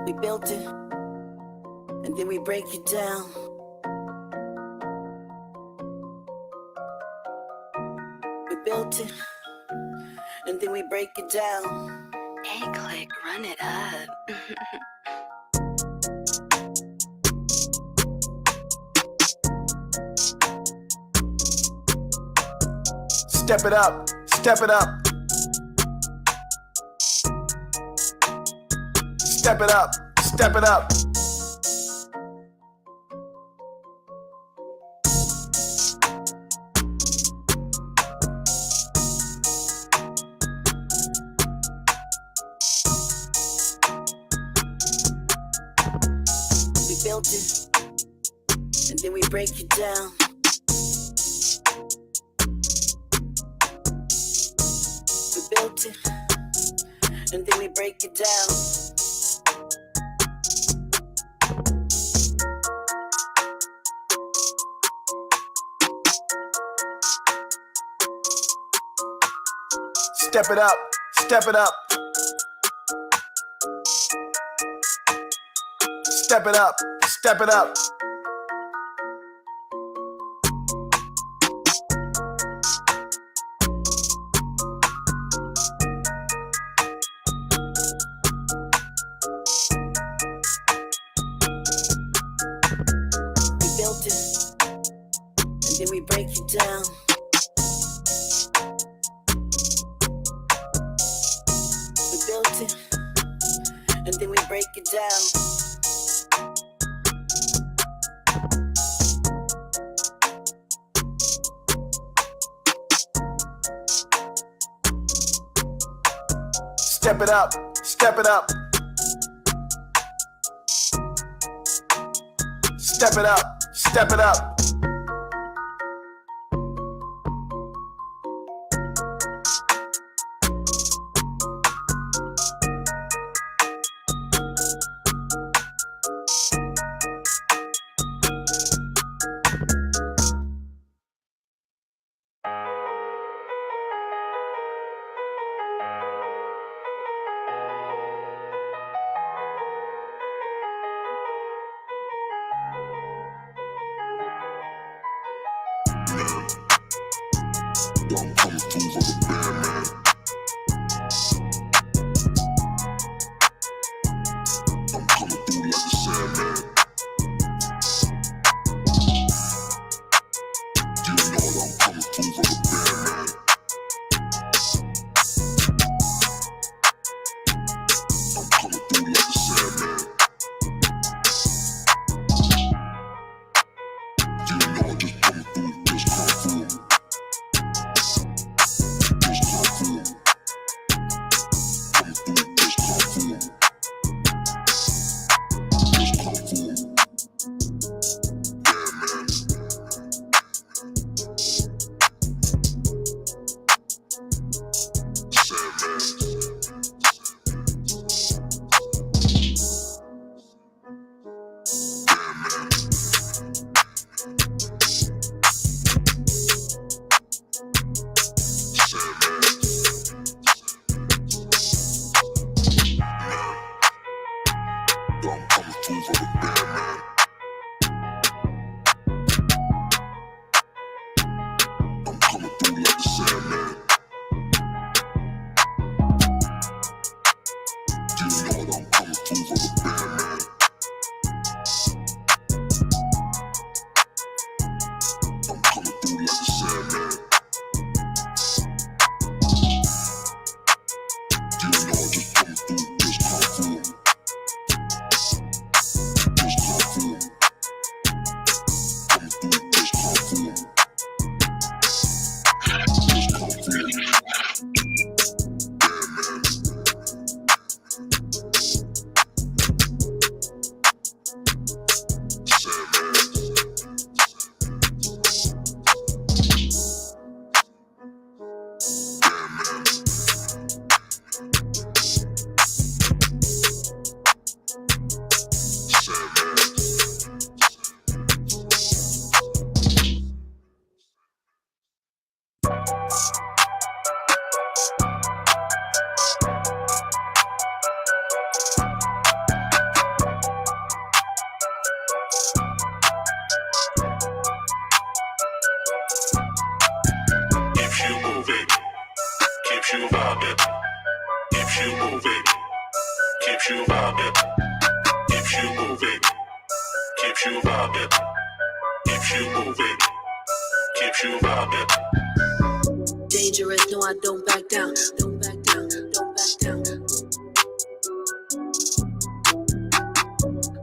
We built it, and then we break it down. We built it, and then we break it down. Hey, click, run it up. Step it up, step it up. Step it up, step it up. We built it, and then we break it down. We built it, and then we break it down. Step it up, step it up. Step it up, step it up. We built it, and then we break it down. We built it, and then we break it down. Step it up, step it up. Step it up, step it up. Yo, I'm coming through for the band, man. I'm coming through like a Sandman. You know that I'm coming through for the band, man. I'm coming through like a Sandman. You know I'm just coming through, just come through. I'm coming through for the band, man. I'm coming through like a Sandman. You know that I'm coming through for the band, man. I'm coming through like a Sandman. You know I'm just coming through, just come through. you vibing. Dangerous, no, I don't back down. Don't back down, don't back down.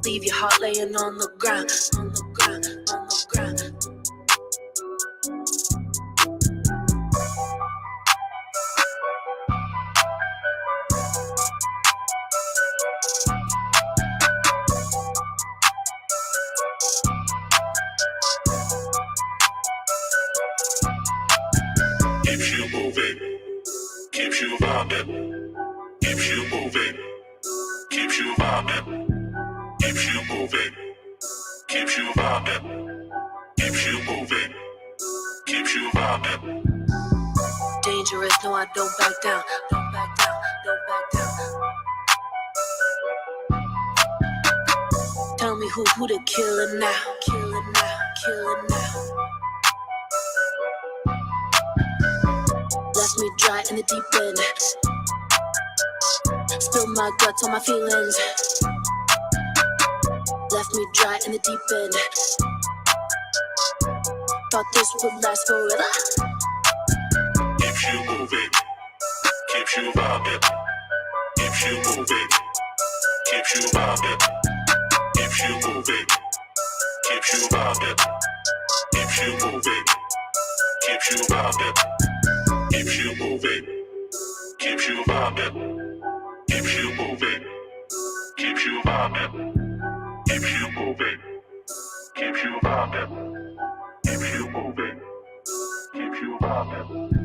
Leave your heart laying on the ground, on the ground, on the ground. Keeps you moving, keeps you vibing, keeps you moving, keeps you vibing, keeps you moving, keeps you vibing, keeps you moving, keeps you vibing. Dangerous, no, I don't back down. Don't back down, don't back down. Tell me who the killer now? Killer now, killer now. Left me dry in the deep end. Spill my guts on my feelings. Left me dry in the deep end. Thought this would last forever. Keeps you moving, keeps you vibing, keeps you moving, keeps you vibing, keeps you moving, keeps you vibing, keeps you moving, keeps you vibing, keeps you moving, keeps you vibing, keeps you moving, keeps you vibing, keeps you moving, keeps you vibing, keeps you moving, keeps you vibing.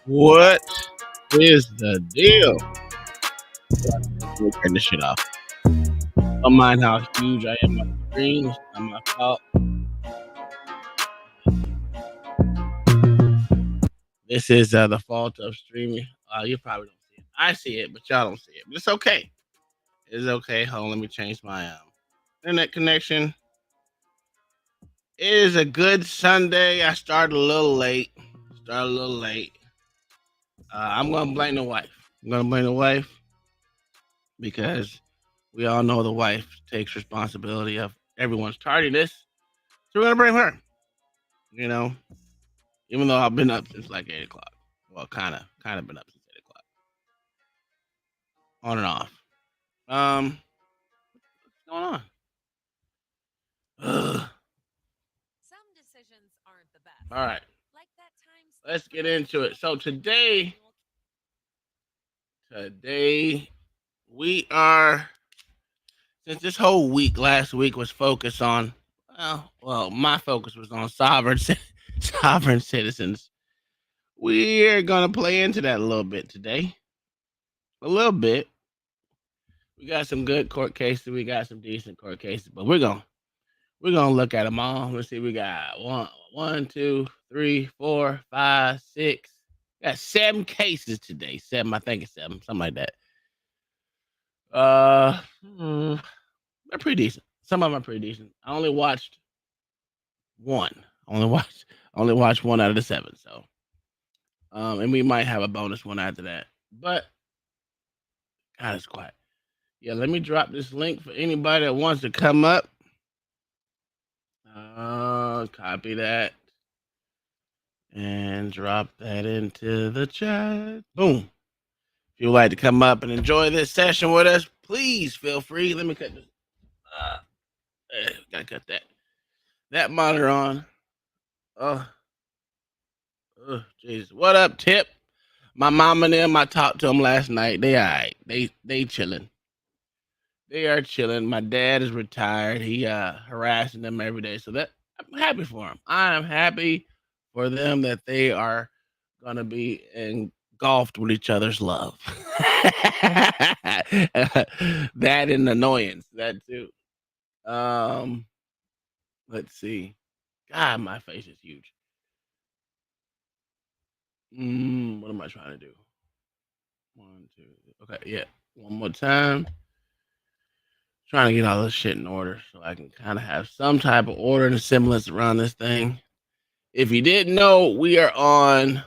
What is the deal? Let me turn this shit off. Don't mind how huge I am on the screen. It's not my fault. This is the fault of streaming. You probably don't see it. I see it, but y'all don't see it. But it's okay. It's okay. Hold on, let me change my internet connection. It is a good Sunday. I started a little late. I'm gonna blame the wife. I'm gonna blame the wife because we all know the wife takes responsibility of everyone's tardiness. So we're gonna blame her. You know, even though I've been up since like 8 o'clock. Well, kind of been up since 8 o'clock, on and off. What's going on? Ugh. All right, let's get into it. So today we are, since this whole week last week was focused on, well, my focus was on sovereign citizens. We're gonna play into that a little bit today. A little bit. We got some good court cases. We got some decent court cases, but we're gonna look at them all. Let's see. We got one, two, three, four, five, six. We got 7 cases today. Seven, I think it's seven, something like that. Uh, hmm, they're pretty decent. Some of them are pretty decent. I only watched one. Only watched one out of the 7. So, and we might have a bonus one after that. But God, it's quiet. Yeah, let me drop this link for anybody that wants to come up. Copy that and drop that into the chat. Boom. If you would like to come up and enjoy this session with us, please feel free. Let me cut this. Gotta cut that monitor on. Oh, Jesus. What up, Tip? My mom and them, I talked to them last night. They all right. They chilling. They are chilling. My dad is retired. He harassing them every day. So that I'm happy for them. I am happy for them that they are gonna be engulfed with each other's love. That and annoyance. That too. Um, let's see. God, my face is huge. What am I trying to do? 1, 2. Okay, yeah. One more time. Trying to get all this shit in order so I can kind of have some type of order and semblance around this thing. If you didn't know, we are on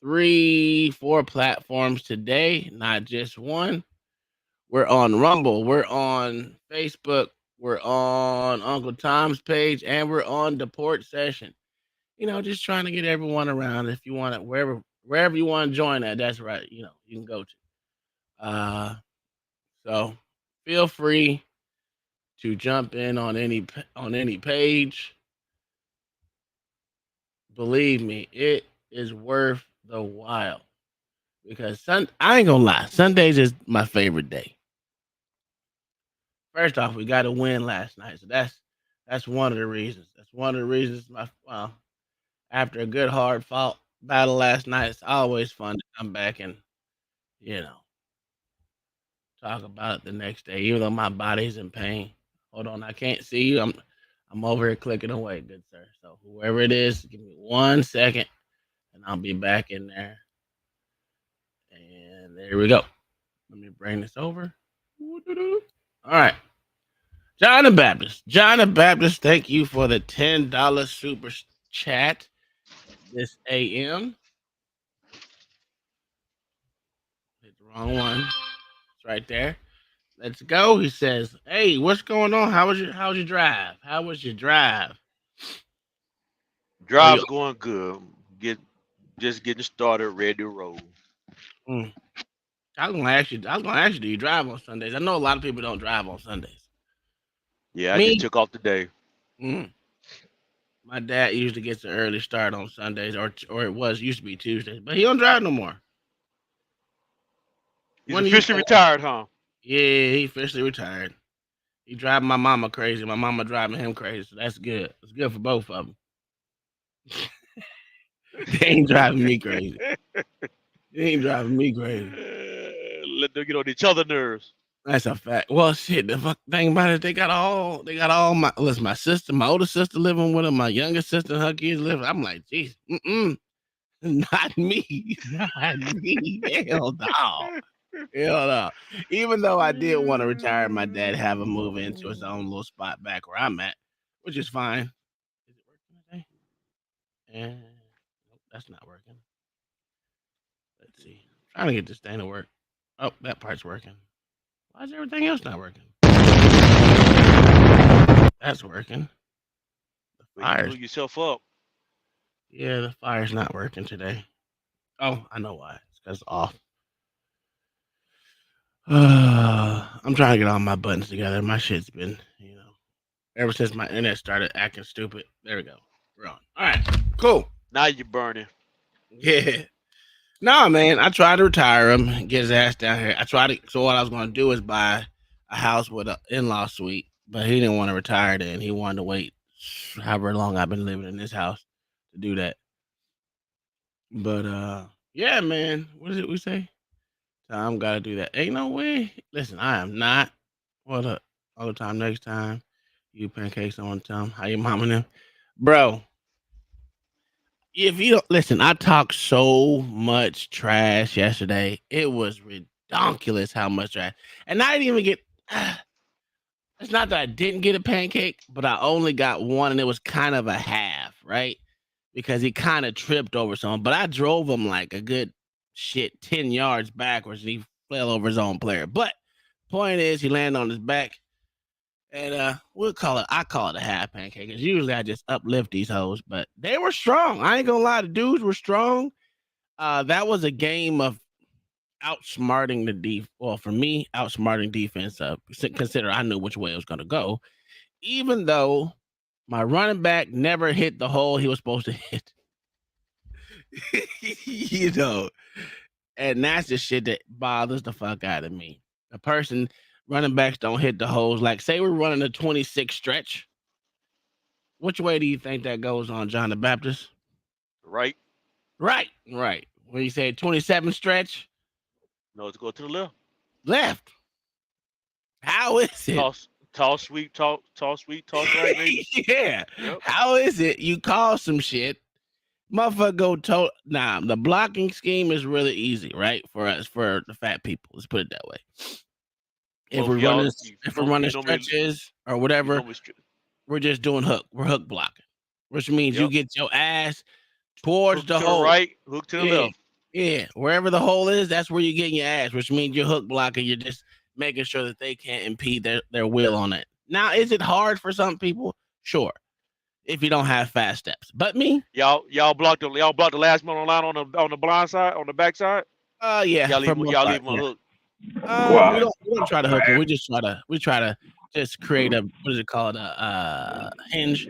3, 4 platforms today, not just one. We're on Rumble, we're on Facebook, we're on Uncle Tom's page, and we're on Deport Session. Just trying to get everyone around. If you want it, wherever you want to join at, that's right. You can go to. So feel free to jump in on any page. Believe me, it is worth the while because I ain't gonna lie, Sundays is my favorite day. First off, we got a win last night, so that's one of the reasons. That's one of the reasons. After a good hard fought battle last night, it's always fun to come back and you know talk about it the next day, even though my body's in pain. Hold on, I can't see you. I'm over here clicking away, good sir. So whoever it is, give me 1 second, and I'll be back in there. And there we go. Let me bring this over. All right. John the Baptist. John the Baptist, thank you for the $10 super chat this AM. Hit the wrong one. It's right there. Let's go. He says, "Hey, what's going on? How's your drive? How was your drive? Oh, you. Drive's going good. Just getting started, ready to roll. Mm. I was gonna ask you, do you drive on Sundays? I know a lot of people don't drive on Sundays. Yeah, I just Me, took off today. mm, my dad usually gets an early start on Sundays, or it used to be Tuesdays, but he don't drive no more. He's When do you officially go? retired, huh? Yeah, he officially retired. He driving my mama crazy. My mama driving him crazy. So that's good. It's good for both of them. They ain't driving me crazy. They ain't driving me crazy. Let them get on each other nerves. That's a fact. Well, shit. The fuck thing about it, they got all my. Listen, my sister, my older sister living with them. My younger sister, and her kids living. I'm like, geez, not me, not me. Hell no, hell no. Even though I did want to retire, my dad have him move into his own little spot back where I'm at, which is fine. Is it working today? And nope, that's not working. Let's see. Trying to get this thing to work. Oh, that part's working. Why is everything else not working? That's working. The But you fire's blew yourself up. yeah, the fire's not working today. Oh, I know why. It's because it's off. I'm trying to get all my buttons together. My shit's been, ever since my internet started acting stupid. There we go. We're on. All right, cool. Now you're burning. Yeah. No, man. I tried to retire him, get his ass down here. So what I was going to do is buy a house with an in-law suite, but he didn't want to retire then. He wanted to wait however long I've been living in this house to do that. But yeah, man. What did we say? Time gotta do that. Ain't no way. Listen, I am not. What up? All the time. Next time, you pancakes. I want to tell them how your mom and them, bro. If you don't listen, I talked so much trash yesterday. It was ridiculous how much trash, and I didn't even get. It's not that I didn't get a pancake, but I only got one, and it was kind of a half, right? Because he kind of tripped over something. But I drove him like a good 10 yards backwards, and he fell over his own player. But point is, he landed on his back, and I call it a half pancake. Because usually I just uplift these hoes, but they were strong. I ain't gonna lie, the dudes were strong. That was a game of outsmarting the defense. Well, for me, outsmarting defense. Consider I knew which way it was gonna go, even though my running back never hit the hole he was supposed to hit. And that's the shit that bothers the fuck out of me. The person running backs don't hit the holes. Like, say we're running a 26 stretch. Which way do you think that goes on John the Baptist? Right? Right. When you say 27 stretch, No, it's go to the left. left. How is it? Toss sweet, toss right, maybe. Yeah. Yep. How is it you call some shit? Motherfucker go nah, the blocking scheme is really easy, right? For us, for the fat people. Let's put it that way. If we're running stretches or whatever, we're just doing hook. We're hook blocking, which means you get your ass towards the hole. Right, hook to the left. Yeah, wherever the hole is, that's where you're getting your ass, which means you're hook blocking. You're just making sure that they can't impede their will on it. Now, is it hard for some people? Sure. If you don't have fast steps, but me, y'all blocked the last one on line on the blind side, on the back side. Yeah, y'all leave him on hook. We don't try to hook him. We try to just create a what is it called hinges.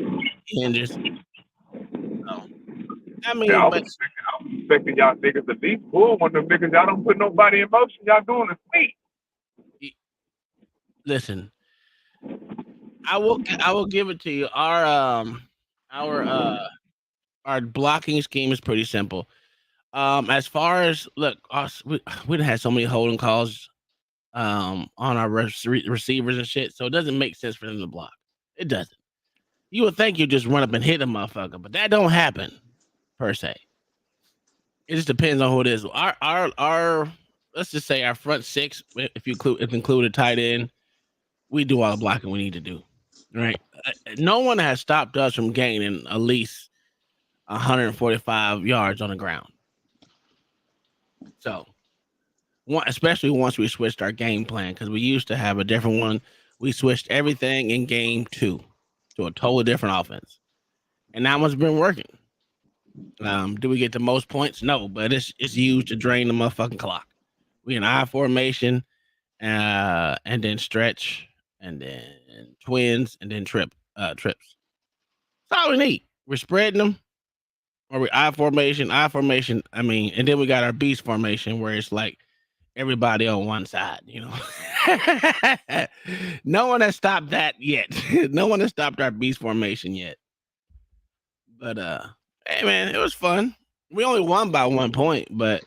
I mean, I was expecting y'all niggas to be cool when them niggas y'all don't put nobody in motion. Y'all doing the sweet. Listen, I will give it to you. Our blocking scheme is pretty simple. As far as look, we done had so many holding calls on our receivers and shit, so it doesn't make sense for them to block. It doesn't. You would think you just run up and hit a motherfucker, but that don't happen per se. It just depends on who it is. Our let's just say our front six, if include a tight end, we do all the blocking we need to do. Right? No one has stopped us from gaining at least 145 yards on the ground. So, especially once we switched our game plan, because we used to have a different one. We switched everything in game 2 to a totally different offense, and that one's been working. Do we get the most points? No, but it's used to drain the motherfucking clock. We in I formation, and then stretch, and then twins, and then trips. That's all we need. We're spreading them. Or we I formation. I mean, and then we got our beast formation where it's like everybody on one side, No one has stopped that yet. No one has stopped our beast formation yet. But hey man, it was fun. We only won by 1 point, but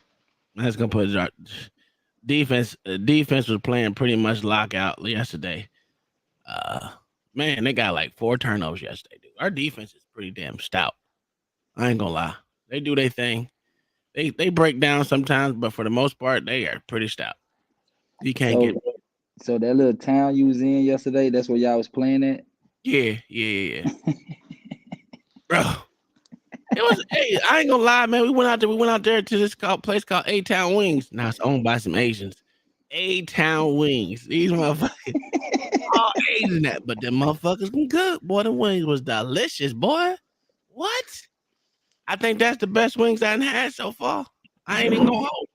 that's gonna put our defense. Defense was playing pretty much lockout yesterday. Uh, Man, they got like 4 turnovers yesterday, dude. Our defense is pretty damn stout. I ain't gonna lie. They do their thing. They break down sometimes, but for the most part, they are pretty stout. You can't get. So that little town you was in yesterday, that's where y'all was playing at? Yeah. Bro. It was. Hey, I ain't gonna lie, man. We went out there to this place called A Town Wings. Now it's owned by some Asians. A Town Wings. These motherfuckers all Asian that, but them motherfuckers can cook. Boy, the wings was delicious, boy. What? I think that's the best wings I done had so far. I ain't even gonna hold.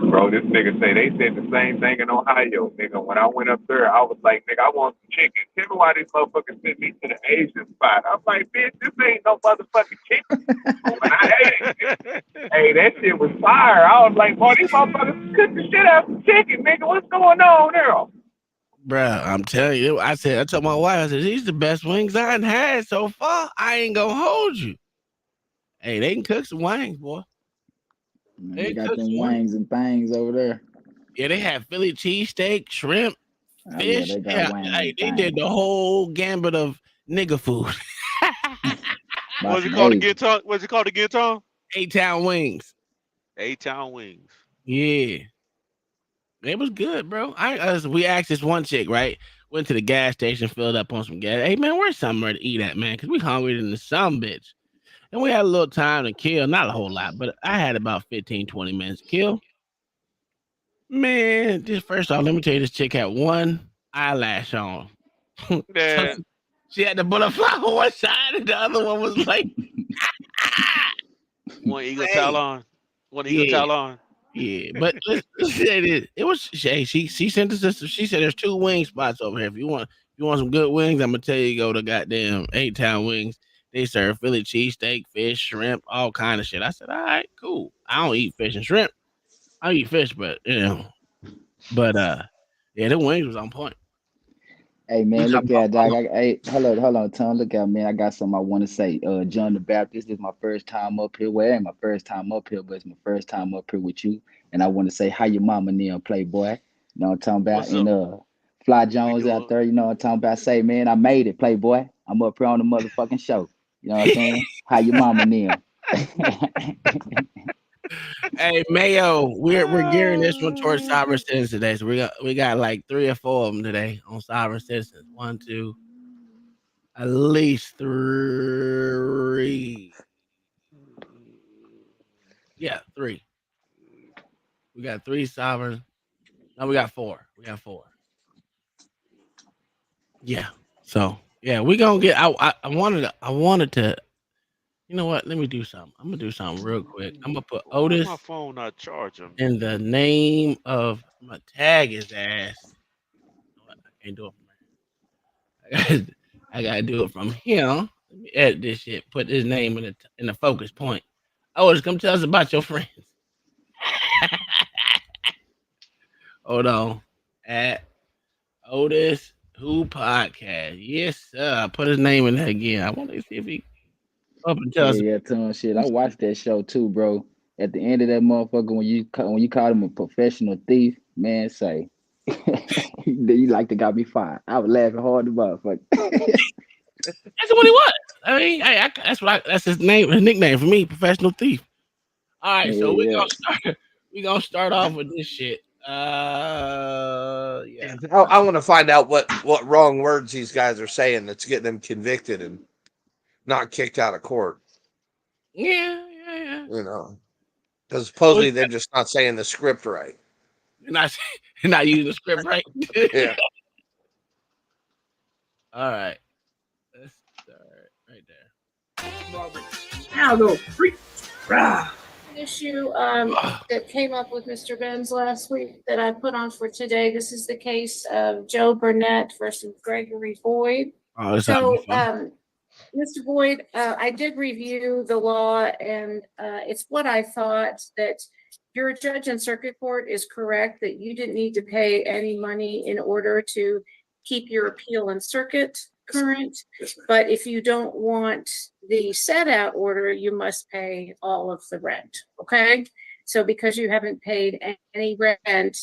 Bro, this nigga say they said the same thing in Ohio, nigga. When I went up there, I was like, nigga, I want some chicken. Tell me why these motherfuckers sent me to the Asian spot. I'm like, bitch, this ain't no motherfucking chicken. When I ate it, hey, that shit was fire. I was like, boy, these motherfuckers cook the shit out of chicken, nigga. What's going on there? Bruh, I'm telling you, I told my wife, I said, these the best wings I done had so far. I ain't gonna hold you. Hey, they can cook some wings, boy. They got them wings and things over there. Yeah, they have Philly cheesesteak, shrimp, Oh, yeah, fish. they got Yeah, wings hey, and they things. did the whole gambit of nigga food. What's it called again, Tom? What's it called again, Tom? A-Town Wings. A-Town Wings. Yeah. It was good, bro. We asked this one chick, right? Went to the gas station, filled up on some gas. Hey, man, where's somewhere to eat at, man? Because we hungry than the some bitch. And we had a little time to kill. Not a whole lot, but I had about 15, 20 minutes to kill. Man, just first off, let me tell you, this chick had one eyelash on. So she had the butterfly on one side, and the other one was like, one eagle towel on. One eagle towel on. Yeah, but let's say this. It was she sent us. She said there's 2 wing spots over here. If you want some good wings, I'm gonna tell you go to goddamn A-Town Wings. They serve Philly cheesesteak, fish, shrimp, all kind of shit. I said, all right, cool. I don't eat fish and shrimp. I eat fish, but yeah, the wings was on point. Hey man, look at dog. Hey, hold on, Tom. Look at man. I got something I want to say. John the Baptist, this is my first time up here. Well, it ain't my first time up here, but it's my first time up here with you. And I want to say, how your mama near Playboy? You know what I'm talking about? What's And Fly Jones out there, you know what I'm talking about? Say, man, I made it, Playboy. I'm up here on the motherfucking show. You know what I'm saying? How your mama near? Hey Mayo, we're gearing this one towards sovereign citizens today. So we got like 3 or 4 of them today on sovereign citizens. 1, 2, at least 3. Yeah, 3. We got 3 sovereign. No, we got 4. Yeah. So yeah, we gonna get. I wanted to. You know what? Let me do something. I'm gonna do something real quick. I'm gonna put Why is my Otis phone not charging? in the name of. I'm gonna tag his ass. You know what? I can't do it from here. I gotta do it from here. Let me edit this shit. Put his name in the focus point. Otis, come tell us about your friends. Hold on. At Otis Who Podcast. Yes, sir. I put his name in there again. I want to see if he up and tell us. Yeah, Tom. Shit, I watched that show too, bro. At the end of that motherfucker, when you called him a professional thief, man, say you like to got me fired. I was laughing hard, the motherfucker. That's what he was. I mean, that's his name, his nickname for me, professional thief. All right, so Yeah. we gonna start off with this shit. Yeah. I want to find out what wrong words these guys are saying that's getting them convicted and not kicked out of court. Yeah. You know, because supposedly they're just not saying the script right. You're not using the script right. Yeah. All right. Let's start right there. Now go freak. Issue that came up with Mr. Benz last week that I put on for today. This is the case of Joe Burnett versus Gregory Boyd. So, Mr. Boyd, I did review the law, and it's what I thought, that your judge in circuit court is correct that you didn't need to pay any money in order to keep your appeal in circuit. current. Yes, ma'am. But if you don't want the set out order, you must pay all of the rent, okay? So because you haven't paid any rent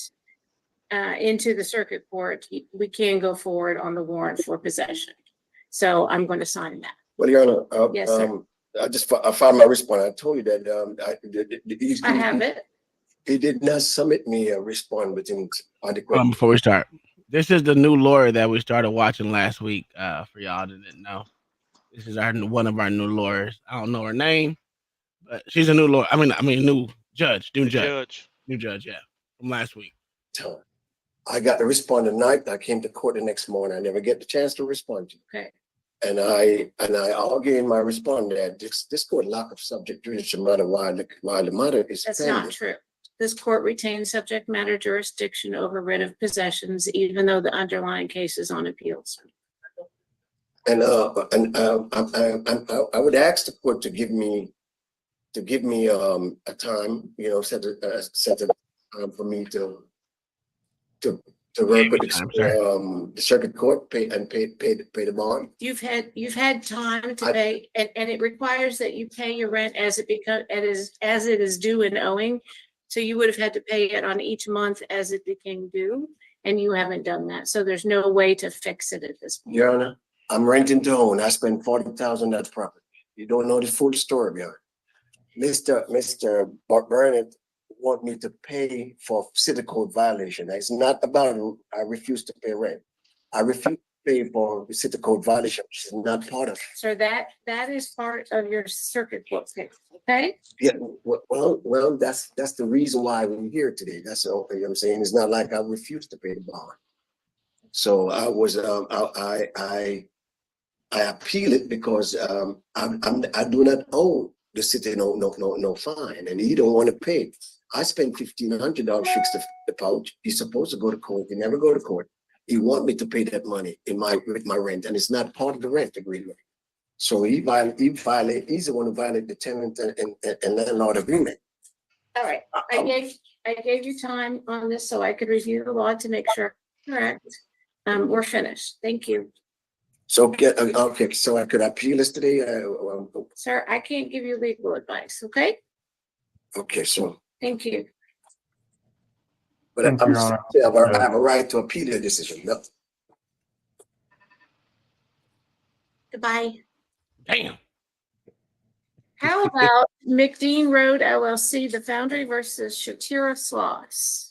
into the circuit court, we can go forward on the warrant for possession. So I'm going to sign that. Well, Your Honor, Yes, sir. I found my response. I told you that I have it. he did not submit me a response within adequate. Before we start, this is the new lawyer that we started watching last week. For y'all that didn't know, this is one of our new lawyers. I don't know her name, but she's a new lawyer. I mean, new judge. Yeah, from last week. I got to respond tonight. I came to court the next morning. I never get the chance to respond to. Okay. And I argue in my response that this court lack of subject jurisdiction matter while the matter is That's pending. not true. This court retains subject matter jurisdiction over writ of possessions, even though the underlying case is on appeals. And I would ask the court to give me a time, set a time for me to work with the circuit court, pay the bond. You've had time to pay, and it requires that you pay your rent as it is due and owing. So you would have had to pay it on each month as it became due, and you haven't done that. So there's no way to fix it at this point. Your Honor, I'm renting to own. I spent $40,000 on that property. You don't know the full story, Your Honor. Mr. Burnett want me to pay for city code violation. It's not about I refuse to pay rent. I refuse to pay for the city code violation, which is not part of it. So that is part of your circuit court case, okay? Yeah, well, that's the reason why we're here today. That's all, you know what I'm saying. It's not like I refuse to pay the bond. So I was I appeal it because I do not owe the city no fine, and he don't want to pay. I spent $1,500 fix the pouch. He's supposed to go to court. He never go to court. He want me to pay that money with my rent, and it's not part of the rent agreement. So he's the one who violated the tenant and landlord agreement. All right, I gave you time on this so I could review the law to make sure. Correct. We're finished. Thank you. So okay, so I could appeal this today. Sir, I can't give you legal advice, okay? Okay, so. Thank you. But I have a right to appeal the decision. No. Goodbye. Damn. How about McDean Road LLC, the Foundry versus Shatira Sloss?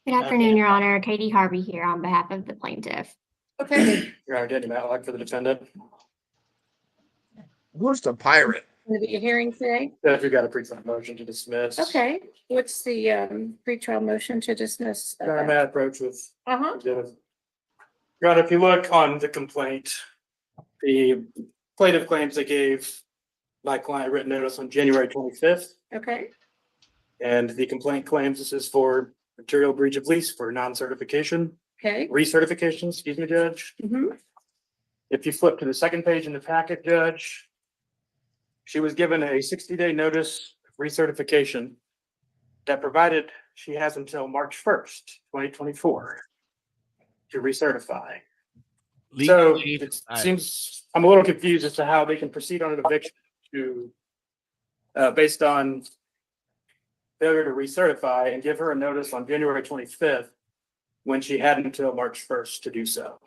Good afternoon, Your Honor. Katie Harvey here on behalf of the plaintiff. Okay. Your Honor, Danny Matlock for the defendant. Who's the pirate? Going to be a hearing today? If you got a pre-trial motion to dismiss. Okay. What's the pre-trial motion to dismiss? Your Honor, may I approach with? Uh-huh. Your Honor, if you look on the complaint, the plaintiff claims they gave my client written notice on January 25th. Okay. And the complaint claims this is for material breach of lease for non-certification. Okay. Recertification, excuse me, Judge. Mm-hmm. If you flip to the second page in the packet, Judge, she was given a 60-day notice of recertification that provided she has until March 1st, 2024 to recertify. So it seems I'm a little confused as to how they can proceed on an eviction to based on failure to recertify and give her a notice on January 25th when she had until March 1st to do so.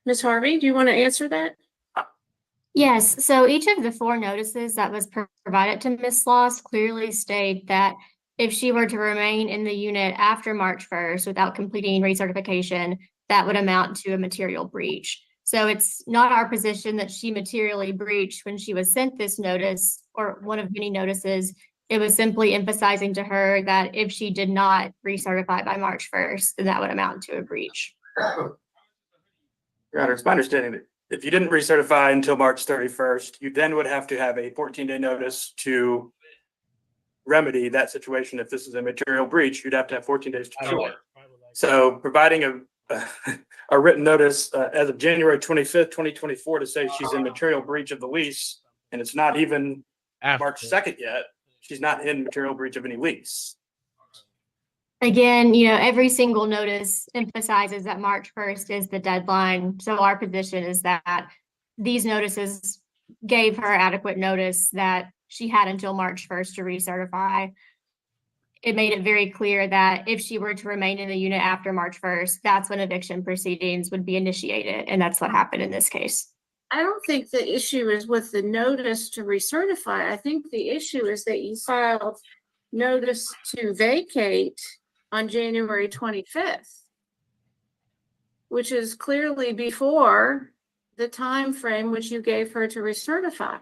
Ms. Harvey, do you want to answer that? Yes, so each of the 4 notices that was provided to Ms. Sloss clearly state that if she were to remain in the unit after March 1st without completing recertification, that would amount to a material breach. So it's not our position that she materially breached when she was sent this notice or one of many notices. It was simply emphasizing to her that if she did not recertify by March 1st, then that would amount to a breach. Your Honor, it's my understanding that if you didn't recertify until March 31st, you then would have to have a 14-day notice to remedy that situation. If this is a material breach, you'd have to have 14 days to cure. So providing a written notice as of January 25th, 2024 to say she's in material breach of the lease, and it's not even March 2nd yet, she's not in material breach of any lease. Again, you know, every single notice emphasizes that March 1st is the deadline. So our position is that these notices gave her adequate notice that she had until March 1st to recertify. It made it very clear that if she were to remain in the unit after March 1st, that's when eviction proceedings would be initiated. And that's what happened in this case. I don't think the issue is with the notice to recertify. I think the issue is that you filed notice to vacate on January 25th, which is clearly before the time frame which you gave her to recertify.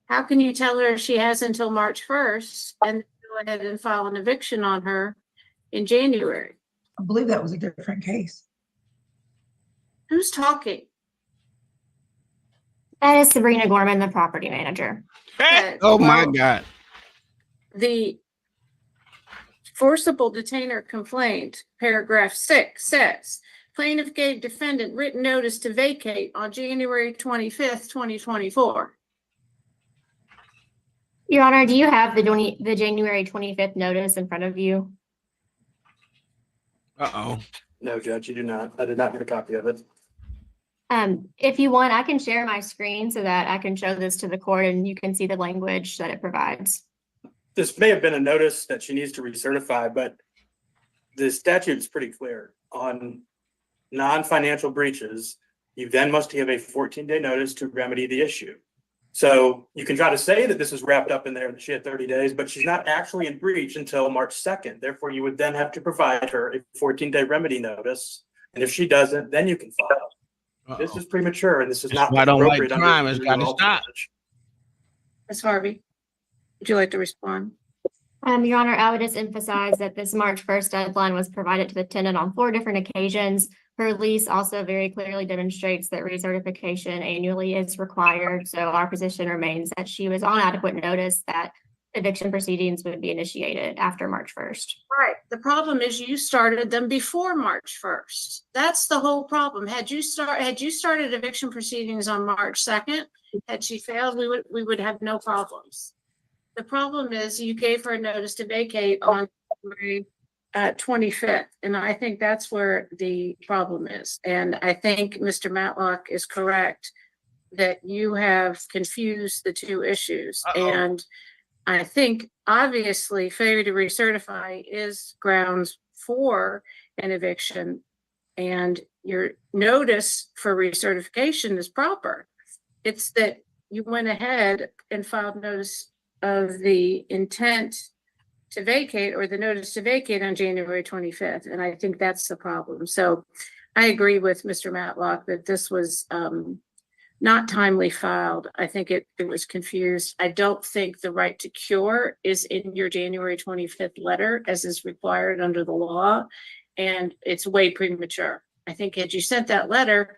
How can you tell her she has until March 1st and go ahead and file an eviction on her in January? I believe that was a different case. Who's talking? That is Sabrina Gorman, the property manager. Oh my God. The forcible detainer complaint, paragraph 6 says, plaintiff gave defendant written notice to vacate on January 25th, 2024. Your Honor, do you have the January 25th notice in front of you? Uh-oh. No, Judge, you do not. I did not get a copy of it. If you want, I can share my screen so that I can show this to the court and you can see the language that it provides. This may have been a notice that she needs to recertify, but the statute's pretty clear on non-financial breaches. You then must give a 14-day notice to remedy the issue. So you can try to say that this is wrapped up in there, that she had 30 days, but she's not actually in breach until March 2nd. Therefore, you would then have to provide her a 14-day remedy notice. And if she doesn't, then you can file. This is premature, and this is not I don't like appropriate. crime. It's got to stop. Ms. Harvey, would you like to respond? Your Honor, I would just emphasize that this March 1st deadline was provided to the tenant on 4 different occasions. Her lease also very clearly demonstrates that recertification annually is required. So our position remains that she was on adequate notice that eviction proceedings would be initiated after March 1st. Right. The problem is you started them before March 1st. That's the whole problem. Had you started eviction proceedings on March 2nd, had she failed, we would have no problems. The problem is you gave her a notice to vacate on January 25th. And I think that's where the problem is. And I think Mr. Matlock is correct that you have confused the two issues. And I think obviously failure to recertify is grounds for an eviction, and your notice for recertification is proper. It's that you went ahead and filed notice of the intent to vacate or the notice to vacate on January 25th. And I think that's the problem. So I agree with Mr. Matlock that this was not timely filed. I think it was confused. I don't think the right to cure is in your January 25th letter as is required under the law. And it's way premature. I think had you sent that letter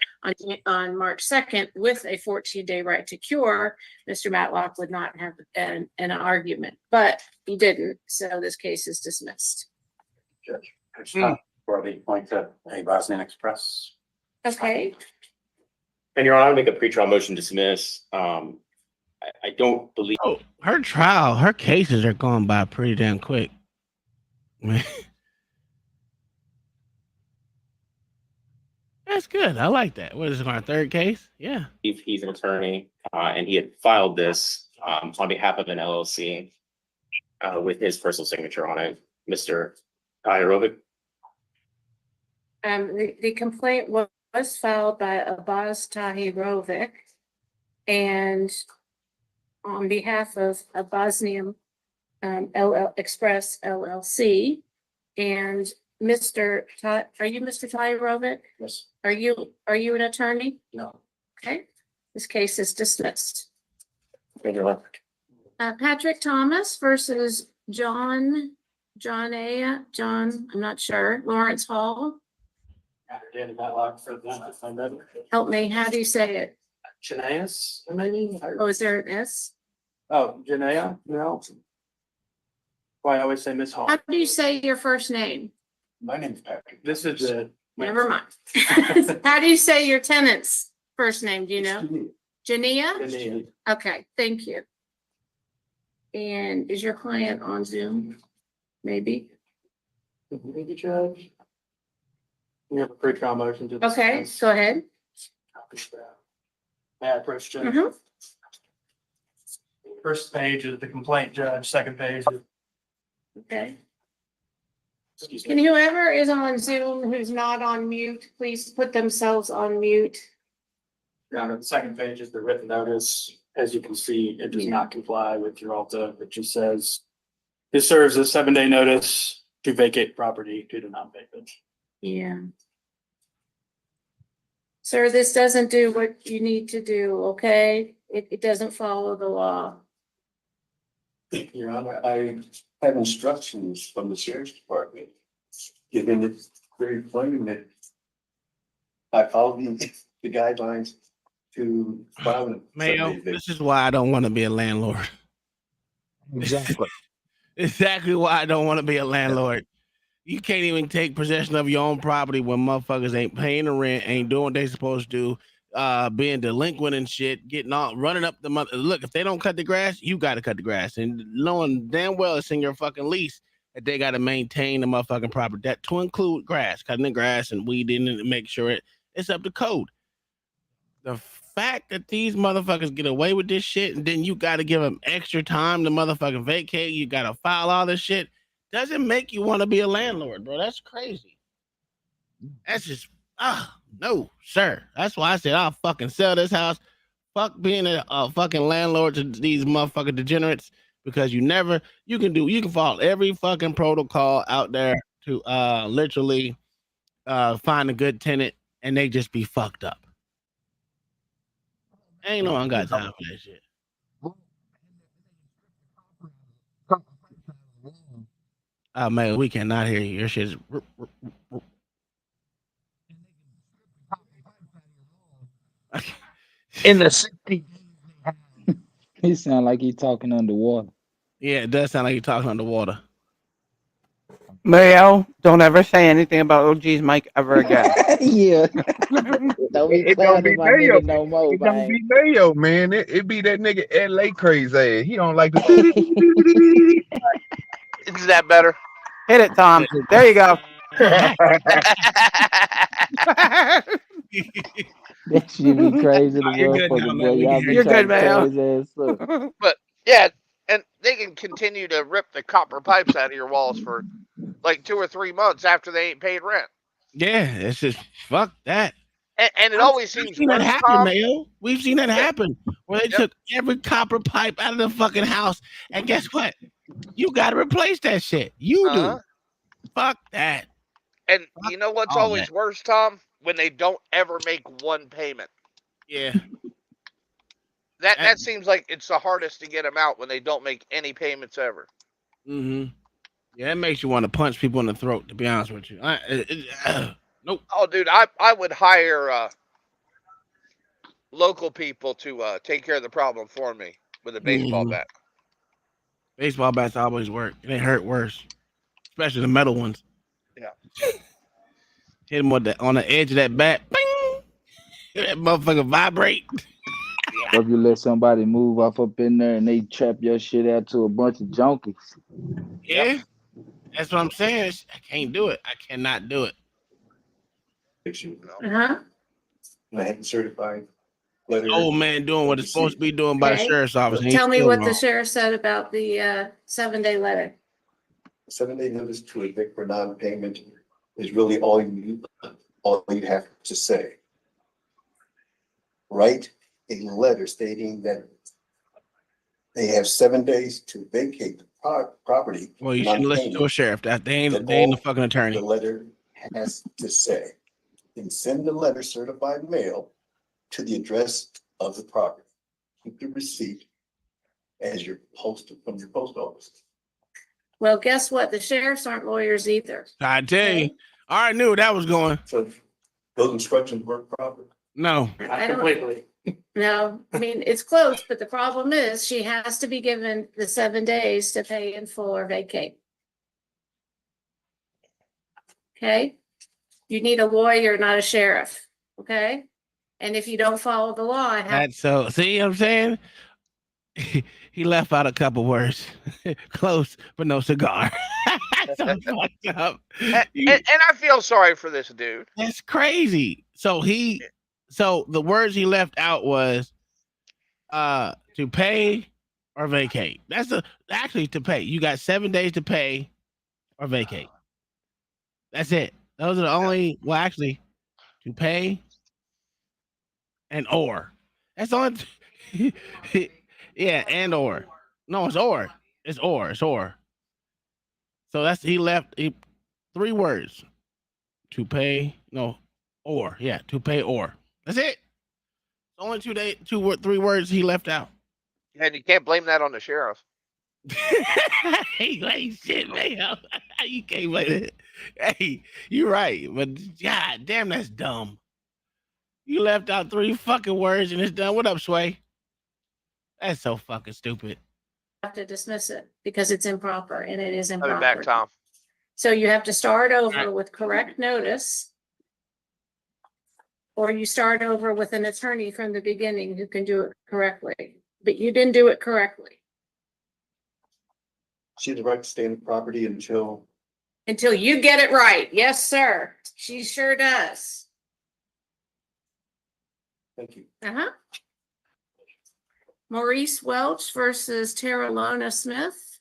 on March 2nd with a 14-day right to cure, Mr. Matlock would not have an argument, but he didn't. So this case is dismissed. Judge, for the point to a Bosnian Express. Okay. And Your Honor, I would make a pretrial motion to dismiss. I don't believe. Oh, her cases are going by pretty damn quick. That's good. I like that. What is it, our third case? Yeah. He's an attorney, and he had filed this on behalf of an LLC with his personal signature on it, Mr. Aerobic. The complaint was filed by Abbas Tahirovic, and on behalf of a Bosnian Express LLC. And Mr. Are you Mr. Tahirovic? Yes. Are you an attorney? No. Okay. This case is dismissed. Thank you, Your Honor. Patrick Thomas versus I'm not sure, Lawrence Hall. Danny Matlock for the Help me, how do you say it? Janaeus, maybe? Oh, is there an S? Oh, Janaea? No. Why I always say Miss Hall. How do you say your first name? My name's Patrick. This is the. Never mind. How do you say your tenant's first name? Do you know? Jania? Janaea. Okay, thank you. And is your client on Zoom? Maybe? Thank you, Judge. We have a pre-trial motion to Okay, dismiss. go ahead. May I approach, Judge? Mhm. First page is the complaint, Judge. Second page is. Okay. Excuse Can me. whoever is on Zoom who's not on mute, please put themselves on mute. Your Honor, the second page is the written notice. As you can see, it does not comply with your Alta, which just says it serves as 7-day notice to vacate property due to non-payment. Yeah. Sir, this doesn't do what you need to do, okay? It doesn't follow the law. Your Honor, I have instructions from the sheriff's department, giving it very plain that I follow the guidelines to file a Mayo, 7-day eviction. this is why I don't want to be a landlord. Exactly. Exactly why I don't want to be a landlord. You can't even take possession of your own property when motherfuckers ain't paying the rent, ain't doing what they supposed to do, being delinquent and shit, getting all running up the mother. Look, if they don't cut the grass, you got to cut the grass, and knowing damn well it's in your fucking lease that they got to maintain the motherfucking property. That to include grass, cutting the grass and weeding and make sure it's up to code. The fact that these motherfuckers get away with this shit, and then you got to give them extra time to motherfucking vacate, you got to file all this shit, doesn't make you want to be a landlord, bro. That's crazy. That's just, no, sir. That's why I said I'll fucking sell this house. Fuck being a fucking landlord to these motherfucking degenerates, because you can follow every fucking protocol out there to literally find a good tenant, and they just be fucked up. Ain't no one got time for that shit. Oh man, we cannot hear you. Your shit's in the 60. He sound like he talking underwater. Yeah, it does sound like you're talking underwater. Mayo, don't ever say anything about OG's mic ever again. Yeah. Don't be It clowning don't be my Mayo. nigga no more, It don't man. be Mayo, man. It be that nigga LA crazy ass. He don't like the. Is that better? Hit it, Tom. There you go. That shit be crazy, the You're good now, motherfucker, man. boy. We can Y'all hear be You're you. trying good, to tear Mayo. his ass up. But yeah, and they can continue to rip the copper pipes out of your walls for like 2 or 3 months after they ain't paid rent. Yeah, it's just fuck that. And it always We've seems seen that worse, happen, Tom. Mayo. We've seen that happen where they Yep. took every copper pipe out of the fucking house, and guess what? You got to replace that shit. You Uh-huh. do. Fuck that. And you know what's all always that. worse, Tom? When they don't ever make one payment. Yeah. That seems like it's the hardest to get them out when they don't make any payments ever. Mm-hmm. Yeah, it makes you want to punch people in the throat, to be honest with you. Nope. Oh, dude, I would hire local people to take care of the problem for me with a baseball bat. Baseball bats always work. They hurt worse, especially the metal ones. Yeah. Hit them with on the edge of that bat. Bing! That motherfucker vibrate. Or if you let somebody move off up in there and they trap your shit out to a bunch of junkies. Yeah. That's what I'm saying. I can't do it. I cannot do it. Uh-huh. I have certified letter. Old man doing what it's supposed to be doing by the Okay. sheriff's office. and he's Tell me still what the wrong. sheriff said about the 7-day letter. 7-day notice to evict for non-payment is really all you have to say. Write a letter stating that they have 7 days to vacate the property. Well, you shouldn't listen to a sheriff. They ain't a fucking attorney. The letter has to say. Then send the letter certified mail to the address of the property. Keep the receipt as your post from your post office. Well, guess what? The sheriffs aren't lawyers either. I tell you, I already knew where that was going. So those instructions work properly. No. I don't- No, I mean, it's close, but the problem is she has to be given the 7 days to pay in full or vacate. Okay? You need a lawyer, not a sheriff, okay? And if you don't follow the law, I have. That's so. See what I'm saying? He left out a couple words. Close, but no cigar. That's so fucked up. And I feel sorry for this dude. That's crazy. So the words he left out was to pay or vacate. That's actually to pay. You got 7 days to pay or vacate. That's it. Those are the only actually to pay and or. That's on. Yeah, and or. No, it's or. It's or. It's or. So he left 3 words. To pay, no, or. Yeah, to pay or. That's it. Only 3 words he left out. And you can't blame that on the sheriff. Hey, shit, man. You can't blame it. Hey, you're right. But god damn, that's dumb. You left out 3 fucking words and it's done. What up, Sway? That's so fucking stupid. Have to dismiss it because it's improper and it is I'll be improper. back, Tom. So you have to start over with correct notice. Or you start over with an attorney from the beginning who can do it correctly, but you didn't do it correctly. She had the right to stay in the property until You get it right. Yes, sir. She sure does. thank you. Uh-huh. Maurice Welch versus Terralona Smith.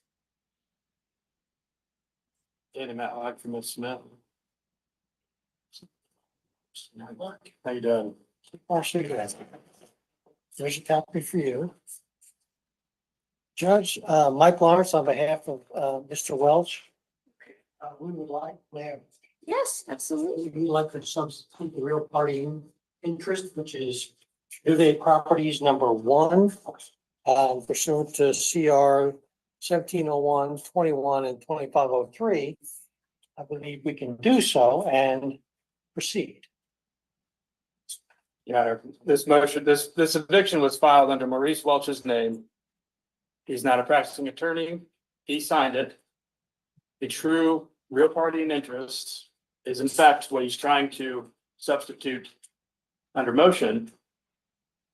Danny Matlock from Miss Smith. How you doing? There's a copy for you. Judge, Mike Lawrence on behalf of, Mr. Welch. We would like, Mayor. Yes, absolutely. We'd like to substitute the real party interest, which is New Day Properties number 1, pursuant to CR 1701, 21, and 2503. I believe we can do so and proceed. Yeah, this motion, this eviction was filed under Maurice Welch's name. He's not a practicing attorney. He signed it. The true real party and interest is in fact what he's trying to substitute under motion,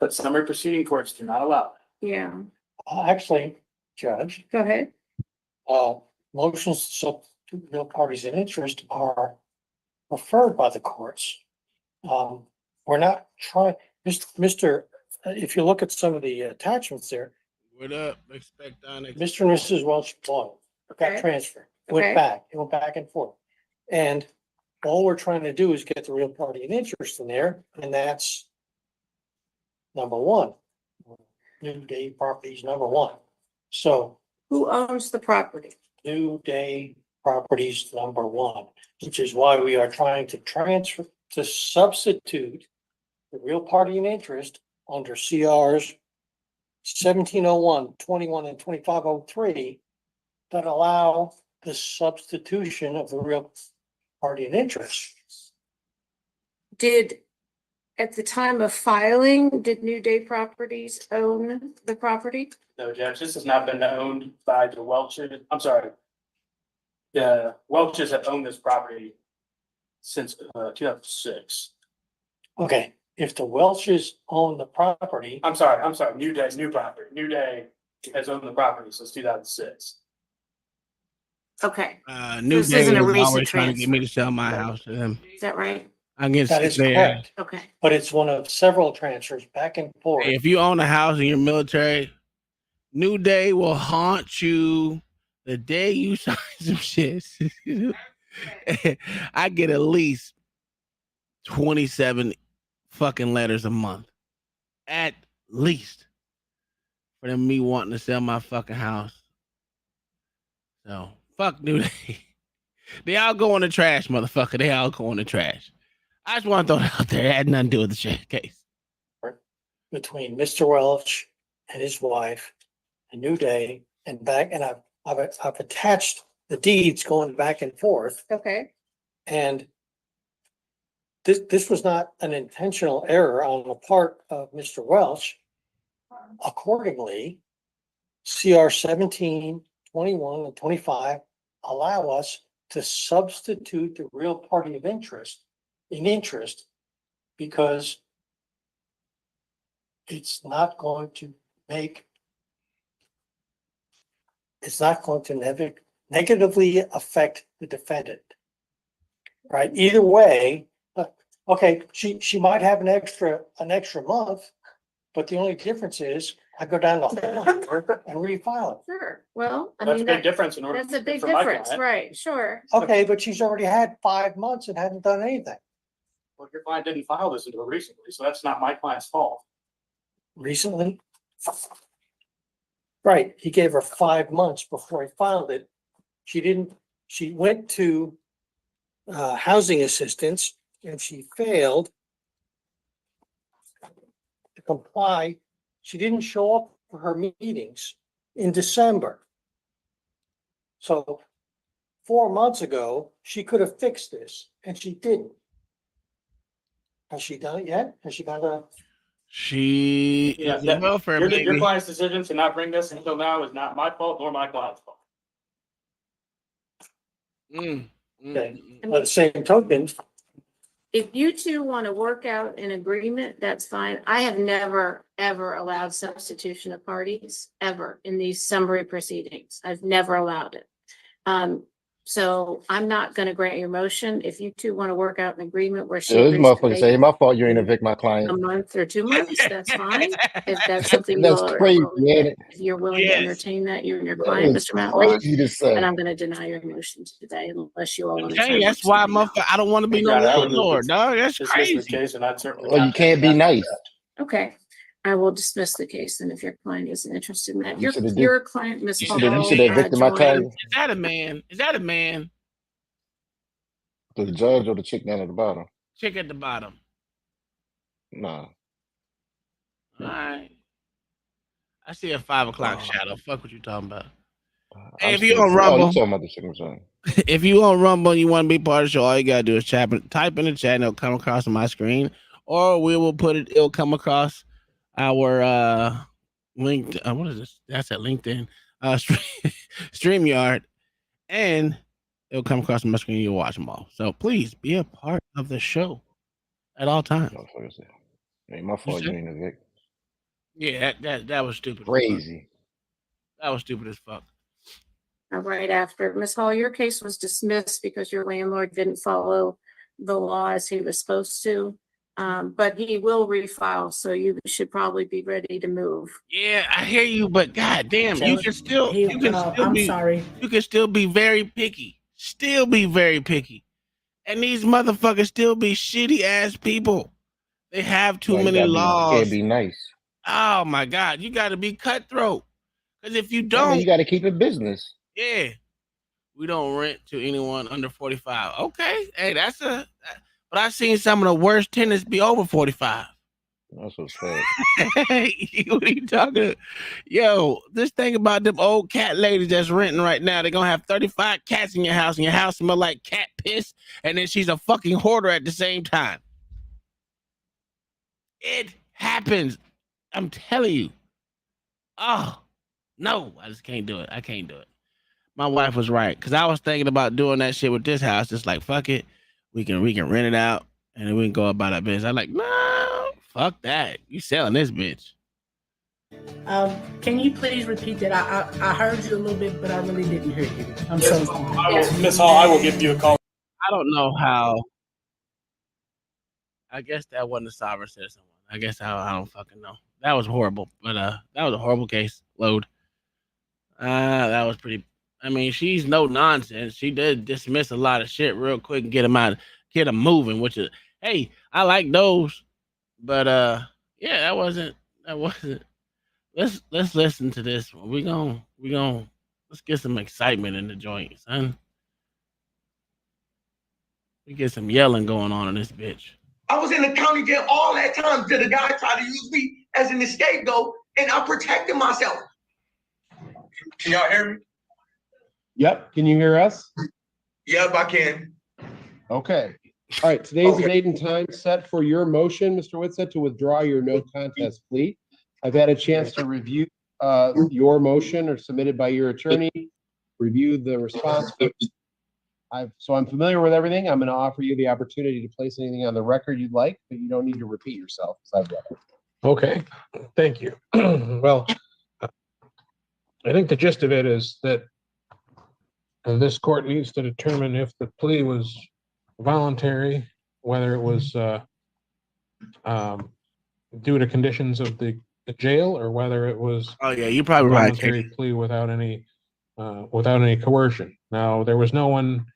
but summary proceeding courts do not allow it. Yeah. Actually, Judge. Go ahead. Motions to substitute real parties in interest are preferred by the courts. We're not trying, Mr. If you look at some of the attachments there. What up? Expect on it. Mr. and Mrs. Welch got transferred, went back and forth. And all we're trying to do is get the real party and interest in there, and that's number 1. New Day Properties number 1. So who owns the property? New Day Properties number 1, which is why we are trying to substitute the real party and interest under CRs 1701, 21, and 2503 that allow the substitution of the real party and interest. At the time of filing, did New Day Properties own the property? No, Judge, this has not been owned by the Welches. I'm sorry. The Welches have owned this property since 2006. Okay, if the Welches own the property. I'm sorry, New Day, new property. New Day has owned the property since 2006. Okay. New this Day isn't a was recent always trying to get me to transfer. sell my house to them. Is that right? I guess That is correct. Okay. But it's one of several transfers back and forth. Hey, if you own a house and you're military, New Day will haunt you the day you sign some shit. I get at least 27 fucking letters a month. At least. For them me wanting to sell my fucking house. So, fuck New Day. They all go in the trash, motherfucker. They all go in the trash. I just want to throw it out there. It had nothing to do with the shit case. Between Mr. Welch and his wife, a New Day, and back, and I've attached the deeds going back and forth. Okay. And this was not an intentional error on the part of Mr. Welch. Accordingly, CR 17, 21, and 25 allow us to substitute the real party of interest in interest because it's not going to negatively affect the defendant. Right? Either way, okay, she might have an extra month, but the only difference is I go down the hall and refile it. Sure, well, I That's a mean, big difference in order. that's a big for my difference, client. right, sure. Okay, but she's already had 5 months and hadn't done anything. Well, your client didn't file this until recently, so that's not my client's fault. Recently? Right, he gave her 5 months before he filed it. She went to housing assistance and she failed to comply. She didn't show up for her meetings in December. So 4 months ago, she could have fixed this and she didn't. Has she done it yet? Has she got a? She is a welfare Your baby. client's decision to not bring this until now is not my fault nor my client's fault. Okay. By the same token, If you two want to work out an agreement, that's fine. I have never, ever allowed substitution of parties, ever, in these summary proceedings. I've never allowed it. So I'm not gonna grant your motion. If you two want to work out an agreement where she This agrees to motherfucker say, make my fault you ain't evict my client. a month or 2 months, that's fine. If that's something you That's all are crazy, willing man. to, if you're willing to entertain that, you and your That client, is Mr. Matlock, crazy to say. then I'm gonna deny your motion today unless you all want to. Hey, that's why I don't want to be no landlord, dog. That's crazy. Case and I'd certainly Oh, you can't be nice. Okay, I will dismiss the case, and if your client isn't interested in that, You shoulda did- your client, Ms. You Hall, should have evicted my client. Is that a man? Is that a man? The judge or the chick down at the bottom? Chick at the bottom. Nah. All right. I see a 5 o'clock shadow. Fuck what you talking about. Hey, if you on Rumble, you talking about the chicken song. if you on Rumble and you want to be part of the show, all you gotta do is type in the chat and it'll come across on my screen, or we will put it. It'll come across our link. What is this? That's at LinkedIn. StreamYard, and it'll come across on my screen. You'll watch them all. So please be a part of the show at all times. Hey, my fault you ain't evict. Yeah, that was stupid. Crazy. That was stupid as fuck. Right after. Ms. Hall, your case was dismissed because your landlord didn't follow the law as he was supposed to. But he will refile, so you should probably be ready to move. Yeah, I hear you, but goddamn, you can still I'm be sorry. you can still be very picky. Still be very picky. And these motherfuckers still be shitty ass people. They have too many laws. You can't be nice. Oh my God, you gotta be cutthroat. Because if you I mean, don't, you got to keep it business. yeah, we don't rent to anyone under 45. Okay, hey, but I've seen some of the worst tenants be over 45. That's what's fact. What are you talking? Yo, this thing about them old cat ladies that's renting right now, they're gonna have 35 cats in your house, and your house smell like cat piss, and then she's a fucking hoarder at the same time. It happens. I'm telling you. Oh no, I just can't do it. I can't do it. My wife was right, because I was thinking about doing that shit with this house. Just like, fuck it, we can rent it out, and then we can go about our business. I'm like, no, fuck that. You selling this bitch? Can you please repeat that? I heard you a little bit, but I really didn't hear you. I'm so sorry. Ms. Hall, I will give you a call. I don't know how. I guess that wasn't a sovereign citizen one. I guess I don't fucking know. That was horrible, but that was a horrible case. Load. That was pretty. I mean, she's no nonsense. She did dismiss a lot of shit real quick and get them moving. Which is, hey, I like those, but yeah, that wasn't. Let's listen to this one. We gon' let's get some excitement in the joint, son. We get some yelling going on in this bitch. I was in the county jail all that time till the guy tried to use me as an scapegoat, and I protected myself. Can y'all hear me? Yep. Can you hear us? Yep, I can. Okay. All right. Today's the date and time set for your motion, Mr. Whitsett, to withdraw your no contest plea. I've had a chance to review your motion or submitted by your attorney, review the response. So I'm familiar with everything. I'm going to offer you the opportunity to place anything on the record you'd like, but you don't need to repeat yourself. Okay, thank you. Well, I think the gist of it is that this court needs to determine if the plea was voluntary, whether it was due to conditions of the jail, or whether it was Oh yeah, you a probably right. voluntary plea without any coercion. Now, there was no one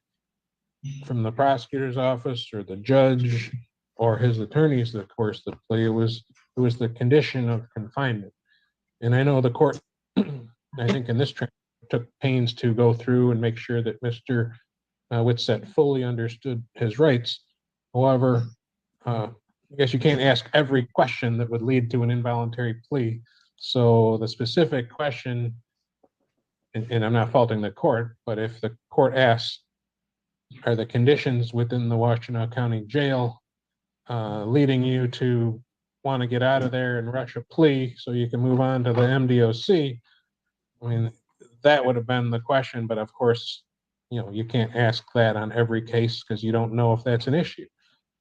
from the prosecutor's office or the judge or his attorneys that coerced the plea. It was the condition of confinement. And I know the court, I think in this trial, took pains to go through and make sure that Mr. Whitsett fully understood his rights. However, I guess you can't ask every question that would lead to an involuntary plea. So the specific question, and I'm not faulting the court, but if the court asks, are the conditions within the Washtenaw County Jail leading you to want to get out of there and rush a plea so you can move on to the MDOC? I mean, that would have been the question, but of course, you can't ask that on every case because you don't know if that's an issue.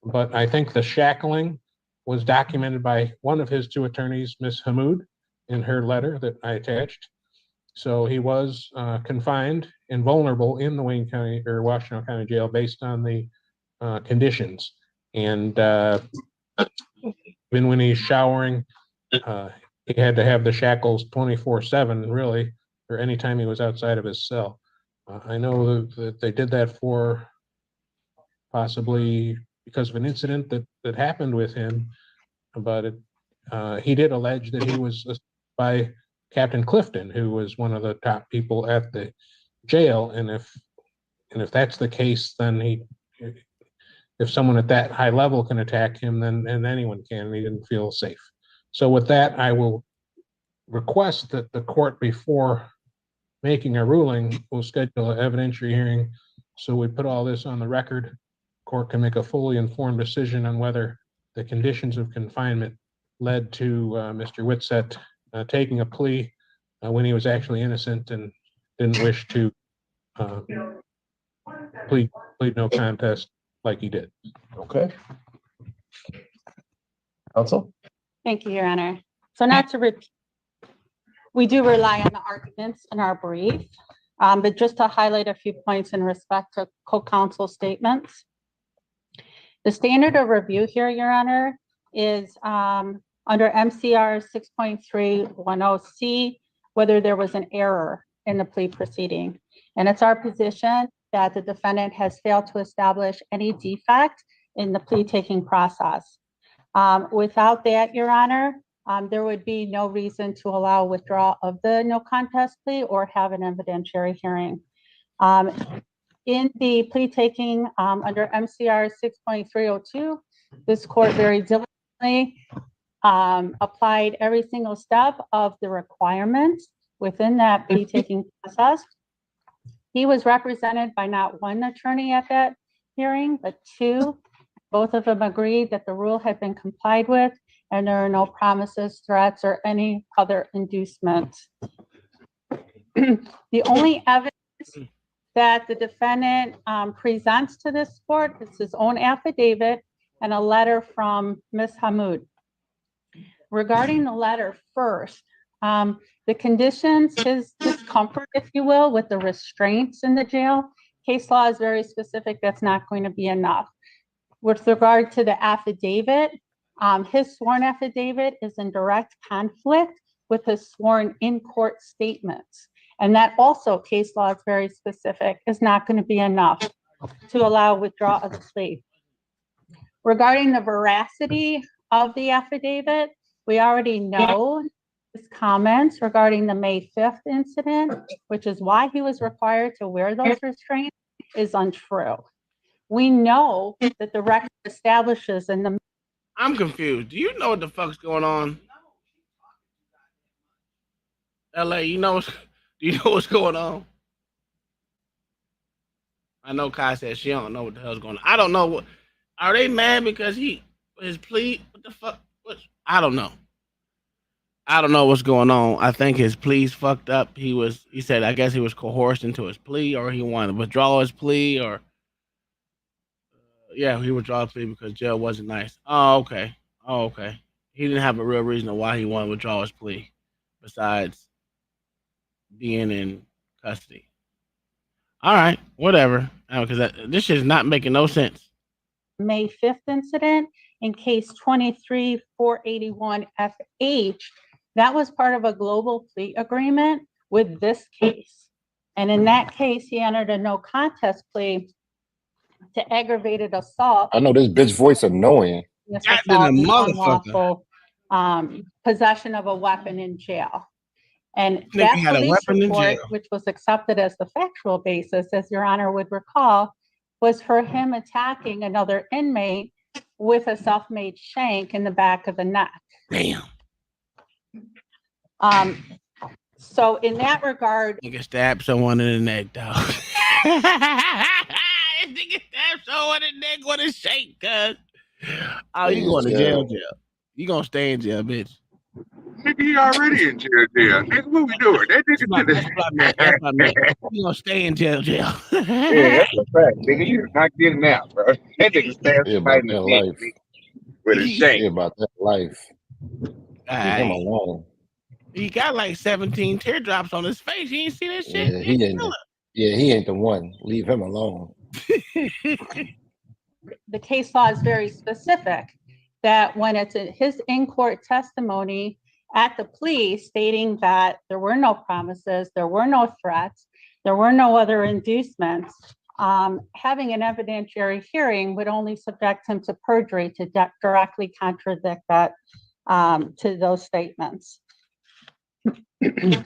But I think the shackling was documented by one of his two attorneys, Ms. Hamoud, in her letter that I attached. So he was confined and vulnerable in the Wayne County or Washtenaw County Jail based on the conditions. And even when he's showering, he had to have the shackles 24/7, really, or anytime he was outside of his cell. I know that they did that for possibly because of an incident that happened with him, but he did allege that he was by Captain Clifton, who was one of the top people at the jail. And if that's the case, then if someone at that high level can attack him, then anyone can, and he didn't feel safe. So with that, I will request that the court, before making a ruling, will schedule an evidentiary hearing. So we put all this on the record. Court can make a fully informed decision on whether the conditions of confinement led to Mr. Whitsett taking a plea when he was actually innocent and didn't wish to plead no contest like he did. Okay. Counsel? Thank you, Your Honor. So not to repeat, we do rely on the arguments in our brief, but just to highlight a few points in respect to co-counsel statements. The standard of review here, Your Honor, is under MCR 6.310C, whether there was an error in the plea proceeding. And it's our position that the defendant has failed to establish any defect in the plea taking process. Without that, Your Honor, there would be no reason to allow withdrawal of the no contest plea or have an evidentiary hearing. In the plea taking under MCR 6.302, this court very diligently applied every single step of the requirements within that plea taking process. He was represented by not one attorney at that hearing, but two. Both of them agreed that the rule had been complied with and there are no promises, threats, or any other inducements. The only evidence that the defendant presents to this court is his own affidavit and a letter from Ms. Hamoud. Regarding the letter first, the conditions, his discomfort, if you will, with the restraints in the jail, case law is very specific, that's not going to be enough. With regard to the affidavit, his sworn affidavit is in direct conflict with his sworn in-court statements. And that also, case law is very specific, is not going to be enough to allow withdrawal of the plea. Regarding the veracity of the affidavit, we already know his comments regarding the May 5th incident, which is why he was required to wear those restraints, is untrue. We know that the record establishes in the... I'm confused. Do you know what the fuck's going on? LA, do you know what's going on? I know Kai said she don't know what the hell's going on. I don't know what. Are they mad because his plea? What the fuck? I don't know. I don't know what's going on. I think his plea's fucked up. He said, I guess he was coerced into his plea, or he wanted to withdraw his plea, or yeah, he withdrew his plea because jail wasn't nice. Oh, okay. He didn't have a real reason why he wanted to withdraw his plea, besides being in custody. All right, whatever. Because this shit is not making no sense. May 5th incident in case 23481FH, that was part of a global plea agreement with this case. And in that case, he entered a no contest plea to aggravated assault. I know this bitch voice annoying. That than a Assault and motherfucker. unlawful possession of a weapon in jail. And Nigga that had a police weapon in report, jail. which was accepted as the factual basis, as Your Honor would recall, was for him attacking another inmate with a self-made shank in the back of the neck. Damn. So in that regard, Nigga stabbed someone in the neck, dog. Nigga stabbed someone in the neck with a shake, cuz. Oh, you going to jail. You gonna stay in jail, bitch. Nigga, he already in jail. Nigga, what we doing? That nigga That's what I meant. That's what I meant. You gonna stay in jail. Yeah, that's a fact. Nigga, you're not getting out, bro. That nigga stabbed Yeah, somebody about in the that neck life. with a shank. Yeah, about that life. Leave him alone. He got like 17 teardrops on his face. You ain't see that shit? Yeah, he ain't. He ain't the one. Leave him alone. the case law is very specific that when it's his in-court testimony at the plea stating that there were no promises, there were no threats, there were no other inducements, having an evidentiary hearing would only subject him to perjury to directly contradict that to those statements. Is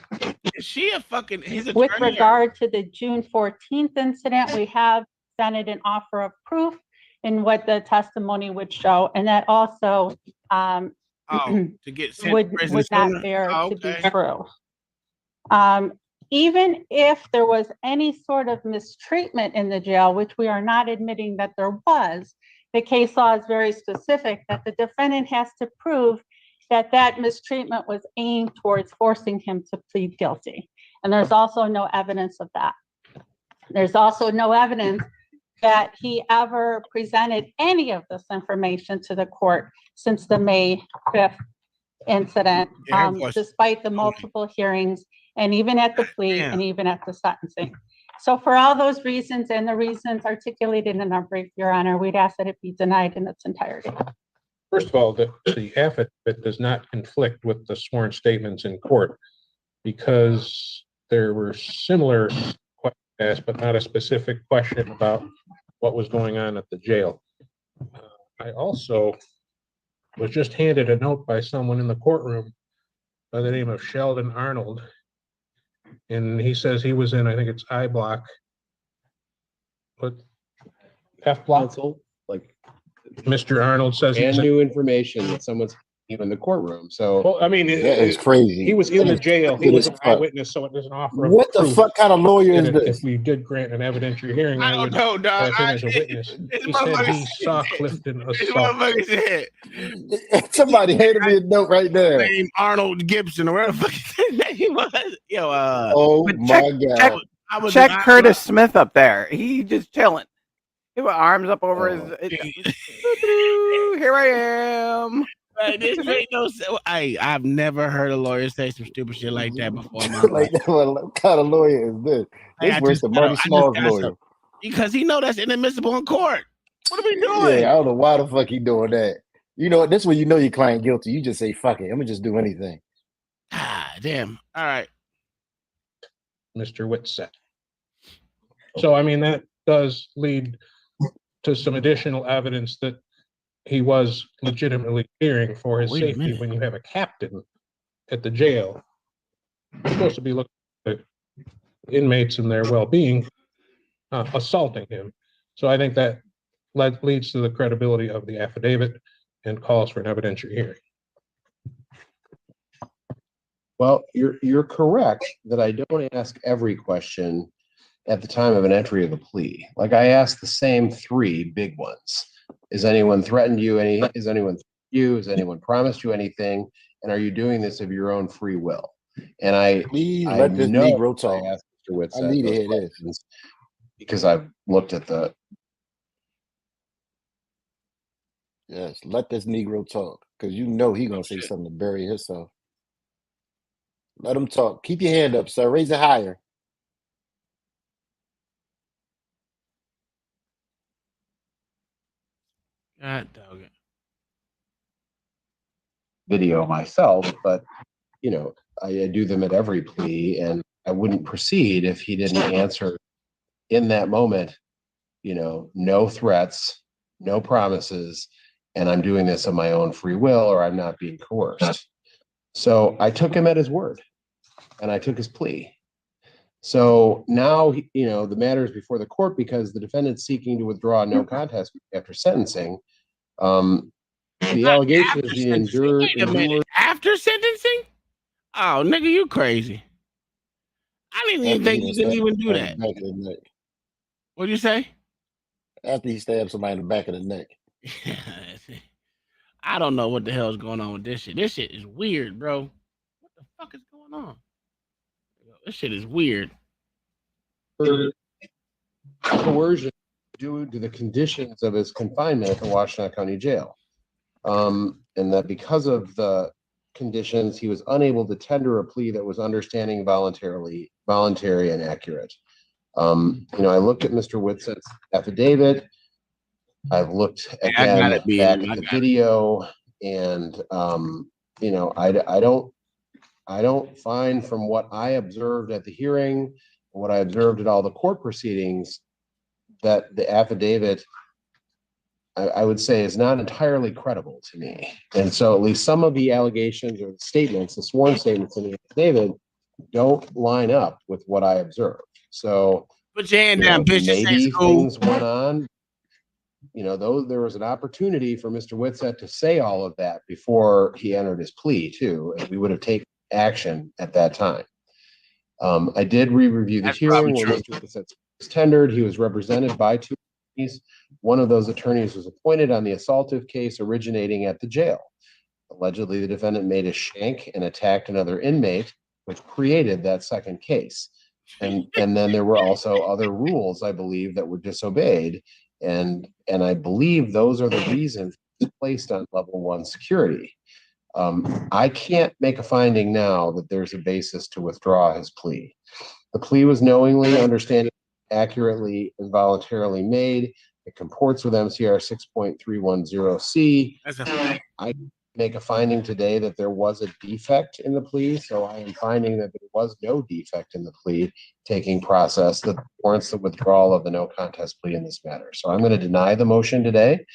she a fucking his attorney? With regard to the June 14th incident, we have presented an offer of proof in what the testimony would show, and that also to get sent would to prison not sooner? bear Oh, to be okay. true. Even if there was any sort of mistreatment in the jail, which we are not admitting that there was, the case law is very specific that the defendant has to prove that that mistreatment was aimed towards forcing him to plead guilty. And there's also no evidence of that. There's also no evidence that he ever presented any of this information to the court since the May 5th incident, despite the multiple hearings and even at the plea and even at the sentencing. So for all those reasons and the reasons articulated in our brief, Your Honor, we'd ask that it be denied in its entirety. First of all, the affidavit does not conflict with the sworn statements in court because there were similar questions asked, but not a specific question about what was going on at the jail. I also was just handed a note by someone in the courtroom by the name of Sheldon Arnold. And he says he was in, I think it's I block. But F block? Like Mr. Arnold says and new information that someone's in the courtroom. So well, I mean, that is crazy. He was in the jail. He was an eyewitness, so it was an offer. What the fuck kind of lawyer is this? If we did grant an evidentiary hearing, I would know, dog. have him as a witness. He said he saw Clifton assault. Somebody handed me a note right now. Name Arnold Gibson or whatever the fuck his name was. Yo, oh my God. Check Curtis Smith up there. He just chilling. He put arms up over his. Here I am. Like, this make no sense. I've never heard a lawyer say some stupid shit like that before. Like that, what kind of lawyer is this? This worse than Marty Small's lawyer. Because he know that's inadmissible in court. What are we doing? Yeah, I don't know why the fuck he doing that. You know, this when you know your client guilty. You just say, fuck it. I'm gonna just do anything. Ah, damn. All right. Mr. Whitsett. So, I mean, that does lead to some additional evidence that he was legitimately fearing for his safety when you have a captain at the jail. You're supposed to be looking at inmates and their well-being, assaulting him. So I think that leads to the credibility of the affidavit and calls for an evidentiary hearing. Well, you're correct that I don't ask every question at the time of an entry of a plea. Like I asked the same three big ones. Is anyone threatened you? Is anyone you? Has anyone promised you anything? And are you doing this of your own free will? And please let this Negro talk. I need to hear this because I've looked at the. Yes, let this Negro talk because you know he's gonna say something to bury himself. Let him talk. Keep your hand up, sir. Raise it higher. God dog it. Video myself, but you know, I do them at every plea, and I wouldn't proceed if he didn't answer in that moment, you know, no threats, no promises, and I'm doing this of my own free will, or I'm not being coerced. So I took him at his word, and I took his plea. So now, you know, the matter is before the court because the defendant's seeking to withdraw no contest after sentencing. The allegation is the endured. After sentencing? Oh, nigga, you crazy. I didn't even think you could even do that. What'd you say? After he stabbed somebody in the back of the neck. I don't know what the hell is going on with this shit. This shit is weird, bro. What the fuck is going on? This shit is weird. Coercion due to the conditions of his confinement at the Washtenaw County Jail. And that because of the conditions, he was unable to tender a plea that was voluntary and accurate. You know, I looked at Mr. Whitsett's affidavit. I've looked again back at the video, and you know, I don't find from what I observed at the hearing, what I observed at all the court proceedings, that the affidavit, I would say, is not entirely credible to me. And so at least some of the allegations or the statements, the sworn statements in the affidavit, don't line up with what I observed. So put your hand down, bitch. Maybe things went on. You know, though there was an opportunity for Mr. Whitsett to say all of that before he entered his plea too, and we would have taken action at that time. I did re-review the hearing where Mr. Whitsett was tendered. He was represented by two attorneys. One of those attorneys was appointed on the assaultive case originating at the jail. Allegedly, the defendant made a shank and attacked another inmate, which created that second case. And then there were also other rules, I believe, that were disobeyed. And I believe those are the reasons placed on level 1 security. I can't make a finding now that there's a basis to withdraw his plea. The plea was knowingly, understanding, accurately, and voluntarily made. It comports with MCR 6.310C. I make a finding today that there was a defect in the plea, so I am finding that there was no defect in the plea taking process that warrants the withdrawal of the no contest plea in this matter. So I'm going to deny the motion today.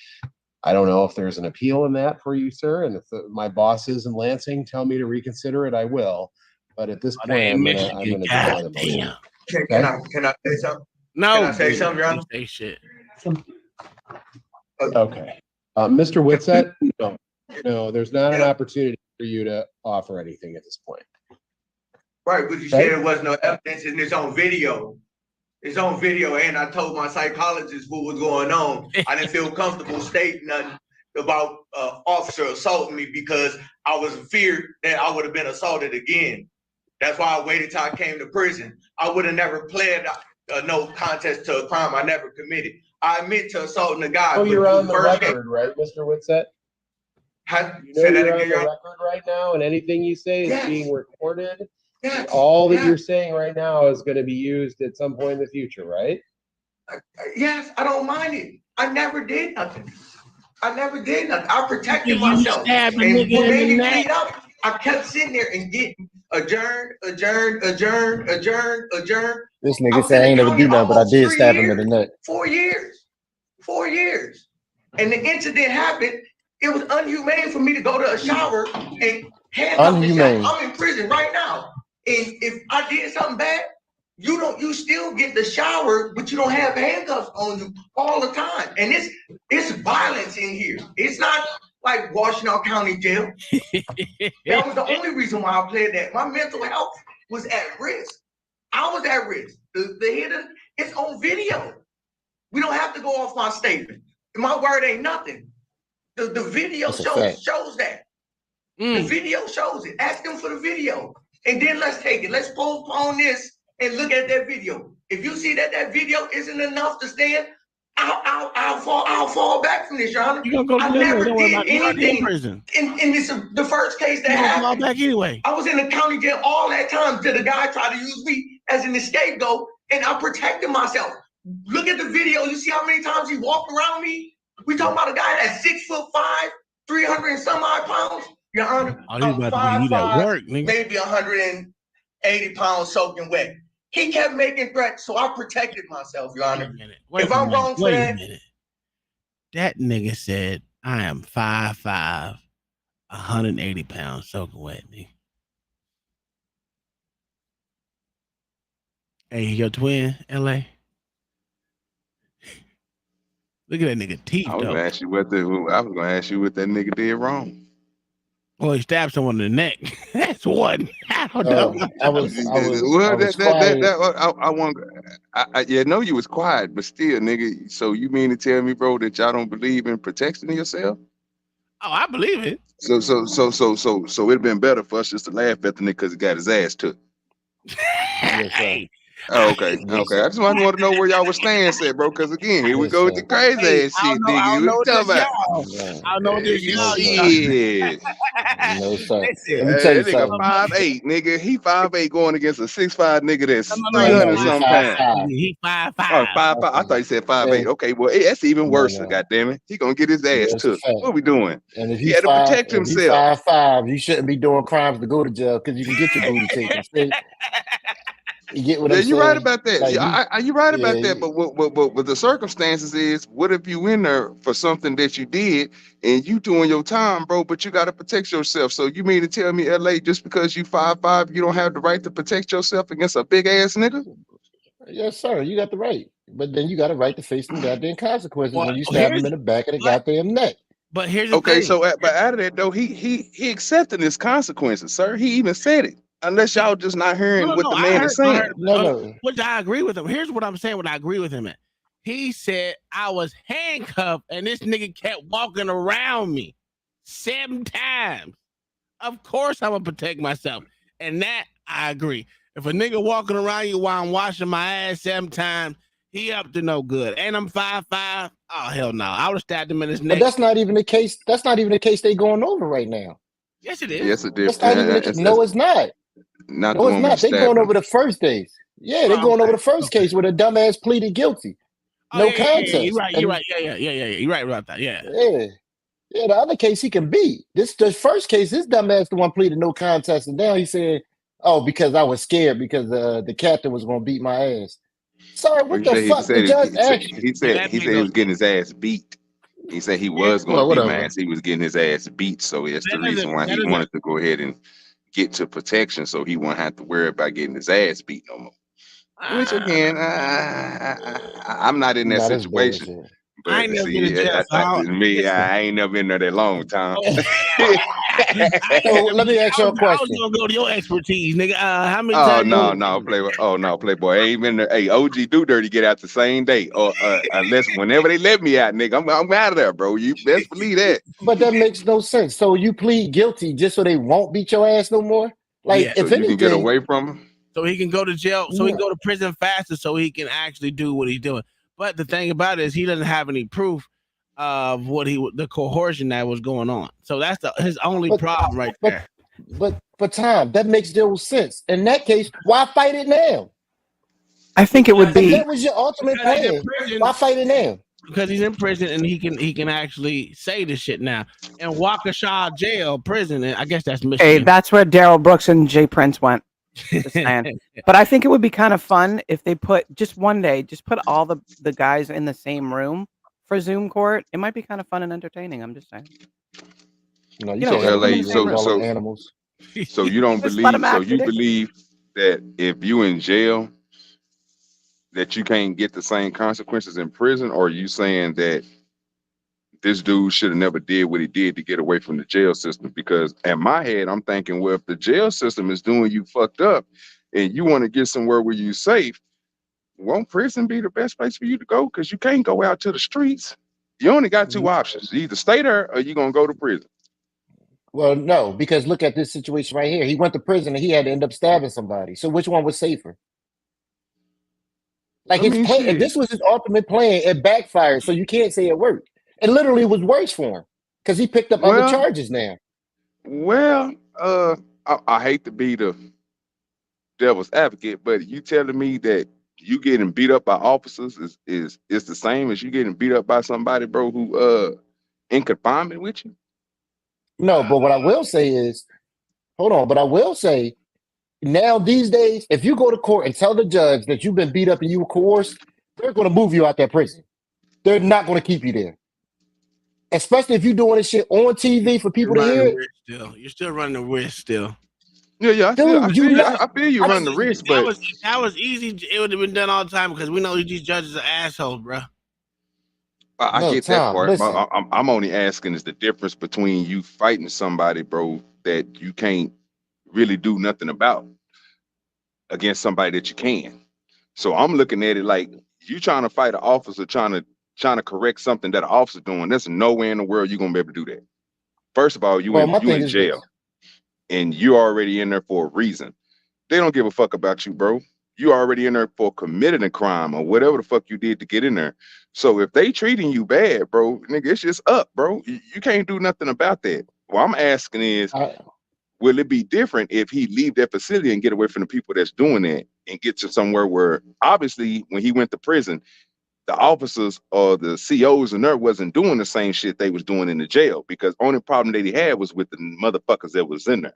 I don't know if there's an appeal in that for you, sir, and if my bosses in Lansing tell me to reconsider it, I will. But at this point, I'm going to deny the motion. Can I say something? No. Can I say something, Your Honor? Say shit. Okay. Mr. Whitsett, no, there's not an opportunity for you to offer anything at this point. Right, but you said there was no evidence and it's on video. It's on video, and I told my psychologist what was going on. I didn't feel comfortable stating nothing about officer assaulting me because I was feared that I would have been assaulted again. That's why I waited till I came to prison. I would have never pled no contest to a crime I never committed. I admit to assaulting a guy. Oh, you're on the record, right, Mr. Whitsett? You know you're on the record right now, and anything you say is being recorded. Yes. All that you're saying right now is going to be used at some point in the future, right? Yes, I don't mind it. I never did nothing. I protected myself. And what made me plead up, I kept sitting there and getting adjourned. This nigga said I ain't never do nothing, but I did stab him in the neck. 4 years. And the incident happened. It was unhumane for me to go to a shower and hand up the shower. I'm in prison right now. And if I did something bad, you still get the shower, but you don't have handcuffs on you all the time. And it's violence in here. It's not like Washtenaw County Jail. That was the only reason why I played that. My mental health was at risk. I was at risk. The hidden, it's on video. We don't have to go off my statement. My word ain't nothing. The video shows that. The video shows it. Ask them for the video. And then let's take it. Let's postpone this and look at that video. If you see that video isn't enough to stand, I'll fall back from this, Your Honor. I never did anything. And this is the first case that happened. Back anyway. I was in the county jail all that time till the guy tried to use me as an scapegoat, and I protected myself. Look at the video. You see how many times he walked around me We talking about a guy that's 6'5", 300 and some odd pounds. Your Honor, Oh, he's I'm about to give you that 5'5", work, nigga. maybe 180 pounds soaking wet. He kept making threats, so I protected myself, Your Honor. If I'm wrong for Wait a that, minute. That nigga said, I am 5'5", 180 pounds soaking wet, nigga. Hey, your twin, LA? Look at that nigga teeth, I was though. gonna ask you what that nigga did wrong. Well, he stabbed someone in the neck. That's one. I don't know. I was That quiet. I want. Yeah, know you was quiet, but still, nigga. So you mean to tell me, bro, that y'all don't believe in protecting yourself? Oh, I believe it. So it'd been better for us just to laugh at the nigga because he got his ass took. Yes, sir. Oh, okay. Yes, I just want to know where y'all was staying, said, bro. Because again, here we yes, go with sir. the crazy ass shit, nigga. I don't know What you this talking about? y'all. I don't know this No, y'all. sir. Shit. No, sir. Listen, Let me tell you That nigga something. 5'8", nigga. He 5'8" going against a 6'5" nigga that's no, 300 He something pounds. 5'5". He 5'5". Oh, 5'5". I thought you said 5'8". And Okay, well, that's even worse. no. Goddamn it, he gonna get his ass That's a took. fact. What we doing? And He had to protect if you himself. 5'5", you shouldn't be doing crimes to go to jail because you can get your booty taken. See? You get what Yeah, I'm you're right saying? about that. Like You're right about that. yeah, But what the circumstances is, what if you in there for something that you did and you doing your time, bro? But you got to protect yourself. So you mean to tell me, LA, just because you 5'5", you don't have the right to protect yourself against a big ass nigga? yes, sir. You got the right. But then you got the right to face them goddamn consequences Well, when you stab him in the back of the goddamn neck. But here's the Okay, thing. so but out of that though, he accepting his consequences, sir. He even said it. Unless y'all just not hearing what the man is saying. Which I agree with him. Here's what I'm saying. What I agree with him at. He said I was handcuffed and this nigga kept walking around me 7 times. Of course I'm gonna protect myself, and that I agree. If a nigga walking around you while I'm washing my ass 7 times, he up to no good. And I'm 5'5". Oh hell no! I would have stabbed him in his neck. But that's not even the case. That's not even the case they going over right now. Yes, it is. Yes, it That's not even the case. No, it's not. Not No, the it's one we not. They stabbed going him. over the first case. Yeah, they going over the first case where the dumbass pleaded guilty. Oh, No yeah, contest. you're right. And- You're right. Yeah. You're right about that. Yeah. Yeah, the other case he can beat. The first case, this dumbass the one pleaded no contest, and now he said, "Oh, because I was scared because the captain was going to beat my ass." Sorry, what the fuck? The judge asked you. He said he was getting his ass beat. He said he was going to beat my ass. He was getting his ass beat, so that's the reason why he wanted to go ahead and get to protection, so he won't have to worry about getting his ass beat no more. Which again, I'm not in that Nah, that's situation. bullshit. I But ain't never been see, to jail, I ain't never been there that long, Tom. So let me ask you a I was question. gonna go to your expertise, nigga. How many Oh times? no, Playboy. Oh no, Playboy. I ain't been there. Hey, OG do dirty get out the same day, or unless whenever they let me out, nigga, I'm out of there, bro. You best believe that. But that makes no sense. So you plead guilty just so they won't beat your ass no more? Like, Yeah. So if you can get anything, away from them. So he can go to jail. So he can go to prison faster. So he can actually do what he's doing. But the thing about it is, he doesn't have any proof of the coercion that was going on. So that's his only problem right there. But Tom, that makes no sense. In that case, why fight it now? I think it would If be. that was your ultimate Because he's in plan, prison. why fight it now? Because he's in prison and he can actually say this shit now. And Waukesha jail, prison, and I guess that's Michigan. Hey, that's where Daryl Brooks and Jay Prince went. Just saying. But I think it would be kind of fun if they put just one day, just put all the guys in the same room for Zoom court. It might be kind of fun and entertaining. I'm just saying. No, you You know, can't just have put them in these the same rooms room. full of animals. So you don't Just let 'em believe? So act you ridiculous. believe that if you in jail, that you can't get the same consequences in prison, or are you saying that this dude should have never did what he did to get away from the jail system? Because in my head, I'm thinking, well, if the jail system is doing you fucked up and you want to get somewhere where you're safe, won't prison be the best place for you to go? Because you can't go out to the streets. You only got two options. You either stay there or you're going to go to prison. Well, no, because look at this situation right here. He went to prison and he had to end up stabbing somebody. So which one was safer? Like I mean, if shit. this was his ultimate plan, it backfired. So you can't say it worked. It literally was worse for him because he picked up other Well, charges now. Well, I hate to be the devil's advocate, but you telling me that you getting beat up by officers is the same as you getting beat up by somebody, bro, who in confinement with you. No, but what I will say is, hold on, but I will say now these days, if you go to court and tell the judge that you've been beat up and you were coerced, they're going to move you out that prison. They're not going to keep you there. Especially if you're doing this shit on TV for people to hear it. You're still running the risk still. Yeah, I Dude, feel you run the risk, but that was easy. It would have been done all the time because we know these judges are assholes, bro. I No, get that Tom, part. listen. I'm only asking is the difference between you fighting somebody, bro, that you can't really do nothing about against somebody that you can. So I'm looking at it like you trying to fight an officer trying to correct something that an officer doing. There's no way in the world you're gonna be able to do that. First of all, you Well, my in thing is jail this. and you already in there for a reason. They don't give a fuck about you, bro. You already in there for committing a crime or whatever the fuck you did to get in there. So if they treating you bad, bro, nigga, it's just up, bro. You can't do nothing about that. What I'm asking is, will it be different if he leave that facility and get away from the people that's doing that and get to somewhere where obviously when he went to prison, the officers or the COs in there wasn't doing the same shit they was doing in the jail because only problem that he had was with the motherfuckers that was in there.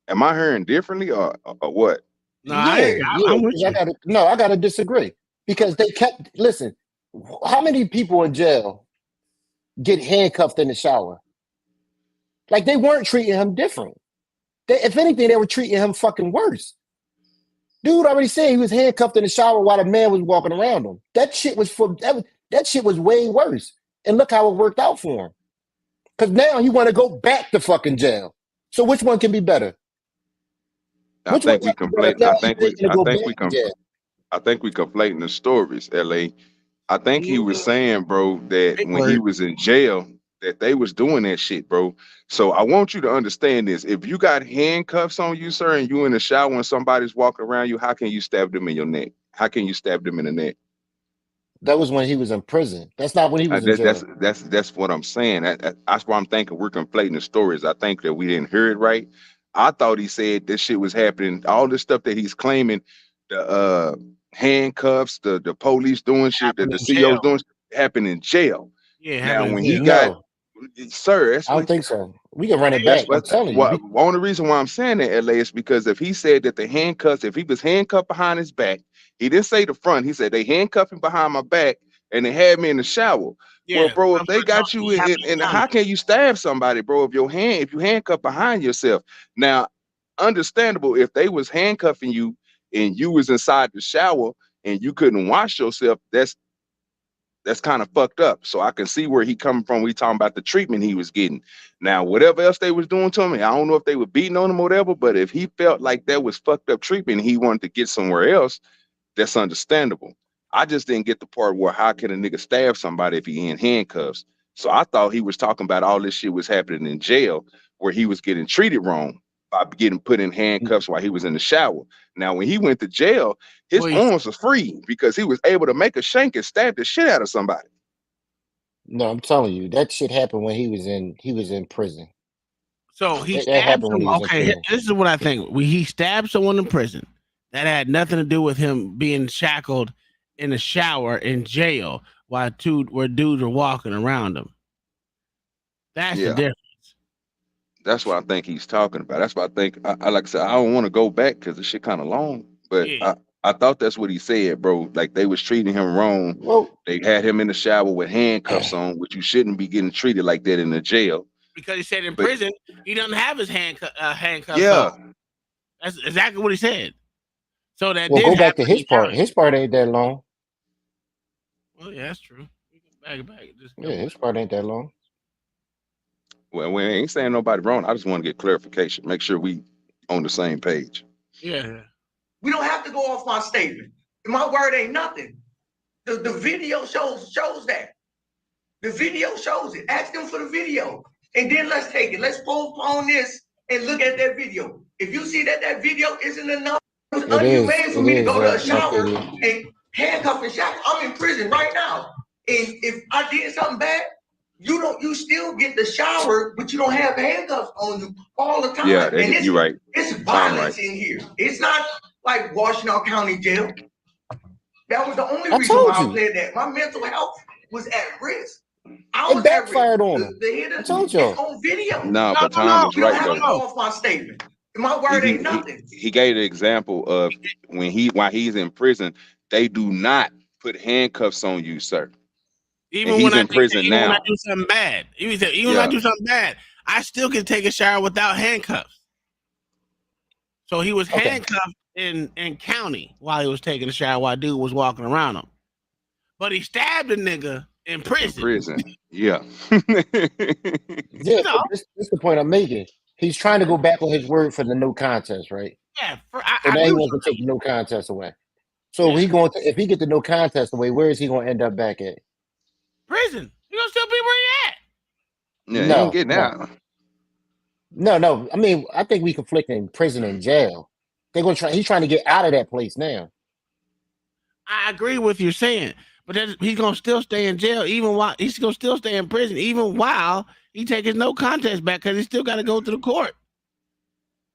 Am I hearing differently or what? No, I'm with you. I gotta disagree because they kept listen. How many people in jail get handcuffed in the shower? Like they weren't treating him different. If anything, they were treating him fucking worse. Dude already said he was handcuffed in the shower while a man was walking around him. That shit was that shit was way worse. And look how it worked out for him. Because now he want to go back to fucking jail. So which one can be better? I think we conflate. I think we conflating the stories, LA. I think he was saying, bro, that when he was in jail, that they was doing that shit, bro. So I want you to understand this. If you got handcuffs on you, sir, and you in the shower and somebody's walking around you, how can you stab them in your neck? How can you stab them in the neck? That was when he was in prison. That's not when he was in jail. That's what I'm saying. That's why I'm thinking we're conflating the stories. I think that we didn't hear it right. I thought he said this shit was happening. All this stuff that he's claiming, the handcuffs, the police doing shit, the CEOs doing shit, happened in jail. Yeah, now when he got, sir, that's I don't think so. We can run it back. I'm telling you. The only reason why I'm saying that, LA, is because if he said that the handcuffs, if he was handcuffed behind his back, he didn't say the front. He said they handcuffed him behind my back and they had me in the shower. Well, bro, if they got you in how can you stab somebody, bro? If you handcuff behind yourself. Now, understandable if they was handcuffing you and you was inside the shower and you couldn't wash yourself, that's kind of fucked up. So I can see where he coming from. We talking about the treatment he was getting. Now, whatever else they was doing to him, I don't know if they were beating on him or whatever, but if he felt like that was fucked up treatment and he wanted to get somewhere else, that's understandable. I just didn't get the part where how can a nigga stab somebody if he in handcuffs? So I thought he was talking about all this shit was happening in jail where he was getting treated wrong by getting put in handcuffs while he was in the shower. Now, when he went to jail, his arms were free because he was able to make a shank and stab the shit out of somebody. No, I'm telling you, that shit happened when he was in prison. So he that stabbed happened when he was someone. in Okay, prison. this is what I think. He stabbed someone in prison. That had nothing to do with him being shackled in a shower in jail while dudes were walking around him. That's the difference. That's what I think he's talking about. That's what I think. I like I said, I don't want to go back because the shit kind of long, but I thought that's what he said, bro. Like they was treating him wrong. Well, they had him in the shower with handcuffs on, which you shouldn't be getting treated like that in the jail. Because he said in prison he doesn't have his handcuffs on. That's exactly what he said. So that well, did go back to happen. his part. His part ain't that long. Well, yeah, that's true. Back. Yeah, his part ain't that long. Well, we ain't saying nobody wrong. I just want to get clarification. Make sure we on the same page. Yeah. We don't have to go off my statement. My word ain't nothing. The video shows that. The video shows it. Ask them for the video. And then let's take it. Let's postpone this and look at that video. If you see that video isn't enough, it was unhumane for me to go to a shower and handcuff and shackle. I'm in prison right now. And if I did something bad, you still get the shower, but you don't have handcuffs on you all the time. Yeah, you're right. It's violence in here. It's not like Washington County Jail. That was the only I reason why told I you. played that. My mental health was at risk. I It was at risk. backfired on him. The hitter, I told it's y'all. on video. No, but Tom was You don't right have to though. go off my statement. My word ain't nothing. He gave the example of while he's in prison, they do not put handcuffs on you, sir. And he's in prison even when I now. do something bad, even when I do something bad, I still can take a shower without handcuffs. So he was handcuffed in county while he was taking a shower while dude was walking around him. But he stabbed a nigga in prison. Yeah. Yeah, but this is the point I'm making. He's trying to go back on his word for the no contest, right? Yeah, So now he wants to take the no contest away. So if he get the no contest away, where is he going to end up back at? Prison. He gonna still be where he at. Yeah, he ain't getting out. No. I mean, I think we conflicting prison and jail. They're gonna try. He's trying to get out of that place now. I agree with you saying, but he's gonna still stay in jail even while he's gonna still stay in prison even while he take his no contest back because he still got to go to the court.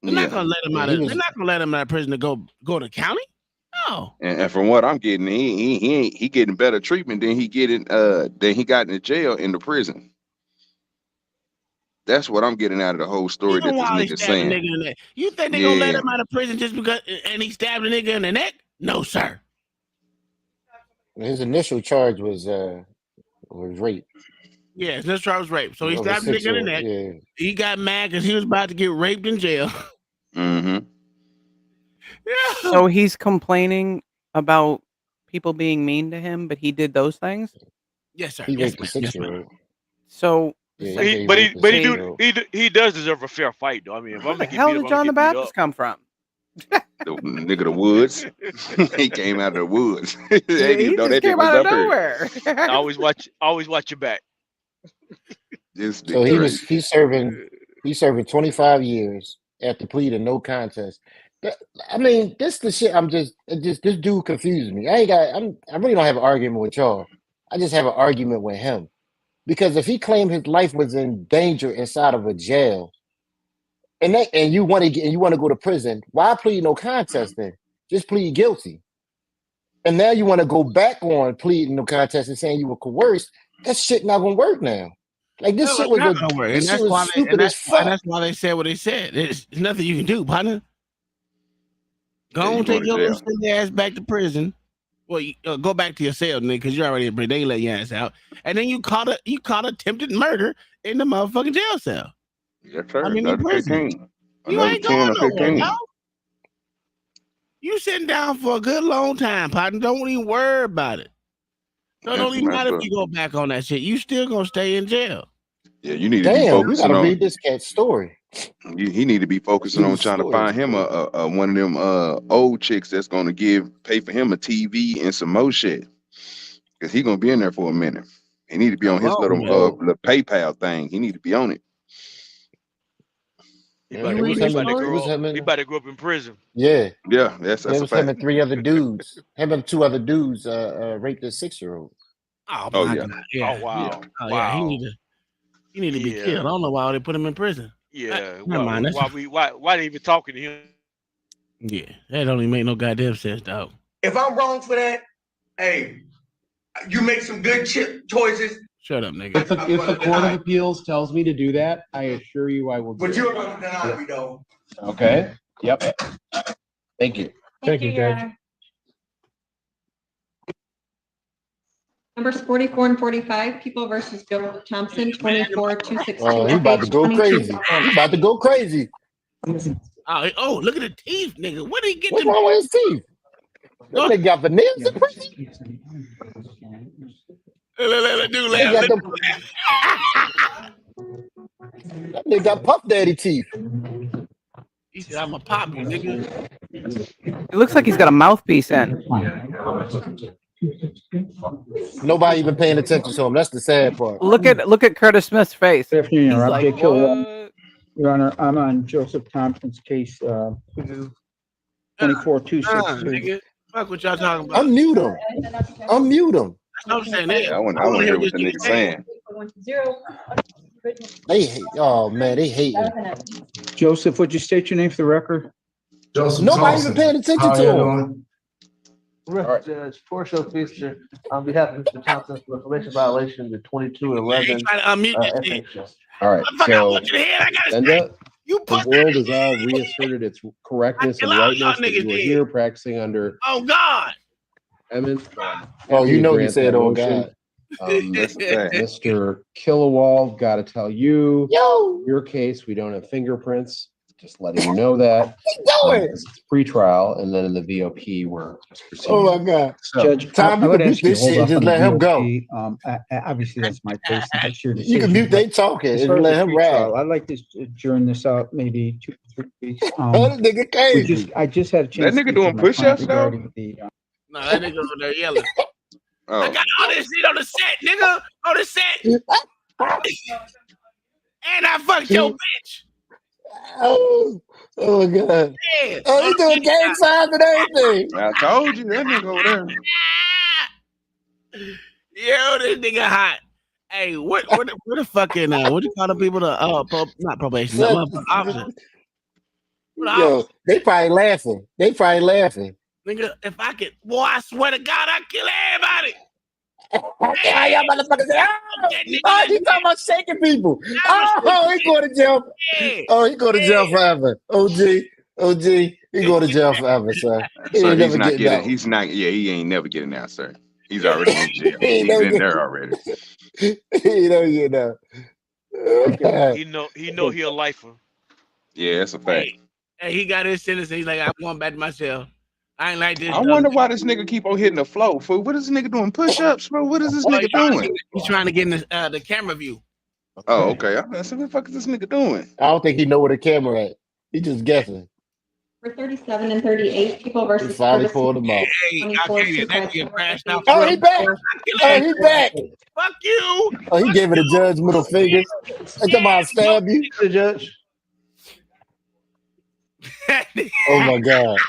They're not gonna let him out. They're not gonna let him out of prison to go to county. No. And from what I'm getting, he getting better treatment than he got in the jail in the prison. That's what I'm getting out of the whole story Even that this while he nigga's stabbed a saying. nigga in the neck. You think they're gonna let him out of prison just because and he stabbed a nigga in the neck? No, sir. His initial charge was rape. Yeah, his initial charge was rape. So he Of a stabbed a nigga in the 6-year-old, neck. yeah. He got mad because he was about to get raped in jail. Mm-hmm. So he's complaining about people being mean to him, but he did those things? Yes, sir. He Yes, raped a ma'am. Yes, 6-year-old. So Yeah, he does deserve a fair fight though. I mean, if I'm where the gonna get hell beat up, did I'm John gonna the get beat Baptist up. come from? The nigga, the woods. He came out of the woods. They Yeah, didn't he even know just that nigga came was out of up here. nowhere. Always watch your back. This So nigga crazy. he's serving 25 years after pleading no contest. I mean, this the shit. This dude confuses me. I really don't have an argument with y'all. I just have an argument with him because if he claimed his life was in danger inside of a jail, and you want to go to prison, why plead no contest then? Just plead guilty. And now you want to go back on pleading no contest and saying you were coerced. That shit not gonna work now. Like this No, shit it's was not gonna work. And this shit that's was why stupid as fuck. that's why they said what they said. There's nothing you can do, partner. Go Yeah, you on, going take to your jail. little silly ass back to prison. Well, go back to your cell, nigga, because you're already in prison. They let your ass out, and then you caught attempted murder in the motherfucking jail cell. Yes, sir. I mean, in Another prison. 15. You Another ain't 10 going or nowhere, 15. dog. You sitting down for a good long time, partner. Don't even worry about it. So it That's don't even messed matter if up. you go back on that shit. You still gonna stay in jail. Yeah, you need to be Damn, we focusing gotta on. read this cat's story. He need to be focusing on Dude's trying to story find is him crazy. a one of them old chicks that's gonna pay for him a TV and some more shit. Cause he gonna be in there for a minute. He need to be on his little PayPal thing. He need to be on it. He Yeah, about it to was grow. him and it was him He and about to grow up in prison. yeah. Yeah, that's It a was him fact. and 3 other dudes. Him and 2 other dudes raped a 6-year-old. Oh Oh my yeah. god. Yeah. Oh wow. Oh Wow. yeah. He need to be killed. I don't know why they put him in prison. Yeah. Never mind. Why they even talking to him? Yeah, that don't even make no goddamn sense, dog. If I'm wrong for that, hey, you make some good choices. Shut up, nigga. If the Court of Appeals tells me to do that, I assure you I will do But it. you're going to deny me, though. Okay. Yep. Thank you. Thank you, Judge. Honor. Numbers 44 and 45, People versus Joe Thompson, 24-216. Oh, he about to go crazy. He about to go crazy. Oh, look at the teeth, nigga. What did he get? What's wrong with his teeth? That nigga got veneers in prison. Do They got them. That nigga got Puff Daddy teeth. He said, "I'm a pop you, nigga." It looks like he's got a mouthpiece in. Nobody even paying attention to him. That's the sad part. Look at Curtis Smith's face. Good afternoon, He's Rob like, J. Kilroy. what? Your Honor, I'm on Joseph Thompson's case, 24-262. Nigga, fuck what y'all talking about. Unmute him. Unmute him. I'm saying Yeah, I want to hear what the nigga saying. They hate. Oh man, they hate him. Joseph, would you state your name for the record? Joseph Nobody Thompson. even paying attention How to you him. doing? right. Judge Portia Feaster, on behalf of Mr. Thompson for information violation of 2211. Trying to unmute this shit. All right. Motherfucker, I So, want you to hear. I gotta say, Linda, you the put that world in has all reasserted its correctness kill and all y'all rightness that niggas you are dead. here practicing under Oh God. Emmett. Oh, Happy you to know he grant said, that "Oh motion. God." That's a fact. Mr. Kilowall, got to tell you, Yo, your case, we don't have fingerprints. Just letting you know that. do it. It's pre-trial, and then in the VOP, we're just Oh proceeding. my God. So, Judge, Tom, I you would can mute ask you to this hold shit and off just on the let him go. Obviously, that's my case, and that's your You can decision. mute But they talking as and far as let the him ride. pretrial, I'd like to adjourn this out maybe 2 or 3 weeks. Oh, this nigga crazy. I just had a That chance to nigga speak doing with my client push-ups though? regarding the. No, that nigga over there yelling. I Oh, got all this shit on the set, nigga. On the set. And I fucked your bitch. Oh, oh my God. Yeah. Oh, he doing gang signs and everything. I told you that nigga over there. Yo, this nigga hot. Hey, what the fucking what do you call the people not probation, Son, officer. What the yo, officer? they probably laughing. They probably laughing. Nigga, if I could, boy, I swear to God, I kill everybody. Hey, y'all motherfuckers say, oh, he talking about shaking people. Oh, he going to jail. Oh, he going to jail forever. OG, he going to jail forever, sir. He Sir, ain't he's never not getting getting. out. He ain't never getting out, sir. He's already in jail. He ain't He's never in getting there already. He ain't never getting out. He know he a lifer. Yeah, that's a fact. Hey, he got his sentence. He's like, I'm going back to my cell. I ain't like this. I wonder why this nigga keep on hitting the flow, fool. What is this nigga doing? Push-ups, bro? What is this nigga doing? He's trying to get in the camera view. Oh, okay. I said, what the fuck is this nigga doing? I don't think he know where the camera at. He just guessing. For 37 and 38, people He versus finally Curtis. pulled him out. Hey, y'all can't. That nigga crashed out. Oh, he back. Oh, he back. Fuck you. Oh, he gave it a judge middle fingers. I talking about stab you. The judge. Oh my God.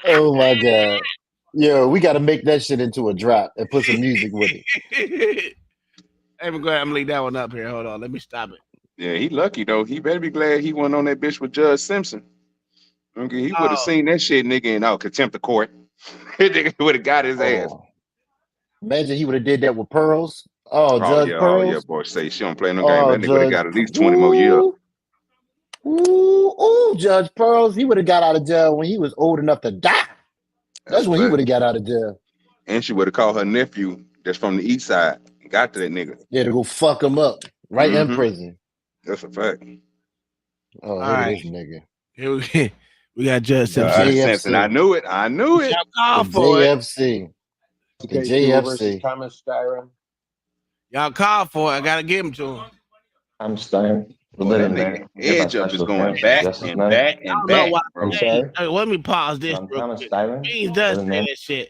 Oh my God. Yo, we got to make that shit into a drop and put some music with it. Hey, I'm gonna leave that one up here. Hold on, let me stop it. Yeah, he lucky though. He better be glad he went on that bitch with Judge Simpson. Okay, he would have seen that shit, nigga, in contempt of court. That nigga would have got his ass. Imagine he would have did that with Pearls. Oh, Judge Oh yeah, Pearls. boy. Say she don't play no game. Oh, That nigga would have Judge. got at least 20 more years. Ooh, Judge Pearls. He would have got out of jail when he was old enough to die. That's when he would have got out of jail. And she would have called her nephew that's from the east side and got to that nigga. Yeah, to go fuck him up right in prison. That's a fact. Oh, look right. at this nigga. Here we got Judge Simpson. Simpson. I knew it. I knew it. Y'all call The for it. JFC. The Okay, Stewart versus JFC. Thomas Styron. Y'all call for it. I gotta give him to him. I'm Stein. Boy, that nigga edge up is going back and back I and don't know back. why. Bro. Hey, let me pause this I'm real Thomas quick. Styron. Beans does Living say man. that shit.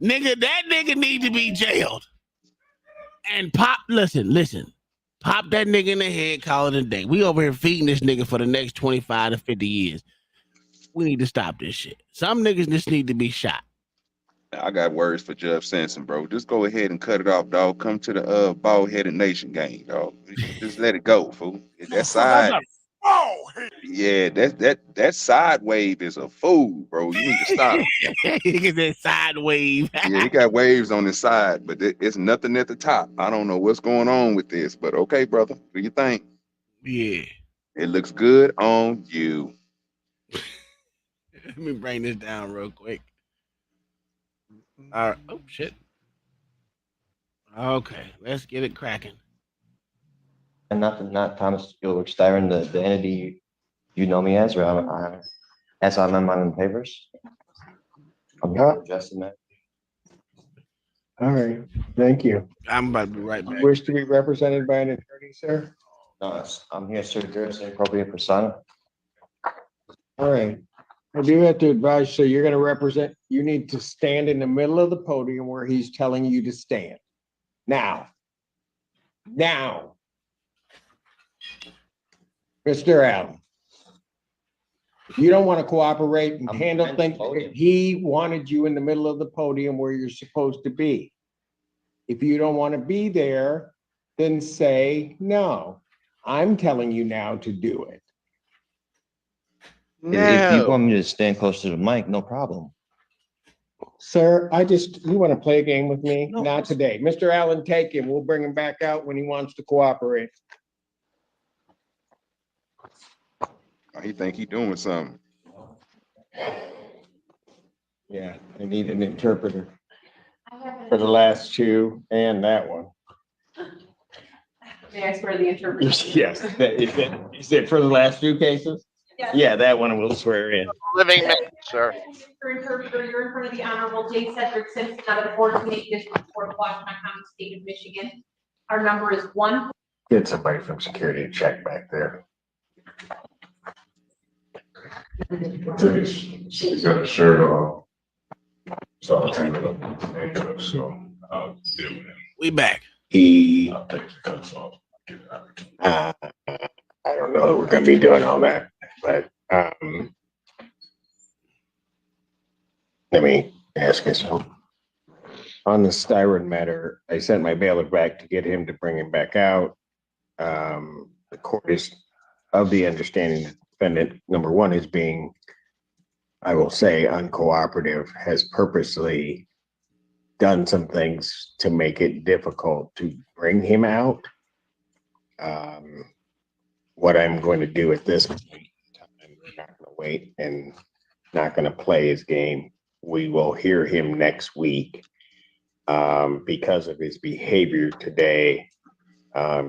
Nigga, that nigga need to be jailed. And Pop, listen. Pop that nigga in the head, call it a day. We over here feeding this nigga for the next 25 to 50 years. We need to stop this shit. Some niggas just need to be shot. I got words for Judge Simpson, bro. Just go ahead and cut it off, dog. Come to the bald-headed nation game, dog. Just let it go, fool. That side, yeah, that side wave is a fool, bro. You need to stop. Get that side wave. Yeah, he got waves on his side, but it's nothing at the top. I don't know what's going on with this, but okay, brother. What do you think? Yeah. It looks good on you. Let me bring this down real quick. All right. Oh shit. Okay, let's get it cracking. And not Thomas Gilbert Styron, the entity you know me as, or as I'm in the papers. I'm here to address the matter. All right. Thank you. I'm about to be right back. You wish to be represented by an attorney, sir? No, I'm here to address the appropriate persona. All right. I do have to advise, so you're going to represent, you need to stand in the middle of the podium where he's telling you to stand. Now. Mr. Allen. If you don't want to cooperate and handle things, he wanted you in the middle of the podium where you're supposed to be. If you don't want to be there, then say, no, I'm telling you now to do it. If you want me to stand close to the mic, no problem. Sir, you want to play a game with me? Not today. Mr. Allen, take him. We'll bring him back out when he wants to cooperate. He think he doing something. Yeah, I need an interpreter for the last two and that one. May I swear the interpreter? Yes, is it for the last two cases? Yes. Yeah, that one we'll swear in. Living man, sir. Mr. Interpreter, you're in front of the Honorable J. Cedric Simpson out of the 14th District Court of Washington County, State of Michigan. Our number is 1. Get somebody from security to check back there. She's got a shirt on. So I'll take it up. So I'll deal with it. We back. I'll take the cuffs off. Get it out. I don't know that we're gonna be doing all that, but let me ask you something. On the Styron matter, I sent my bailiff back to get him to bring him back out. The court is of the understanding that defendant number one is being, I will say, uncooperative, has purposely done some things to make it difficult to bring him out. What I'm going to do at this point in time, we're not going to wait and not going to play his game. We will hear him next week because of his behavior today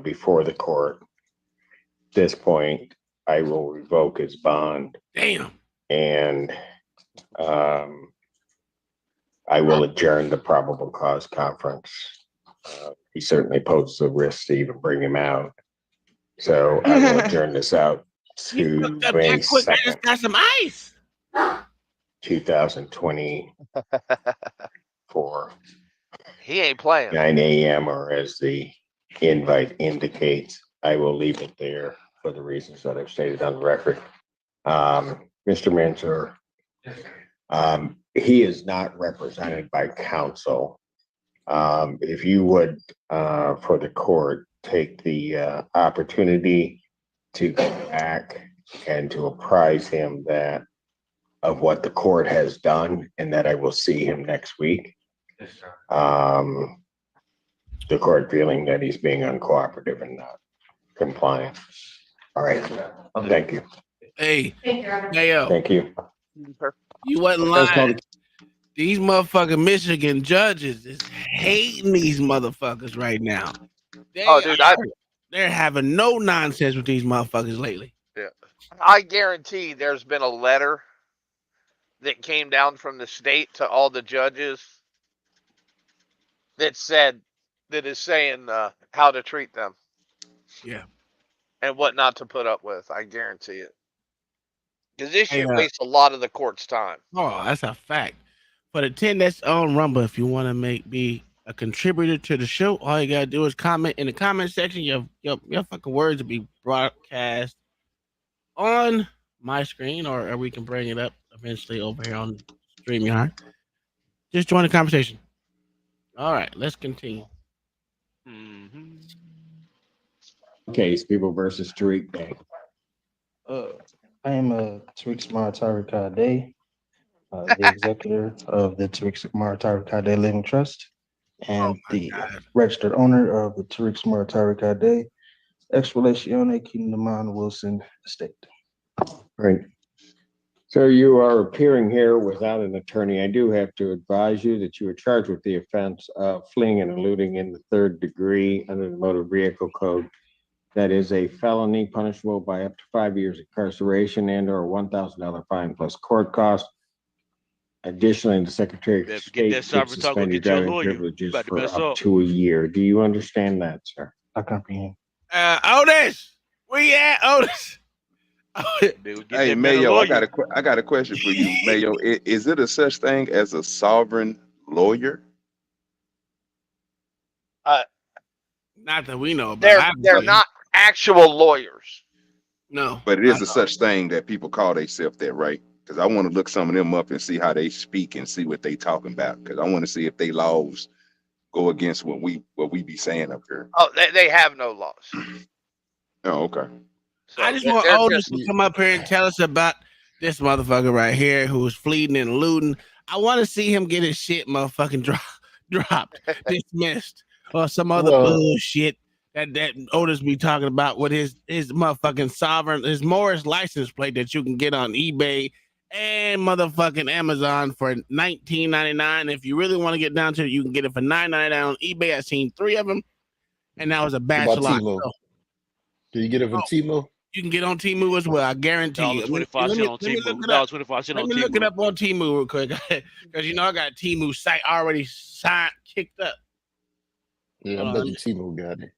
before the court. At this point, I will revoke his bond. Damn. And I will adjourn the probable cause conference. He certainly poses a risk to even bring him out. So I will adjourn this out to May 2nd, Got some ice. 2024. He ain't playing. 9 a.m. or as the invite indicates. I will leave it there for the reasons that I've stated on the record. Mr. Mansour, he is not represented by counsel. If you would, for the court, take the opportunity to go back and to apprise him that of what the court has done and that I will see him next week. The court feeling that he's being uncooperative and not compliant. All right. Thank you. Hey, yo. Thank you. You wasn't lying. These motherfucking Michigan judges is hating these motherfuckers right now. They're having no nonsense with these motherfuckers lately. Yeah. I guarantee there's been a letter that came down from the state to all the judges that is saying how to treat them. Yeah. And what not to put up with. I guarantee it. Because this shit wastes a lot of the court's time. Oh, that's a fact. For the 10 that's on Rumble, if you want to be a contributor to the show, all you gotta do is comment in the comment section. Your fucking words will be broadcast on my screen, or we can bring it up eventually over here on StreamYard. Just join the conversation. All right, let's continue. Case People versus Tariq Day. I am Tariq Samar Tariq Day, the executor of the Tariq Samar Tariq Day Living Trust and the registered owner of the Tariq Samar Tariq Day Ex Relacione Kingdomon Wilson Estate. Right. So you are appearing here without an attorney. I do have to advise you that you are charged with the offense of fleeing and eluding in the 3rd degree under the Motor Vehicle Code. That is a felony punishable by up to 5 years incarceration and or $1,000 fine plus court costs. Additionally, the Secretary of State could suspend your driving privileges for up to a year. Do you understand that, sir? I comprehend. Otis, where you at, Otis? Hey, Mayo, I got a question for you, Mayo. Is it a such thing as a sovereign lawyer? Not that we know about. They're not actual lawyers. No. But it is a such thing that people call themselves that, right? Because I want to look some of them up and see how they speak and see what they talking about. Because I want to see if they laws go against what we be saying up here. Oh, they have no laws. Oh, okay. So I just want Otis to come up here and tell us about this motherfucker right here who's fleeing and eluding. I want to see him get his shit motherfucking dropped, dismissed, or some other Well- bullshit that Otis be talking about with his motherfucking sovereign, his Morris license plate that you can get on eBay and motherfucking Amazon for $19.99. If you really want to get down to it, you can get it for $9.99 on eBay. I've seen 3 of them, and that was a What batch about lot. Timo? So, Do you get it from Timo? you can get on Temu as well. I guarantee you. Let me 25 cent on look it Temu. up. $25 Let on me look it Temu. up on Temu real quick, because you know I got a Temu site already signed, kicked up. Yeah, I bet you Timo got it.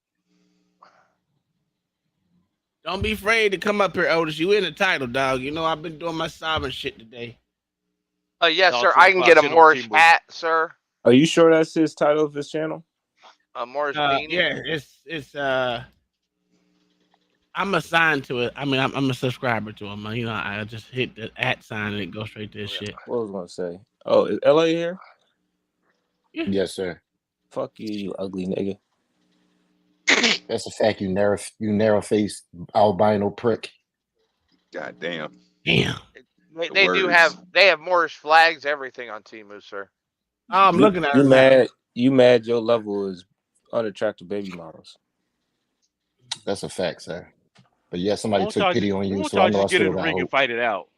Don't be afraid to come up here, Otis. You in the title, dog. You know I've been doing my sovereign shit today. Yes, sir. I can get a Morris hat, sir. Are you sure that's his title of his channel? A Morris beanie. Yeah, it's I'm assigned to it. I mean, I'm a subscriber to him. You know, I just hit the @ sign and it goes straight to his shit. What was I gonna say? Oh, is LA here? Yeah. Yes, sir. Fuck you, you ugly nigga. That's a fact. You narrow faced albino prick. God damn. Damn. They do have Morris flags, everything on Temu, sir. Oh, I'm looking at you it now. mad? You mad? Your level is unattractive baby models. That's a fact, sir. But yeah, Why somebody don't took y'all pity just, on why you, don't so I y'all know I just get still in the got ring and hope. fight it out?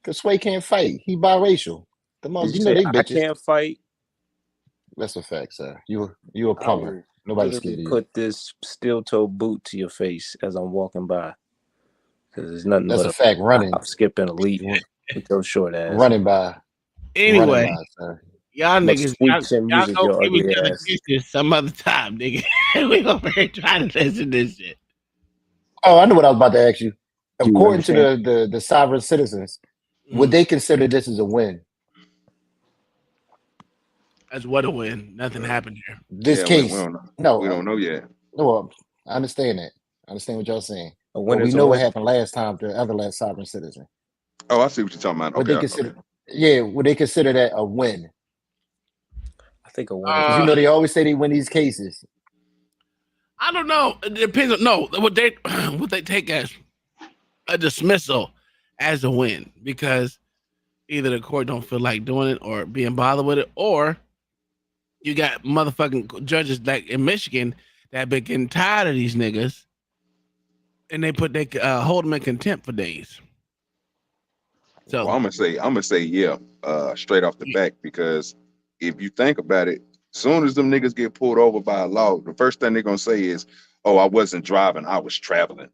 Cause Sway can't fight. He biracial. The most, you know they I bitches. can't fight. That's a fact, sir. You a I plumber. will Nobody's literally scared of you. put this steel toe boot to your face as I'm walking by, because there's nothing That's but a fact. Running, hop, skip, and a leap with your short ass. running by, Anyway, running by, sir. y'all But niggas, squeaks and y'all music, go your give each ugly other ass. kisses some other time, nigga. We over here trying to listen to this shit. Oh, I know what I was about to ask you. You According to understand? the sovereign citizens, would they consider this as a win? That's what a win. Nothing happened here. This Yeah, we case, don't know. no, We don't know yet. no. I understand that. I understand what y'all saying. A But win we is a know what win. happened last time to the other last sovereign citizen. Oh, I see what you're talking about. Would they Okay. consider? Yeah, would they consider that a win? I think a win is Because you know they always say they win these cases. I don't know. It depends on what they take as a dismissal as a win, because either the court don't feel like doing it or being bothered with it, or you got motherfucking judges like in Michigan that have been getting tired of these niggas, and they hold them in contempt for days. So Well, I'm gonna say yeah, straight off the back, because if you think about it, soon as them niggas get pulled over by a law, the first thing they're gonna say is, "Oh, I wasn't driving, I was traveling."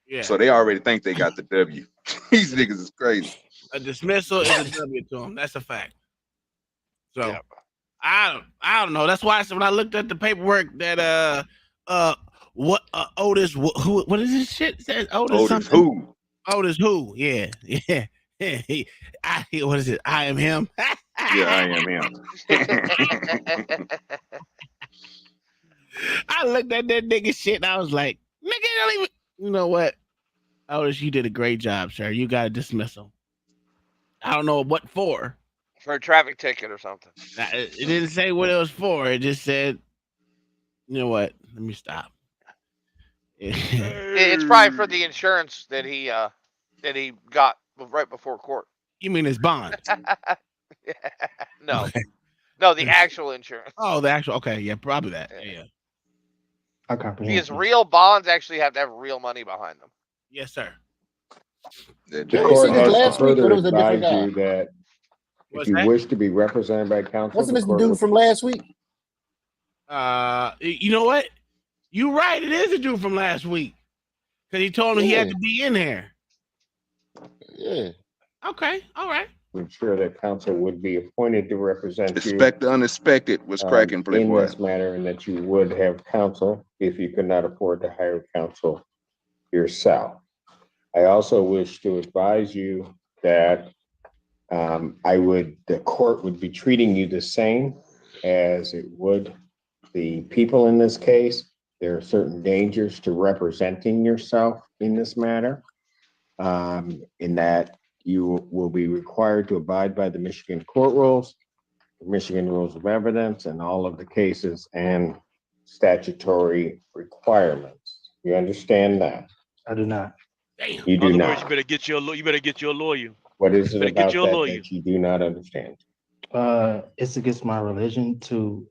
yeah, So they already think they got the W. These niggas is crazy. a dismissal is a W to them. That's a fact. So I don't know. That's why I said when I looked at the paperwork that what Otis what is this shit? It says Otis something. Who? Otis who? Yeah. What is it? I am him. Yeah, I am him. I looked at that nigga shit and I was like, nigga, don't even. You know what? Otis, you did a great job, sir. You got a dismissal. I don't know what for. For a traffic ticket or something. It didn't say what it was for. It just said, you know what? Let me stop. It's probably for the insurance that he got right before court. You mean his bond? No. Okay. No, the actual insurance. Oh, the actual. Okay, yeah, probably that. Yeah. I comprehend. Because real bonds actually have to have real money behind them. Yes, sir. The Did court see this has last to week, or further it was a different advise guy? you that What's if you that? wish to be represented by counsel, Wasn't the this the court dude will from last week? You know what? You right. It is a dude from last week, because he told me he had Yeah. to be in here. Yeah. Okay. All right. ensure that counsel would be appointed to represent you Expect the unexpected was cracking, in Playboy. this matter, and that you would have counsel if you could not afford to hire counsel yourself. I also wish to advise you that the court would be treating you the same as it would the people in this case. There are certain dangers to representing yourself in this matter, in that you will be required to abide by the Michigan court rules, the Michigan rules of evidence, and all of the cases and statutory requirements. You understand that? I do not. Damn. You do In other not. words, you better get your lawyer. What is it Better get about you a that lawyer. that you do not understand? It's against my religion to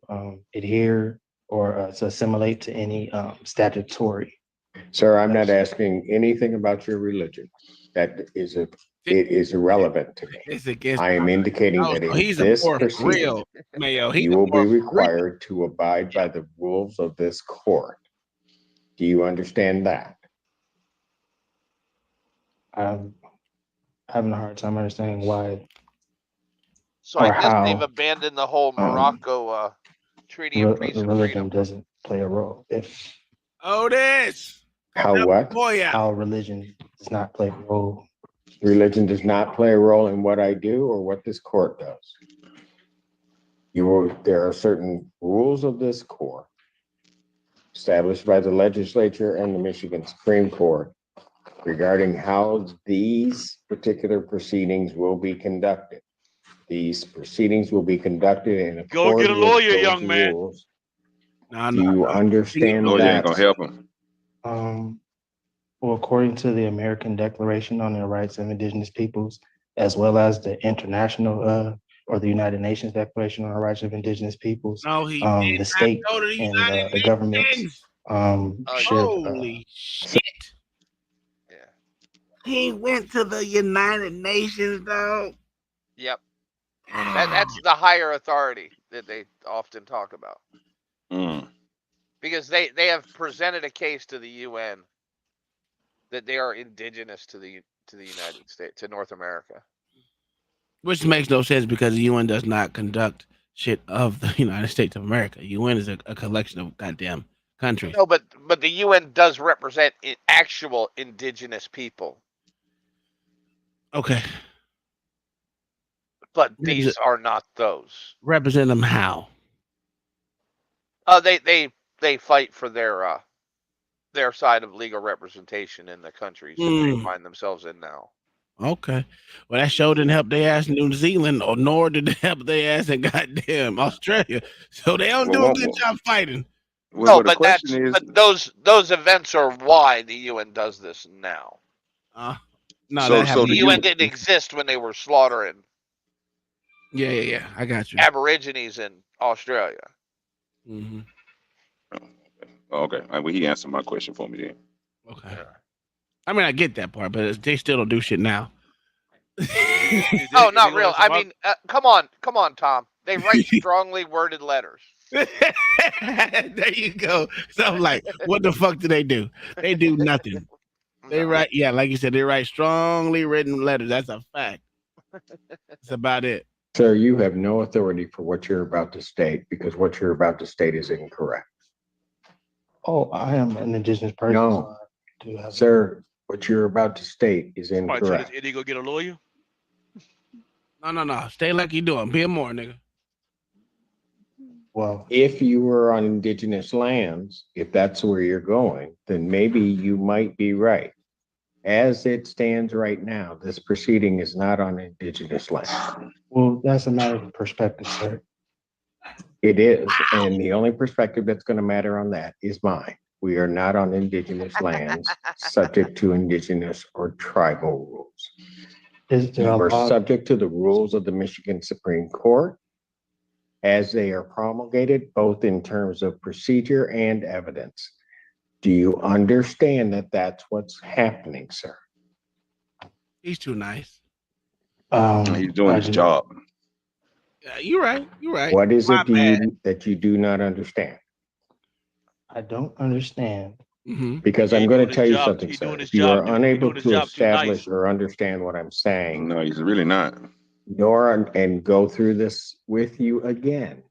adhere or to assimilate to any statutory. Sir, I'm not asking anything about your religion. It is irrelevant to me. It's against. I am indicating that so in he's a this poor for proceeding, real, Mayo. He's you a will be poor for real. required to abide by the rules of this court. Do you understand that? I'm having a hard time understanding why. So I or guess they've how abandoned the whole Morocco Treaty of Peace and religion Freedom. doesn't play a role. If Otis. How what? Boy, yeah. How religion does not play a role. Religion does not play a role in what I do or what this court does. There are certain rules of this court established by the legislature and the Michigan Supreme Court regarding how these particular proceedings will be conducted. These proceedings will be conducted in Go accord get a with lawyer, those young man. rules. No, Do you understand Lawyer ain't that? gonna help him. Well, according to the American Declaration on the Rights of Indigenous Peoples, as well as the international or the United Nations Declaration on the Rights of Indigenous Peoples, No, he the state go to the and United the governments should. Holy shit. He went to the United Nations, though. Yep. That's the higher authority that they often talk about. Because they have presented a case to the UN that they are indigenous to the United States, to North America. Which makes no sense because the UN does not conduct shit of the United States of America. UN is a collection of goddamn countries. No, but the UN does represent actual indigenous people. Okay. But these are not those. Represent them how? They fight for their side of legal representation in the countries that they find themselves in now. Okay. Well, that show didn't help their ass in New Zealand, or nor did it help their ass in goddamn Australia. So they don't do a good job fighting. No, but those events are why the UN does this now. No, the UN didn't exist when they were slaughtering. Yeah. I got you. Aborigines in Australia. Mm-hmm. Okay. Well, he answered my question for me then. Okay. I mean, I get that part, but they still don't do shit now. Oh, not real. I mean, come on, Tom. They write strongly worded letters. There you go. So I'm like, what the fuck do? They do nothing. They write, yeah, like you said, they write strongly written letters. That's a fact. That's about it. Sir, you have no authority for what you're about to state because what you're about to state is incorrect. Oh, I am an indigenous person. No, sir, what you're about to state is Somebody tell this incorrect. Eddie go get a lawyer. No. Stay like you doing. Be more, nigga. Well, if you were on indigenous lands, if that's where you're going, then maybe you might be right. As it stands right now, this proceeding is not on indigenous land. Well, that's a matter of perspective, sir. It is, and the only perspective that's going to matter on that is mine. We are not on indigenous lands subject to indigenous or tribal rules. We're subject to the rules of the Michigan Supreme Court as they are promulgated, both in terms of procedure and evidence. Do you understand that that's what's happening, sir? He's too nice. He's doing his job. You're right. What is it that you do not understand? I don't understand. Because I'm going to tell you something, sir. You are unable to establish or understand what I'm saying. No, he's really not. And go through this with you again.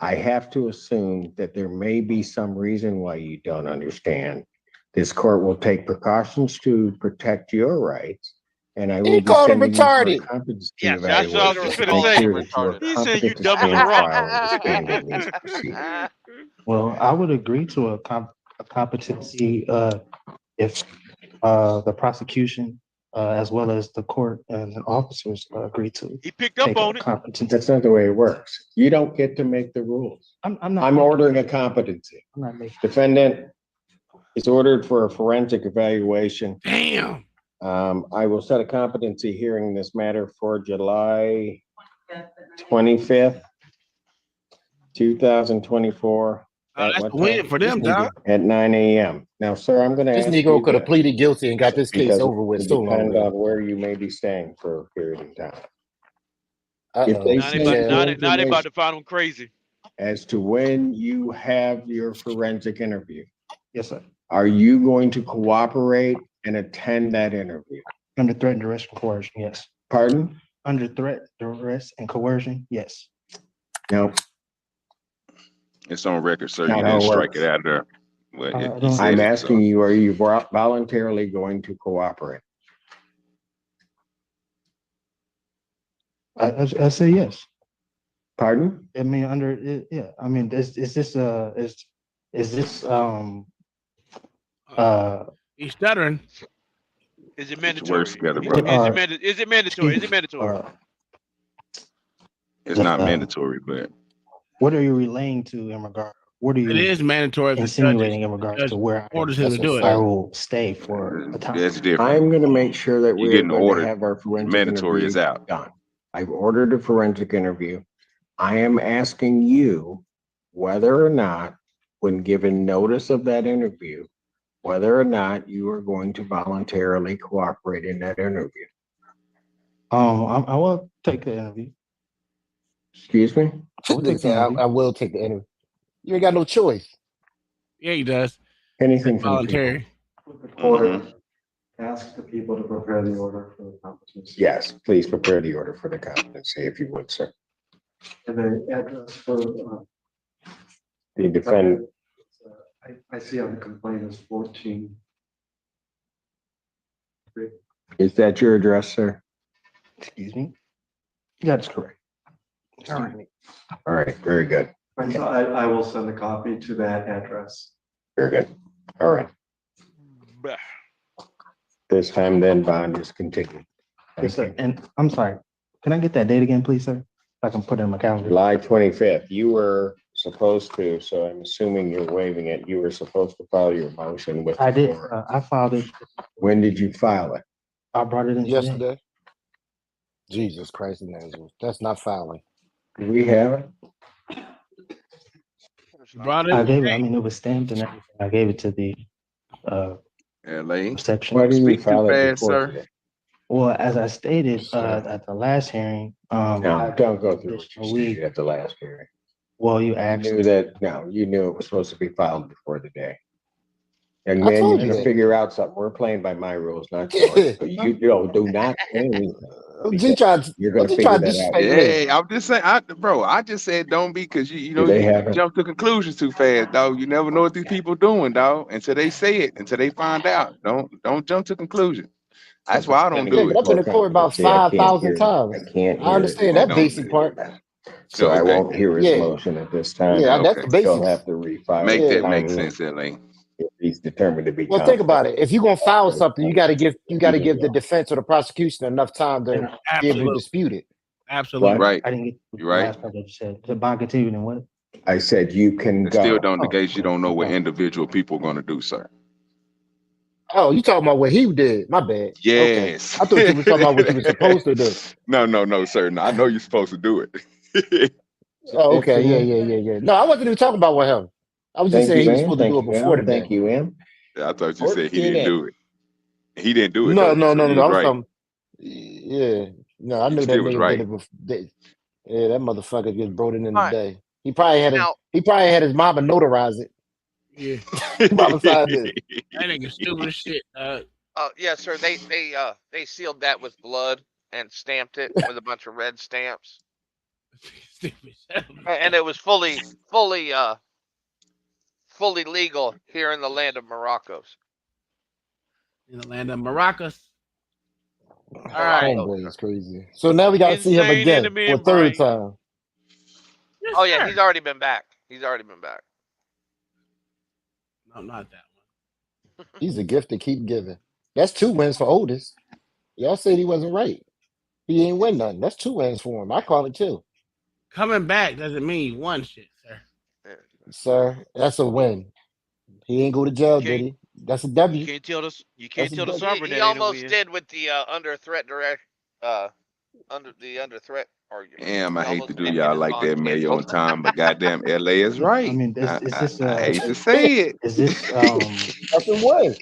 I have to assume that there may be some reason why you don't understand. This court will take precautions to protect your rights, and I will be sending you for a competency That's what I was just gonna say. He said you dumb as a rock. Well, I would agree to a competency if the prosecution as well as the court and the officers agree to. He picked up on it. That's not the way it works. You don't get to make the rules. I'm ordering a competency. I'm not making. Defendant is ordered for a forensic evaluation. Damn. I will set a competency hearing in this matter for July 25th, 2024. At That's what a win time? for them, dog. At 9 a.m. Now, sir, I'm going to This ask Negro you could have this, pleaded guilty and got this case because over with it so will long depend ago. on where you may be staying for a period of time. If Uh-oh. they Now they send you about now they about information to find them crazy. as to when you have your forensic interview, Yes, sir. are you going to cooperate and attend that interview? Under threat, duress, and coercion, yes. Pardon? Under threat, duress, and coercion, yes. No. It's on record, sir. Not You how didn't it strike works. it out of there. Well, he don't- said I'm it, asking so. you, are you voluntarily going to cooperate? I say yes. Pardon? I mean, under it, yeah. I mean, is this He's stuttering. Is it Get your words mandatory? together, brother. Is it mandatory? Is it mandatory? It's not mandatory, but what are you relaying to in regard? What are you? It is mandatory if the insinuating judge in regards judge to where orders him to do I it. will stay for a time. that's different. I'm going to make sure that You we're getting going to ordered. have our forensic Mandatory interview is out. done. I've ordered a forensic interview. I am asking you whether or not, when given notice of that interview, whether or not you are going to voluntarily cooperate in that interview. I will take the interview. Excuse me? Nigga say, I will take the interview. You ain't got no choice. Yeah, he does. Anything It's from the people. voluntary. Mhm. Ask the people to prepare the order for the competency. Yes, please prepare the order for the competency if you would, sir. And the address for, The defendant, I see on the complaint is 14. is that your address, sir? Excuse me? That's correct. All right. All right, very good. And so I will send a copy to that address. Very good. All right. Bah. This time then bond is continued. Yes, sir. And I'm sorry. Can I get that date again, please, sir? I can put it in my calendar. July 25th, you were supposed to, so I'm assuming you're waiving it. You were supposed to file your motion with. I the did. court. I filed it. When did you file it? I brought it in today. Yesterday. Jesus Christ of Nazareth. That's not filing. Do we have it? Brought I it. gave it. I mean, it was stamped and everything. I gave it to the LA. section. Why didn't you Speak too file it fast, before sir. today? Well, as I stated at the last hearing, No, don't go through what you additional week. stated at the last hearing. Well, you You asked. knew that, no, you knew it was supposed to be filed before the day. Young I man, you're told you gonna that. figure out something. We're playing by my rules, not yours. So you do not say anything. G tried, You're gonna G figure tried to that out. disrespect me. Hey, I'm just saying, I just said don't be, because Do they you have it? jump to conclusions too fast, dog. You never know what these people doing, dog, until they say it, until they find out. Don't jump to conclusions. That's why I don't Yeah, do but it. I've been in court about 5,000 times. I can't I hear. understand that basic part. So I Okay. won't hear his Yeah. motion at this time. Yeah, that's the Okay. He'll basics. have to refile. Make it that make timely sense, LA. if he's determined to be. Well, think about it. If you're gonna file competent. something, you got to give the defense or the prosecution enough time to be able to Absolutely. dispute it. Absolutely. Right. I didn't get the You're right. last part that you said. The bond continued and what? I said you can It go. still don't negate you don't know what individual people are gonna do, sir. Oh, you talking about what he did? My bad. Okay. Yes. I thought you were talking about what you were supposed to do. No, sir. No, I know you're supposed to do it. Oh, okay. Yeah. No, I wasn't even talking about with him. I was just Thank saying you, he was Em. supposed to Thank do it you, before Em. the Thank day. you, Em. I thought you said he 14 didn't in. do it. He didn't do it No, though. So you I was was right. talking. Yeah. No, I You knew that still was nigga right. did it before. Yeah, that motherfucker just brought it in Alright. today. He probably had his mama notarize it. Yeah. Mama signed it. That nigga stupid as shit. Yes, sir. They sealed that with blood and stamped it with a bunch of red stamps, and it was fully legal here in the land of Morocco's. In the land of Maracas. All right. Homeboy is crazy. So now we got to see him Insane again enemy for a and third brain. time. Yes, Oh yeah, sir. he's already been back. No, not that one. He's a gift to keep giving. That's 2 wins for Otis. Y'all said he wasn't right. He ain't win nothing. That's 2 wins for him. I call it 2. Coming back doesn't mean you won shit, sir. Sir, that's a win. He ain't go to jail, did he? That's a W. You can't tell this. You That's can't a tell the W. server He that ain't a almost win. did with the under threat direct under threat argument. Damn, I He hate to almost do did y'all get his like that, bond Mayo, on canceled. time, but goddamn, LA is I right. mean, is this I hate to say it. is this That's a win.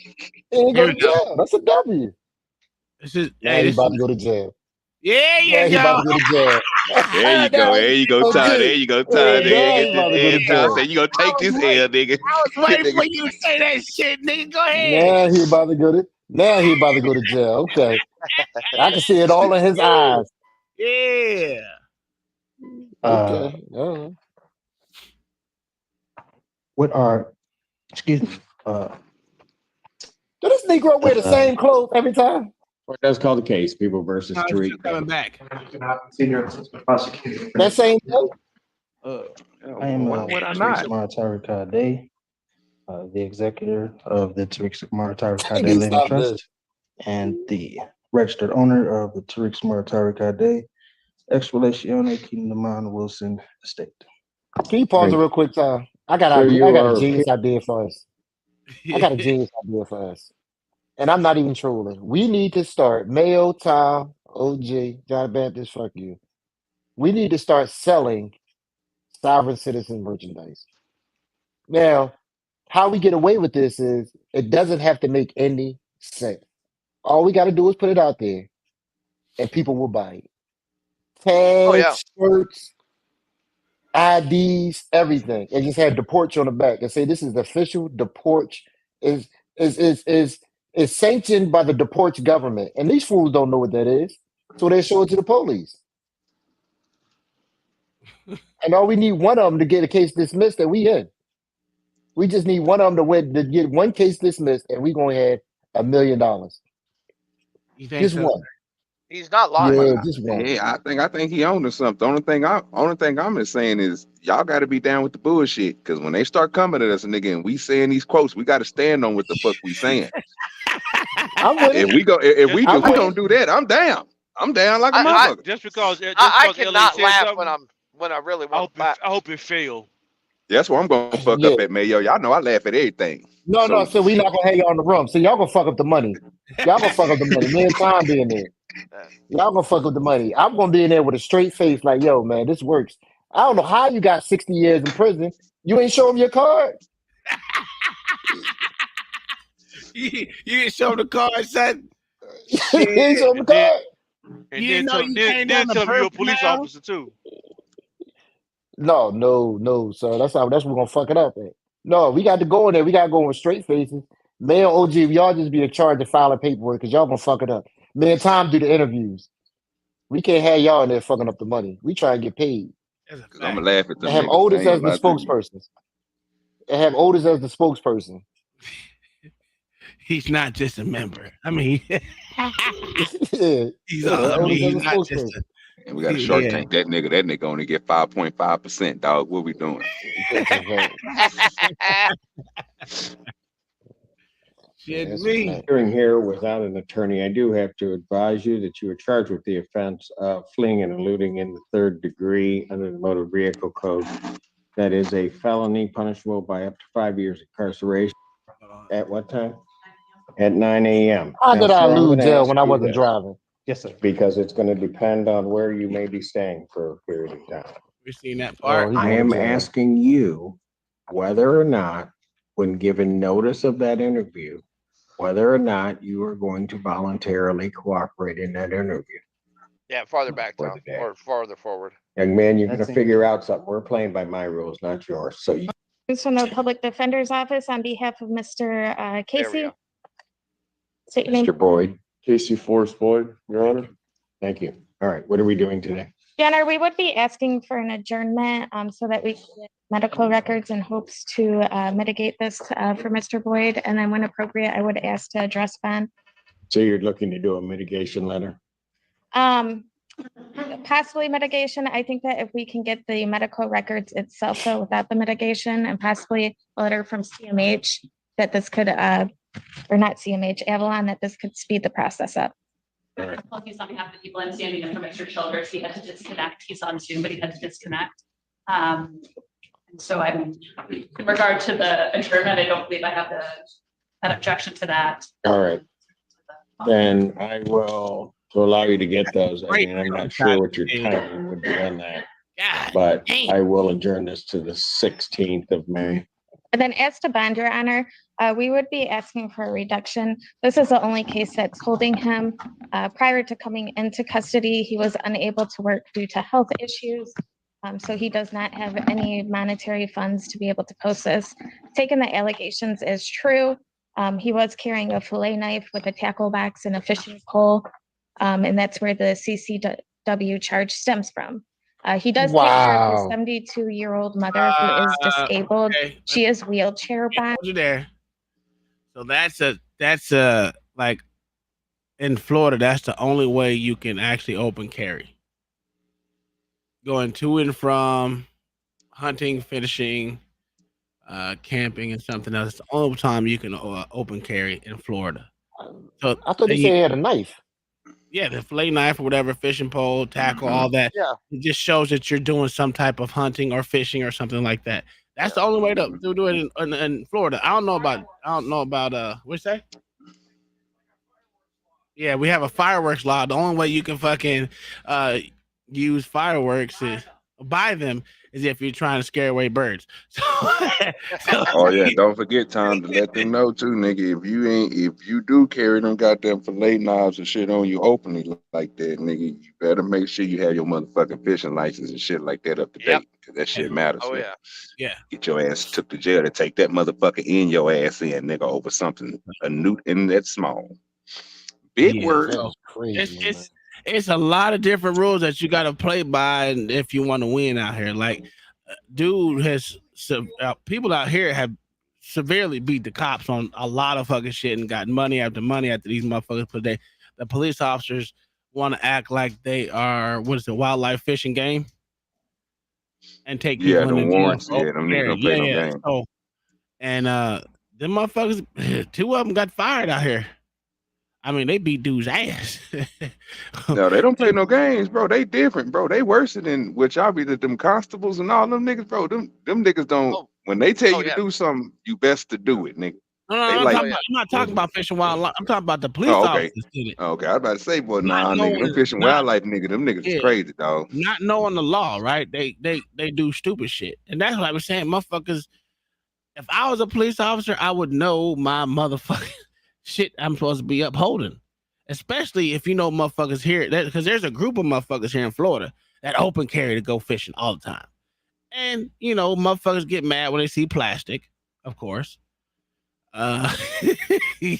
He ain't Here go we to go. jail. That's a W. This is Now hey, he this about is to go to jail. yeah, Now you he about go. to go to jail. There you go. Now There you go, OG. Ty. There you go, Ty. There you Now he get about to this go to L. Ty jail. said, you gonna take this L, nigga. I was waiting Nigga. for you to say that shit, nigga. Go ahead. Now he about to go to. Now he about to go to jail. Okay, I can see it all in his eyes. Yeah. Okay. what are, excuse me, Do this Negro wear the same clothes every time? Court does call the case, People versus No, it's Tariq. still coming back. senior assistant prosecutor. That same day? I am Why would I Tariq not? Samaritari Kade, the executor of the Tariq Samaritari I Kade need to Living stop Trust this. and the registered owner of the Tariq Samaritari Kade Ex Relacione Kinnaman Wilson estate. Can you pause it real quick, Tom? I got Sir, I you got a are genius idea for us. I got a genius idea for us. And I'm not even trolling. We need to start Mayo, Tom, OJ, John Baptist, fuck you. We need to start selling sovereign citizen merchandise. Now, how we get away with this is it doesn't have to make any sense. All we got to do is put it out there and people will buy it. Oh yeah. Tags, shirts, IDs, everything. And just have the porch on the back and say this is official. The porch is is is is is sanctioned by the Deporch government. And these fools don't know what that is. So they show it to the police. And all we need one of them to get a case dismissed and we in. We just need one of them to win to get one case dismissed and we gonna have $1 million. You think Just so? one. He's not lying. Yeah, just one. Yeah, I think he owned to something. The only thing I'm just saying is y'all got to be down with the bullshit. Because when they start coming at us, nigga, and we saying these quotes, we got to stand on what the fuck we saying. I'm with If it. we go, Just if I'm we with because gonna it. do that, I'm down. I'm down like a I motherfucker. just because I LA cannot said laugh something, when I really want to laugh. I hope it failed. That's where I'm gonna fuck Yeah. up at, Mayo. Y'all know I laugh at everything. No, So so we not gonna hang y'all in the room. So y'all gonna fuck up the money. Y'all gonna fuck up the money. Me and Tom be in there. Y'all gonna fuck up the money. I'm gonna be in there with a straight face, like, yo, man, this works. I don't know how you got 60 years in prison. You ain't show him your card. You didn't show the card, son. You ain't show him the And then card. and You then didn't know tell you came down then the tell me you're a perp police now? officer too. No. So that's what we're gonna fuck it up at. No, we got to go in there. We gotta go with straight faces. Me and OG, we all just be in charge of filing paperwork because y'all gonna fuck it up. Me and Tom do the interviews. We can't have y'all in there fucking up the money. We try and get paid. That's a I'm fact. gonna laugh at And them have niggas. I Otis ain't as gonna the lie to you. spokesperson. And have Otis as the spokesperson. He's not just a member. I mean, yeah, he's yeah, all. I mean, Otis as he's a not just spokesperson. And we got a Shark yeah. Tank. That nigga only get 5.5%. Dog, what we doing? That's a fact. Shit, That's a me. fact. Hearing here without an attorney, I do have to advise you that you are charged with the offense of fleeing and eluding in the third degree under the Motor Vehicle Code. That is a felony punishable by up to 5 years incarceration. At what time? At 9 a.m. How did I sir, I'm lose gonna jail ask when I you wasn't this, driving? Yes, sir. because it's going to depend on where you may be staying for a period of time. We've seen that Oh, part. he I going am to jail. asking you whether or not, when given notice of that interview, whether or not you are going to voluntarily cooperate in that interview. Yeah, farther back, For Tom, the day. or farther forward. Young man, you're going to That's figure out something. We're playing by my rules, not yours. So you From the Public Defender's Office on behalf of Mr. There we Casey. go. State your name. Mr. Boyd. Casey Forrest Boyd, Your Honor. Thank you. All right, what are we doing today? Jenner, we would be asking for an adjournment so that we can get medical records in hopes to mitigate this for Mr. Boyd. And then when appropriate, I would ask to address Ben. So you're looking to do a mitigation letter? Possibly mitigation. I think that if we can get the medical records itself, though, without the mitigation, and possibly a letter from CMH, that this could, or not CMH, Avalon, that this could speed the process up. Apologies on behalf of the people I'm standing in for Mr. Childers. He had to disconnect. He's on Zoom, but he had to disconnect. And so I'm, in regard to the adjournment, I don't believe I have the that objection to that. All right. Then I will, to allow you to get those, I mean, I'm not sure what your timing would be on that. But I will adjourn this to the 16th of May. And then as to bond, Your Honor, we would be asking for a reduction. This is the only case that's holding him. Prior to coming into custody, he was unable to work due to health issues. So he does not have any monetary funds to be able to post this. Taking the allegations as true, he was carrying a fillet knife with a tackle box and a fishing pole. And that's where the CCW charge stems from. He does take care of his Wow. 72-year-old mother who is disabled. Okay. She is wheelchair bound. You there. So that's like in Florida, that's the only way you can actually open carry. Going to and from hunting, fishing, camping, and something else. It's the only time you can open carry in Florida. So I thought he said he had a knife. Yeah, the fillet knife or whatever, fishing pole, tackle, all that. Yeah. It just shows that you're doing some type of hunting or fishing or something like that. That's the only way to do it in Florida. I don't know about what's that? Yeah, we have a fireworks law. The only way you can fucking use fireworks is buy them is if you're trying to scare away birds. Oh yeah, don't forget, Tom, to let them know too, nigga. If you do carry them goddamn fillet knives and shit on you openly like that, nigga, you better make sure you have your motherfucking fishing license and shit like that up to date. Cause that shit matters. Oh nigga. Yeah. Get your ass took to jail to take that motherfucker in your ass in, nigga, over something a newt in that small. Big word. So it's a lot of different rules that you got to play by, and if you want to win out here, like dude has people out here have severely beat the cops on a lot of fucking shit and got money after these motherfuckers. But the police officers want to act like they are wildlife fishing game and take people Yeah, in the the jail. warrants. Yeah, them niggas don't play no game. So, and them motherfuckers, two of them got fired out here. I mean, they beat dude's ass. No, they don't play no games, bro. They different, bro. They worse than which y'all be them constables and all them niggas, bro. Them niggas don't. When they tell you to do something, you best to do it, nigga. No, They I'm not talking about fishing wildlife. I'm talking about the police Oh, okay. officers did it. Okay, I was about to say, boy, nah, Not nigga, them fishing wildlife nigga, them niggas is crazy, dog. Not knowing the law, right? They do stupid shit, and that's what I was saying, motherfuckers. If I was a police officer, I would know my motherfucking shit I'm supposed to be upholding. Especially if you know motherfuckers here, because there's a group of motherfuckers here in Florida that open carry to go fishing all the time. And, you know, motherfuckers get mad when they see plastic, of course. When they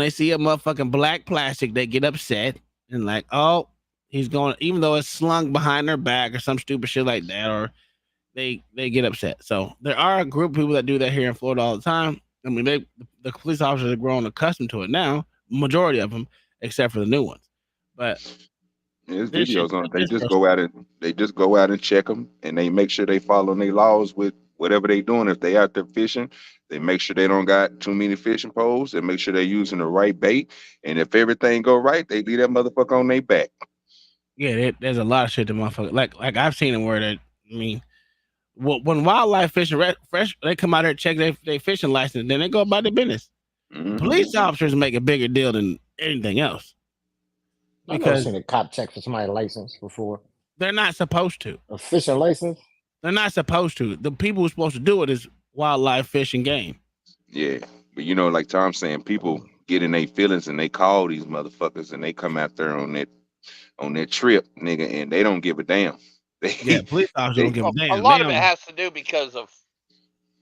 see a motherfucking black plastic, they get upset and like, oh, he's going, even though it's slung behind their back or some stupid shit like that, or they get upset. So there are a group of people that do that here in Florida all the time. I mean, the police officers have grown accustomed to it now, majority of them, except for the new ones. But there's videos on it. They just go out and check them, and they make sure they follow their laws with whatever they doing. If they out there fishing, they make sure they don't got too many fishing poles. They make sure they're using the right bait, and if everything go right, they leave that motherfucker on their back. Yeah, there's a lot of shit that motherfucker like I've seen them where that when wildlife fishing fresh, they come out here check their fishing license, then they go about their business. Mm-hmm. Police officers make a bigger deal than anything else. I've never seen a cop check for somebody's license before. They're not supposed to. A fishing license? They're not supposed to. The people who's supposed to do it is wildlife fishing game. Yeah, but you know, like Tom's saying, people get in their feelings and they call these motherfuckers and they come out there on that trip, nigga, and they don't give a damn. Police officers don't give a damn. A lot of it has to do because of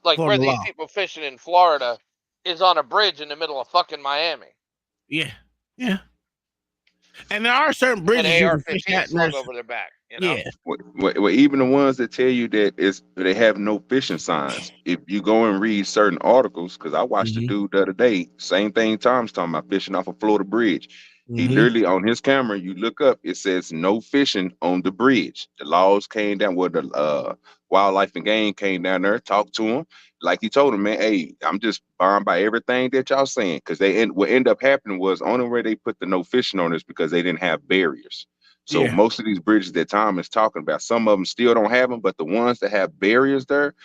like where these people fishing in Florida is on a bridge in the middle of fucking Miami. Yeah. And there are certain bridges and you AR can fish 15 at. slung over their back. You know? Yeah. Well, even the ones that tell you that they have no fishing signs. If you go and read certain articles, because I watched a dude the other day, same thing Tom's talking about, fishing off a Florida bridge. He literally on his camera, you look up, it says no fishing on the bridge. The laws came down, where the wildlife and game came down there, talked to him. Like he told him, man, hey, I'm just bound by everything that y'all saying. Because what ended up happening was only way they put the no fishing on is because they didn't have barriers. So most of these bridges that Tom is talking about, some of them still don't have them, but the ones that have barriers there,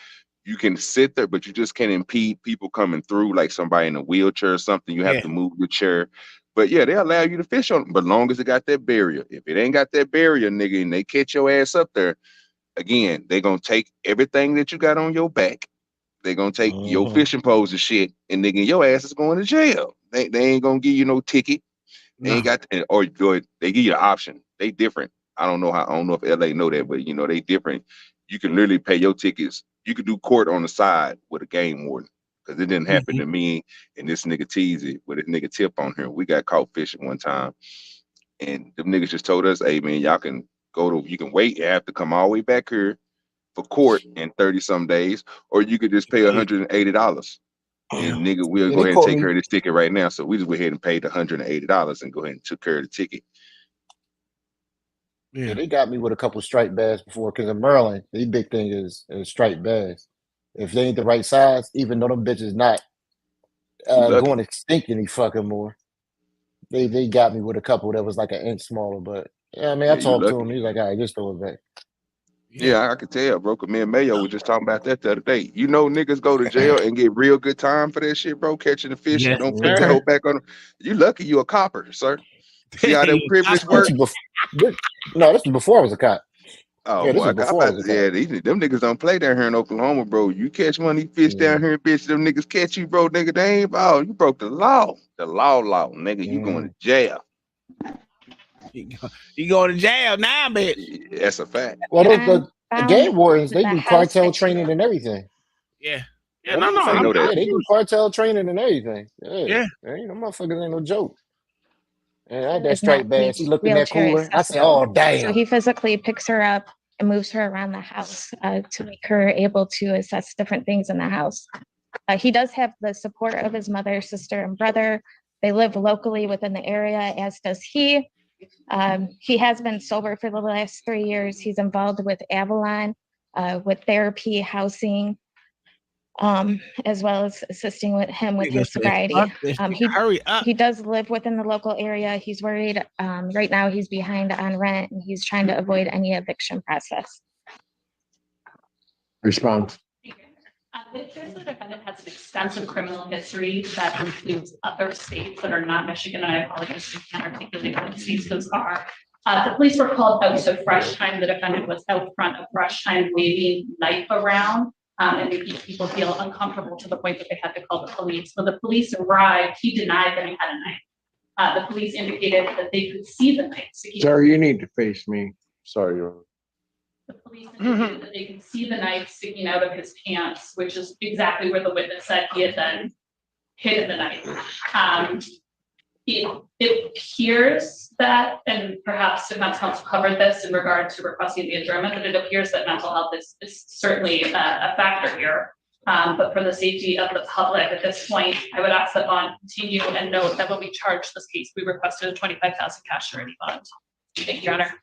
you can sit there, but you just can't impede people coming through, like somebody in a wheelchair or something. You have to move your chair. But yeah, they allow you to fish on, but long as it got that barrier. If it ain't got that barrier, nigga, and they catch your ass up there, again, they gonna take everything that you got on your back. They gonna take your fishing poles and shit, and nigga, your ass is going to jail. They ain't gonna give you no ticket. They ain't got, or they give you the option. They different. I don't know if LA know that, but you know they different. You can literally pay your tickets. You can do court on the side with a game warden, because it didn't happen to me and this nigga Teasy with this nigga Tip on here. We got caught fishing one time, and the niggas just told us, "Hey man, y'all can you can wait. You have to come all the way back here for court in 30 some days, or you could just pay $180." And nigga, we'll Yeah, go they ahead and caught take me. care of this ticket right now. So we just went ahead and paid $180 and go ahead and took care of the ticket. Yeah, they got me with a couple striped bass before, because in Maryland, the big thing is striped bass. If they ain't the right size, even though them bitches not Lucky. going extinct any fucking more, they got me with a couple that was like an inch smaller. But yeah, I mean, I Yeah, you talked to him. lucky. He's like, all right, just throw it back. Yeah, I could tell, bro. 'Cause me and Mayo was just talking about that the other day. You know, niggas go to jail and get real good time for that shit, bro. Catching the fish and Yes, don't put the sir. hoe back on. You lucky you a copper, sir. See how that privilege This work? is no, this was before I was a cop. Oh Yeah, this boy, was before I was a cop. yeah, them niggas don't play down here in Oklahoma, bro. You catch one of these fish down here, bitch. Them niggas catch you, bro. Nigga, they ain't. Oh, you broke the law. The law, nigga. You going to jail. You going to jail now, bitch. That's a fact. Well, the found game wardens, they the do house cartel that she training and everything. Yeah. Yeah, Them no, I know motherfuckers, that. yeah, they do cartel training and everything. Yeah. Them motherfuckers ain't no joke. And I had that is not striped bass. He looked in that wheelchair cooler. I said, accessible. oh, damn. So he physically picks her up and moves her around the house to make her able to assess different things in the house. He does have the support of his mother, sister, and brother. They live locally within the area, as does he. He has been sober for the last 3 years. He's involved with Avalon, with therapy, housing, as well as assisting with him with Nigga his said, sobriety. "Fuck this shit, hurry up." He does live within the local area. He's worried. Right now, he's behind on rent, and he's trying to avoid any eviction process. Response. It appears the defendant has an extensive criminal history that includes other states that are not Michigan, and I apologize if I can't articulate what states those are. The police were called out to Fresh Time. The defendant was out front of Fresh Time waving knife around and making people feel uncomfortable to the point that they had to call the police. When the police arrived, he denied that he had a knife. The police indicated that they could see the knife. Sir, you need to face me. Sorry, Your Honor. The police indicated that they could see the knife sticking out of his pants, which is exactly where the witness said he had then hidden the knife. It appears that, and perhaps defense counsel covered this in regard to requesting the adjournment, that it appears that mental health is certainly a factor here. But for the safety of the public at this point, I would ask that bond continue and note that when we charged this case, we requested a $25,000 cash surety bond. Thank you, Your Honor.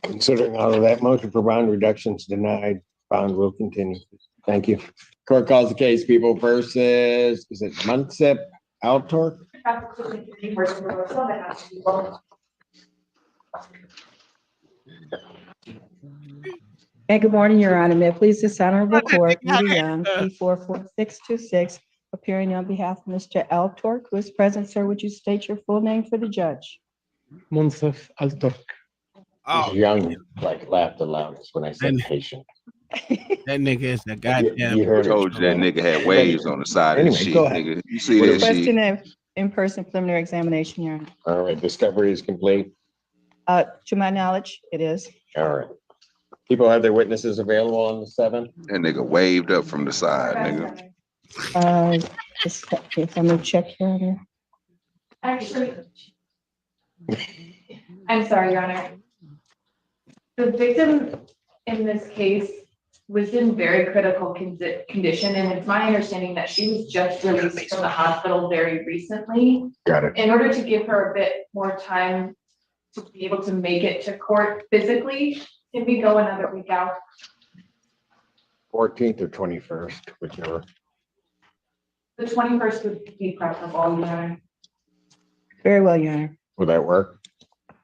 Considering all of that, motion for bond reductions denied. Bond will continue. Thank you. Court calls the case People versus, is it Munsip Altork? Hey, good morning, Your Honor. May it please this honorable court, Rita Young, P44626, appearing on behalf of Mr. Altork, who is present. Sir, would you state your full name for the judge? Munsif Altork. Oh, Young, like laughed the loudest when I said patient. That nigga is a goddamn. You heard it. Told you that nigga had waves on the side of his Anyway, shit, go ahead. nigga. You see that shit? Requesting an in-person preliminary examination, Your Honor. All right, discovery is complete. To my knowledge, it is. All right. People have their witnesses available on the 7th. That nigga waved up from the side, nigga. If I'm gonna check here. Honor. Actually, I'm sorry, Your Honor. The victim in this case was in very critical condition, and it's my understanding that she was just released from the hospital very recently. Got it. In order to give her a bit more time to be able to make it to court physically, can we go another week out? 14th or 21st, whichever. The 21st would be preferable, Your Honor. Very well, Your Honor. Will that work?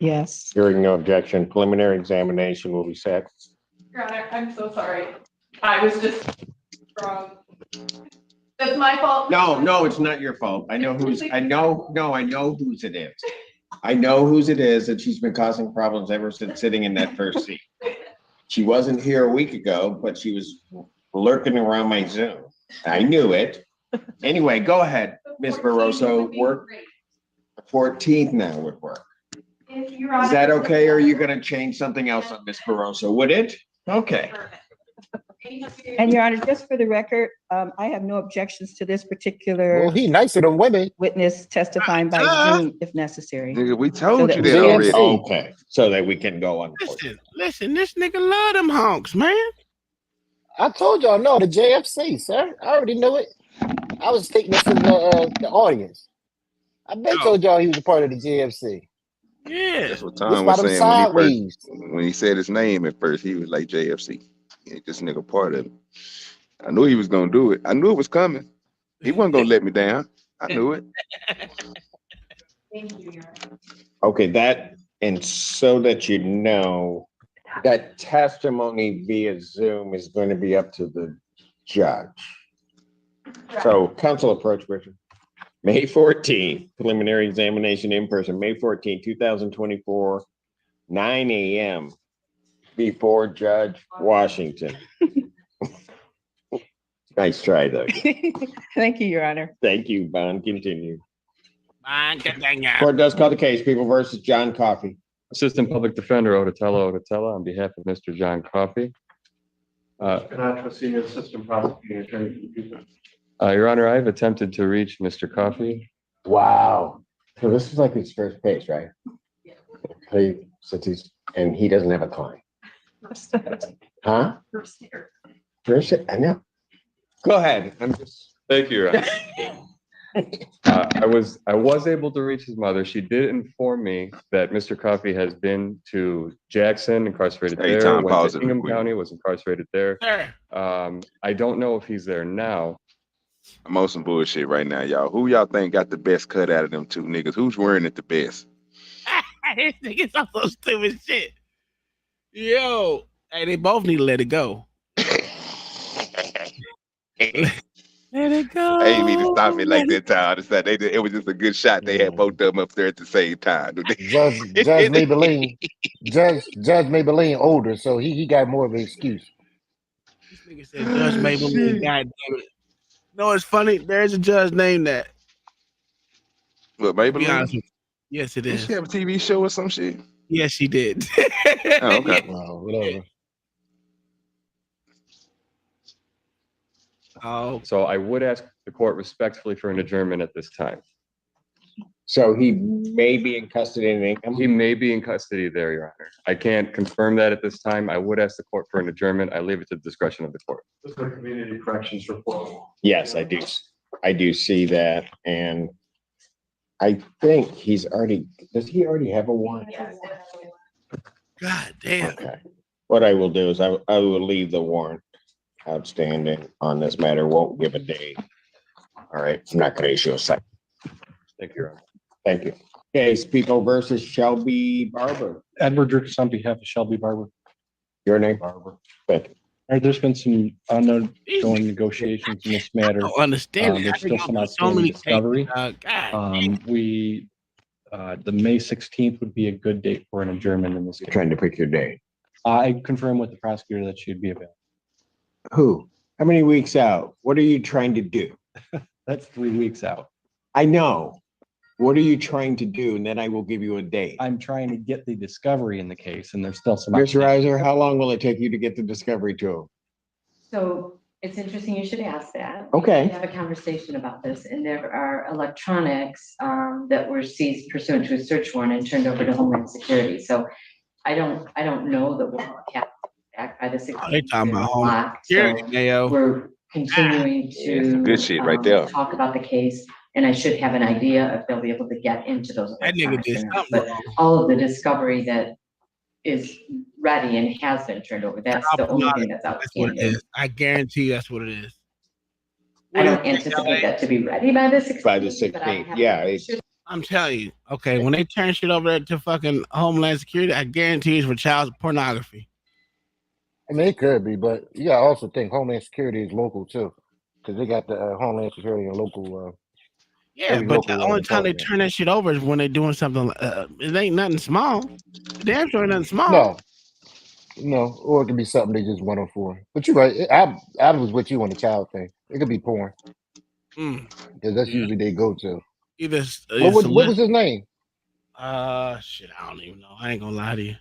Yes. Hearing no objection, preliminary examination will be set. Your Honor, I'm so sorry. I was just That's my fault. No, it's not your fault. I know whose it is. I know whose it is, and she's been causing problems ever since sitting in that first seat. She wasn't here a week ago, but she was lurking around my Zoom. I knew it. Anyway, go ahead, Ms. Barroso. Work. 14th now would work. Is that okay, or are you gonna change something else on Ms. Barroso? Would it? Okay. And Your Honor, just for the record, I have no objections to this particular. Well, he nicer than women. Witness testifying by Zoom if necessary. Nigga, we So told that you we that can- already. Okay, so that we can go on. Listen, this nigga love them honks, man. I told y'all no, the JFC, sir. I already knew it. I was taking it from the audience. I bet told y'all he was a part of the JFC. Yeah. That's what This Tom by was them saying sideways. when he said his name at first. He was like JFC. Yeah, this nigga part of it. I knew he was gonna do it. I knew it was coming. He wasn't gonna let me down. I knew it. Thank you, Your Honor. Okay, that, and so that you know, that testimony via Zoom is going to be up to the judge. So counsel approach, Richard. May 14th, preliminary examination in person, May 14th, 2024, 9 a.m. before Judge Washington. Nice try, though. Thank you, Your Honor. Thank you, Bond. Continue. Court does call the case, People versus John Coffey. Assistant Public Defender Otatella on behalf of Mr. John Coffey. Senior Assistant Prosecuting Attorney. Your Honor, I've attempted to reach Mr. Coffey. Wow. So this is like his first case, right? And he doesn't have a client. Huh? First, I know. Go ahead. I'm just. Thank you, Your Honor. I was able to reach his mother. She did inform me that Mr. Coffey has been to Jackson, incarcerated Hey, there, Tom, went pause to it Ingham real quick. County, was incarcerated there. I don't know if he's there now. I'm on some bullshit right now, y'all. Who y'all think got the best cut out of them two niggas? Who's wearing it the best? This nigga's on some stupid shit. Yo, hey, they both need to let it go. Let it go. They ain't mean to stop me like that time. It was just a good shot. They had both of them up there at the same time. Judge Maybelline older, so he got more of an excuse. This nigga said Judge Maybelline. God damn it. No, it's funny. There's a judge named that. What, Be honest Maybelline? with you. Yes, it Did is. she have a TV show or some shit? Yes, she did. Oh, okay. Well, whatever. Oh, So I would ask the court respectfully for an adjournment at this time. So he may be in custody in Ingham? He may be in custody there, Your Honor. I can't confirm that at this time. I would ask the court for an adjournment. I leave it to the discretion of the court. This is the community corrections report. Yes, I do. I do see that, and I think does he already have a warrant? God damn. Okay. What I will do is I will leave the warrant outstanding on this matter, won't give a date. All right, I'm not gonna issue a second. Thank you, Your Honor. Thank you. Case People versus Shelby Barber. Edward Ricks on behalf of Shelby Barber. Your name? Barber. Thank you. All right, there's been some ongoing negotiations in this matter. I don't understand. There's still some So outstanding many discovery. God. The May 16th would be a good date for an adjournment in this You're case. trying to pick your date. I confirm with the prosecutor that she'd be available. Who? How many weeks out? What are you trying to do? That's 3 weeks out. I know. What are you trying to do? And then I will give you a date. I'm trying to get the discovery in the case, and there's still some. Ms. Reiser, how long will it take you to get the discovery to him? So it's interesting you should ask that. Okay. We have a conversation about this, and there are electronics that were seized pursuant to a search warrant and turned over to Homeland Security. So I don't know that we'll have back by the 16th. They talking about Homeland So Security, Mayo. we're continuing to good shit right there. talk about the case, and I should have an idea if they'll be able to get into those. That nigga did electronics or not. something But wrong. all of the discovery that is ready and has been turned over, that's the only thing that's That's what it outstanding. is. I guarantee you that's what it is. I don't anticipate that to be ready by the 16th. By the but I 16th, have- yeah. I'm telling you, okay, when they turn shit over there to fucking Homeland Security, I guarantee it's for child pornography. I mean, it could be, but you gotta also think Homeland Security is local too, because they got the Homeland Security and local. Yeah, Every but the local only time they department. turn that shit over is when they're doing something. It ain't nothing small. Damn sure ain't nothing small. No, or it could be something they just went on for. But you're right. I was with you on the child thing. It could be porn because that's usually they go to. Either What was his name? Shit, I don't even know. I ain't gonna lie to you.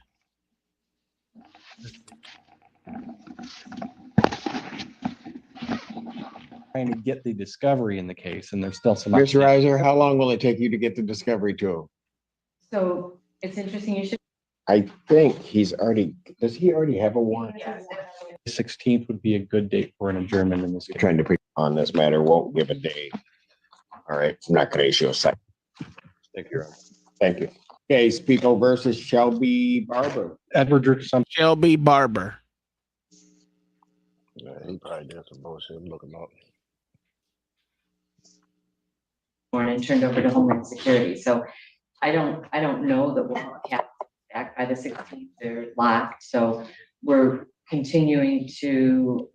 Trying to get the discovery in the case, and there's still some. Mr. Reiser, how long will it take you to get the discovery to him? So it's interesting, you should. I think does he already have a warrant? 16th would be a good date for an adjournment in this case. Trying to pre on this matter, won't give a date. All right, I'm not gonna issue a second. Thank you, Your Honor. Thank you. Case People versus Shelby Barber. Edward Shelby Barber. Yeah, he probably did some bullshit. Look him up. And turned over to Homeland Security. So I don't know that we'll have back by the 16th. They're locked. So we're continuing to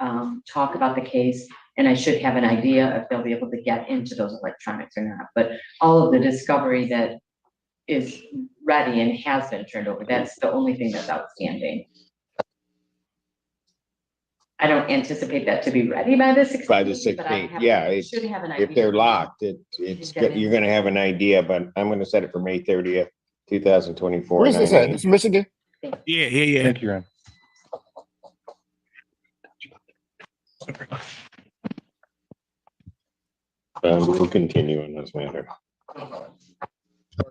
talk about the case, and I should have an idea if they'll be able to get into those electronics or not. But all of the discovery that is ready and has been turned over, that's the only thing that's outstanding. I don't anticipate that to be ready by the 16th. By the 16th, yeah. If they're locked, you're gonna have an idea, but I'm gonna set it for May 30th, 2024. Where's this at? It's Michigan? Yeah. Thank you, Your Honor. We'll continue in this matter.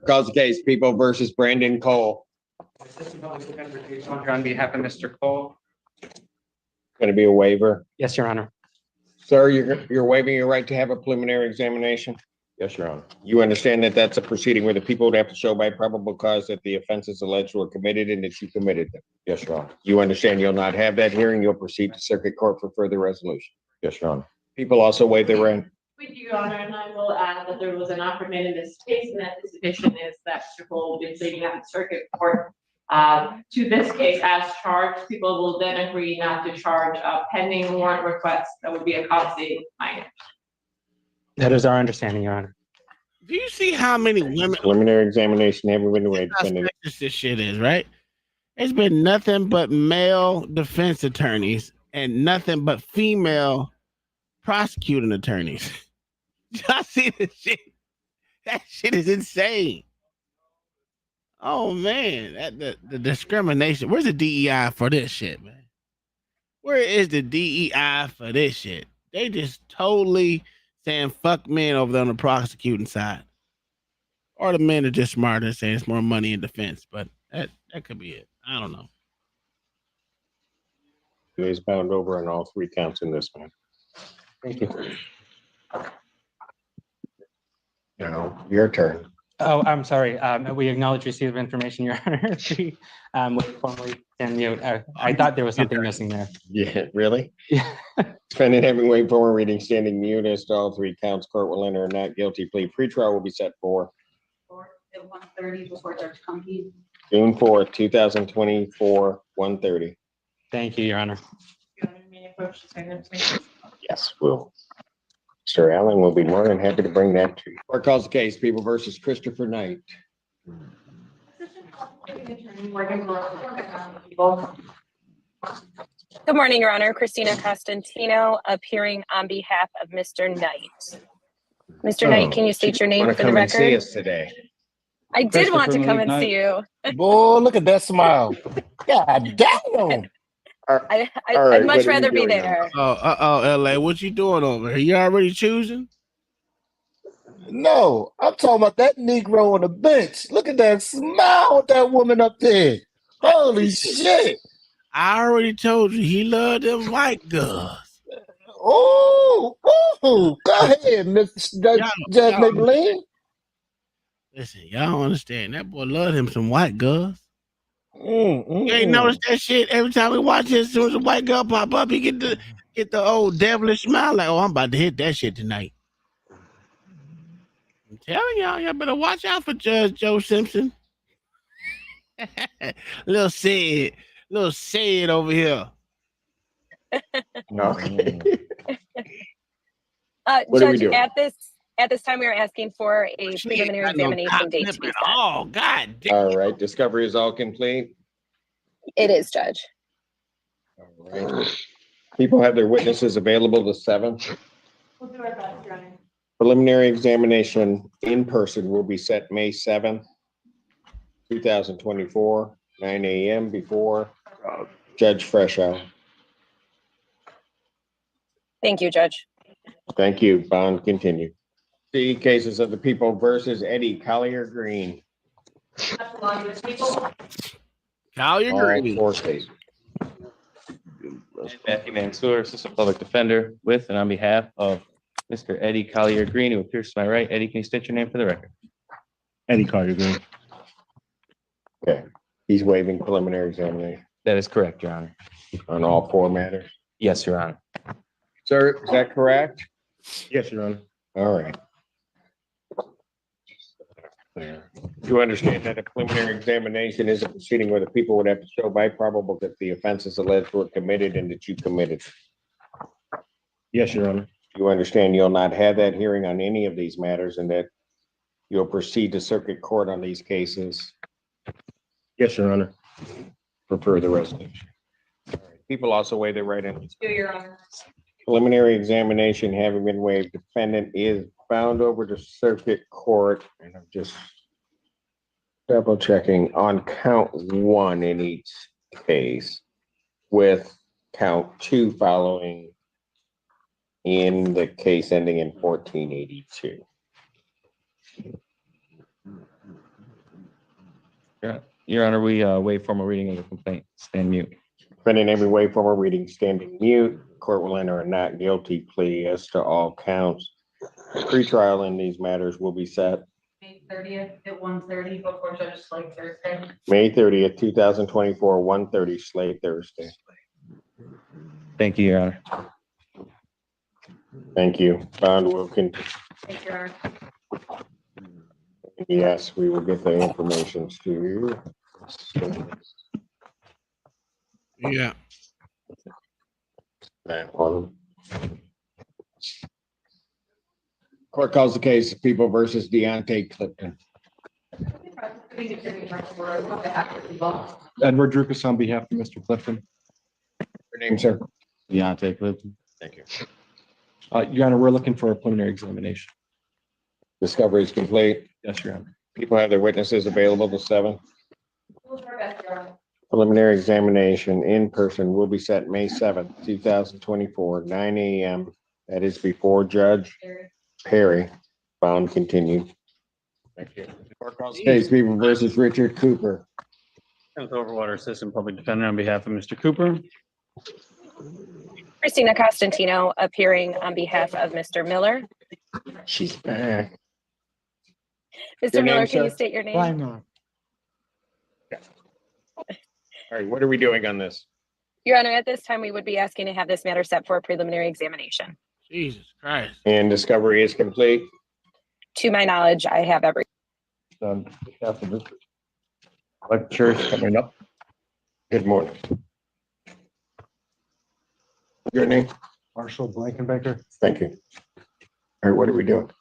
Calls the case, People versus Brandon Cole. On behalf of Mr. Cole. Going to be a waiver. Yes, Your Honor. Sir, you're waiving your right to have a preliminary examination? Yes, Your Honor. You understand that that's a proceeding where the people would have to show by probable cause that the offenses alleged were committed and that you committed them? Yes, Your Honor. You understand you'll not have that hearing, you'll proceed to circuit court for further resolution? Yes, Your Honor. People also waive their right. We do, Your Honor, and I will add that there was an offer made in this case, and that this petition is that Mr. Cole will be pleading at the circuit court to this case as charged. People will then agree not to charge pending warrant requests. That would be a costly fine. That is our understanding, Your Honor. Do you see how many women? Preliminary examination haven't been waived. This shit is right. It's been nothing but male defense attorneys and nothing but female prosecuting attorneys. Y'all see this shit? That shit is insane. Oh man, the discrimination. Where's the DEI for this shit, man? Where is the DEI for this shit? They just totally saying fuck men over there on the prosecuting side. Or the men are just smarter and saying it's more money in defense, but that could be it. I don't know. He is bound over on all three counts in this one. Thank you. Your turn. Oh, I'm sorry. We acknowledge receipt of information, Your Honor. We formally send you. I thought there was something missing there. Yeah, really? Yeah. Defendant having waived forward reading, standing mute as to all three counts. Court will enter a not guilty plea. Pretrial will be set for At 1:30 before Judge Conkey. June 4th, 2024, 1:30. Thank you, Your Honor. Yes, will. Sir Allen will be more than happy to bring that to you. Court calls the case, People versus Christopher Knight. Good morning, Your Honor. Christina Costantino, appearing on behalf of Mr. Knight. Mr. Knight, can you state your name Want for to the come and see record? us today? I did want to come and see you. Boy, look at that smile. God damn. I'd much rather be there. Oh, LA, what you doing over here? You already choosing? No, I'm talking about that Negro on the bench. Look at that smile with that woman up there. Holy shit. I already told you he loved them white girls. Oh, go ahead, Miss Judge Maybelline. Listen, y'all don't understand. That boy loved him some white girls. You ain't noticed that shit? Every time we watch it, as soon as a white girl pop up, he get the old devilish smile like, oh, I'm about to hit that shit tonight. I'm telling y'all better watch out for Judge Joe Simpson. little sad over here. Okay. What are we Judge, doing? at this time, we are asking for a preliminary examination date to be set. Oh, God damn. All right, discovery is all complete. It is, Judge. All right. People have their witnesses available the 7th. We'll do our best, Your Honor. Preliminary examination in person will be set May 7th, 2024, 9 a.m. before Judge Freshow. Thank you, Judge. Thank you. Bond continue. C, cases of the people versus Eddie Collier Green. That's the longest people. Collier All Green. 4 cases. Matthew Mansour, Assistant Public Defender, with and on behalf of Mr. Eddie Collier Green, who appears to my right. Eddie, can you state your name for the record? Eddie Collier Green. Okay, he's waiving preliminary examination. That is correct, Your Honor. On all 4 matters? Yes, Your Honor. Sir, is that correct? Yes, Your Honor. All right. You understand that a preliminary examination is a proceeding where the people would have to show by probable that the offenses alleged were committed and that you committed. Yes, Your Honor. You understand you'll not have that hearing on any of these matters and that you'll proceed to circuit court on these cases. Yes, Your Honor. For further resolution. People also waive their right in. Do Your Honor. Preliminary examination having been waived, defendant is bound over to circuit court, and I'm just double checking on count 1 in each case, with count 2 following in the case ending in 1482. Your Honor, we waive formal reading of the complaint. Stand mute. Defendant every way formal reading standing mute. Court will enter a not guilty plea as to all counts. Pretrial in these matters will be set May 30th at 1:30 before Judge Slate Thursday. May 30th, 2024, 1:30 Slate Thursday. Thank you, Your Honor. Thank you. Bond will continue. Thank you, Your Honor. Yes, we will get the information to you. Yeah. That one. Court calls the case of People versus Deontay Clifton. Edward Drukas on behalf of Mr. Clifton. Your name, sir? Deontay Clifton. Thank you. Your Honor, we're looking for a preliminary examination. Discovery is complete. Yes, Your Honor. People have their witnesses available to 7. We'll do our best, Your Honor. Preliminary examination in person will be set May 7th, 2024, 9 a.m. That is before Judge Perry. Bond continued. Thank you. Court calls the case People versus Richard Cooper. Kenneth Overwater, Assistant Public Defender, on behalf of Mr. Cooper. Christina Costantino appearing on behalf of Mr. Miller. She's back. Mr. Your name, Miller, can you sir? state your name? Why not? All right, what are we doing on this? Your Honor, at this time, we would be asking to have this matter set for a preliminary examination. Jesus Christ. And discovery is complete. To my knowledge, I have every. Lecture's coming up. Good morning. Your name? Marshall Blankenbaker. Thank you. All right, what are we doing?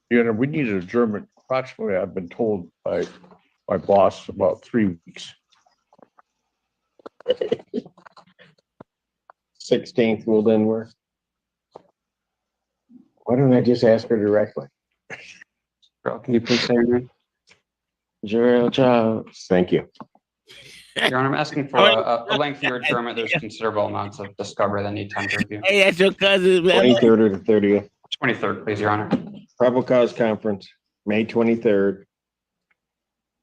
You know, we need an adjournment approximately, I've been told by my boss, about 3 weeks. 16th will then work. Why don't I just ask her directly? Can you please say your name? Jarrell Childs. Thank you. Your Honor, I'm asking for a lengthier adjournment. There's considerable amounts of discovery that need time to review. Hey, that's your cousin, man. 23rd or the 30th? 23rd, please, Your Honor. Probable cause conference, May 23rd,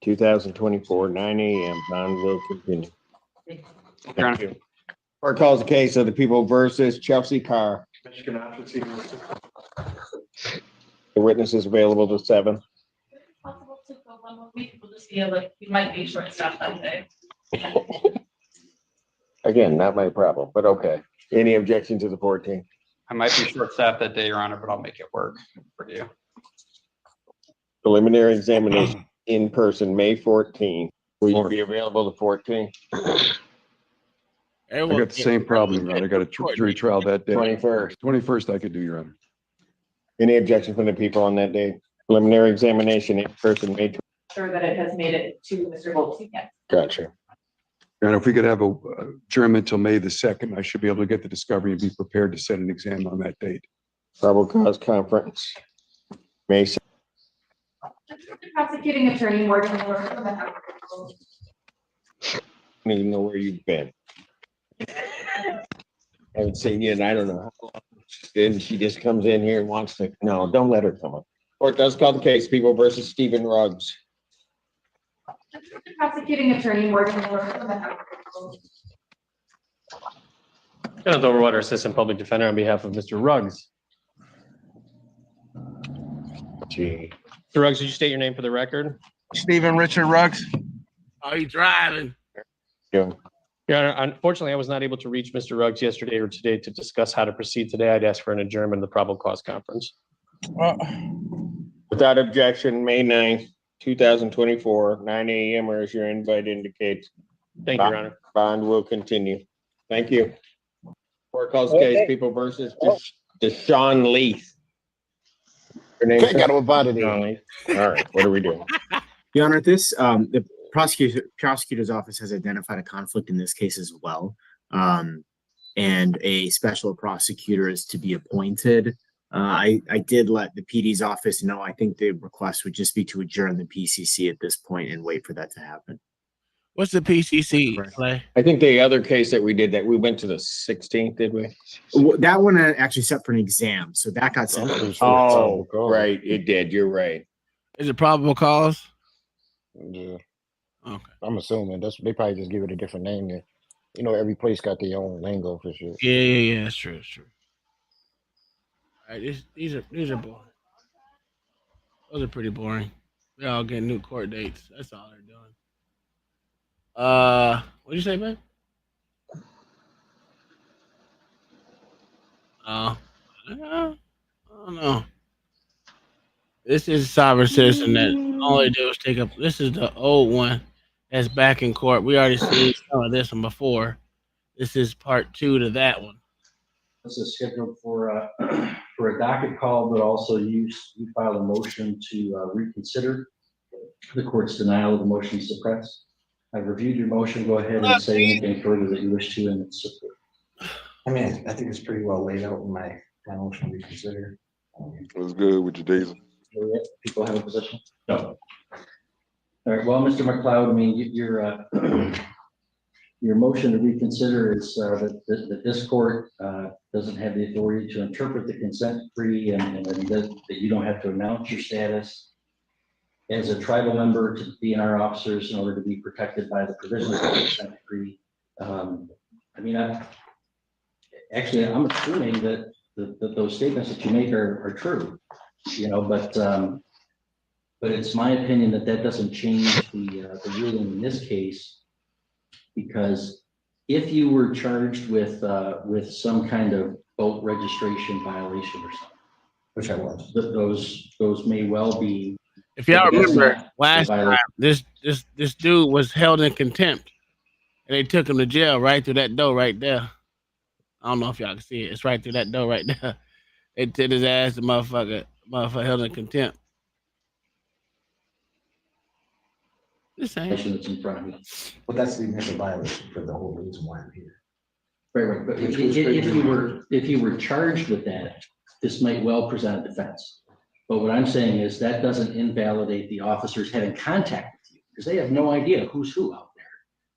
2024, 9 a.m. Bond will continue. Thank you. Court calls the case of the People versus Chelsea Carr. The witness is available to 7. Possible to go 1 more week, we'll just feel like we might be short staffed that day. Again, not my problem, but okay. Any objection to the 14th? I might be short-staffed that day, Your Honor, but I'll make it work for you. Preliminary examination in person, May 14th. Will you be available the 14th? I got the same problem, Your Honor. I got a jury trial that day. 21st. 21st I could do, Your Honor. Any objection from the people on that day? Preliminary examination, in person made. Sure that it has made it to Mr. Goldstein yet. Gotcha. And if we could have a adjournment till May the 2nd, I should be able to get the discovery and be prepared to set an exam on that date. Probable cause conference. May 2nd. Prosecuting attorney Morgan Miller. I don't even know where you've been. I haven't seen you and I don't know how long. Then she just comes in here and wants to, no, don't let her come up. Court does call the case, People versus Stephen Ruggs. Prosecuting attorney Morgan Miller. Kenneth Overwater, Assistant Public Defender on behalf of Mr. Ruggs. Gee. Mr. Ruggs, did you state your name for the record? Stephen Richard Ruggs. Are you driving? Yeah. Yeah, unfortunately, I was not able to reach Mr. Ruggs yesterday or today to discuss how to proceed today. I'd ask for an adjournment of the probable cause conference. Without objection, May 9th, 2024, 9 a.m. or as your invite indicates. Thank you, Your Honor. Bond will continue. Thank you. Court calls the case, People versus Deshaun Leith. Your name? Okay, got him up out of there. Deshaun Leith. All right, what are we doing? Your Honor, the prosecutor's office has identified a conflict in this case as well. And a special prosecutor is to be appointed. I did let the PD's office know. I think the request would just be to adjourn the PCC at this point and wait for that to happen. What's the PCC, Clay? I think the other case that we did that we went to the 16th, did we? That one actually set for an exam, so that got sent. Oh, right, it did. You're right. Is it probable cause? Yeah. Okay. I'm assuming they probably just give it a different name there. You know, every place got their own lingo for sure. Yeah, that's true, All right, these are boring. Those are pretty boring. They all getting new court dates. That's all they're doing. What'd you say, man? I don't know. This is sovereign citizen that all they do is take up. This is the old one that's back in court. We already seen some of this one before. This is part 2 to that one. This is scheduled for a docket call, but also you filed a motion to reconsider the court's denial of the motion to suppress. I've reviewed your motion. Go ahead and say anything further that you wish to in its support. I mean, I think it's pretty well laid out in my motion to reconsider. What's good with you, Diesel? People have a position? No. All right, well, Mr. McLeod, I mean, your motion to reconsider is that this court doesn't have the authority to interpret the consent decree and that you don't have to announce your status as a tribal member to DNR officers in order to be protected by the provisions of the consent decree. I mean, I'm assuming that those statements that you make are true, you know, but it's my opinion that doesn't change the ruling in this case, because if you were charged with some kind of boat registration violation or something, which I was, those may well be. If y'all remember last time, this dude was held in contempt, and they took him to jail right through that door right there. I don't know if y'all can see it. It's right through that door right there. They did his ass, the motherfucker held in contempt. This ain't. That's in front of me. Well, that's the initial violation for the whole reason why I'm here. Right. But if you were charged with that, this might well present a defense. But what I'm saying is that doesn't invalidate the officers having contact with you, because they have no idea who's who out there.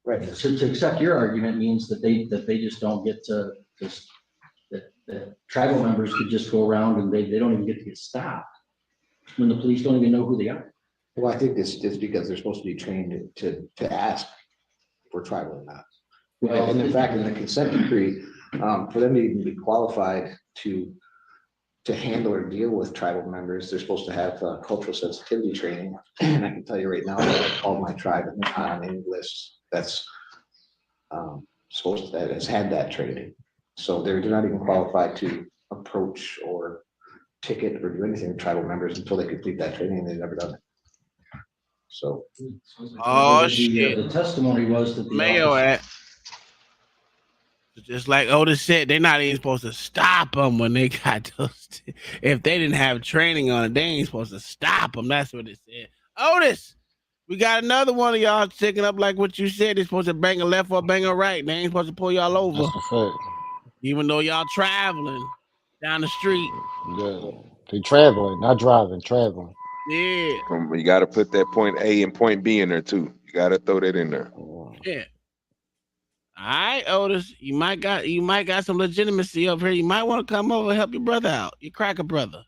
Right. To accept your argument means that they just don't get to just that tribal members could just go around and they don't even get to get stopped when the police don't even know who they are. Well, I think this is because they're supposed to be trained to ask if we're tribal or not. Well, and in fact, in the consent decree, for them to even be qualified to handle or deal with tribal members, they're supposed to have cultural sensitivity training. And I can tell you right now that all my tribe is not on any list that's that has had that training. So they're not even qualified to approach or ticket or do anything with tribal members until they complete that training, and they've never done it. So. Oh shit! The testimony was that the Mayo officer, at. Just like Otis said, they're not even supposed to stop them when they got those. If they didn't have training on it, they ain't supposed to stop them. That's what it said. Otis, we got another one of y'all sticking up like what you said. They're supposed to bang a left or bang a right. They ain't supposed to pull y'all over. That's a fact. Even though y'all traveling down the street. Yeah. They traveling, not driving, traveling. Yeah. You got to put that point A and point B in there too. You got to throw that in there. Yeah. All right, Otis. You might got some legitimacy up here. You might want to come over and help your brother out. Your cracker brother.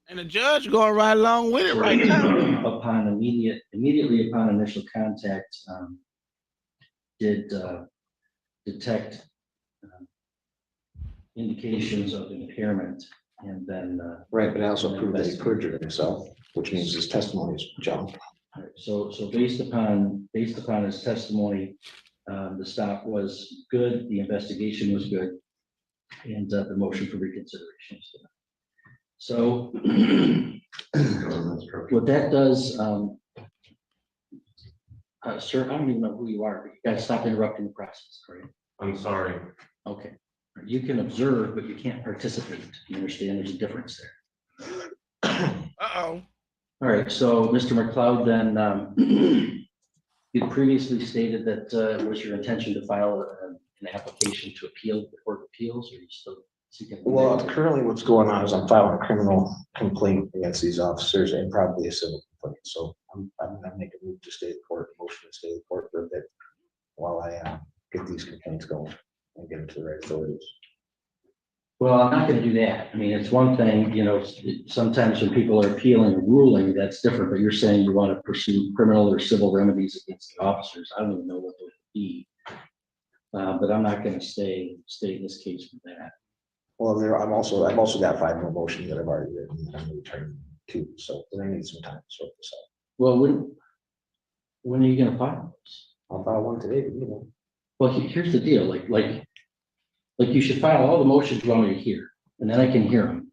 And the judge going right along with it right now. Upon immediately upon initial contact, did detect indications of impairment, and then Right, but I also proved that he perjured himself, which means his testimony is junk. So based upon his testimony, the stop was good, the investigation was good, and the motion for reconsideration is denied. So what that does, sir, I don't even know who you are, but you gotta stop interrupting the process, correct? I'm sorry. Okay, you can observe, but you can't participate. You understand there's a difference there. Uh-oh. All right, so Mr. McLeod, then you previously stated that it was your intention to file an application to appeal the Court of Appeals, or are you still seeking? Well, currently what's going on is I'm filing a criminal complaint against these officers and probably a civil complaint. So I'm gonna make a move to stay the court, motion to stay the court for a bit while I get these complaints going and get them to the right authorities. Well, I'm not gonna do that. I mean, it's one thing, you know, sometimes when people are appealing a ruling, that's different, but you're saying you want to pursue criminal or civil remedies against the officers. I don't even know what those would be. But I'm not gonna stay in this case for that. Well, I've also got 5 more motions that I've already written and I'm gonna turn 2, so we're gonna need some time to sort this out. Well, when are you gonna file this? I'll file one today, you know. Well, here's the deal, like you should file all the motions you want me to hear, and then I can hear them.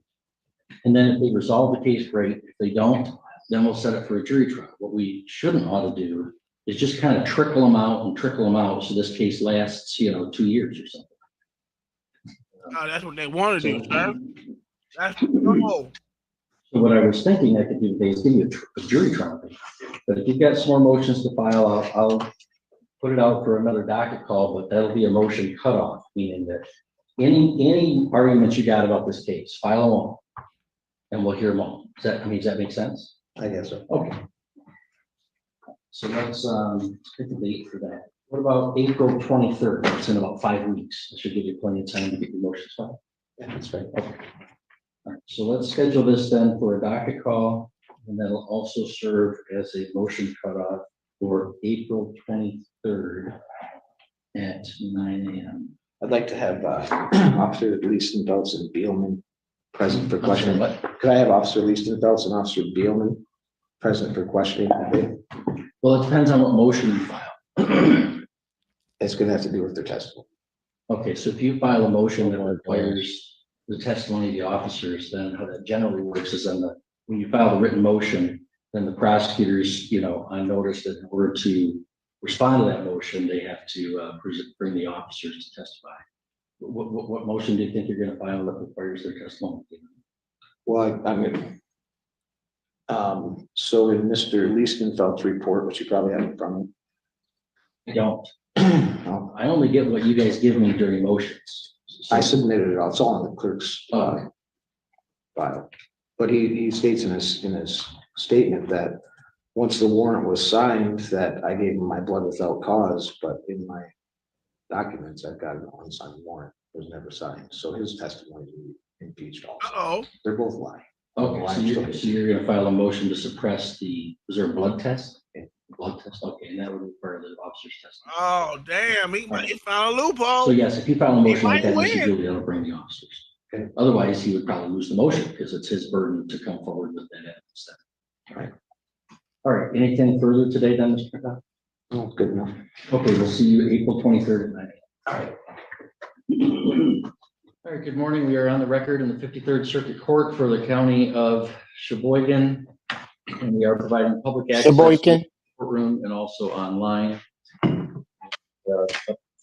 And then if they resolve the case, great. If they don't, then we'll set it for a jury trial. What we shouldn't ought to do is just kind of trickle them out, so this case lasts, 2 years or something. Oh, that's what they want to do, sir. That's no. So what I was thinking I could do today is give you a jury trial. But if you've got some more motions to file, I'll put it out for another docket call, but that'll be a motion cutoff, meaning that any arguments you got about this case, file them all, and we'll hear them all. Does that make sense? I guess so. Okay. So let's pick a date for that. What about April 23rd? It's in about 5 weeks. That should give you plenty of time to get your motions filed. Yeah, that's right. Okay. All right, so let's schedule this then for a docket call, and that'll also serve as a motion cutoff for April 23rd at 9 a.m. I'd like to have Officer Liestenfeldt and Beelman present for questioning. Could I have Officer Liestenfeldt and Officer Beelman present for questioning that day? Well, it depends on what motion you file. It's gonna have to do with their testimony. Okay, so if you file a motion that requires the testimony of the officers, then how that generally works is when you file the written motion, then the prosecutors, on notice that in order to respond to that motion, they have to bring the officers to testify. What motion do you think you're going to file that requires their testimony? Well, so in Mr. Liestenfeldt's report, which you probably have in front of you. I don't. I only get what you guys give me during motions. I submitted it all. It's all in the clerk's file. But he states in his statement that once the warrant was signed, that I gave him my blood without cause, but in my documents, I've got an unsigned warrant. It was never signed. So his testimony impeached also. Uh-oh. They're both lying. Okay, so you're going to file a motion to suppress was there a blood test? Okay, blood test, okay, and that would require the officer's testimony. Oh, damn, he found a loophole. So yes, if you file a motion like that, might Mr. win. Julie, that'll bring the officers. Okay. Otherwise, he would probably lose the motion because it's his burden to come forward with that evidence. Right. All right, anything further today then, Mr. McCall? Oh, good enough. Okay, we'll see you April 23rd at 9 a.m. All right. All right, good morning. We are on the record in the 53rd Circuit Court for the County of Sheboygan, and we are providing public access to the courtroom and also online.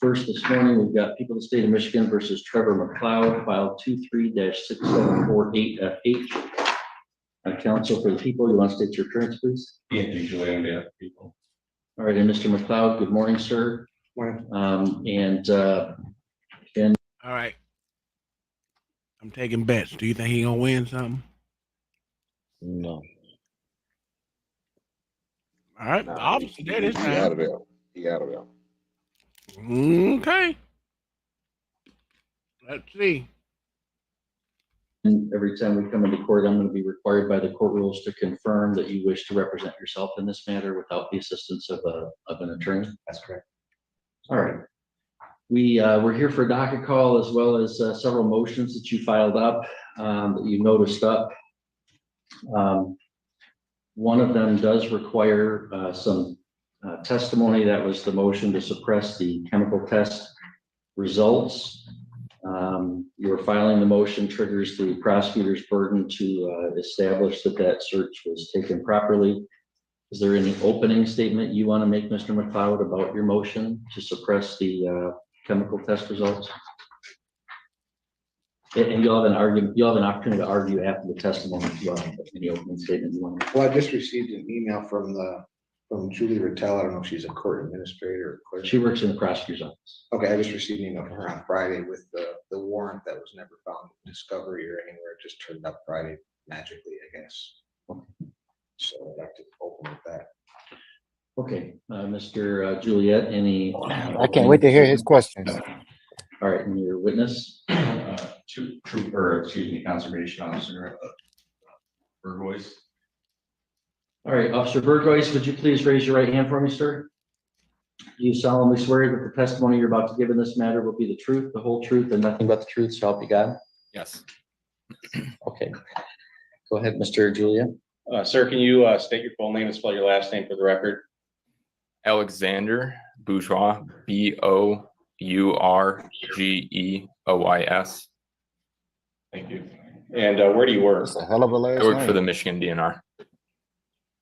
First this morning, we've got people of the state of Michigan versus Trevor McLeod, file 23-6748FH. Counsel for the people, you want to state your appearance, please? Anthony Joy on behalf of the people. All right, and Mr. McLeod, good morning, sir. Morning. All right. I'm taking bets. Do you think he gonna win something? No. All right. The officer there this He out of time. there. He out of there. Okay. Let's see. And every time we come into court, I'm going to be required by the court rules to confirm that you wish to represent yourself in this matter without the assistance of an attorney. That's correct. All right. We're here for a docket call as well as several motions that you filed up, that you noticed up. One of them does require some testimony. That was the motion to suppress the chemical test results. Your filing the motion triggers the prosecutor's burden to establish that that search was taken properly. Is there any opening statement you want to make, Mr. McLeod, about your motion to suppress the chemical test results? And you'll have an opportunity to argue after the testimony as well. Any opening statement you want to make? Well, I just received an email from Julie Rattel. I don't know if she's a court administrator or clerk. She works in the prosecutor's office. Okay, I just received an email from her on Friday with the warrant that was never found in Discovery or anywhere. It just turned up Friday magically, I guess. So I'd like to open with that. Okay, Mr. Juliet, any? I can't wait to hear his questions. All right, and your witness? Conservation Officer Burgoyce. All right, Officer Burgoyce, would you please raise your right hand for me, sir? Do you solemnly swear that the testimony you're about to give in this matter will be the truth, the whole truth, and nothing but the truth, so help you God? Yes. Okay. Go ahead, Mr. Juliet. Sir, can you state your full name and spell your last name for the record? Alexander Bourgeois, Bourgeois. Thank you. And where do you work? That's a hell of a last I work name. for the Michigan DNR.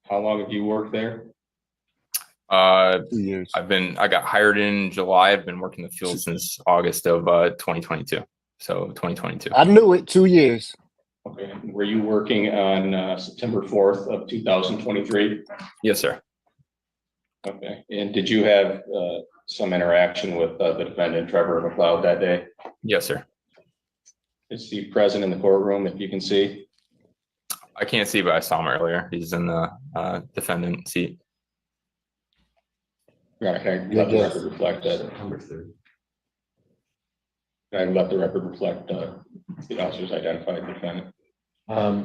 How long have you worked there? 2 years. I got hired in July. I've been working the field since August of 2022. So 2022. I knew it. 2 years. Okay. Were you working on September 4th of 2023? Yes, sir. Okay. And did you have some interaction with the defendant, Trevor McLeod, that day? Yes, sir. Is he present in the courtroom, if you can see? I can't see, but I saw him earlier. He's in the defendant seat. Right, can I let the record reflect that? September 3rd. Can I let the record reflect the officers identified the defendant?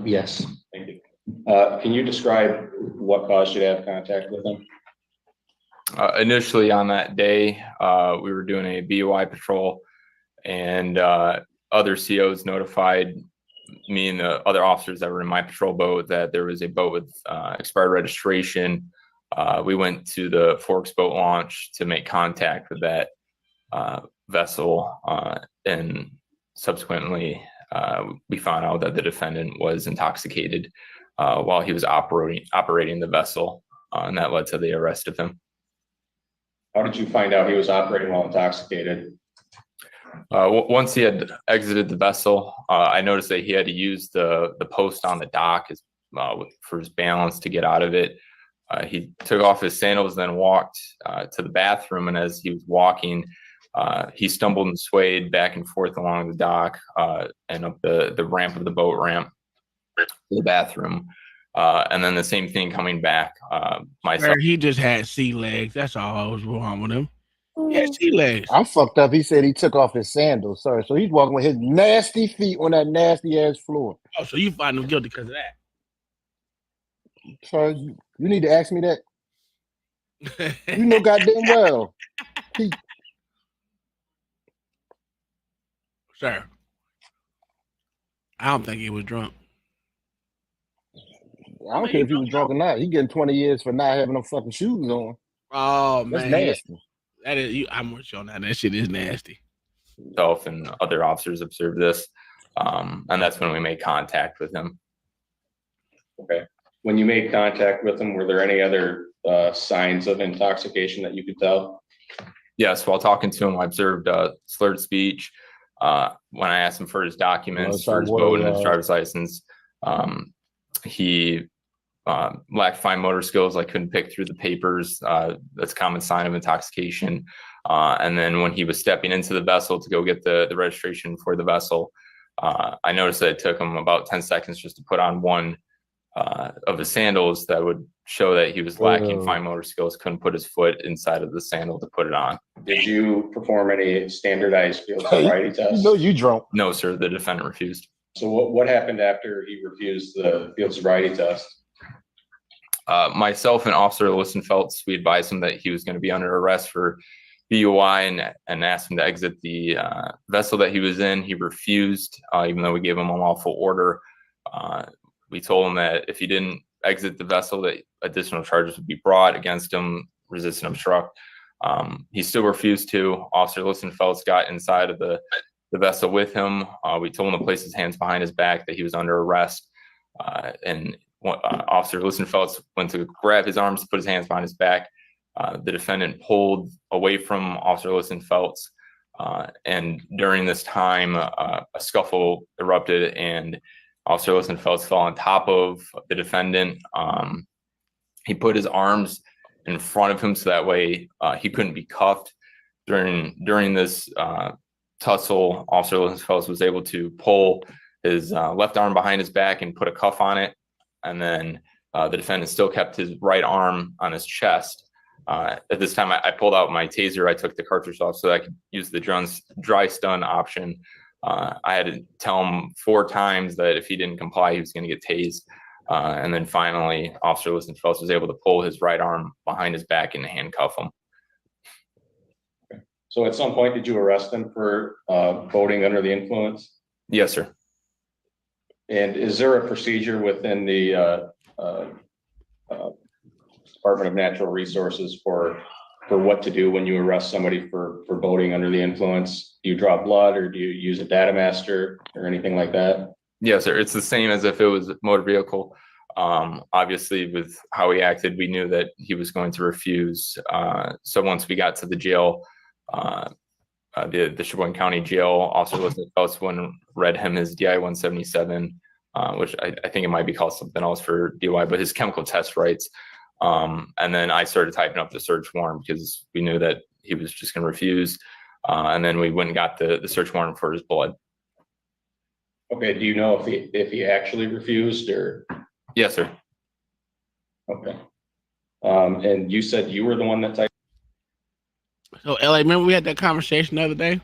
Yes. Thank you. Can you describe what caused you to have contact with him? Initially on that day, we were doing a BOI patrol, and other COs notified me and the other officers that were in my patrol boat that there was a boat with expired registration. We went to the Forks boat launch to make contact with that vessel, and subsequently we found out that the defendant was intoxicated while he was operating the vessel, and that led to the arrest of him. How did you find out he was operating while intoxicated? Once he had exited the vessel, I noticed that he had to use the post on the dock for his balance to get out of it. He took off his sandals, then walked to the bathroom, and as he was walking, he stumbled and swayed back and forth along the dock and up the ramp of the boat ramp to the bathroom. And then the same thing coming back. Myself. He just had sea legs. That's all was wrong with him. He had sea legs. I'm fucked up. He said he took off his sandals, sir. So he's walking with his nasty feet on that nasty ass floor. Oh, so you find him guilty because of that? So you need to ask me that. You know goddamn well. Sir, I don't think he was drunk. I don't care if he was drunk or not. He getting 20 years for not having no fucking shoes on. Oh That's man, nasty. that is you. I'm with you on that. That shit is nasty. Myself and other officers observed this, and that's when we made contact with him. Okay. When you made contact with him, were there any other signs of intoxication that you could tell? Yes, while talking to him, I observed slurred speech. When I asked him for his documents, for his vote and his driver's license, he lacked fine motor skills. I couldn't pick through the papers. That's a common sign of intoxication. And then when he was stepping into the vessel to go get the registration for the vessel, I noticed that it took him about 10 seconds just to put on one of his sandals that would show that he was lacking fine motor skills, couldn't put his foot inside of the sandal to put it on. Did you perform any standardized field sobriety tests? You drunk. No, sir, the defendant refused. So what happened after he refused the field sobriety test? Myself and Officer Listenfeldt, we advised him that he was going to be under arrest for DUI and asked him to exit the vessel that he was in. He refused, even though we gave him a lawful order. We told him that if he didn't exit the vessel, that additional charges would be brought against him, resist and obstruct. He still refused to. Officer Listenfeldt got inside of the vessel with him. We told him to place his hands behind his back, that he was under arrest. And Officer Listenfeldt went to grab his arms, put his hands behind his back. The defendant pulled away from Officer Listenfeldt. And during this time, a scuffle erupted and Officer Listenfeldt fell on top of the defendant. He put his arms in front of him so that way he couldn't be cuffed. During this tussle, Officer Listenfeldt was able to pull his left arm behind his back and put a cuff on it. And then the defendant still kept his right arm on his chest. At this time, I pulled out my taser. I took the cartridge off so I could use the dry stun option. I had to tell him 4 times that if he didn't comply, he was going to get tased. And then finally, Officer Listenfeldt was able to pull his right arm behind his back and handcuff him. So at some point, did you arrest him for voting under the influence? Yes, sir. And is there a procedure within the Department of Natural Resources for what to do when you arrest somebody for voting under the influence? Do you draw blood or do you use a data master or anything like that? Yes, sir. It's the same as if it was a motor vehicle. Obviously, with how he acted, we knew that he was going to refuse. So once we got to the jail, the Sheboygan County Jail, Officer Listenfeldt read him his DI 177, which I think it might be called something else for DUI, but his chemical test rights. And then I started typing up the search warrant because we knew that he was just going to refuse. And then we went and got the search warrant for his blood. Okay. Do you know if he actually refused or? Yes, sir. Okay. And you said you were the one that typed. So, LA, remember we had that conversation the other day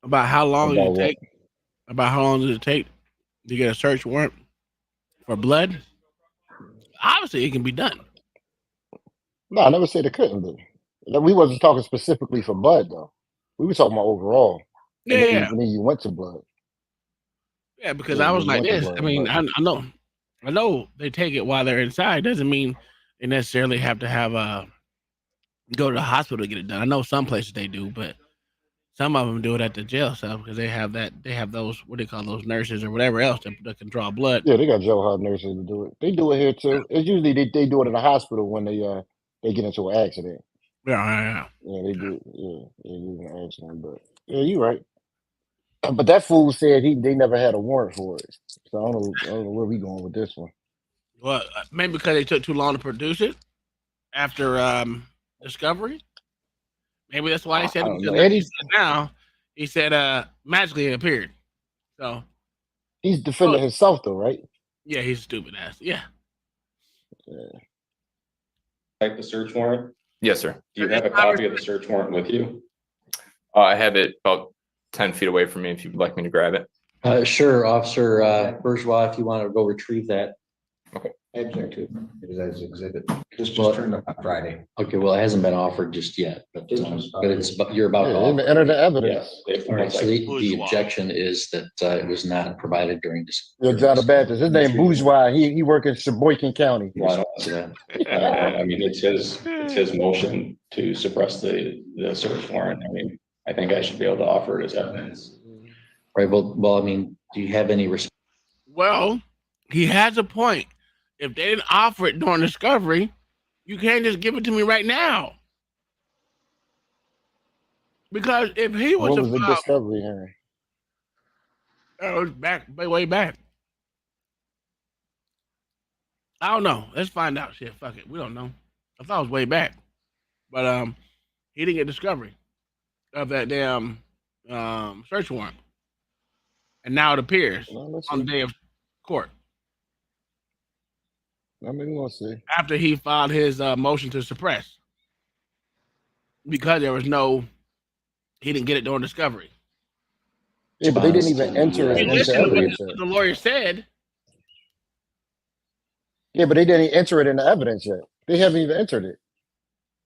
about how long did it take? About how long did it take to get a search warrant for blood? Obviously, it can be done. No, I never said it couldn't be. We wasn't talking specifically for blood, though. We were talking about overall. Yeah. And then you went to blood. Yeah, because I was like this. I mean, I know they take it while they're inside. Doesn't mean they necessarily have to have go to the hospital to get it done. I know some places they do, but some of them do it at the jail cell because they have those, what do they call those, nurses or whatever else that can draw blood. Yeah, they got jailhouse nurses to do it. They do it here too. It's usually they do it in the hospital when they get into an accident. Yeah, they do. Yeah, they do an accident. But yeah, you're right. But that fool said they never had a warrant for it. So I don't know where we going with this one. Well, maybe because they took too long to produce it after discovery. Maybe that's why he said it. Because now he said magically it appeared. So he's defending himself though, right? Yeah, he's a stupid ass. Yeah. Type the search warrant? Yes, sir. Do you have a copy of the search warrant with you? I have it about 10 feet away from me if you'd like me to grab it. Sure, Officer Bourgeois, if you want to go retrieve that. Okay. Object to, because that's exhibit. Just Well- turned up on Friday. Okay, well, it hasn't been offered just yet, but you're about to Yeah, offer. enter the evidence. Yes. All right, so the objection is that it was not provided during this. Yeah, John the Baptist. His name Bourgeois. He work in Sheboygan County. Well, I mean, it's his motion to suppress the search warrant. I mean, I think I should be able to offer it as evidence. Right, well, I mean, do you have any response? Well, he has a point. If they didn't offer it during discovery, you can't just give it to me right now. Because if he was What to was the file, discovery hearing? that was back way back. I don't know. Let's find out. Shit, fuck it. We don't know. I thought it was way back, but he didn't get discovery of that damn search warrant, and now it appears Well, let's on the see. day of court I mean, we'll see. after he filed his motion to suppress because there was no, he didn't get it during discovery. Yeah, but they didn't even enter it You into listen to what evidence yet. the lawyer said. Yeah, but they didn't enter it into evidence yet. They haven't even entered it.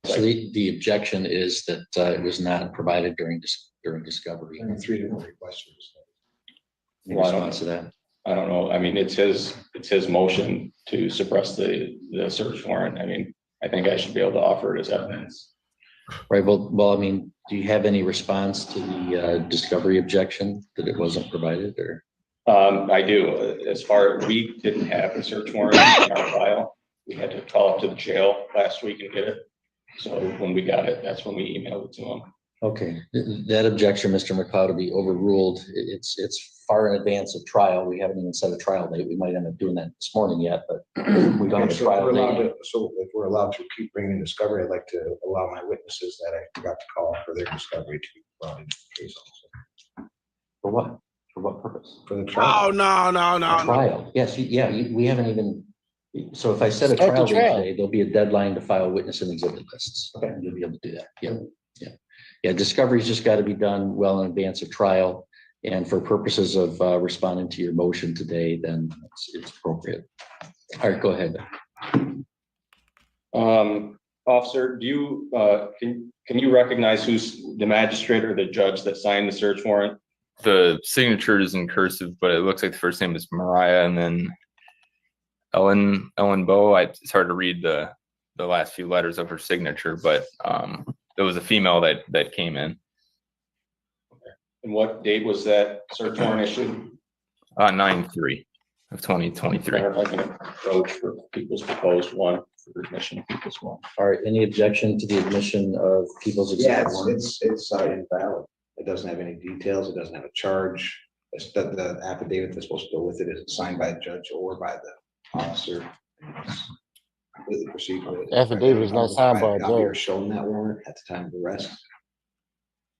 So the objection is that it was not provided during discovery. And 3 different requests. In Well, I don't- response to that. I don't know. I mean, it's his motion to suppress the search warrant. I mean, I think I should be able to offer it as evidence. Right, well, I mean, do you have any response to the discovery objection that it wasn't provided or? I do. As far, we didn't have a search warrant in our file. We had to call up to the jail last week and get it. So when we got it, that's when we emailed it to them. Okay, that objection, Mr. McLeod, to be overruled. It's far in advance of trial. We haven't even set a trial date. We might end up doing that this morning yet, but we don't have a So if trial we're allowed date. so if we're allowed to keep bringing discovery, I'd like to allow my witnesses that I forgot to call for their discovery to be brought into the case also. For what? For what purpose? For the trial. Oh no. A trial, yes, we haven't even, so if I set a Start the trial date trial. today, there'll be a deadline to file witness and exhibit lists. Okay, you'll be able to do that, yeah, discovery's just got to be done well in advance of trial. And for purposes of responding to your motion today, then it's appropriate. All right, go ahead. Officer, do you, can you recognize who's the magistrate or the judge that signed the search warrant? The signature is in cursive, but it looks like the first name is Mariah and then Ellen Bow. It's hard to read the last few letters of her signature, but there was a female that came in. And what date was that search warrant issued? 9/3 of 2023. If I can approach for people's proposed one for admission of people's one. All right, any objection to the admission of people's Yeah, exhibit one? it's invalid. It doesn't have any details. It doesn't have a charge. It's the affidavit that's supposed to go with it is signed by a judge or by the officer. Completely procedural. Affidavit is not signed by a Copy or judge. shown that warrant at the time of arrest.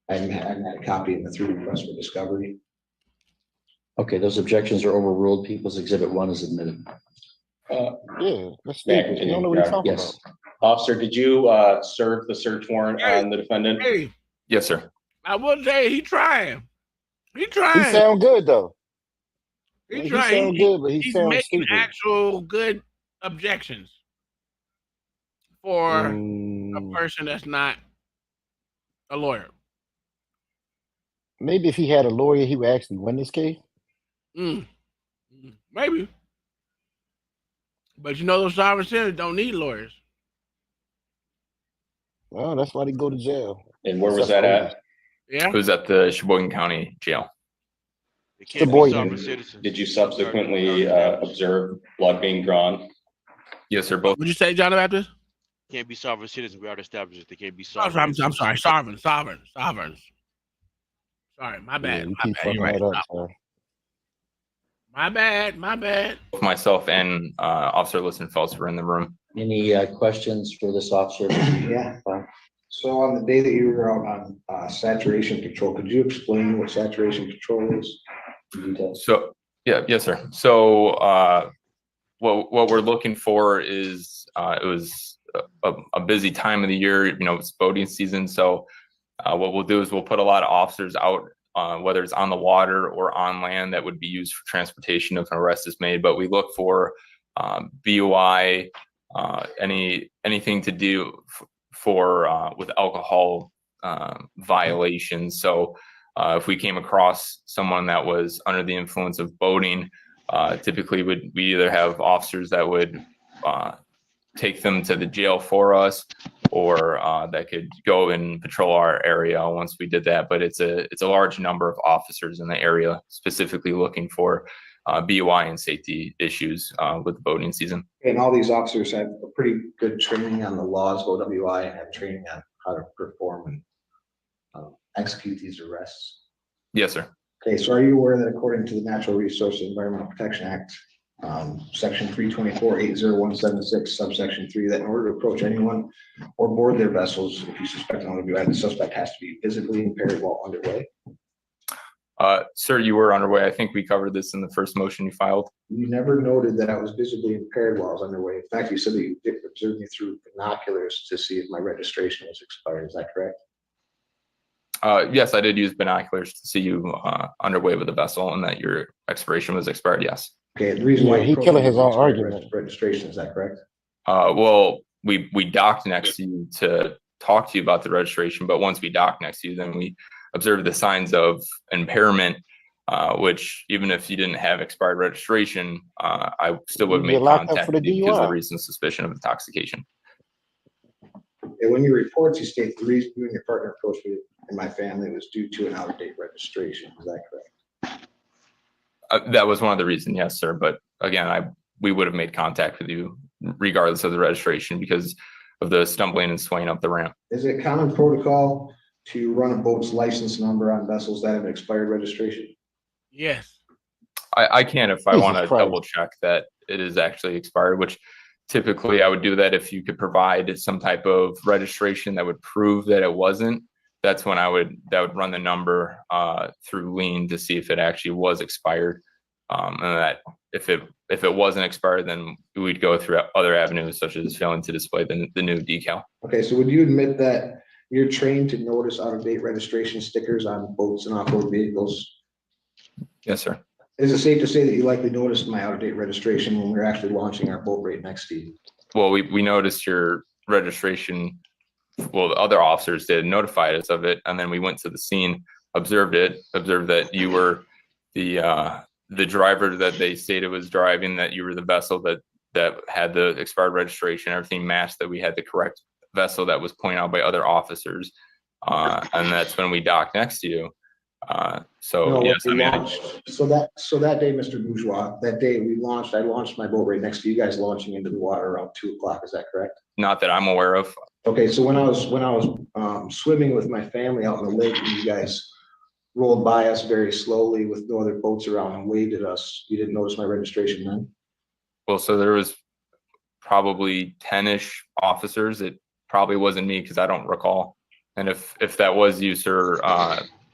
I haven't had a copy of the 3 requests for discovery. Okay, those objections are overruled. People's exhibit one is admitted. Yeah, that's Yeah, stupid. You don't know what he's talking Yes. about. Officer, did you serve the search warrant on the defendant? Hey, Yes, sir. I would say he trying. He He trying. sound good though. He He trying. sound good, but he He's sounds making stupid. actual good objections for a Mm, person that's not a lawyer. maybe if he had a lawyer, he would actually win this case. Maybe. But you know those sovereign citizens don't need lawyers. Well, that's why they go to jail. And where was that at? Yeah. It was at the Sheboygan County Jail. Did you subsequently observe blood being drawn? Yes, sir. Both. Would you say, John the Baptist? Can't be sovereign citizens. We already established that they can't be Oh, sovereign. I'm sorry. Sovereigns. Sorry, my Yeah, bad. you My keep bad. fucking You're right. that up, sir. My bad. Both myself and Officer Listenfelds were in the room. Any questions for this officer? Yeah. So on the day that you were out on saturation control, could you explain what saturation control is? So, yes, sir. So, what we're looking for is, it was a busy time of the year, it's boating season. So, what we'll do is we'll put a lot of officers out, whether it's on the water or on land that would be used for transportation if an arrest is made. But we look for BOI, anything to do for with alcohol violations. So, if we came across someone that was under the influence of boating, typically we either have officers that would take them to the jail for us, or that could go and patrol our area once we did that. But it's a large number of officers in the area specifically looking for BOI and safety issues with the boating season. And all these officers have a pretty good training on the laws of OWI and have training on how to perform and execute these arrests? Yes, sir. Okay, so are you aware that according to the Natural Resources Environmental Protection Act, section 324-80176, subsection 3, that in order to approach anyone or board their vessels, if you suspect an underway, the suspect has to be visibly impaired while underway? Sir, you were underway. I think we covered this in the first motion you filed. You never noted that I was visibly impaired while I was underway. In fact, you said that you did observe me through binoculars to see if my registration was expired. Is that correct? Yes, I did use binoculars to see you underway with the vessel and that your expiration was expired. Yes. Okay, the reason why he killing his own argument. Registration, is that correct? Well, we docked next to you to talk to you about the registration, but once we docked next to you, then we observed the signs of impairment, which even if you didn't have expired registration, I still would have made contact with you because of the recent suspicion of intoxication. And when you report, you state the reason you and your partner approached me and my family was due to an out-of-date registration. Is that correct? That was one of the reasons, yes, sir. But again, we would have made contact with you regardless of the registration because of the stumbling and swaying up the ramp. Is it common protocol to run a boat's license number on vessels that have expired registration? Yes. I can if I Jesus want to Christ. double check that it is actually expired, which typically I would do that if you could provide some type of registration that would prove that it wasn't. That's when that would run the number through lien to see if it actually was expired. And that if it wasn't expired, then we'd go through other avenues such as failing to display the new decal. Okay, so would you admit that you're trained to notice out-of-date registration stickers on boats and off-road vehicles? Yes, sir. Is it safe to say that you likely noticed my out-of-date registration when we were actually launching our boat right next to you? Well, we noticed your registration. Well, the other officers did notify us of it, and then we went to the scene, observed that you were the driver that they stated was driving, that you were the vessel that had the expired registration, everything matched, that we had the correct vessel that was pointed out by other officers, and that's when we docked next to you. So yes, I mean, so that day, Mr. Bourgeois, that day I launched my boat right next to you guys launching into the water around 2:00. Is that correct? not that I'm aware of. Okay, so when I was swimming with my family out in the lake, and you guys rolled by us very slowly with no other boats around and waved at us, you didn't notice my registration then? Well, so there was probably 10-ish officers. It probably wasn't me because I don't recall. And if that was you, sir,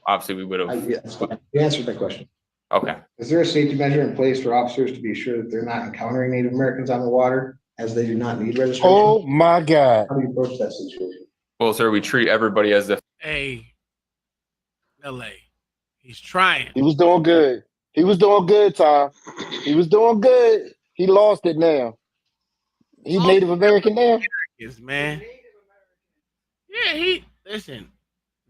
obviously we would have. Yes, you answered my question. Okay. Is there a safety measure in place for officers to be sure that they're not encountering Native Americans on the water as they do not need registration? Oh my God. How do you approach that situation? Well, sir, we treat everybody as if. Hey, LA, he's trying. He was doing good. He was doing good, Tom. He was doing good. He lost it now. He's Native American now. Yes, man. Yeah, listen.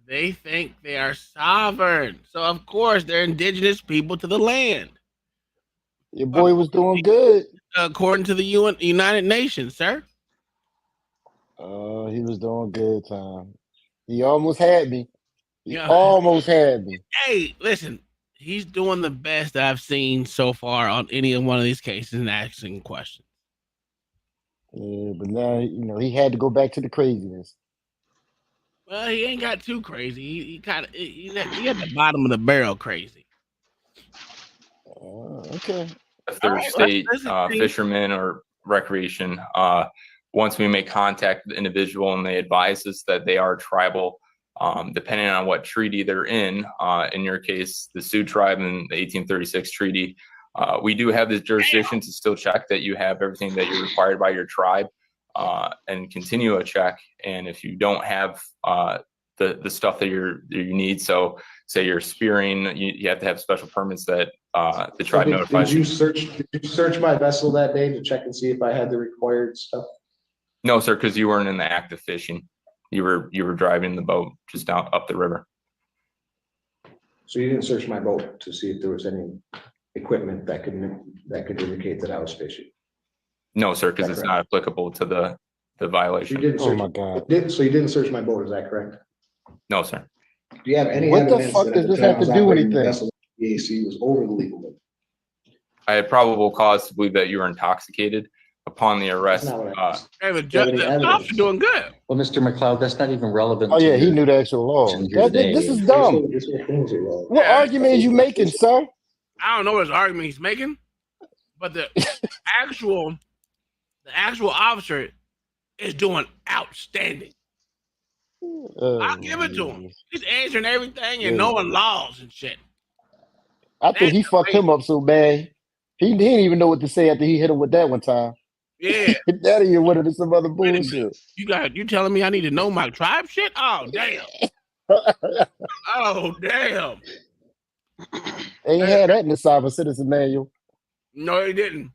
They think they are sovereign, so of course they're indigenous people to the land. Your boy was doing good. According to the United Nations, sir. He was doing good, Tom. He almost had me. He Yeah. almost had me. Hey, listen, he's doing the best I've seen so far on any one of these cases and asking questions. Yeah, but now he had to go back to the craziness. Well, he ain't got too crazy. He kind of he at the bottom of the barrel crazy. Okay. If they're Alright, state listen, fishermen or recreation, once we make contact with the individual and they advise us that they are tribal, depending on what treaty they're in your case, the Sioux tribe in the 1836 treaty, we do have the jurisdiction to still check that you have everything that you're required by your tribe and continue a check. And if you don't have the stuff that you need, so say you're spearing, you have to have special permits that the tribe notifies you. Did you search my vessel that day to check and see if I had the required stuff? No, sir, because you weren't in the act of fishing. You were driving the boat just down up the river. So you didn't search my boat to see if there was any equipment that could indicate that I was fishing? No, sir, because it's not applicable to the violation. You didn't search, my God. So you didn't search my boat, is that correct? No, sir. Do you have any What the evidence fuck that does at the this time have I was to do operating the anything? vessel, the AC was over the legal limit? I had probable cause to believe that you were intoxicated. upon the arrest, Hey, the officer doing good. Well, Mr. McLeod, that's not even relevant. Oh to yeah, he your knew the actual law. question here today. This is dumb. What argument is you making, sir? I don't know what argument he's making, but the actual officer is doing outstanding. I'll give it to him. He's answering everything and knowing laws and shit. I think he fucked him up so bad. He didn't even know what to say after he hit him with that one time. Yeah. That he would have been some other bullshit. You telling me I need to know my tribe shit? Oh damn. Oh damn. They ain't had that in the Cyber Citizen Manual. No, he didn't.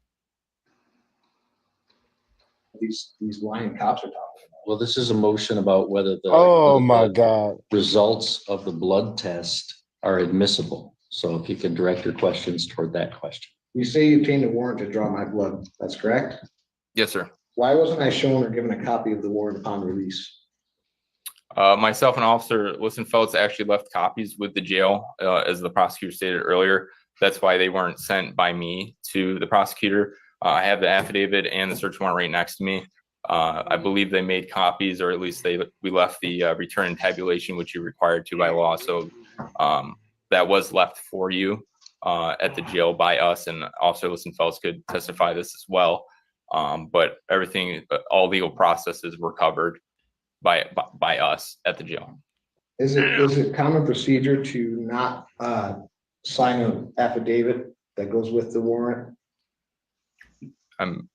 These lying cops are talking. Well, this is a motion about whether the Oh my God. results of the blood test are admissible. So if you can direct your questions toward that question. You say you obtained a warrant to draw my blood. That's correct? Yes, sir. Why wasn't I shown or given a copy of the warrant upon release? Myself and Officer Listenfelds actually left copies with the jail, as the prosecutor stated earlier. That's why they weren't sent by me to the prosecutor. I have the affidavit and the search warrant right next to me. I believe they made copies, or at least we left the return and tabulation, which you're required to by law. So that was left for you at the jail by us, and Officer Listenfelds could testify this as well. But everything, all legal processes were covered by us at the jail. Is it common procedure to not sign an affidavit that goes with the warrant? I'm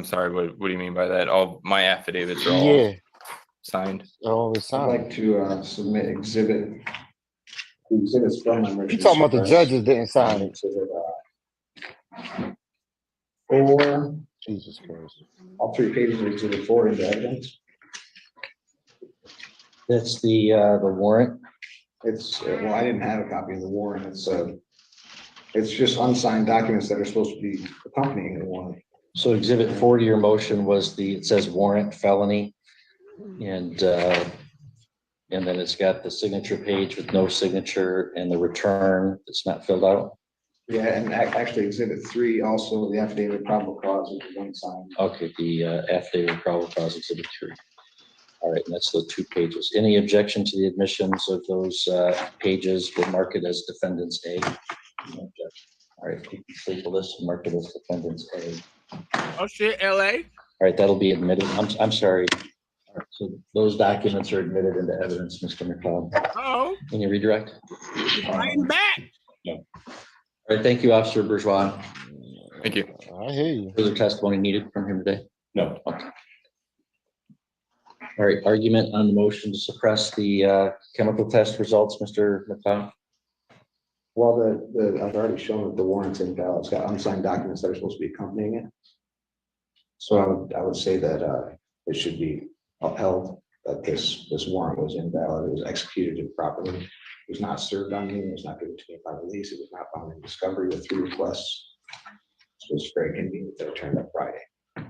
sorry, what do you mean by that? All my affidavits are all signed. Always I'd like to submit exhibits from my You talking about the judges didn't sign it? Four. Jesus Christ. All 3 pages of exhibit 4 into evidence. That's the warrant. It's well, I didn't have a copy of the warrant. It's just unsigned documents that are supposed to be accompanying the warrant. So exhibit 4 to your motion was it says warrant felony. And then it's got the signature page with no signature and the return that's not filled out. Yeah, and actually exhibit 3 also, the affidavit of probable cause is unsigned. Okay, the affidavit of probable cause exhibit 3. All right, and that's the 2 pages. Any objection to the admissions of those pages? We'll mark it as defendants A. No objection. All right, complete the list and mark it as defendants A. Oh shit, LA. All right, that'll be admitted. I'm sorry. All right, so those documents are admitted into evidence, Mr. McLeod. Oh. Can you redirect? Bring back. No. All right, thank you, Officer Bourgeois. Thank you. I hear you. Further testimony needed from him today? No. Okay. All right, argument on the motion to suppress the chemical test results, Mr. McLeod. Well, I've already shown that the warrant's invalid. It's got unsigned documents that are supposed to be accompanying it. So I would say that it should be upheld, that this warrant was invalid. It was executed improperly. It was not served on me. It was not given to me by release. It was not found in discovery with 3 requests. So it's very convenient that it turned up Friday. All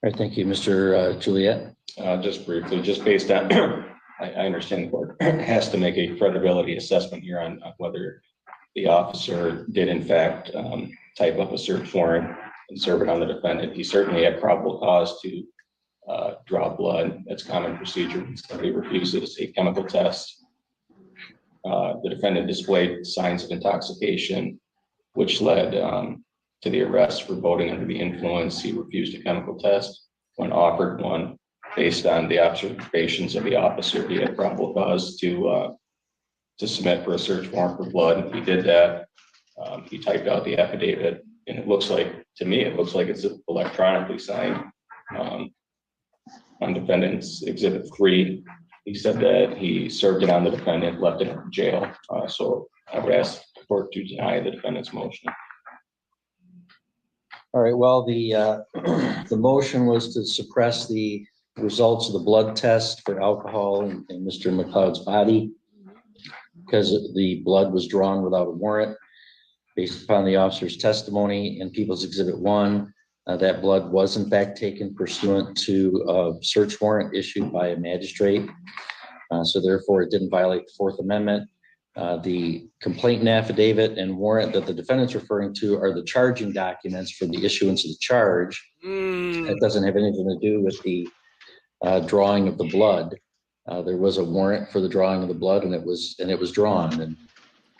right, thank you, Mr. Juliet. Just briefly, just based on, I understand the court has to make a credibility assessment here on whether the officer did in fact type up a search warrant and serve it on the defendant. He certainly had probable cause to draw blood. That's common procedure when somebody refuses a chemical test. The defendant displayed signs of intoxication, which led to the arrest for voting under the influence. He refused a chemical test when offered one. Based on the observations of the officer, he had probable cause to submit for a search warrant for blood. He did that. He typed out the affidavit, and it looks like, to me, it looks like it's electronically signed. On defendant's exhibit 3, he said that he served it on the defendant, left it in jail. So I would ask the court to deny the defendant's motion. All right, well, the motion was to suppress the results of the blood test for alcohol in Mr. McLeod's body because the blood was drawn without a warrant. Based upon the officer's testimony in People's Exhibit 1, that blood was in fact taken pursuant to a search warrant issued by a magistrate. So therefore, it didn't violate the 4th Amendment. The complaint and affidavit and warrant that the defendant's referring to are the charging documents for the issuance of the charge. It doesn't have anything to do with the drawing of the blood. There was a warrant for the drawing of the blood, and it was drawn.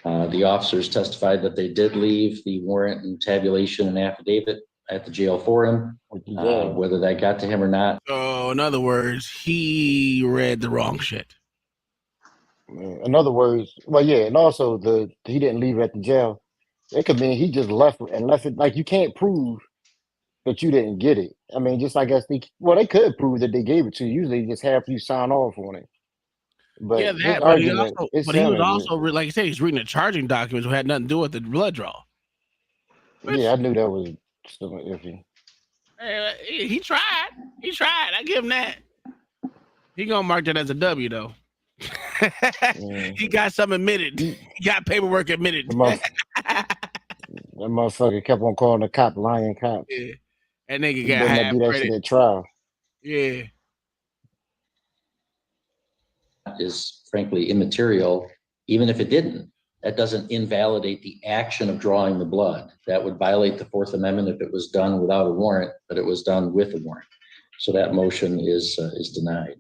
And the officers testified that they did leave the warrant and tabulation and affidavit at the jail for him. Whether that got to him or not. So in other words, he read the wrong shit. In other words, well, yeah, and also he didn't leave it at the jail. It could mean he just left it. Like, you can't prove that you didn't get it. I mean, just I guess they could prove that they gave it to you. Usually, they just have you sign off on it. But Yeah, his that. argument, He was also like I said, he's reading the charging documents who had nothing to do with the blood draw. yeah, I knew that was still iffy. He tried. He tried. I give him that. He gonna mark that as a W though. He got something admitted. He got paperwork admitted. That motherfucker kept on calling the cop lying cop. Yeah. That nigga He got better not half do that credit. shit at trial. Yeah. Is frankly immaterial, even if it didn't. That doesn't invalidate the action of drawing the blood. That would violate the Fourth Amendment if it was done without a warrant, but it was done with a warrant. So that motion is denied.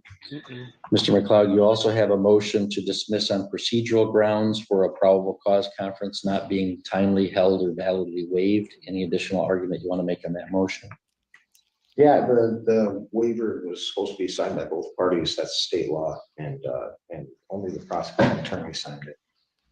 Mr. McLeod, you also have a motion to dismiss on procedural grounds for a probable cause conference not being timely held or validly waived. Any additional argument you want to make on that motion? Yeah, the waiver was supposed to be signed by both parties. That's state law, and only the prosecuting attorney signed it.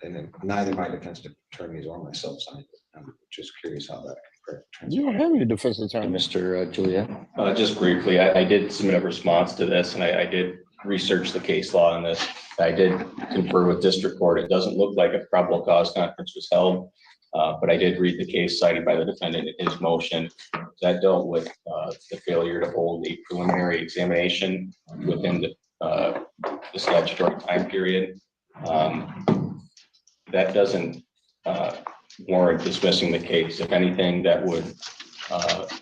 And then neither my defense attorneys or myself signed it. I'm just curious how that transpired. You don't have any defense attorney, Mr. Juliet. Just briefly, I did submit a response to this, and I did research the case law on this. I did confer with district court. It doesn't look like a probable cause conference was held, but I did read the case cited by the defendant in his motion that dealt with the failure to hold a preliminary examination within the statutory time period. That doesn't warrant dismissing the case. If anything, that would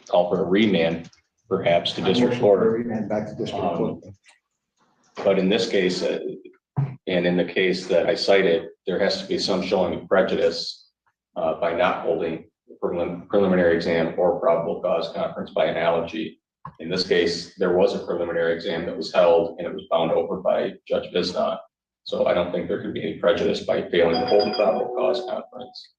call for a remand, perhaps to district court. Remand back to district court. But in this case, and in the case that I cited, there has to be some showing of prejudice by not holding preliminary exam or probable cause conference by analogy. In this case, there was a preliminary exam that was held and it was bound over by Judge Visnot. So I don't think there could be any prejudice by failing to hold a probable cause conference.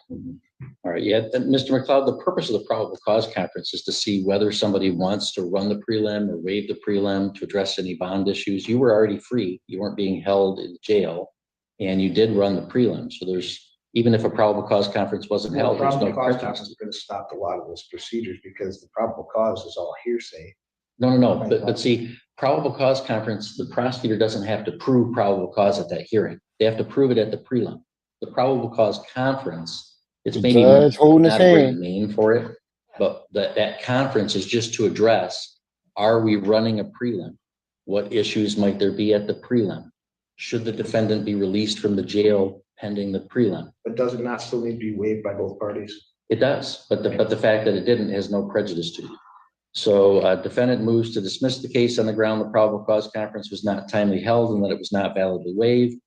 All right, yeah, Mr. McLeod, the purpose of the probable cause conference is to see whether somebody wants to run the prelim or waive the prelim to address any bond issues. You were already free. You weren't being held in jail, and you did run the prelim. So there's, even if a probable cause conference wasn't held, there's no probable cause prejudice. conference could have stopped a lot of those procedures because the probable cause is all hearsay. No. But see, probable cause conference, the prosecutor doesn't have to prove probable cause at that hearing. They have to prove it at the prelim. The probable cause conference, it's maybe not a great name for it, but that conference is just to address, are we running a prelim? What issues might there be at the prelim? Should the defendant be released from the jail pending the prelim? But does it not still need to be waived by both parties? It does, but the fact that it didn't has no prejudice to it. So defendant moves to dismiss the case on the ground the probable cause conference was not timely held and that it was not validly waived.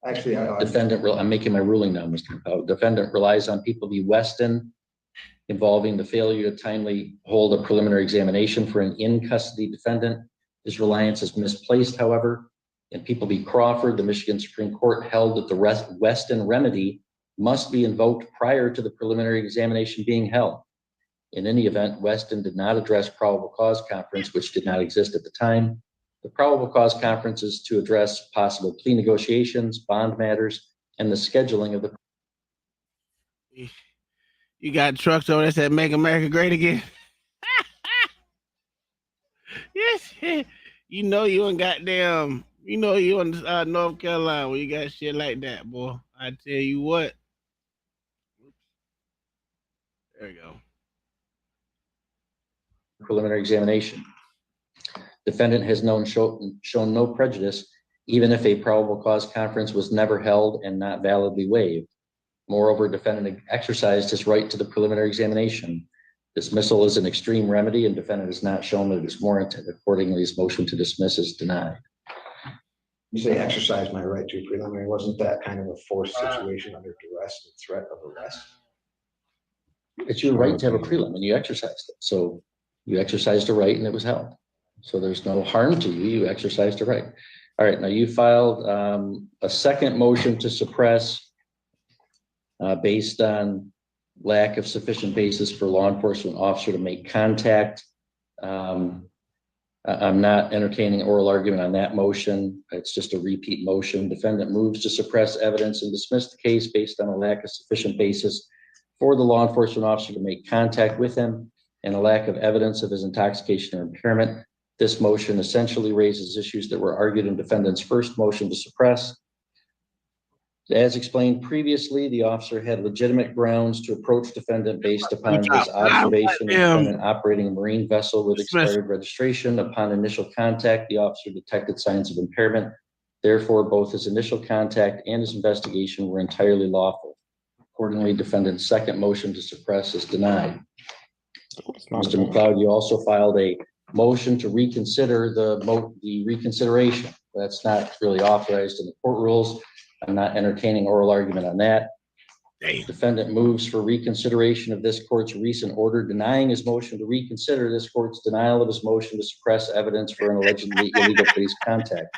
Actually, I'm making my ruling now, Mr. McLeod. Defendant relies on People v. Weston involving the failure to timely hold a preliminary examination for an in-custody defendant. His reliance is misplaced, however. In People v. Crawford, the Michigan Supreme Court held that the Weston remedy must be invoked prior to the preliminary examination being held. In any event, Weston did not address probable cause conference, which did not exist at the time. The probable cause conference is to address possible plea negotiations, bond matters, and the scheduling of the. You got trucks over there that said "Make America Great Again." Yes, you know you in goddamn. You know you in North Carolina where you got shit like that, boy. I tell you what. There we go. Preliminary examination. Defendant has shown no prejudice, even if a probable cause conference was never held and not validly waived. Moreover, defendant exercised his right to the preliminary examination. Dismissal is an extreme remedy and defendant has not shown that it is warranted. Accordingly, his motion to dismiss is denied. You say exercise my right to preliminary, wasn't that kind of a forced situation under duress and threat of arrest? It's your right to have a prelim and you exercised it. So you exercised a right and it was held. So there's no harm to you. You exercised a right. All right, now you filed a second motion to suppress based on lack of sufficient basis for law enforcement officer to make contact. I'm not entertaining oral argument on that motion. It's just a repeat motion. Defendant moves to suppress evidence and dismiss the case based on a lack of sufficient basis for the law enforcement officer to make contact with him and a lack of evidence of his intoxication or impairment. This motion essentially raises issues that were argued in defendant's first motion to suppress. As explained previously, the officer had legitimate grounds to approach defendant based upon his observation of defendant operating a marine vessel with expired registration. Upon initial contact, the officer detected signs of impairment. Therefore, both his initial contact and his investigation were entirely lawful. Accordingly, defendant's second motion to suppress is denied. Mr. McLeod, you also filed a motion to reconsider the reconsideration. That's not really authorized in the court rules. I'm not entertaining oral argument on that. Defendant moves for reconsideration of this court's recent order denying his motion to reconsider this court's denial of his motion to suppress evidence for an allegedly illegal police contact.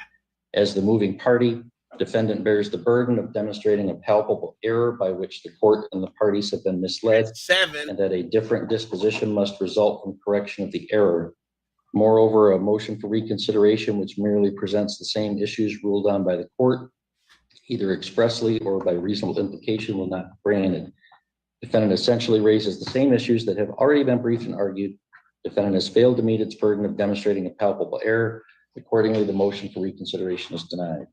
As the moving party, defendant bears the burden of demonstrating a palpable error by which the court and the parties have been misled, and that a different disposition must result from correction of the error. Moreover, a motion for reconsideration which merely presents the same issues ruled on by the court, either expressly or by reasonable implication, will not be granted. Defendant essentially raises the same issues that have already been briefed and argued. Defendant has failed to meet its burden of demonstrating a palpable error. Accordingly, the motion for reconsideration is denied.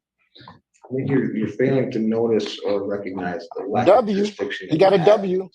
I think you're failing to notice or recognize the lack of W. jurisdiction. He got a W.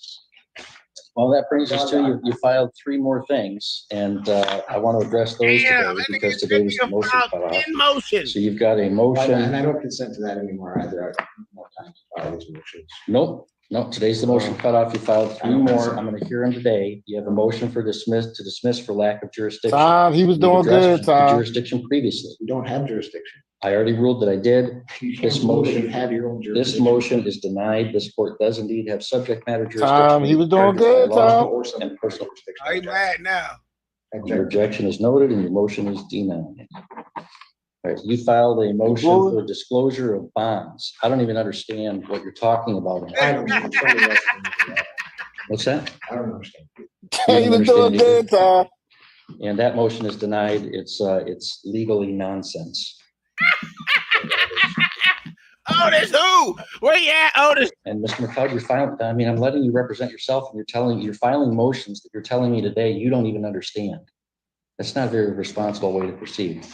Well, that brings us to you filed three more things, and I want to address those today because today was the motion cutoff. So you've got a motion. And I don't consent to that anymore either. I have no time to file these motions. Nope, today's the motion cutoff. You filed three more. I'm going to hear them today. You have a motion to dismiss for lack of jurisdiction. Tom, he was doing good, The Tom. jurisdiction previously. We don't have jurisdiction. I already ruled that I did. This motion, have your own this jurisdiction. motion is denied. This court does indeed have subject matter jurisdiction. Tom, he was doing good, Tom. And personal jurisdiction. Are you mad now? Your objection is noted and your motion is denied. All right, you filed a motion for disclosure of bonds. I don't even understand what you're talking about. What's that? I don't understand. He was doing good, Tom. And that motion is denied. It's legally nonsense. Otis, who? Where you at, Otis? And Mr. McLeod, you're filing. I mean, I'm letting you represent yourself, and you're filing motions that you're telling me today you don't even understand. That's not a very responsible way to proceed.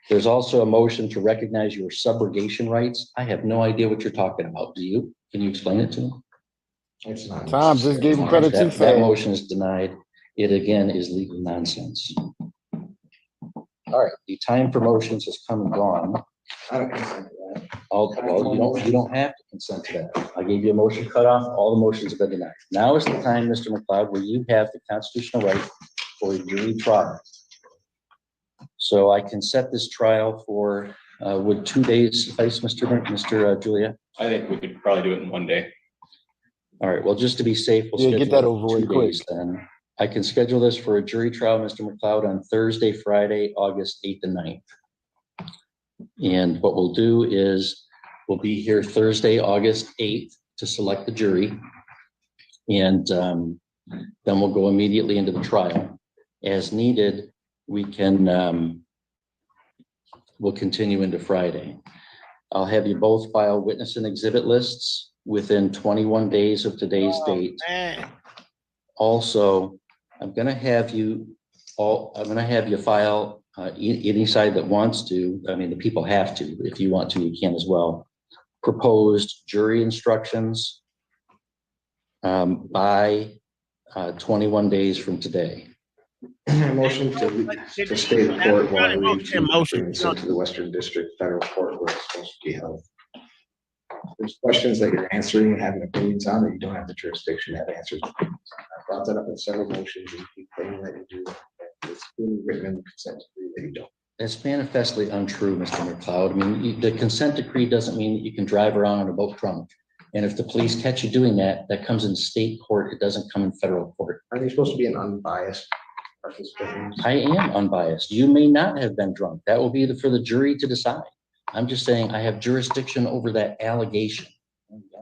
There's also a motion to recognize your subrogation rights. I have no idea what you're talking about. Do you? Can you explain it to me? It's not. Tom just gave him credit too That fast. motion is denied. It again is legal nonsense. All right, the time for motions has come and gone. I don't consent to that. Well, you don't have to consent to that. I gave you a motion cutoff. All the motions have been denied. Now is the time, Mr. McLeod, where you have the constitutional right for a jury trial. So I can set this trial for, would 2 days suffice, Mr. Julia? I think we could probably do it in one day. All right, well, just to be safe, we'll Yeah, schedule get that it over for with 2 days then. I can schedule this for a jury trial, Mr. McLeod, on Thursday, Friday, August 8th and 9th. And what we'll do is we'll be here Thursday, August 8th to select the jury. And then we'll go immediately into the trial. As needed, we can, we'll continue into Friday. I'll have you both file witness and exhibit lists within 21 days of today's date. Man. Also, I'm gonna have you file, any side that wants to, I mean, the people have to, if you want to, you can as well. Proposed jury instructions by 21 days from today. Motion to stay the court while I read to the Western District Federal Court where it's supposed to be held. There's questions that you're answering and having opinions on that you don't have the jurisdiction to have answers. I brought that up in several motions and keep claiming that you do. It's been written in the consent decree that you don't. That's manifestly untrue, Mr. McLeod. I mean, the consent decree doesn't mean that you can drive around in a boat trunk. And if the police catch you doing that, that comes in state court. It doesn't come in federal court. Are you supposed to be an unbiased participant? I am unbiased. You may not have been drunk. That will be for the jury to decide. I'm just saying I have jurisdiction over that allegation.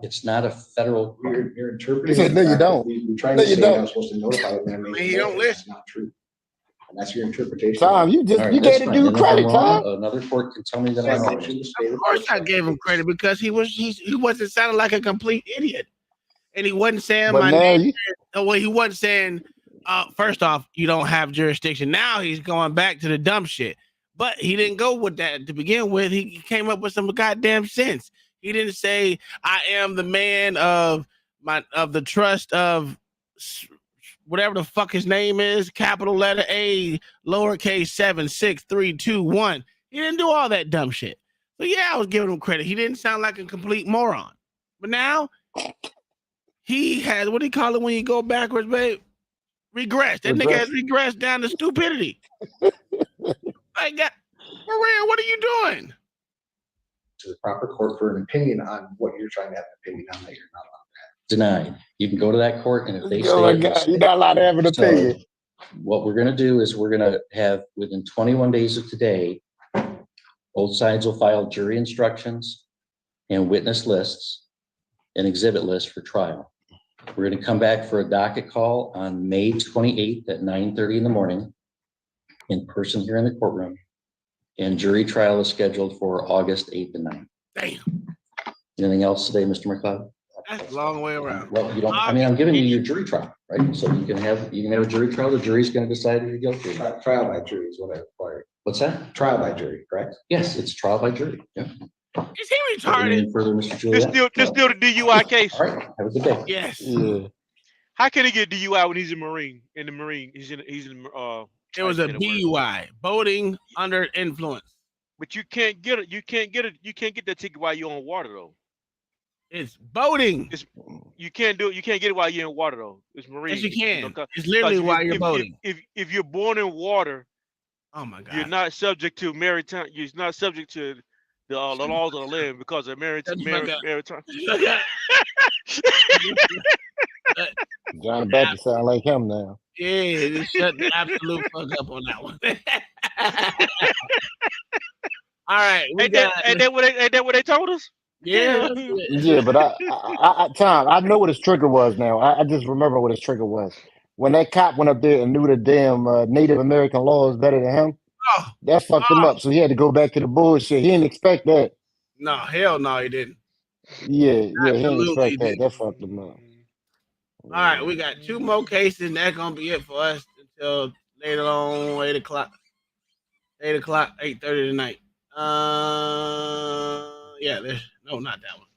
It's not a federal. You're interpreting. He said, the no, you fact that don't. We tried No, to you say don't. I'm supposed to notify them. Man, he don't That's listen. not true. And that's your interpretation. Tom, you just, All right, you that's gave the fine. dude And if I'm credit, wrong, Tom. another court can tell me that I'm wrong. Of course I gave him credit because he wasn't sounding like a complete idiot. And he wasn't saying But my now name. you, Well, he wasn't saying, first off, you don't have jurisdiction. Now he's going back to the dumb shit. But he didn't go with that to begin with. He came up with some goddamn sense. He didn't say, I am the man of the trust of whatever the fuck his name is, capital letter A, lowercase 7, 6, 3, 2, 1. He didn't do all that dumb shit. So yeah, I was giving him credit. He didn't sound like a complete moron. But now he has, what do you call it when you go backwards, babe? Regress. That nigga has regressed down to stupidity. Like, for real, what are you doing? To the proper court for an opinion on what you're trying to have an opinion on that you're not on. Denied. You can go to that court, and if they oh my say God, you're not allowed to have an opinion. what we're going to do is we're going to have within 21 days of today, both sides will file jury instructions and witness lists and exhibit lists for trial. We're going to come back for a docket call on May 28th at 9:30 in the morning in person here in the courtroom. And jury trial is scheduled for August 8th and 9th. Damn. Anything else today, Mr. McLeod? That's a long way around. Well, you don't, I mean, I'm giving you your jury trial, right? So you can have a jury trial. The jury's going to decide if you're guilty. Trial by jury is what I require. What's that? Trial by jury, correct? Yes, it's trial by jury. Yeah. Is he retarded? Anything further, Mr. This Juliet? still the DUI case. All right. Have a good day. Yes. Yeah. How can he get DUI when he's a Marine? In the Marine, he's in It was a DUI, boating under influence. But you can't get it. You can't get that ticket while you're on water though. It's boating. You can't do it. You can't get it while you're in water though. It's Marine. Yes, you can. know, It's literally while you're boating. If you're born in water, oh my God, you're not subject to maritime. You're not subject to the laws of the land because of maritime. John Baptist sound like him now. Yeah, just shut the absolute fuck up on that one. All right, ain't that what they told us? Yeah. Yeah, but Tom, I know what his trigger was now. I just remember what his trigger was. When that cop went up there and knew the damn Native American laws better than him, that fucked him up. So he had to go back to the bullshit. He didn't expect that. No, hell no, he didn't. Yeah, he didn't Absolutely expect that. didn't. That fucked him up. All right, we got 2 more cases, and that's gonna be it for us until later on, 8 o'clock. 8 o'clock, 8:30 tonight. Yeah, there's no, not that one.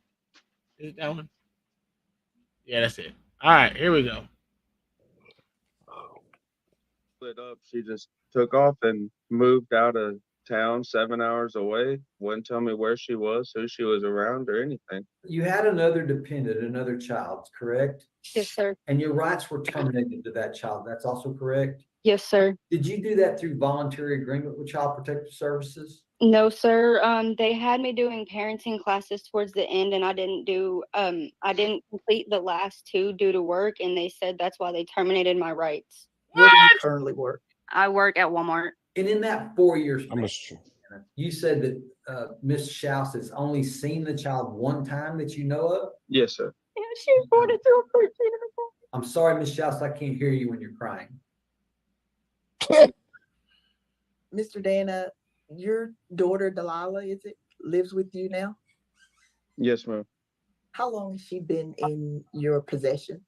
Is it that one? Yeah, that's it. All right, here we go. Split up. She just took off and moved out of town 7 hours away. Wouldn't tell me where she was, who she was around, or anything. You had another dependent, another child, correct? Yes, sir. And your rights were terminated to that child. That's also correct? Yes, sir. Did you do that through voluntary agreement with Child Protective Services? No, sir. They had me doing parenting classes towards the end, and I didn't complete the last 2 due to work, and they said that's why they terminated my rights. Where do you currently work? I work at Walmart. And in that 4 years, you said that Miss Schaus has only seen the child one time that you know of? Yes, sir. Yeah, she reported through a person. I'm sorry, Miss Schaus, I can't hear you when you're crying. Mr. Dana, your daughter Delilah, lives with you now? Yes, ma'am. How long has she been in your possession?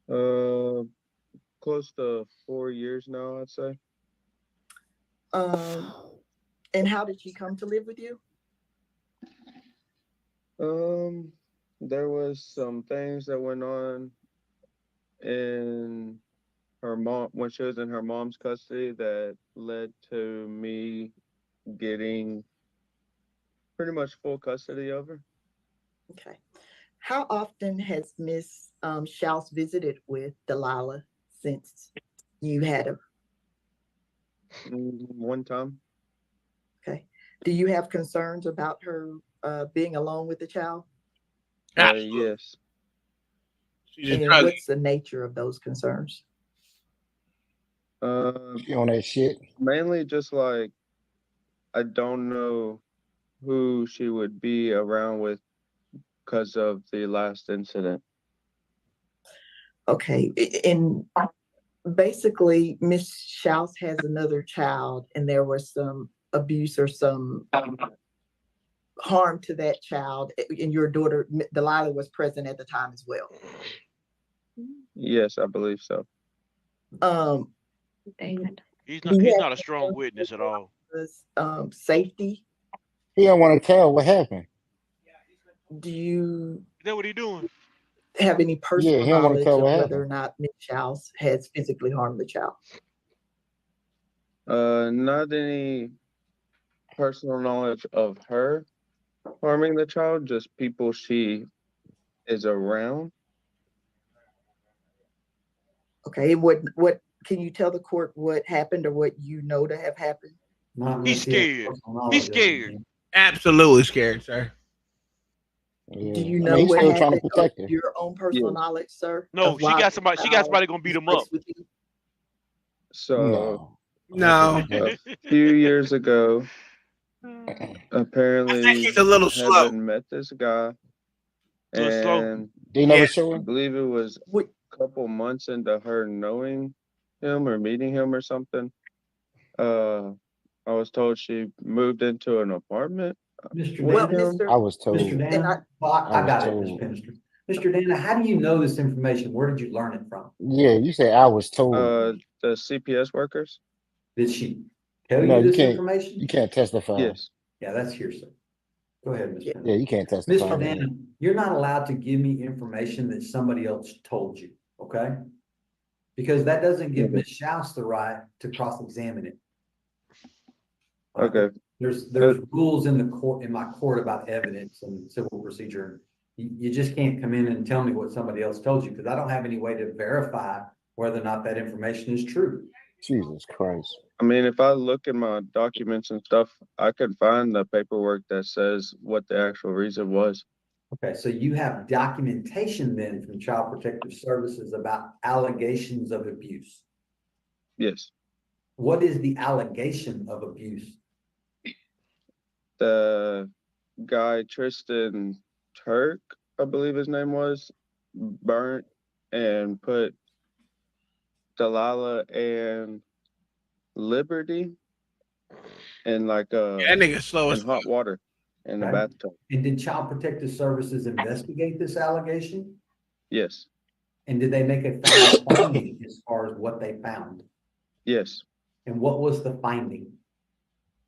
Close to 4 years now, I'd say. And how did she come to live with you? There was some things that went on in her mom when she was in her mom's custody that led to me getting pretty much full custody of her. Okay. How often has Miss Schaus visited with Delilah since you had her? One time. Okay. Do you have concerns about her being alone with the child? Yes. And what's the nature of those concerns? She on that shit. Mainly just like I don't know who she would be around with because of the last incident. Okay, and basically, Miss Schaus has another child, and there was some abuse or some harm to that child, and your daughter Delilah was present at the time as well. Yes, I believe so. He's not a strong witness at all. Safety. He don't want to tell what happened. Do you Is that what he doing? have any personal he don't want to knowledge tell of what whether or happened. not Miss Schaus has physically harmed the child? Not any personal knowledge of her harming the child, just people she is around. Okay, what can you tell the court what happened or what you know to have happened? He's scared. He's scared. Absolutely scared, sir. Do you know he's what still trying to happened? protect her. Your own personal knowledge, sir? No, of she why got the somebody. She got child somebody gonna beat was him up. placed with you? So No. a few years ago, apparently he's a little slow. Heaven met this guy, and They never show I him. believe it was a couple months into her knowing him or meeting him or something. I was told she moved into an apartment Mr. with Dana, him. I was told. Mr. Dana, I got it, Mr. Minister. Mr. Dana, how do you know this information? Where did you learn it from? Yeah, you said I was told. The CPS workers. Did she tell No, you you this can't. information? You can't testify. Yes. Yeah, that's hearsay. Go ahead, Mr. Dana. Yeah, you can't testify. Mr. Dana, you're not allowed to give me information that somebody else told you, okay? Because that doesn't give Ms. Schaus the right to cross-examine it. Okay. There's rules in my court about evidence and civil procedure. You just can't come in and tell me what somebody else told you, because I don't have any way to verify whether or not that information is true. Jesus Christ. I mean, if I look in my documents and stuff, I could find the paperwork that says what the actual reason was. Okay, so you have documentation then from Child Protective Services about allegations of abuse. Yes. What is the allegation of abuse? The guy, Tristan Turk, I believe his name was, burnt and put Delilah and Liberty in like That nigga slow as in hot water in the bathtub. And did Child Protective Services investigate this allegation? Yes. And did they make a final finding as far as what they found? Yes. And what was the finding?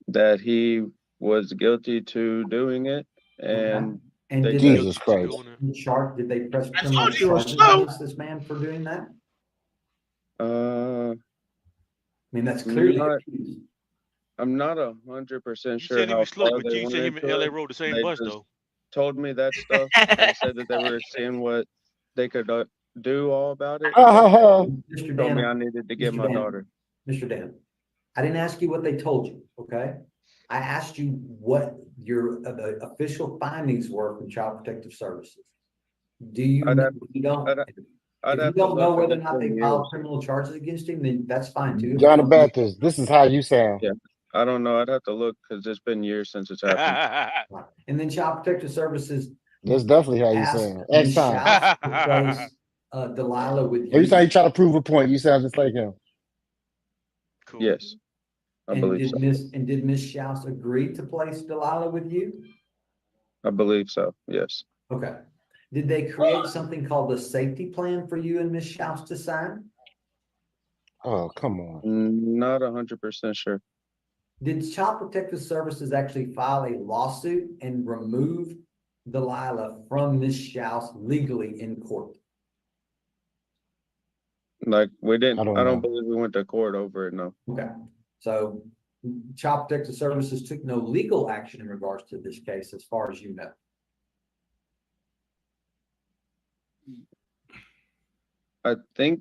That he was guilty to doing it, and And they did Jesus Christ. Did they press I criminal told you it was charges slow. against this man for doing that? I mean, that's clearly not, abuse. I'm not 100% sure said he how was slow, far but they you went said him into and LA it. rode the same They bus just though. told me that stuff. They said that they were seeing what they could do all about it. Mr. Told me Dan, I needed to get Mr. my Dan, daughter. Mr. Dan, I didn't ask you what they told you, okay? I asked you what your the official findings were from Child Protective Services. Do you know? If you don't know whether or not they filed criminal charges against him, then that's fine too. John the Baptist, this is how you sound. Yeah, I don't know. I'd have to look because it's been years since it's happened. And then Child Protective Services That's definitely how you asked sound. Ms. X time. Schaus to place Delilah with Every you. time you try to prove a point, you sound just like him. Cool. Yes, I And believe so. did Ms. Schaus agree to place Delilah with you? I believe so. Yes. Okay. Did they create something called the safety plan for you and Ms. Schaus to sign? Oh, come on. Not 100% sure. Did Child Protective Services actually file a lawsuit and remove Delilah from Ms. Schaus legally in court? Like we didn't. I I don't don't believe we went to court over it. No. Okay. So Child Protective Services took no legal action in regards to this case, as far as you know. I think,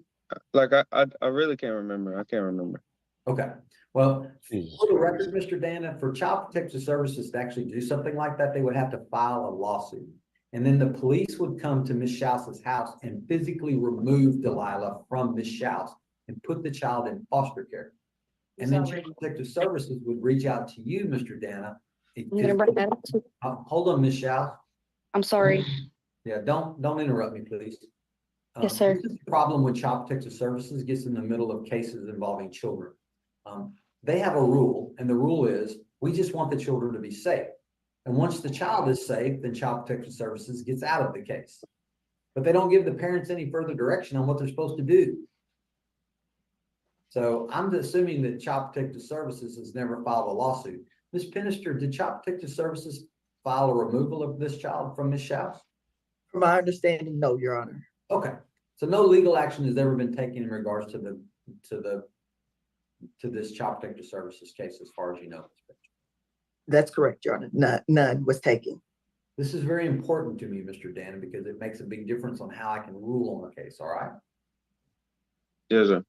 like I really can't remember. I can't remember. Okay. Well, Jesus for the Christ. record, Mr. Dana, for Child Protective Services to actually do something like that, they would have to file a lawsuit. And then the police would come to Ms. Schauss's house and physically remove Delilah from Ms. Schauss and put the child in foster care. And then Child Protective Services would reach out to you, Mr. Dana. Hold on, Ms. Schauss. I'm sorry. Yeah, don't interrupt me, please. Yes, sir. This is the problem when Child Protective Services gets in the middle of cases involving children. They have a rule, and the rule is, we just want the children to be safe. And once the child is safe, then Child Protective Services gets out of the case. But they don't give the parents any further direction on what they're supposed to do. So I'm assuming that Child Protective Services has never filed a lawsuit. Ms. Pinister, did Child Protective Services file a removal of this child from Ms. Schauss? From my understanding, no, Your Honor. Okay, so no legal action has ever been taken in regards to this Child Protective Services case, as far as you know. That's correct, Your Honor. None was taken. This is very important to me, Mr. Dana, because it makes a big difference on how I can rule on the case, all right? Yes, sir.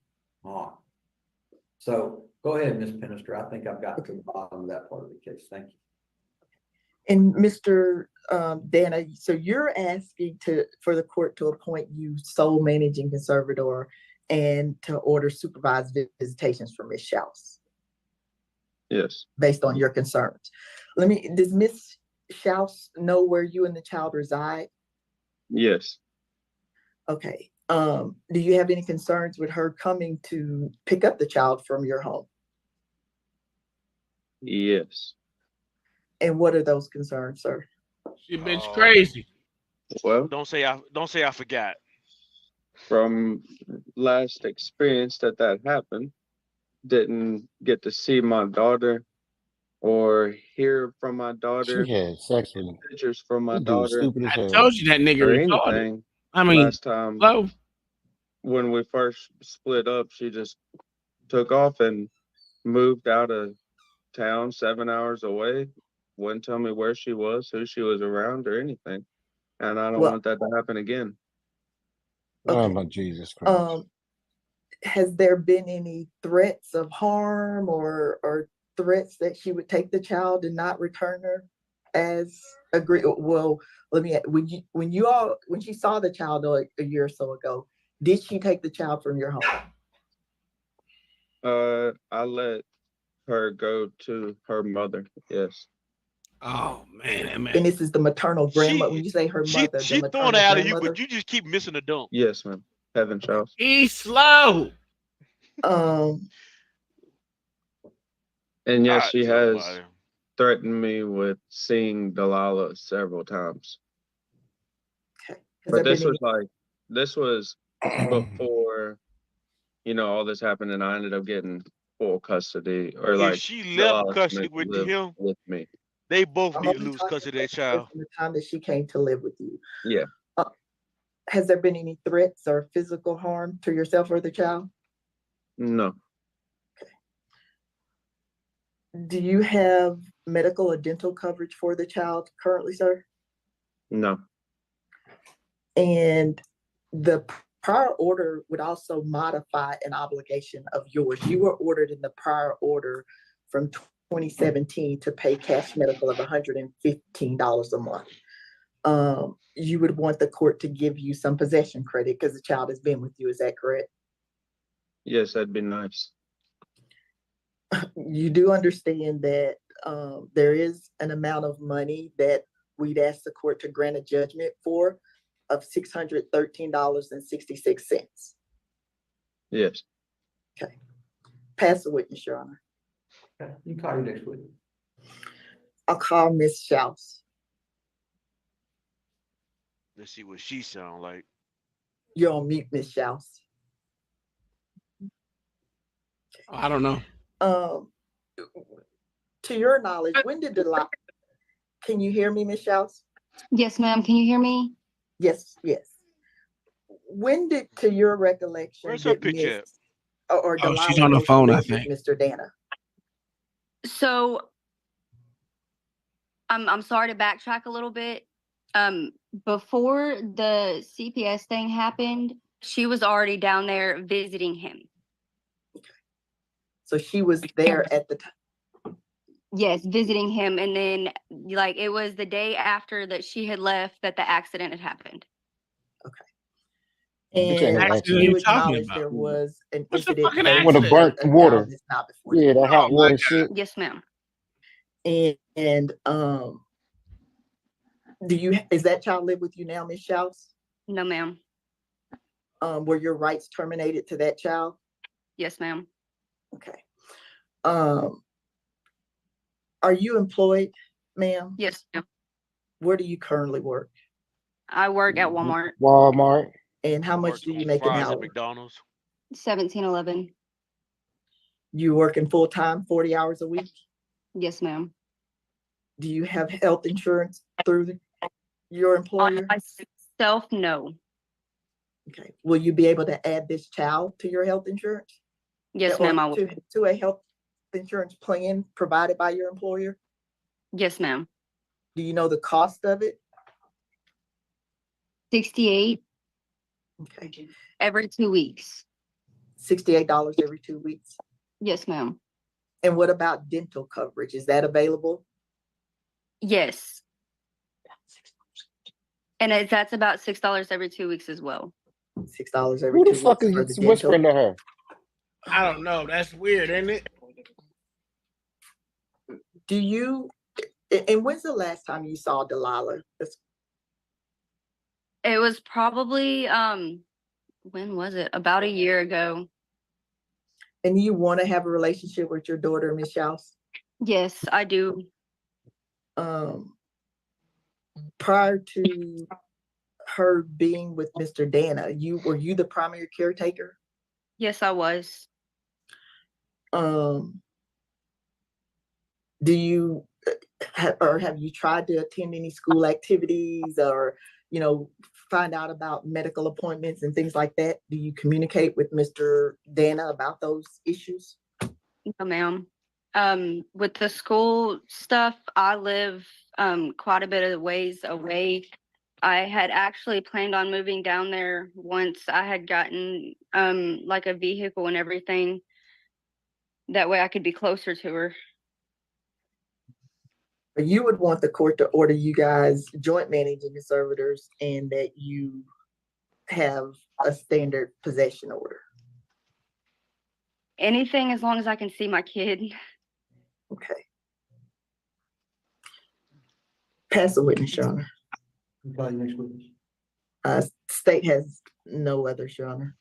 All right. So go ahead, Ms. Pinister. I think I've got to the bottom of that part of the case. Thank you. And Mr. Dana, so you're asking for the court to appoint you sole managing conservator and to order supervised visitations for Ms. Schauss, Yes. based on your concerns. Does Ms. Schauss know where you and the child reside? Yes. Okay. Do you have any concerns with her coming to pick up the child from your home? Yes. And what are those concerns, sir? She bitch crazy. Well, Don't say I forgot. from last experience that happened, didn't get to see my daughter or hear from my daughter, She had sex with him. pictures from my This dude daughter, stupid as I hell. told you that nigga or retarded. anything. I mean, Last time slow. when we first split up, she just took off and moved out of town 7 hours away. Wouldn't tell me where she was, who she was around, or anything. And I don't want that to happen again. Oh my Jesus Christ. Has there been any threats of harm or threats that she would take the child and not return her as agreed? Well, when she saw the child a year or so ago, did she take the child from your home? I let her go to her mother. Yes. Oh man. And this is the maternal grandmother. When you say her mother, She the throwing maternal it out of you, grandmother. but you just keep missing the dump. Yes, ma'am. Heaven Charles. He's slow. And yes, God, she tell has somebody. threatened me with seeing Delilah several times. But this was before, all this happened, and I ended up getting full custody, or If like she left Delilah custody Smith with lived him, with me. they both I'm need to only lose talking custody of that about child. from the time that she came to live with you. Yeah. Has there been any threats or physical harm to yourself or the child? No. Do you have medical or dental coverage for the child currently, sir? No. And the prior order would also modify an obligation of yours. You were ordered in the prior order from 2017 to pay cash medical of $115 a month. You would want the court to give you some possession credit because the child has been with you. Is that correct? Yes, that'd be nice. You do understand that there is an amount of money that we'd ask the court to grant a judgment for of $613.66. Yes. Okay. Pass the witness, Your Honor. Okay. You call your next witness. I'll call Ms. Schauss. Let's see what she sound like. You're on mute, Ms. Schauss. I don't know. To your knowledge, when did Delilah? Can you hear me, Ms. Schauss? Yes, ma'am. Can you hear me? Yes. When did, to your recollection, Where's her did picture Miss or Oh, Delilah she's on the go to phone, I live think. with Mr. Dana? So I'm sorry to backtrack a little bit. Before the CPS thing happened, she was already down there visiting him. So she was there at the time. Yes, visiting him, and then like it was the day after that she had left that the accident had happened. And Accident you you talking acknowledge about? there was an What's the incident fucking where With a burnt a water. child is not before Yeah, the hot Oh my water God. shit. Yes, ma'am. And is that child live with you now, Ms. Schaus? No, ma'am. Were your rights terminated to that child? Yes, ma'am. Okay. Are you employed, ma'am? Yes, ma'am. Where do you currently work? I work at Walmart. Walmart. And how much do you make an Fries at hour? McDonald's. 1711. You working full time, 40 hours a week? Yes, ma'am. Do you have health insurance through your employer? Myself, no. Okay. Will you be able to add this child to your health insurance? Yes, Or ma'am, I will. to a health insurance plan provided by your employer? Yes, ma'am. Do you know the cost of it? 68 Okay. every 2 weeks. $68 every 2 weeks. Yes, ma'am. And what about dental coverage? Is that available? Yes. And that's about $6 every 2 weeks as well. $6 every Who the 2 fuck weeks for is the whispering dental. to her? I don't know. That's weird, isn't it? Do you, and when's the last time you saw Delilah? It was probably when was it? About a year ago. And you want to have a relationship with your daughter, Miss Schaus? Yes, I do. Prior to her being with Mr. Dana, were you the primary caretaker? Yes, I was. Do you have you tried to attend any school activities or, find out about medical appointments and things like that? Do you communicate with Mr. Dana about those issues? No, ma'am. With the school stuff, I live quite a bit of ways away. I had actually planned on moving down there once I had gotten like a vehicle and everything. That way I could be closer to her. You would want the court to order you guys joint managing servitors and that you have a standard possession order. Anything as long as I can see my kid. Okay. Pass the witness, Your Honor. Call your next witness. State has no other, Your Honor.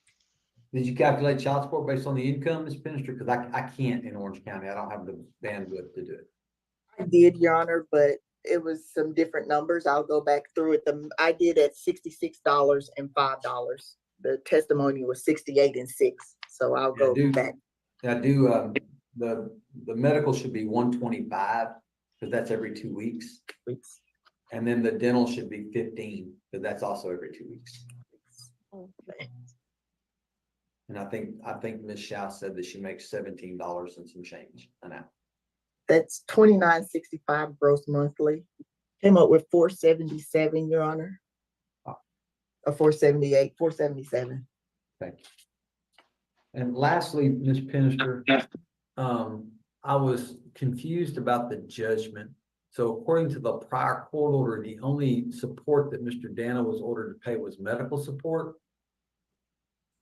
Did you calculate child support based on the income, Ms. Minister? Because I can't in Orange County. I don't have the bandwidth to do it. I did, Your Honor, but it was some different numbers. I'll go back through it. I did at $66 and $5. The testimony was 68 and 6. So I'll go back. I do. The medical should be 125 because that's every 2 weeks. And then the dental should be 15 because that's also every 2 weeks. Okay. And I think Ms. Schaus said that she makes $17 and some change an hour. That's $29.65 gross monthly. Came up with 477, Your Honor. Or 478, 477. Thank you. And lastly, Ms. Pinister, I was confused about the judgment. So according to the prior court order, the only support that Mr. Dana was ordered to pay was medical support.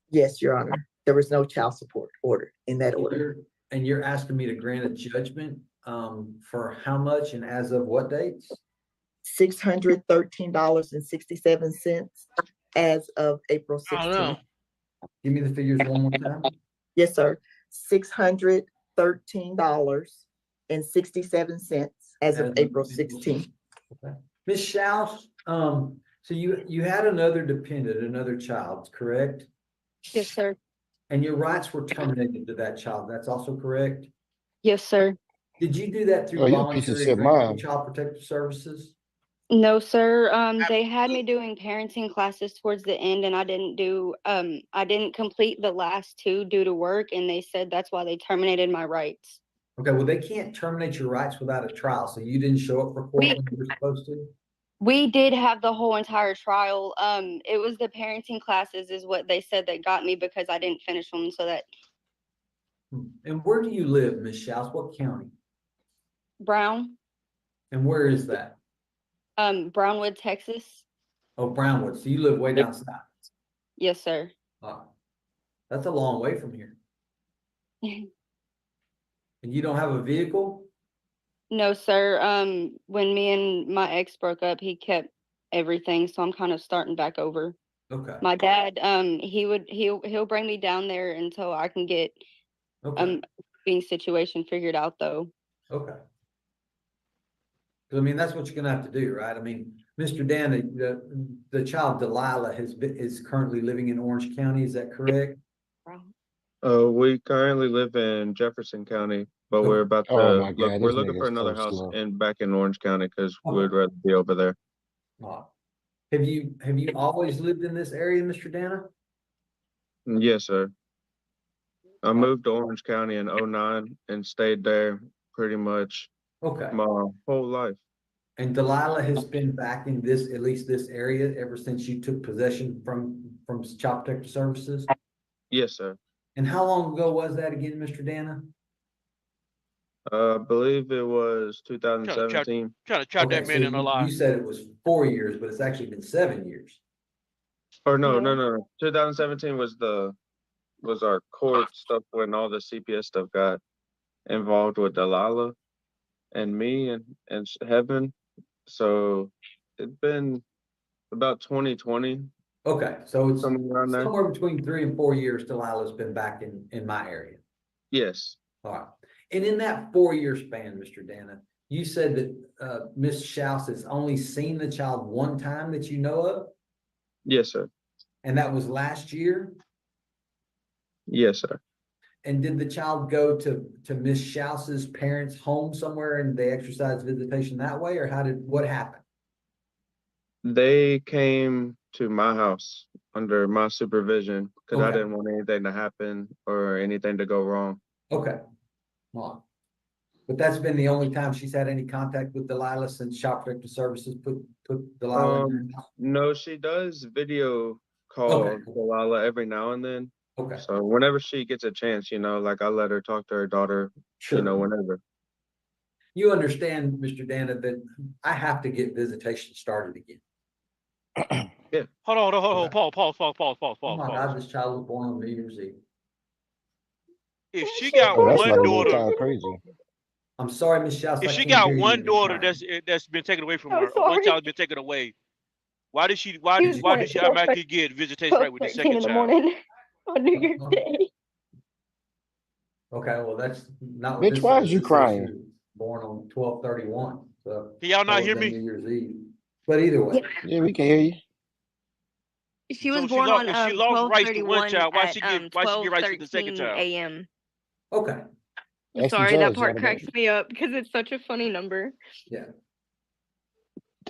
Yes, Your Honor. There was no child support order in that order. And you're asking me to grant a judgment for how much and as of what dates? $613.67 as of April 16th. I don't know. Give me the figures one more time. Yes, sir. $613.67 as of April 16th. Okay. Ms. Schaus, so you had another dependent, another child, correct? Yes, sir. And your rights were terminated to that child. That's also correct? Yes, sir. Did you do that through Oh, you a piece of voluntary shit, agreement mom. with Child Protective Services? No, sir. They had me doing parenting classes towards the end, and I didn't complete the last 2 due to work, and they said that's why they terminated my rights. Okay, well, they can't terminate your rights without a trial, so you didn't show up for court when you were supposed to? We did have the whole entire trial. It was the parenting classes is what they said that got me because I didn't finish them, so that And where do you live, Ms. Schaus? What county? Brown, And where is that? Brownwood, Texas. Oh, Brownwood. So you live way down south. Yes, sir. That's a long way from here. And you don't have a vehicle? No, sir. When me and my ex broke up, he kept everything, so I'm kind of starting back over. Okay. My dad, he'll bring me down there until I can get being situation figured out though. Okay. 'Cause I mean, that's what you're gonna have to do, right? I mean, Mr. Dan, the child Delilah is currently living in Orange County, is that correct? We currently live in Jefferson County, but we're about Oh to my God, we're this looking for nigga's another so house slow. back in Orange County because we'd rather be over there. Have you always lived in this area, Mr. Dana? Yes, sir. I moved to Orange County in '09 and stayed there pretty much Okay. my whole life. And Delilah has been back in this, at least this area, ever since you took possession from Child Protective Services? Yes, sir. And how long ago was that again, Mr. Dana? I believe it was 2017. Trying to trap that man in a lie. You said it was 4 years, but it's actually been 7 years. Or no. 2017 was our court stuff when all the CPS stuff got involved with Delilah and me and Heaven. So it's been about 2020. Okay, so it's around there. somewhere between 3 and 4 years Delilah's been back in my area. Yes. All right. And in that 4 year span, Mr. Dana, you said that Ms. Schaus has only seen the child one time that you know of? Yes, sir. And that was last year? Yes, sir. And did the child go to Ms. Schaus's parents' home somewhere and they exercised visitation that way, or what happened? They came to my house under my supervision because I Okay. didn't want anything to happen or anything to go wrong. Okay. Well, but that's been the only time she's had any contact with Delilah since Child Protective Services put Delilah in her house? No, she does video call Delilah every now and then. Okay. So whenever she gets a chance, like I let her talk to her daughter, Sure. whenever. You understand, Mr. Dana, that I have to get visitation started again. Yeah. Hold on. Pause. Oh my God, this child was born on New Year's Eve. If she got Oh, that's one not even daughter, kind of crazy. I'm sorry, Ms. Schaus. if I she can't got hear you one when you're daughter crying. that's been taken away from I'm her, or one sorry. child's been taken away, why did she He was born at automatically get visitation right with the 12:13 second in the child? morning on New Year's Day. Okay, well, that's not. Bitch, why is you crying? Born on 12/31. So Can y'all not hear that me? was New Year's Eve. But either way. Yeah, we can hear you. She was So born on if she lost rights to one 12/31 child, why at she get rights to the second 12:13 child? a.m. Okay. I'm Ask the sorry, that judge part that cracks me up because it's such a funny number. Yeah.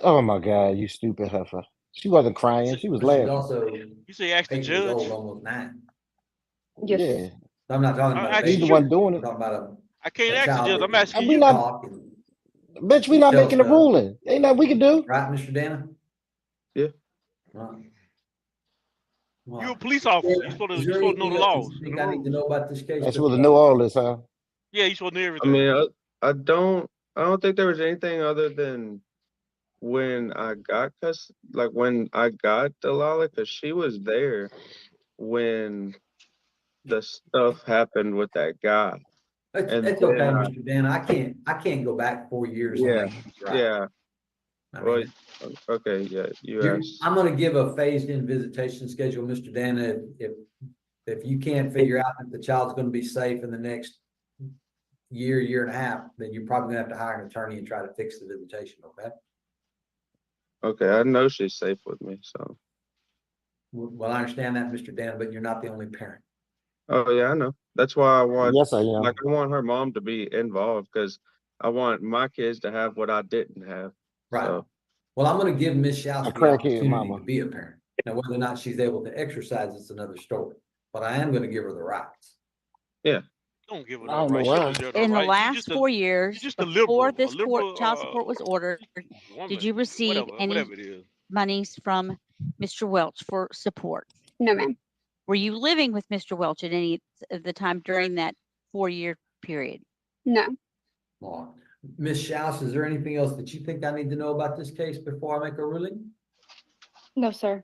Oh my God, you stupid heifer. She wasn't crying. She was But she's laughing. also You say ask the 8 years old, judge. almost 9. Yes. Yeah. I'm not talking about a He's baby. the one doing I'm it. talking about I can't a ask the child judge. that I'm can asking We you. not, talk and bitch, we not tell making a stuff. ruling. Ain't nothing we can do. Right, Mr. Dana? Yeah. Right. You a police officer. You supposed to Is you there supposed to know the anything else laws you and think the I need to rules. know about this case? I supposed to know all this, huh? Yeah, you supposed to know I everything. mean, I don't think there was anything other than when I got when I got Delilah, because she was there when the stuff happened with that guy. It's And okay, then Mr. Dana. I can't go back 4 years on yeah, that. Right. yeah. I Well, mean, okay, yeah, you asked. I'm gonna give a phased-in visitation schedule, Mr. Dana. If you can't figure out that the child's gonna be safe in the next year and a half, then you're probably gonna have to hire an attorney and try to fix the visitation, okay? Okay, I know she's safe with me, so. Well, I understand that, Mr. Dana, but you're not the only parent. Oh yeah, I know. That's why I want, Yes, I am. I want her mom to be involved because I want my kids to have what I didn't have. Right. So, Well, I'm gonna give Ms. Schaus A the crackhead opportunity mama. to be a parent. Now, whether or not she's able to exercise, it's another story, but I am gonna give her the rights. yeah. Don't give her I no don't know rights. She don't why. deserve no In the rights. last 4 She's years, just a before liberal, this child support was ordered, woman. did you receive any Whatever it is. monies from Mr. Welch for support? No, ma'am. Were you living with Mr. Welch at any of the time during that 4-year period. No. All right. Ms. Schaus, is there anything else that you think I need to know about this case before I make a ruling? No, sir.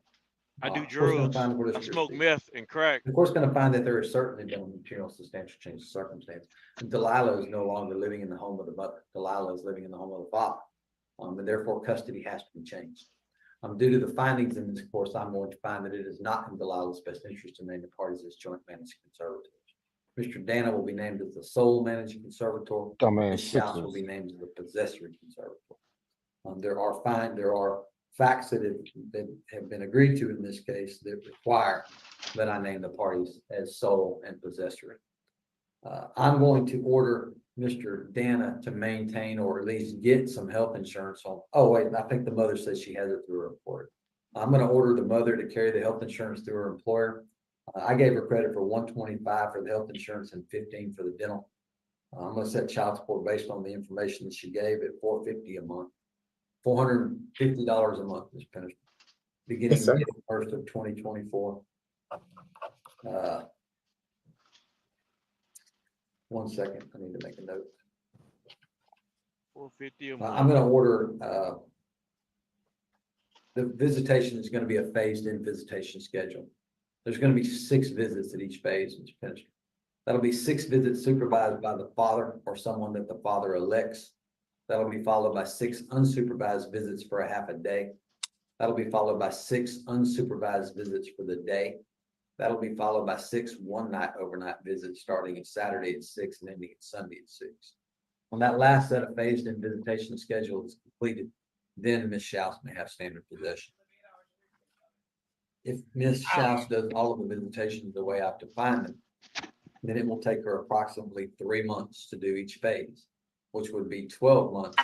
I do Of course, gonna drugs. find what I is smoke jurisdiction. meth and crack. Of course, gonna find that there is certainly been a material substantial change of circumstance. Delilah is no longer living in the home of the mother. Delilah is living in the home of the father. And therefore custody has to be changed. Due to the findings in this course, I'm going to find that it is not in Delilah's best interest to name the parties as joint managing conservators. Mr. Dana will be named as the sole managing conservator. Dumbass Ms. Schaus will Sixers. be named as the possessory conservator. There are facts that have been agreed to in this case that require that I name the parties as sole and possessory. I'm going to order Mr. Dana to maintain or at least get some health insurance on. Oh, wait, I think the mother says she has it through her employer. I'm going to order the mother to carry the health insurance through her employer. I gave her credit for $125 for the health insurance and $15 for the dental. I'm going to set child support based on the information that she gave at $450 a month. $450 a month, Ms. Pennister, beginning Yes, sir. May 1st of 2024. One second, I need to make a note. $450 a I'm month. going to order, the visitation is going to be a phased-in visitation schedule. There's going to be 6 visits at each phase, Mr. Pennister. That'll be 6 visits supervised by the father or someone that the father elects. That'll be followed by 6 unsupervised visits for a half a day. That'll be followed by 6 unsupervised visits for the day. That'll be followed by 6 one-night overnight visits starting at Saturday at 6 and ending at Sunday at 6. When that last set of phased-in visitation schedule is completed, then Ms. Schaus may have standard possession. If Ms. Schaus does all of the visitations the way I've defined them, then it will take her approximately 3 months to do each phase, which would be 12 months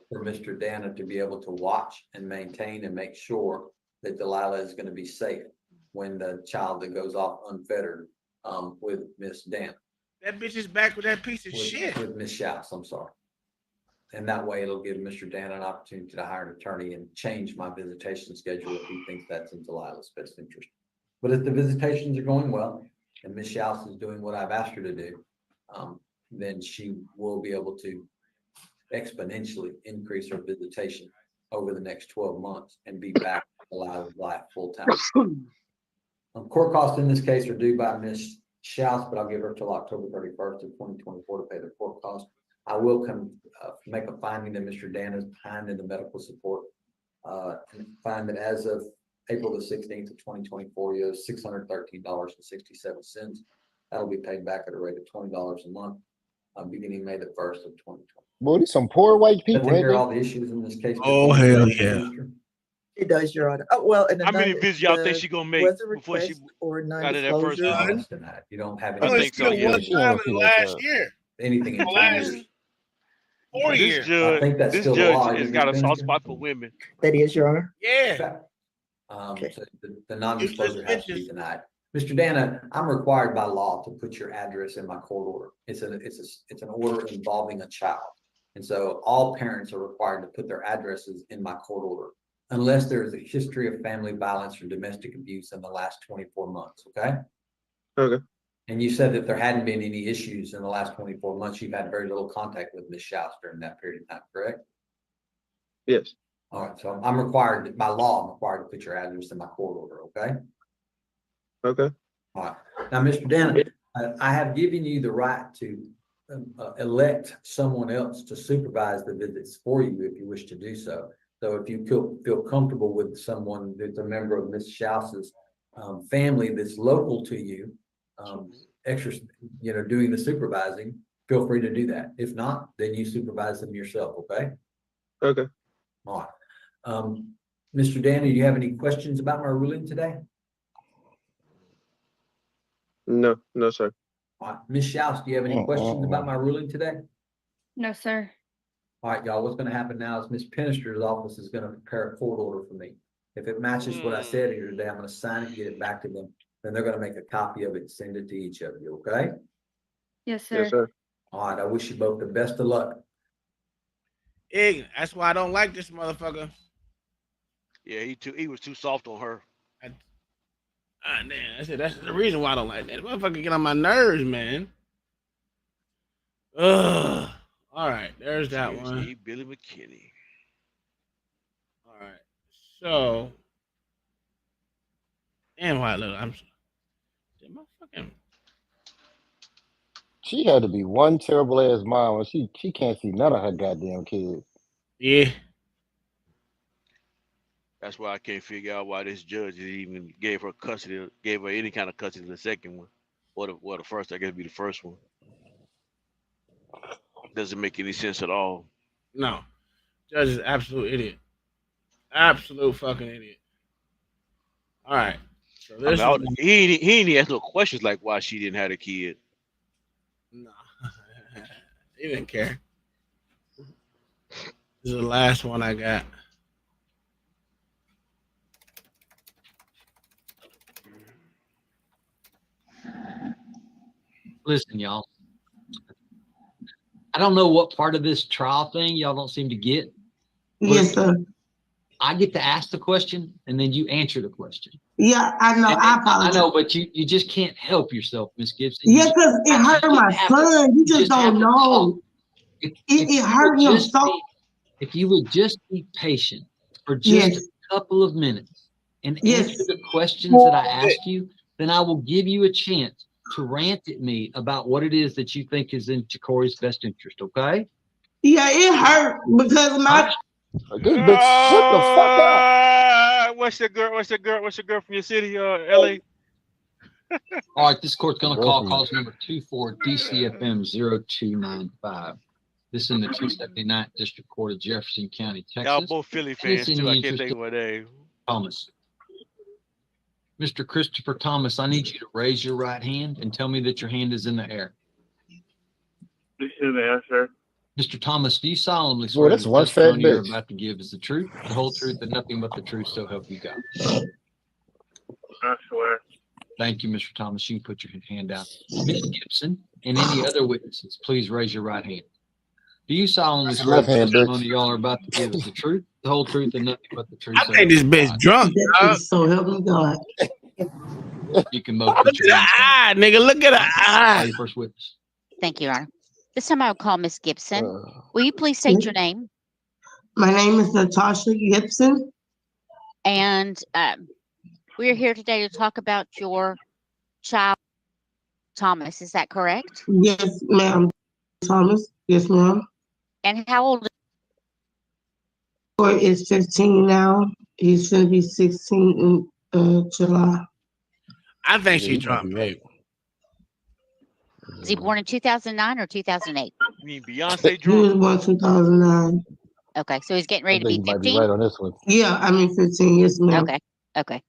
for Mr. Dana to be able to watch and maintain and make sure that Delilah is going to be safe when the child that goes off unfettered with Miss Dana. That bitch is back with that piece of with, shit. With Miss Schaus, I'm sorry. And that way it'll give Mr. Dana an opportunity to hire an attorney and change my visitation schedule if he thinks that's in Delilah's best interest. But if the visitations are going well and Miss Schaus is doing what I've asked her to do, then she will be able to exponentially increase her visitation over the next 12 months and be back to Delilah's life full time. Court costs in this case are due by Ms. Schaus, but I'll give her till October 31st of 2024 to pay the court cost. I will make a finding that Mr. Dan is behind in the medical support and find that as of April the 16th of 2024, you owe $613.67. That'll be paid back at a rate of $20 a month, beginning May the 1st of 2020. Boy, these some poor white I people, think there are ain't all the issues in this case. Oh, hell yeah. It does, Your Honor. Oh, well, and How many another, visits y'all think she gonna make was a before she request or out of that first non-disclosure. visit? You don't have I any. think so, yeah. One time in the last year. Anything in The 2 last years. 4 This years. I judge, think that's this still the law. judge has isn't got it, a soft Minister? spot for women. That is, Your Honor. Yeah. So the non-disclosure has to be denied. Mr. Dana, I'm required by law to put your address in my court order. It's an order involving a child. And so all parents are required to put their addresses in my court order unless there is a history of family violence or domestic abuse in the last 24 months, okay? Okay. And you said that there hadn't been any issues in the last 24 months. You've had very little contact with Ms. Schaus during that period of time, correct? Yes. All right, so I'm required, by law, I'm required to put your address in my court order, okay? Okay. All right. Now, Mr. Dana, I have given you the right to elect someone else to supervise the visits for you if you wish to do so. So if you feel comfortable with someone that's a member of Ms. Schaus's family that's local to you, extra, doing the supervising, feel free to do that. If not, then you supervise them yourself, okay? Okay. All right. Mr. Dana, do you have any questions about my ruling today? No, sir. All right. Ms. Schaus, do you have any questions about my ruling today? No, sir. All right, y'all, what's going to happen now is Ms. Pennister's office is going to prepare a court order for me. If it matches what I said here today, I'm going to sign it and get it back to them. Then they're going to make a copy of it and send it to each of you, okay? Yes, sir. Yes, sir. All right, I wish you both the best of luck. Ignorant. That's why I don't like this motherfucker. Yeah, he was too soft on her. Damn, that's the reason why I don't like that. Motherfucker get on my nerves, man. Ugh. All right, there's that one. THA Billy McKinney. All right, so and White Look, did my fucking She had to be one terrible ass mom when she can't see none of her goddamn kids. yeah. That's why I can't figure out why this judge even gave her custody, gave her any kind of custody the second one, or the first. I guess be the first one. Doesn't make any sense at all. No, Judge is absolute idiot. Absolute fucking idiot. All right, so I this mean, is he ain't asked no questions like why she didn't have a kid. no, he didn't care. This is the last one I got. Listen, y'all. I don't know what part of this trial thing y'all don't seem to get. Yes, sir. I get to ask the question and then you answer the question. Yeah, I know. I apologize. I know, but you just can't help yourself, Miss Gibson. Yeah, because it hurt my son. You just don't know. It hurt him so. If you would just be patient for just a couple of minutes and answer the questions that I ask you, then I will give you a chance to rant at me about what it is that you think is in Jacory's best interest, okay? Yeah, it hurt because my this bitch shut the fuck up. What's your girl? What's your girl? What's your girl from your city, LA? All right, this court's going to call calls number 24 DCFM 0295. This is in the 279th District Court of Jefferson County, Texas. Y'all both Philly fans too. I can't think of what name. Thomas. Mr. Christopher Thomas, I need you to raise your right hand and tell me that your hand is in the air. This is the answer. Mr. Thomas, do you solemnly swear that's the one fat testimony you're bitch. about to give is the truth, the whole truth, and nothing but the truth, so help you God? I swear. Thank you, Mr. Thomas. You can put your hand down. Ms. Gibson and any other witnesses, please raise your right hand. Do you solemnly swear left the hand, bitch. testimony y'all are about to give is the truth, the whole truth, and nothing but the truth? I think this bitch drunk. So help me God. You can both Look put at your her hands down. eye, nigga. Look at her eye. Your first witness. Thank you, Your Honor. This time I will call Miss Gibson. Will you please state your name? My name is Natasha Gibson. And we're here today to talk about your child, Thomas. Is that correct? Yes, ma'am. Thomas. Yes, ma'am. And how old? Boy is 15 now. He's going to be 16 in July. I think she's drunk, babe. Was he born in 2009 or 2008? You mean Beyonce He drunk? was born 2009. Okay, so he's getting ready to I be think you might be 15? right on this one. Yeah, I mean 15. Yes, ma'am. Okay, okay.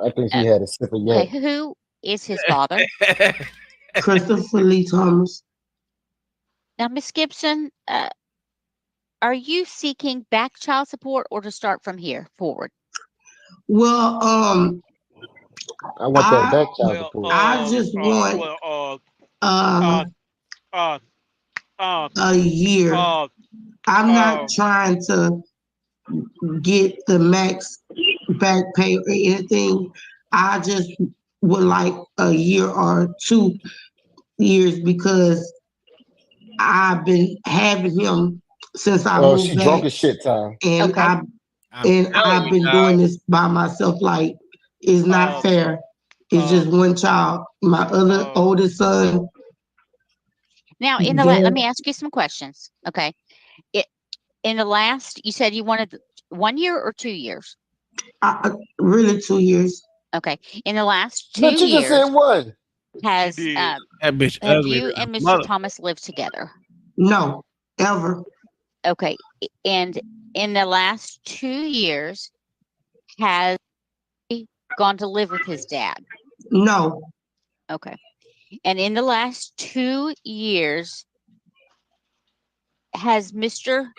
I think he had a sip of yak. Okay, who is his father? Christopher Lee Thomas. Now, Miss Gibson, are you seeking back child support or to start from here forward? Well, I want that back child support. I just want a year. I'm not trying to get the max back pay or anything. I just would like a year or 2 years because I've been having him since I moved She back. drunk as shit, Tom. And I've been doing this by myself. Like, it's not fair. It's just one child. My other oldest son. Now, let me ask you some questions. Okay. In the last, you said you wanted 1 year or 2 years? Really 2 years. Okay. In the last 2 But you years, just said one. have you and Mr. Thomas lived together? No, ever. Okay. And in the last 2 years, has he gone to live with his dad? No. Okay. And in the last 2 years, has Mr.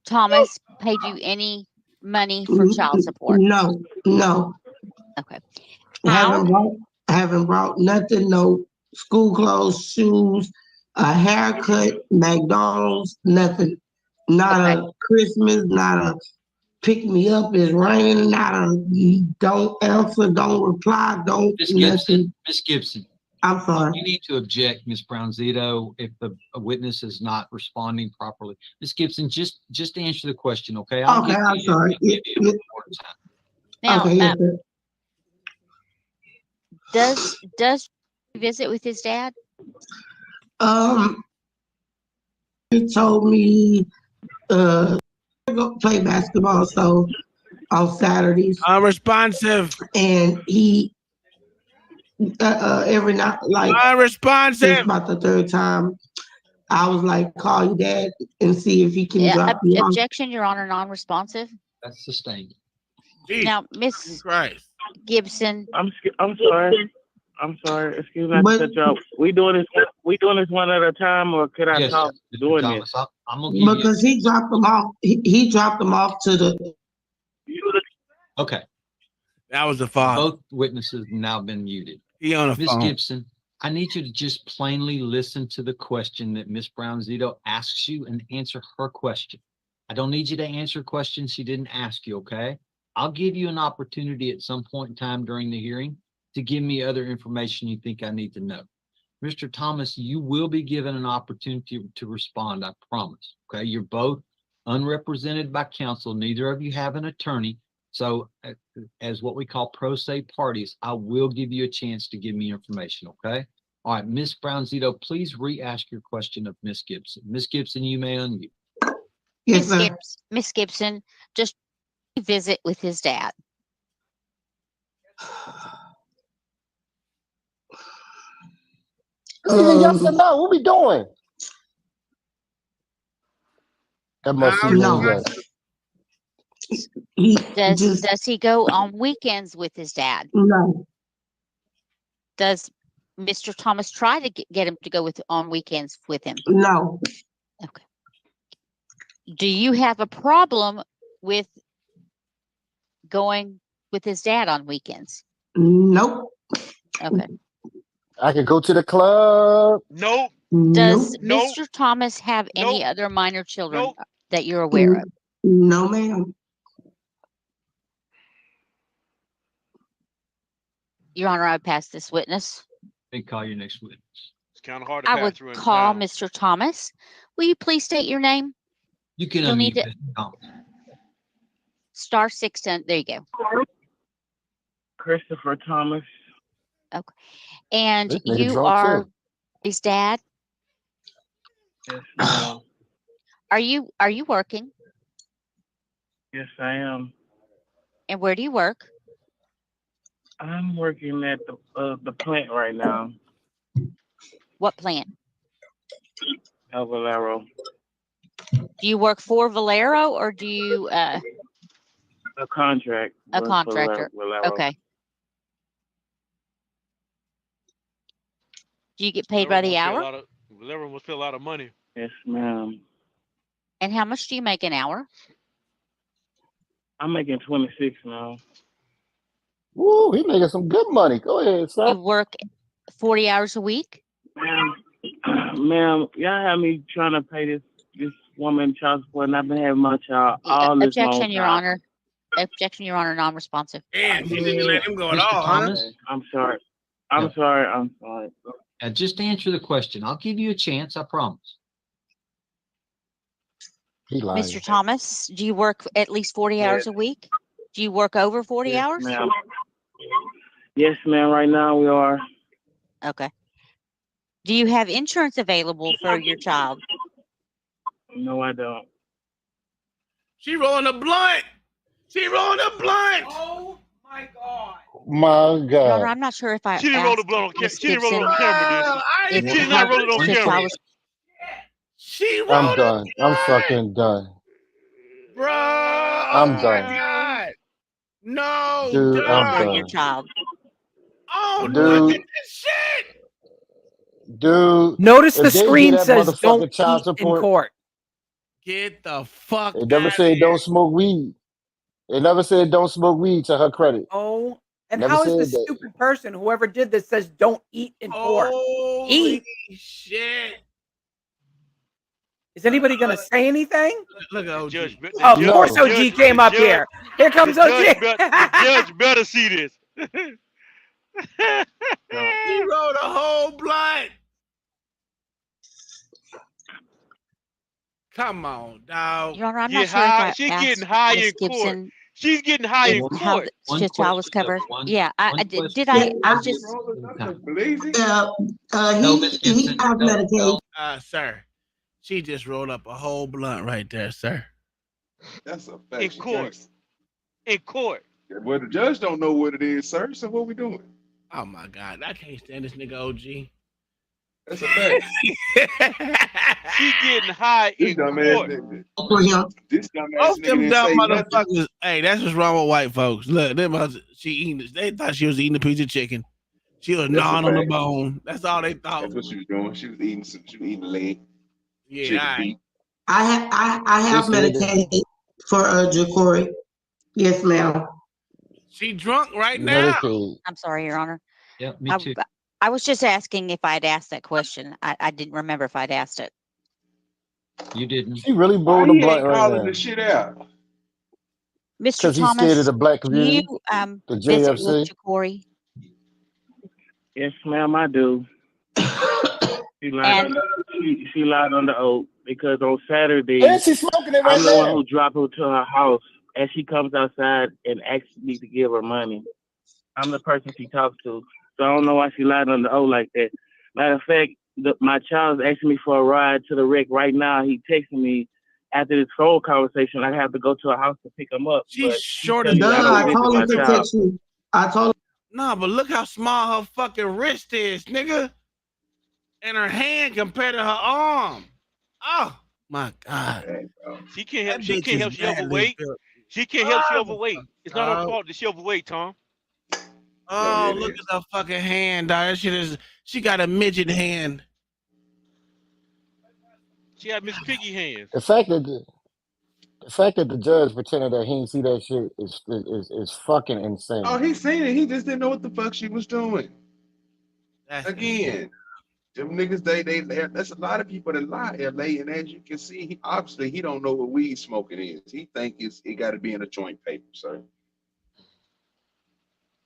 Thomas paid you any money for child support? No. Okay. Haven't brought nothing, no school clothes, shoes, a haircut, McDonald's, nothing. Not a Christmas, not a pick me up, it's raining, not a don't answer, don't reply, don't Miss nothing. Gibson, I'm sorry. You need to object, Ms. Brownzito, if the witness is not responding properly. Ms. Gibson, just answer the question, okay? Okay, I'm sorry. Now, Okay, yes, sir. does he visit with his dad? He told me go play basketball, so on Saturdays. Unresponsive. And he every night, like unresponsive. It's about the third time. I was like, call your dad and see if he can drop you off. Objection, Your Honor, non-responsive. That's sustained. Now, Miss Christ. Gibson. I'm sorry. I'm sorry. Excuse me. I cut you off. We doing this one at a time, or could I talk doing Thomas, this? I'm gonna give Because he dropped them off. He dropped them off to the. Okay. That was the father. Both witnesses have now been muted. He on the Ms. phone. Gibson, I need you to just plainly listen to the question that Ms. Brownzito asks you and answer her question. I don't need you to answer questions she didn't ask you, okay? I'll give you an opportunity at some point in time during the hearing to give me other information you think I need to know. Mr. Thomas, you will be given an opportunity to respond, I promise, okay? You're both unrepresented by counsel. Neither of you have an attorney. So as what we call pro se parties, I will give you a chance to give me information, okay? All right, Ms. Brownzito, please re-ask your question of Ms. Gibson. Ms. Gibson, you may unmute. Yes, sir. Miss Gibson, just visit with his dad. Yes or no? What we doing? That must be no. Yes. Does he go on weekends with his dad? No. Does Mr. Thomas try to get him to go on weekends with him? No. Okay. Do you have a problem with going with his dad on weekends? Nope. Okay. I could go to the club. Nope. Does Mr. Thomas have any other minor children that you're aware of? No, ma'am. Your Honor, I pass this witness. Then call your next witness. It's kind of hard to I pass would through in call town. Mr. Thomas. Will you please state your name? You can You'll need unmute to Mr. Thomas. *6 10. There you go. Christopher Thomas. Okay. And This nigga you drunk are too. his dad? Yes, ma'am. Are you working? Yes, I am. And where do you work? I'm working at the plant right now. What plant? El Valero. Do you work for Valero or do you A contract. a with contractor? Valero. Okay. Do you get paid by the hour? Valero must pay a lot of money. Yes, ma'am. And how much do you make an hour? I'm making 26 now. Woo, he making some good money. Go ahead, son. You work 40 hours a week? Ma'am, y'all have me trying to pay this woman child support, and I've been having my child all this long Objection, time. Your Honor. Objection, Your Honor, non-responsive. Damn, you didn't let him go at Mr. all, huh? Thomas? I'm sorry. I'm sorry. Just answer the question. I'll give you a chance, I promise. He lying. Mr. Thomas, do you work at least 40 hours a week? Do you work over 40 hours? Ma'am. Yes, ma'am. Right now we are. Okay. Do you have insurance available for your child? No, I don't. She rolling a blunt. She rolling a blunt. Oh my God. My Your God. Honor, I'm not sure if I She didn't roll the asked blunt on camera. Ms. She didn't roll it Gibson on camera, did if she? She did not roll it on if I camera. was She rolled I'm done. I'm fucking done. Bro, I'm oh done. my God. No, Dude, I'm for your done. child. Oh, look Dude, at this shit. dude. Notice the If they get screen that says don't motherfucking child eat in support, court. Get the fuck it never out of said here. don't smoke weed. It never said don't smoke weed to her credit. Oh, and Never how is the said that. stupid person, whoever did this, says don't eat in court? Holy Eat. shit. Is anybody going to say anything? Look at OG. Judge, Of course OG came up here. Here comes OG. The judge better see this. He rolled a whole blunt. Come on, dog. Your Honor, I'm Get not sure if high. I She asked getting high Ms. in court. Gibson She's getting high in how court. the child was covered. Yeah, I did. Did Yeah, I just? No, Miss he Gibson. has No, medication. Sir, she just rolled up a whole blunt right there, sir. That's a In fact. court. In court. Well, the judge don't know what it is, sir. So what we doing? Oh my God, I can't stand this nigga OG. That's a fact. She getting high This in dumbass court. nigga. This dumbass Both nigga them didn't dumb say nothing. motherfuckers. Hey, that's what's wrong with white folks. Look, she eating this. They thought she was eating a piece of chicken. She was That's a gnawing on the fact. bone. That's all they thought. That's what she was doing. She was eating a leg. Yeah, chicken all right. feet. I have medicated for Jacory. Yes, ma'am. She drunk right now. Medicaid. I'm sorry, Your Honor. Yeah, me too. I was just asking if I'd asked that question. I didn't remember if I'd asked it. You didn't. She really Why rolled a he blunt ain't right calling now. the shit out? Mr. Because he's scared of Thomas, the black do you community, the visit with JFC. Jacory? Yes, ma'am, I do. She lied, she lied on the oath because on Saturday, And she's smoking it right I'm the one now. who dropped her to her house and she comes outside and asks me to give her money. I'm the person she talks to. So I don't know why she lied on the oath like that. Matter of fact, my child is asking me for a ride to the wreck right now. He texted me after this phone conversation. I have to go to her house to pick him up. She's short as I don't visit my child. I told No, but look how small her fucking wrist is, nigga. And her hand compared to her arm. Oh my God. She can't help. That She bitch can't is help. She badly overweight. built. She can't help. She Oh, overweight. It's not her fault that she overweight, Tom. Oh, look at her fucking hand, dog. That shit is. She got a midget hand. She had Miss Piggy hands. The fact that the judge pretended that he didn't see that shit is fucking insane. Oh, he seen it. He just didn't know what the fuck she was doing. That's Again, them niggas, they that's a lot of people that lie, LA, and as you can see, he obviously he don't know what weed smoking is. He think it got to be in a joint paper, sir.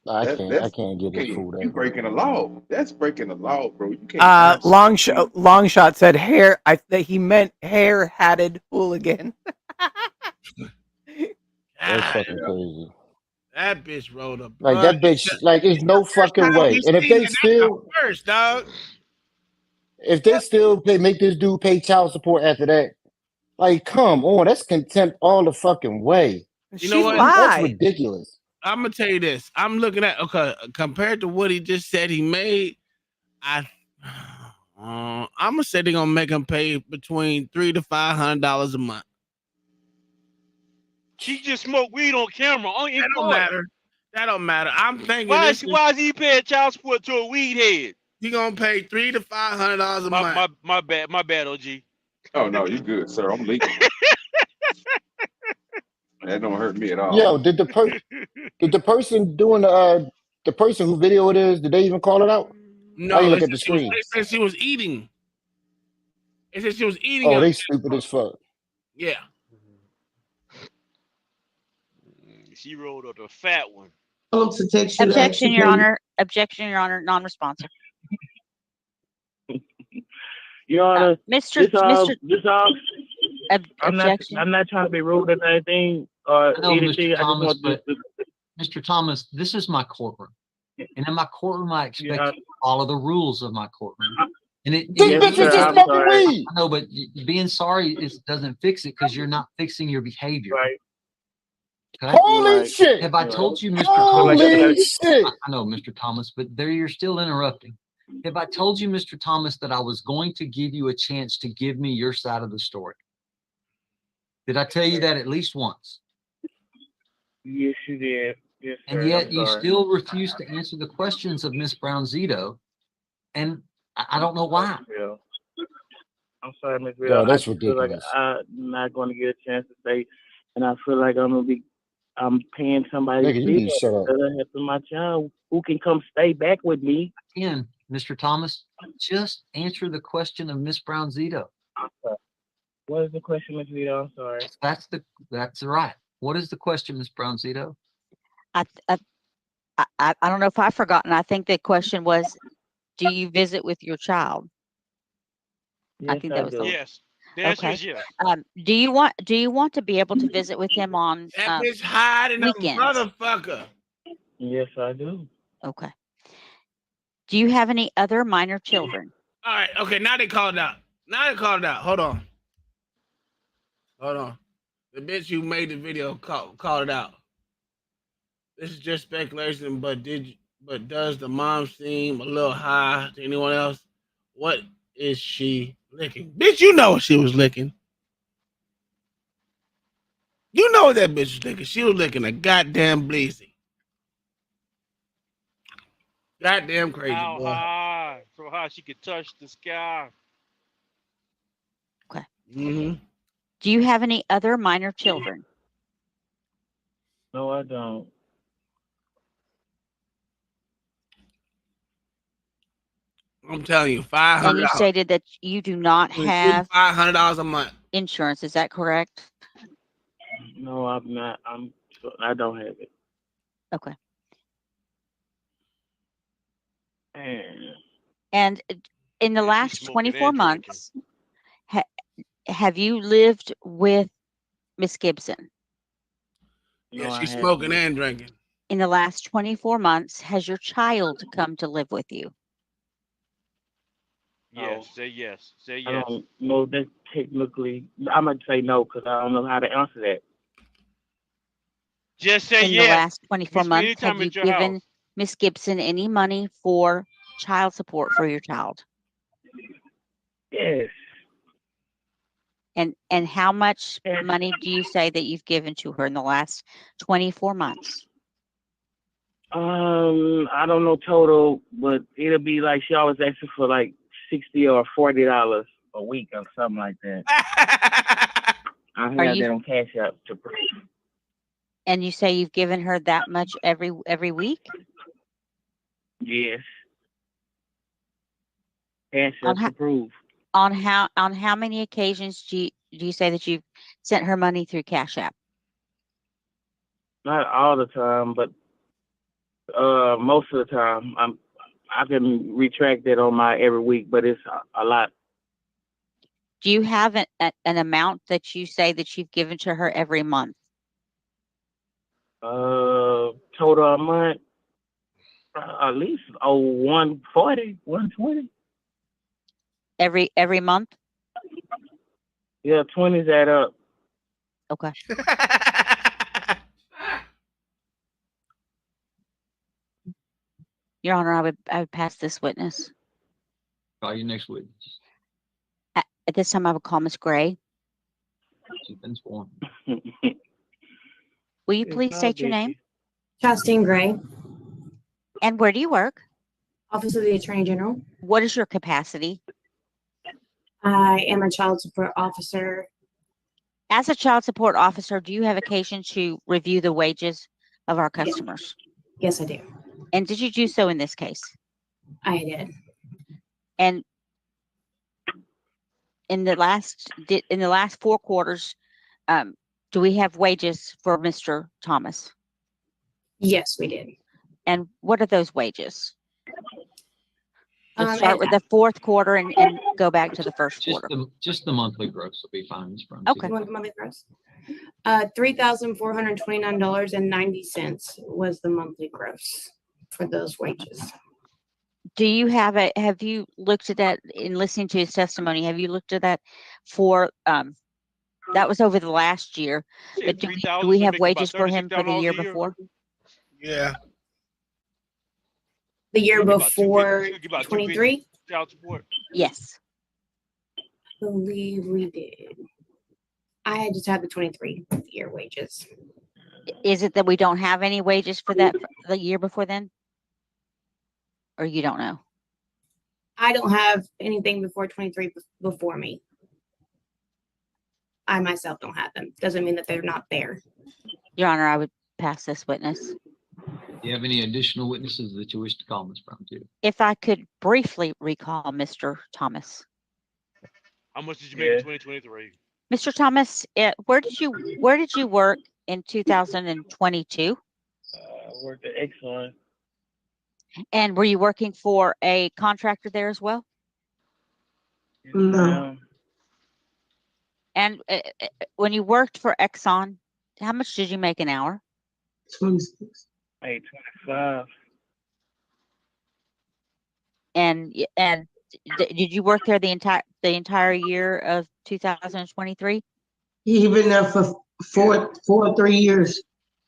I can't get this fool You that. breaking the law. That's breaking the law, bro. You can't. Long shot said hair. That he meant hair-hatted hooligan. That's fucking crazy. That bitch rolled up. Like that bitch, like there's no fucking way. And if they still first, dog. If they still make this dude pay child support after that, like come on, that's contempt all the fucking way. You know what? That's ridiculous. I'm gonna tell you this. I'm looking at compared to what he just said he made. I'm gonna say they're gonna make him pay between $300 to $500 a month. She just smoked weed on camera. That don't matter. That don't matter. I'm thinking. Why is he paying child support to a weed head? He gonna pay $300 to $500 a month. My bad, OG. Oh no, you good, sir. I'm legal. That don't hurt me at all. Yo, did the person doing the person who video it is? Did they even call it out? No, I didn't look at the screen. They said she was eating. They said she was eating. Oh, they stupid as fuck. Yeah. She rolled up the fat one. Objection, Your Honor. Objection, Your Honor. Non-responsive. Your Honor, Mr. I'm not trying to be rude or anything or No, anything. Mr. I Thomas, just want to. Mr. Thomas, this is my courtroom. And in my courtroom, I expect you to follow the rules of my courtroom. And This bitch was just smoking weed. I know, but being sorry doesn't fix it because you're not fixing your behavior. Right. Okay? Holy shit. Have I told you, Mr. Holy Thomas? shit. I know, Mr. Thomas, but there you're still interrupting. Have I told you, Mr. Thomas, that I was going to give you a chance to give me your side of the story? Did I tell you that at least once? Yes, you did. Yes, sir. And yet I'm you sorry. still refuse to answer the questions of Miss Brown-Zito. And I don't know why. I'm sorry, Ms. Yo, Vito. that's I feel like ridiculous. I'm not going to get a chance to say, and I feel like I'm paying somebody Nigga, you need to shut up. instead of helping my child who can come stay back with me. Again, Mr. Thomas, just answer the question of Miss Brown-Zito. What is the question, Ms. Vito? I'm sorry. That's right. What is the question, Miss Brown-Zito? I don't know if I've forgotten. I think the question was, do you visit with your child? I Yes, think I that was the do. Yes. The answer okay. is yes. Do you want to be able to visit with him on That bitch hiding a weekends? motherfucker. Yes, I do. Okay. Do you have any other minor children? All right. Okay. Now they called out. Hold on. The bitch who made the video called it out. This is just speculation, but does the mom seem a little high to anyone else? What is she licking? Bitch, you know what she was licking. You know what that bitch was licking. She was licking a goddamn bleezy. Goddamn crazy, How boy. high? So high she could touch the sky. Okay. Mm-hmm. Do you have any other minor children? No, I don't. I'm telling you, $500. And you stated that you do not have $500 a month insurance. Is that correct? No, I'm not. I don't have it. Okay. Man. And in the last smoking 24 and drinking. months, have you lived with Miss Gibson? No, Yeah, I she's haven't. smoking and drinking. In the last 24 months, has your child come to live with you? Yes. Say yes. Say I yes. don't know that technically. I'm gonna say no because I don't know how to answer that. Just say In the yes. last 24 spend months, any time have you at your given house. Miss Gibson any money for child support for your child? Yes. And how much money do you say that you've given to her in the last 24 months? I don't know total, but it'll be like she always asking for like $60 or $40 a week or something like that. I have that on Cash App to prove. And you say you've given her that much every week? Yes. Cash App to prove. On how many occasions do you say that you've sent her money through Cash App? Not all the time, but most of the time. I can retract that on my every week, but it's a lot. Do you have an amount that you say that you've given to her every month? Total a month, at least 140, 120. Every month? Yeah, 20s add up. Okay. Your Honor, I would pass this witness. Call your next witness. At this time, I would call Ms. Gray. She's been sworn. Will you please state your name? Chastine Gray, And where do you work? Office of the Attorney General. What is your capacity? I am a child support officer. As a child support officer, do you have occasion to review the wages of our customers? Yes, I do. And did you do so in this case? I did. And in the last 4 quarters, do we have wages for Mr. Thomas? Yes, we did. And what are those wages? Let's start with the fourth quarter and go back to the first quarter. Just the monthly gross will be fine, Ms. Brown. Okay. You want the monthly gross? $3,429.90 was the monthly gross for those wages. Do you have you looked at that in listening to his testimony? Have you looked at that for, that was over the last year, but do we have wages for him for the year before? Yeah. The year before 23? Child support. Yes. I believe we did. I just had the 23 year wages. Is it that we don't have any wages for that for the year before then? Or you don't know? I don't have anything before 23 before me. I myself don't have them. Doesn't mean that they're not there. Your Honor, I would pass this witness. Do you have any additional witnesses that you wish to call, Ms. Brown, too? If I could briefly recall Mr. Thomas. How much did you make in 2023? Mr. Thomas, where did you work in 2022? I worked at Exxon. And were you working for a contractor there as well? No, And when you worked for Exxon, how much did you make an hour? 26. 825. And did you work there the entire year of 2023? He been there for 3 years.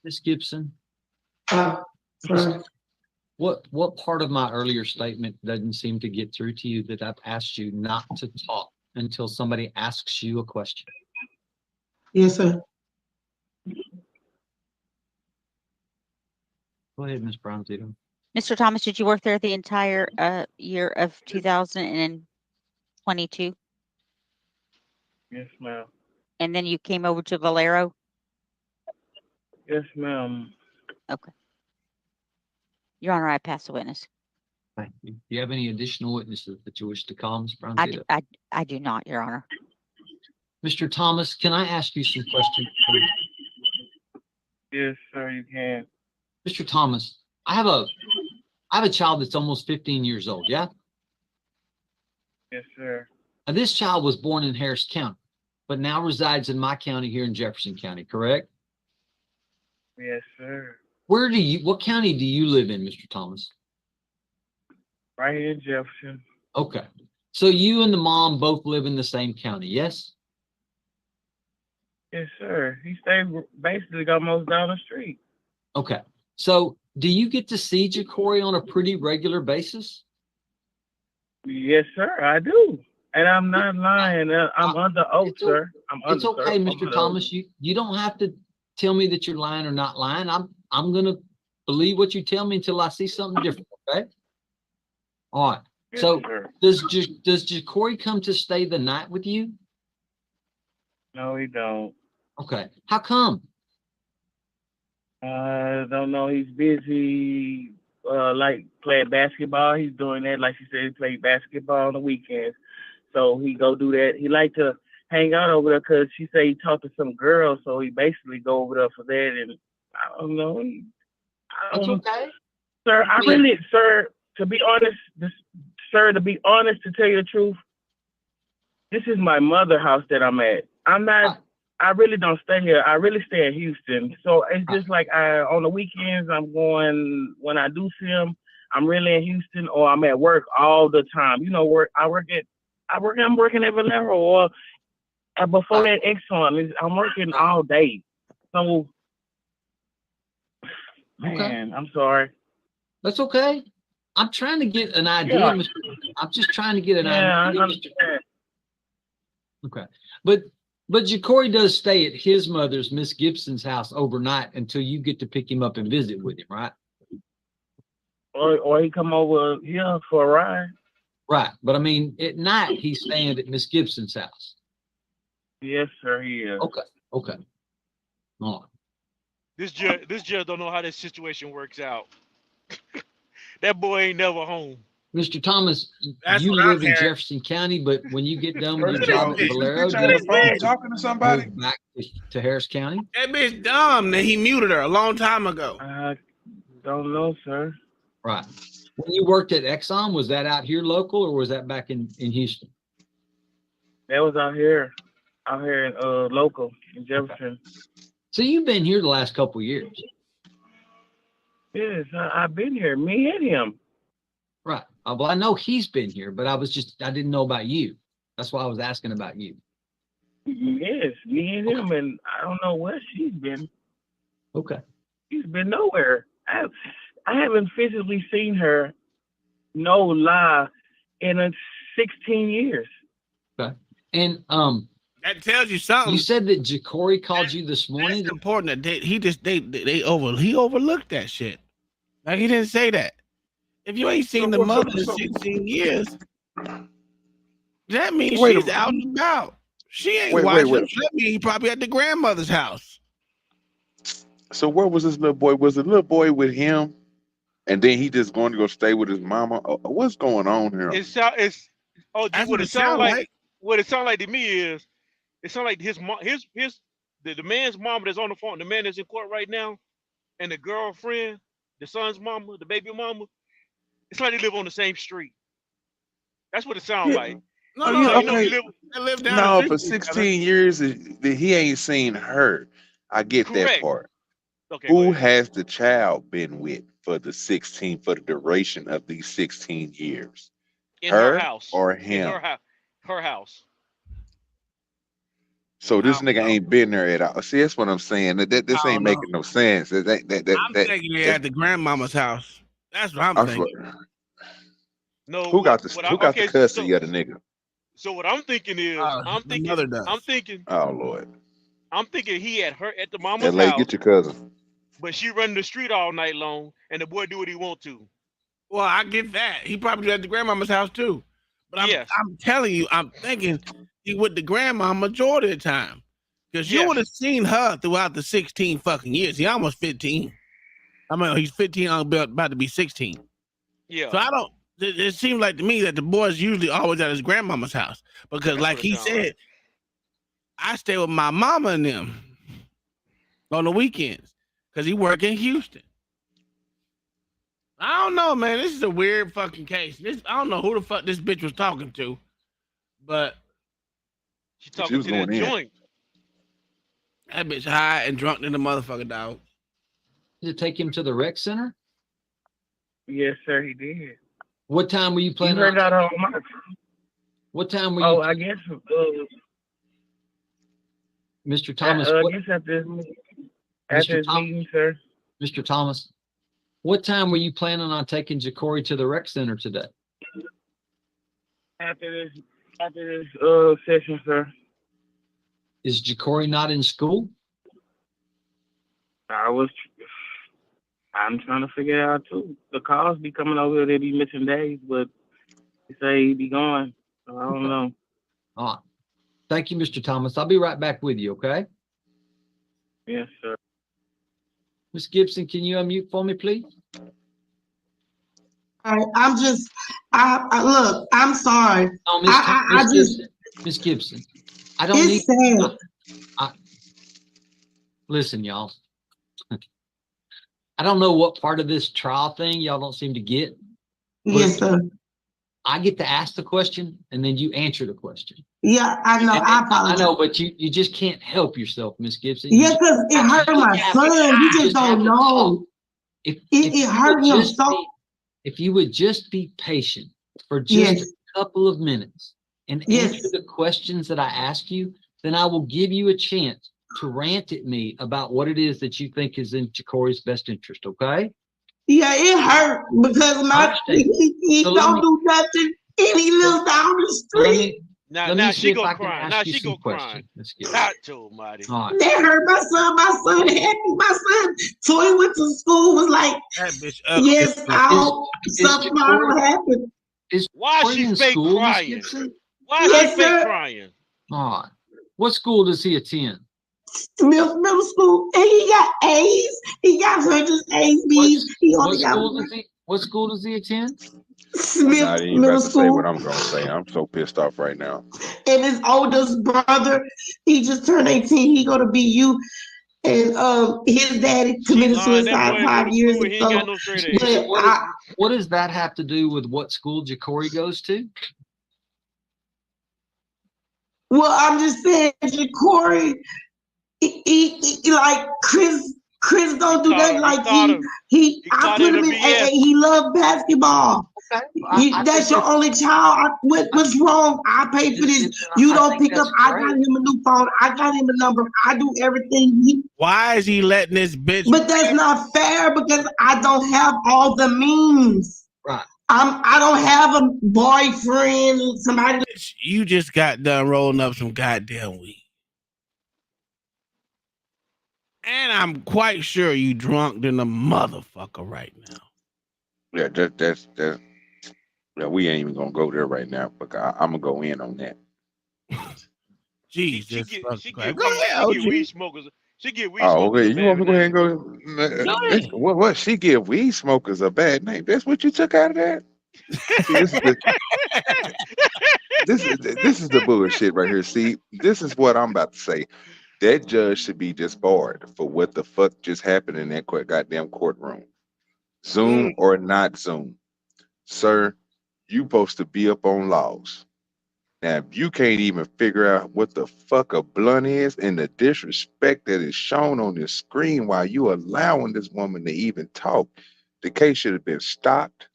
Ms. Gibson, Sorry. what part of my earlier statement doesn't seem to get through to you that I've asked you not to talk until somebody asks you a question? Yes, sir. Go ahead, Ms. Brown. Mr. Thomas, did you work there the entire year of 2022? Yes, ma'am. And then you came over to Valero? Yes, ma'am. Okay. Your Honor, I pass the witness. Thank you. Do you have any additional witnesses that you wish to call, Ms. Brown? I do not, Your Honor. Mr. Thomas, can I ask you some questions, please? Yes, sir, you can. Mr. Thomas, I have a child that's almost 15 years old, yeah? Yes, sir. Now, this child was born in Harris County, but now resides in my county here in Jefferson County, correct? Yes, sir. What county do you live in, Mr. Thomas? Right here in Jefferson. Okay. So you and the mom both live in the same county, yes? Yes, sir. He stayed basically almost down the street. Okay. So do you get to see Jacory on a pretty regular basis? Yes, sir, I do. And I'm not lying. I'm under oath, sir. It's okay, Mr. Thomas. You don't have to tell me that you're lying or not lying. I'm gonna believe what you tell me until I see something different. Okay. All right. Yes, So sir. does Jacory come to stay the night with you? No, he don't. Okay. How come? I don't know. He's busy, like playing basketball. He's doing that. Like she said, he played basketball on the weekends. So he go do that. He like to hang out over there because she said he talked to some girls. So he basically go over there for that. And I don't know. That's okay. Sir, to be honest, to tell you the truth, this is my mother house that I'm at. I really don't stay here. I really stay in Houston. So it's just like on the weekends, I'm going, when I do see him, I'm really in Houston, or I'm at work all the time. You know, I'm working at Valero, or before that Exxon, I'm working all day. So, man, I'm sorry. That's okay. I'm trying to get an idea, Yeah. Mr. I'm just trying to get an Yeah, I idea. understand. Okay. But Jacory does stay at his mother's, Miss Gibson's house overnight until you get to pick him up and visit with him, right? Or he come over here for a ride. Right. But I mean, at night he's staying at Miss Gibson's house. Yes, sir, he is. Okay. Okay. All right. This judge don't know how this situation works out. That boy ain't never home. Mr. Thomas, That's you what I'm live in hearing. Jefferson County, but when you get done with Bro, your this job bitch- at this Valero, bitch on the phone talking to somebody. move back to Harris County? That bitch dumb that he muted her a long time ago. I don't know, sir. Right. When you worked at Exxon, was that out here local or was that back in Houston? That was out here in local in Jefferson. So you've been here the last couple of years. Yes, I've been here. Me and him. Right. Well, I know he's been here, but I didn't know about you. That's why I was asking about you. Yes, me and him, and I don't know where she's been. Okay. She's been nowhere. I haven't physically seen her, no lie, in 16 years. Okay. And That tells you something. you said that Jacory called you this morning. It's important that he overlooked that shit. Like he didn't say that. If you ain't seen the mother in 16 years, that means Wait a she's out and about. She ain't Wait, watching. wait. That means he probably at the grandmother's house. So where was this little boy? Was the little boy with him? And then he just going to go stay with his mama? What's going on here? What it sound like to me is, it sound like his mom, the man's mama that's on the phone, the man that's in court right now, and the girlfriend, the son's mama, the baby mama, It's like they live on the same street. That's what it sounds Yeah. like. No, Oh no, yeah, So you know okay. you live they live down the No, street for from each other. 16 years, he ain't seen her. I get that correct. part. Okay, go Who ahead. has the child been with for the duration of these 16 years? In her Her house. or In her him? house. Her house. So I this don't nigga know. ain't been there at all. See, that's what I'm saying. This I ain't don't know. making no sense. I'm thinking they at the grandmama's house. That's what I'm I'm thinking. No, who got the what I who got the okay, custody of the nigga? so what I'm thinking is The mother does. Oh Lord. I'm thinking he had her at the mama's LA, get house, your cousin. but she running the street all night long, and the boy do what he want to. Well, I get that. He probably at the grandmama's house too. But Yes. I'm telling you, I'm thinking he with the grandma majority of the time. Because you Yes. would have seen her throughout the 16 fucking years. He almost 15. I mean, he's 15, about to be 16. Yeah. So I don't, it seems like to me that the boy's usually always at his grandmama's house. Because That's like what it he sound said, like. I stay with my mama and them on the weekends. Because he work in Houston. I don't know, man. This is a weird fucking case. I don't know who the fuck this bitch was talking to, but She talking was to that going in. joint. That bitch high and drunk than the motherfucker, dog. Did it take him to the rec center? Yes, sir, he did. What time were you You planning heard on? that all month. What time were you? Oh, I guess, Mr. Thomas? I what- guess after Mr. this Tom- meeting, sir. Mr. Thomas, what time were you planning on taking Jacory to the rec center today? After this session, sir. Is Jacory not in school? I'm trying to figure it out too. The calls be coming over here, they be missing days, but they say he be gone. So I don't know. All right. Thank you, Mr. Thomas. I'll be right back with you, okay? Yes, sir. Ms. Gibson, can you unmute for me, please? I'm just, I look, I'm sorry. No, Miss Gibson, I don't need. Sad. Listen, y'all. I don't know what part of this trial thing y'all don't seem to get. Yes, sir. I get to ask the question and then you answer the question. Yeah, I know. I apologize. I know, but you just can't help yourself, Miss Gibson. Yeah, because it hurt my son. You just don't know. It hurt him so. If you would just be patient for just a couple of minutes and answer the questions that I ask you, then I will give you a chance to rant at me about what it is that you think is in Jacory's best interest, okay? Yeah, it hurt because he don't do nothing and he lives down the street. Now she go crying. Now she go crying. God almighty. That hurt my son. My son happy. My son, so he went to school, was like, that bitch yes, I'll something will happen. Why is she fake crying? Why is she fake crying? All right. What school does he attend? Middle school. And he got A's. He got hundreds, A's, B's. What school does he attend? Smith Not even Middle about to say School. what I'm gonna say. I'm so pissed off right now. And his oldest brother, he just turned 18. He go to BU, and his daddy committed suicide 5 years ago. What does that have to do with what school Jacory goes to? Well, I'm just saying, Jacory, he like Chris don't do that. Like I put him in AA. He loved basketball. Okay. That's your only child. What's wrong? I pay for this. You don't pick up. I got him a new phone. I got him a number. I do everything. Why is he letting this bitch? But that's not fair because I don't have all the means. Right. I don't have a boyfriend. Somebody. You just got done rolling up some goddamn weed. And I'm quite sure you drunk than a motherfucker right now. Yeah, that's yeah, we ain't even gonna go there right now, but I'm gonna go in on that. Jesus. She get weed smokers. She get weed Oh, smokers. okay. You want me to go ahead and go? What? She give weed smokers a bad name. That's what you took out of that? See, this is the bullshit right here. See, this is what I'm about to say. That judge should be disbarred for what the fuck just happened in that goddamn courtroom. Zoom or not Zoom. Sir, you supposed to be up on laws. Now, if you can't even figure out what the fuck a blunt is and the disrespect that is shown on this screen while you allowing this woman to even talk, the case should have been stopped.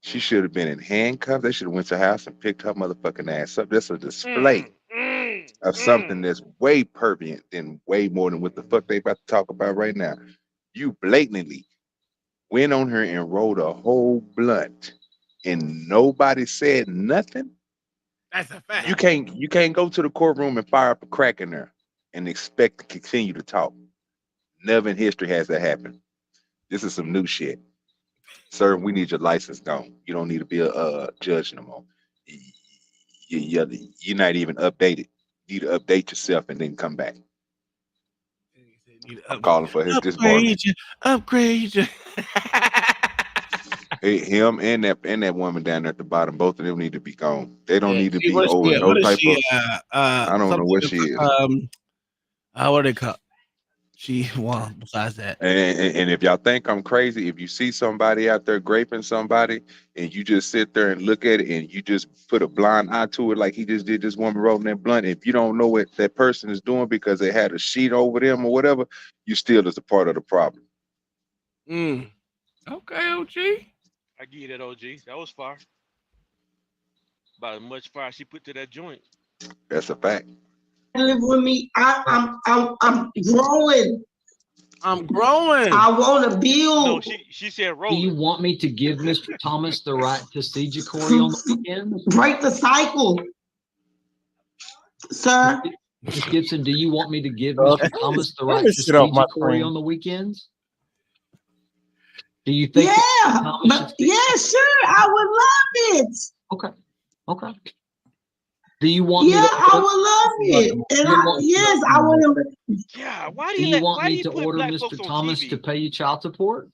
She should have been in handcuffs. They should have went to her house and picked her motherfucking ass up. That's a display of something that's way pertinent than way more than what the fuck they about to talk about right now. You blatantly went on her and rolled a whole blunt and nobody said nothing. That's a fact. You can't go to the courtroom and fire up a crack in there and expect to continue to talk. Never in history has that happened. This is some new shit. Sir, we need your license gone. You don't need to be a judge no more. You're not even updated. You need to update yourself and then come back. I'm calling for his disbarment. Upgrade you. Him and that woman down there at the bottom, both of them need to be gone. They don't need to See, be what is over she? no What is type she? of. I don't know what she is. What they call? She. Well, besides that, And if y'all think I'm crazy, if you see somebody out there graping somebody and you just sit there and look at it and you just put a blind eye to it like he just did this woman rolling that blunt, if you don't know what that person is doing because they had a sheet over them or whatever, you still is a part of the problem. Okay, OG. I give you that, OG. That was fire. About as much fire she put to that joint. That's a fact. Live with me. I'm growing. I'm growing. I want to build. No, she said roll. Do you want me to give Mr. Thomas the right to see Jacory on the weekend? Break the cycle, sir. Ms. Gibson, do you want me to give Mr. Thomas the right to see Jacory on the weekends? Do you think? Yeah, but yeah, sure. I would love it. Okay. Do you want me to? I would love it. And yes, I want him. Yeah, why do Do you, you want why do me you to put order black Mr. folks on Thomas TV? to pay you child support?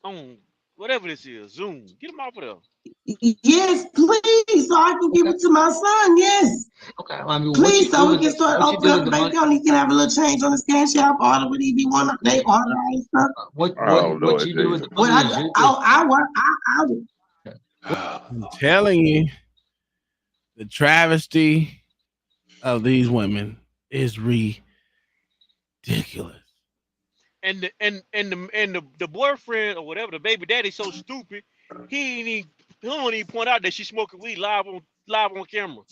On whatever this is, Zoom. Get him off of there. Yes, please, so I can give it to my son. Yes. Okay. I mean, please, so we can start opening up the bank account. He can have a little change on his cash app, order what he want. They order all this stuff. What you do with the money? I would. I'm telling you, the travesty of these women is ridiculous. And the boyfriend or whatever, the baby daddy's so stupid, he don't even point out that she's smoking weed live on camera.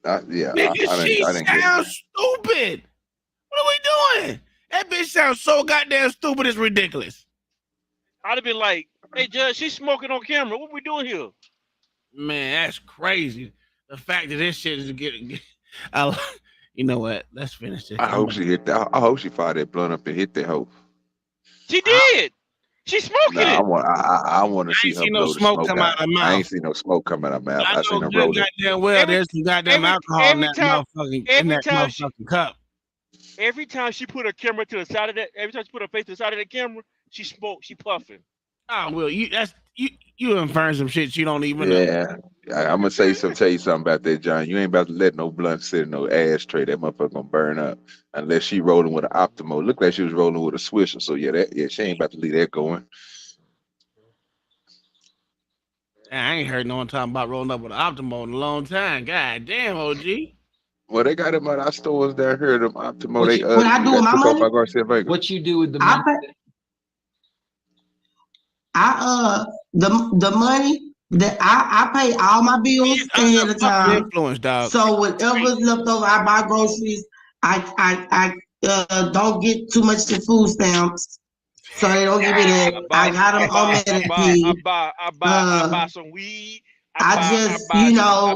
She sounds stupid. What are we doing? That bitch sounds so goddamn stupid. It's ridiculous. I'd have been like, "Hey, Judge, she's smoking on camera. What we doing here?" Man, that's crazy. The fact that this shit is getting. You know what? Let's finish this. I hope she hit that. I hope she fired that blunt up and hit that hoe. She did. She's smoking it. I want to see her blow the smoke come out of her mouth. I ain't seen no smoke come out of her mouth. I seen her good roll it. goddamn well. There's some goddamn alcohol in that motherfucking cup. Every time she put her camera to the side of that, every time she put her face to the side of that camera, she puffing. Oh, Will, you inferring some shit you don't even know. Yeah, I'm gonna tell you something about that, John. You ain't about to let no blunt sit in no ashtray. That motherfucker gonna burn up unless she rolling with an Optimo. Looked like she was rolling with a Swisher. So she ain't about to leave that going. I ain't heard no one talking about rolling up with an Optimo in a long time. God damn, OG. Well, they got them at our stores down here. Them Optimo. What I do with my money? What you do with the money? The money that I pay all my bills ahead of time. Influence, dog. So whatever's left over, I buy groceries. I don't get too much to food stamps, so they don't give me that. I got them on Medicaid. I buy some weed. I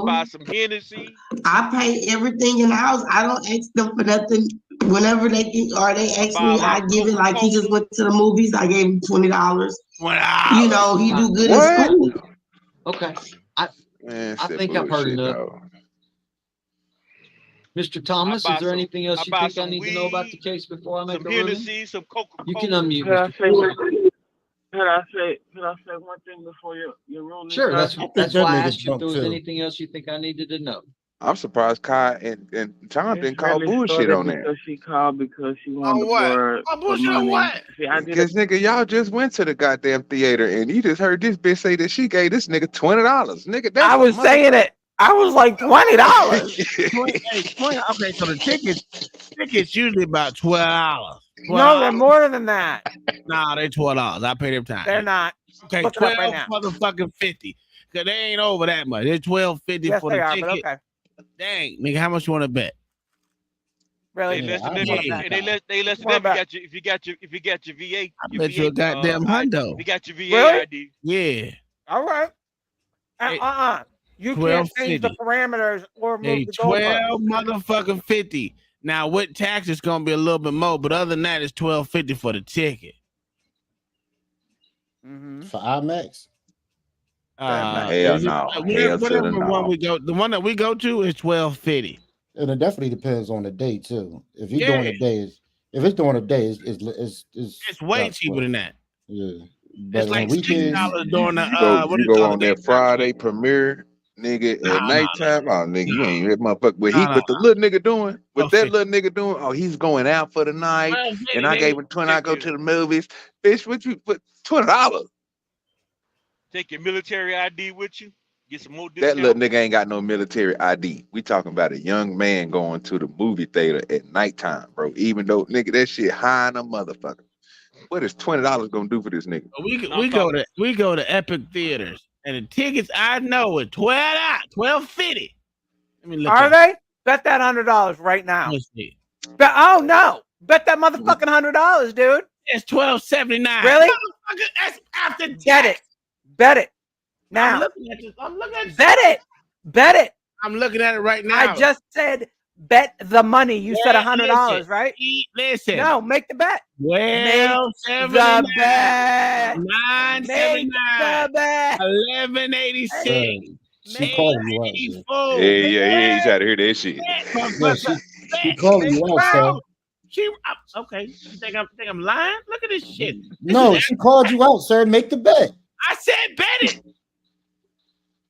buy some Hennessy. I pay everything in the house. I don't ask them for nothing. Whenever they ask me, I give it. Like he just went to the movies. I gave him $20. You know, he do good in school. Okay. I think I've heard enough. Mr. Thomas, is there anything else you think I need to know about the case before I make a ruling? Some Coca-Cola. You can unmute, Could I Mr. say Could I say one thing before your ruling? Sure, that's why I asked you if there was anything else you think I needed to know. I'm surprised Kai and Tom It's didn't call really bullshit started on that. because she called because she wanted On to what? borrow On some bullshit on money. what? See, I did Because nigga, y'all just went to the goddamn theater and you just heard this bitch say that she gave this nigga $20. Nigga, that's I was saying it. I was like $20. Okay, so the tickets usually about $12. No, they're more than that. Nah, they $12. I pay them time. They're not. Okay, Look it up 12 right now. motherfucking 50. Cause they ain't over that much. They're $12.50 Yes, for they the are, ticket. but okay. Dang, nigga, how much you want to bet? Really? They less than I that. wanna bet. They less than Wanna that. bet. If you got your VA. I Your bet you a VA, goddamn hundo. If you got your VA Really? ID. Yeah. All right. You can't change the 12.50. parameters or move Hey, the goalpost. 12 motherfucking 50. Now with tax it's gonna be a little bit more, but other than that, it's $12.50 for the ticket. For IMAX. Hell Is it, no. whatever Hell to the one no. we go, the one that we go to is $12.50. And it definitely depends on the day too. If you're Yeah. doing a day, if it's during a day, it's way about cheaper 12. than that. Yeah, but It's on like weekends, $6 during the You go on that Friday premiere, nigga, Nah, at nighttime. Oh, nigga, you ain't that motherfucker. What Nah, what the little nigga doing? What that 12.50. little nigga doing? Oh, he's going out for the night. And I gave him 20. I go to the movies. Bitch, what you put $20? Take your military ID with you. Get some more That discount. little nigga ain't got no military ID. We talking about a young man going to the movie theater at nighttime, bro. Even though nigga, that shit high in a motherfucker. What is $20 gonna do for this nigga? We go to Epic Theaters, and the tickets I know are $12.50. Let me look. Are they? Bet that $100 right now. Let's see. Oh no! Bet that motherfucking $100, dude. It's $12.79. Really? Motherfucker, that's after tax. Bet it. Bet it. Now. I'm looking at this. Bet it. Bet it. I'm looking at it right now. I just said bet the money. You said $100, right? Listen. No, make the bet. Well, Make the bet. $9.79. Make the bet. $11.86. she calling you out. Sir. Yeah, he ain't trying to hear that shit. No, she calling you out, sir. Okay. You think I'm lying? Look at this shit. No, she called you out, sir. Make the bet. I said bet it.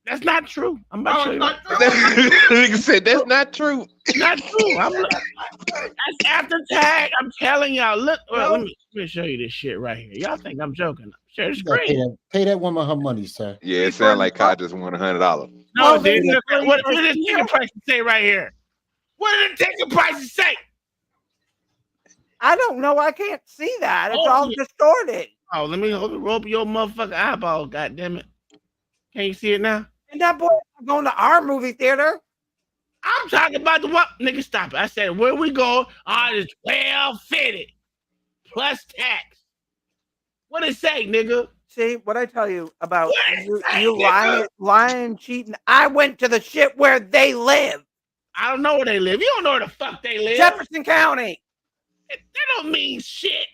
That's not true. I'm about to show you. Nigga said that's not true. Not true. That's after tag. I'm telling y'all. Look, let me show you this shit right here. Y'all think I'm joking? Share the You gotta screen. pay that woman her money, sir. Yeah, it sounds like Kai just won $100. No, dude. What does this ticket prices say right here? What do the ticket prices say? I don't know. I can't see that. It's all distorted. Oh, let me rope your motherfucking eyeball. God damn it! Can you see it now? And that boy going to our movie theater. I'm talking about the what? Nigga, stop it! I said where we go? It's $12.50 plus tax. What it say, nigga? See what I tell you about you lying, cheating. I went to the shit where they live. I don't know where they live. You don't know where the fuck they live. Jefferson County. That don't mean shit.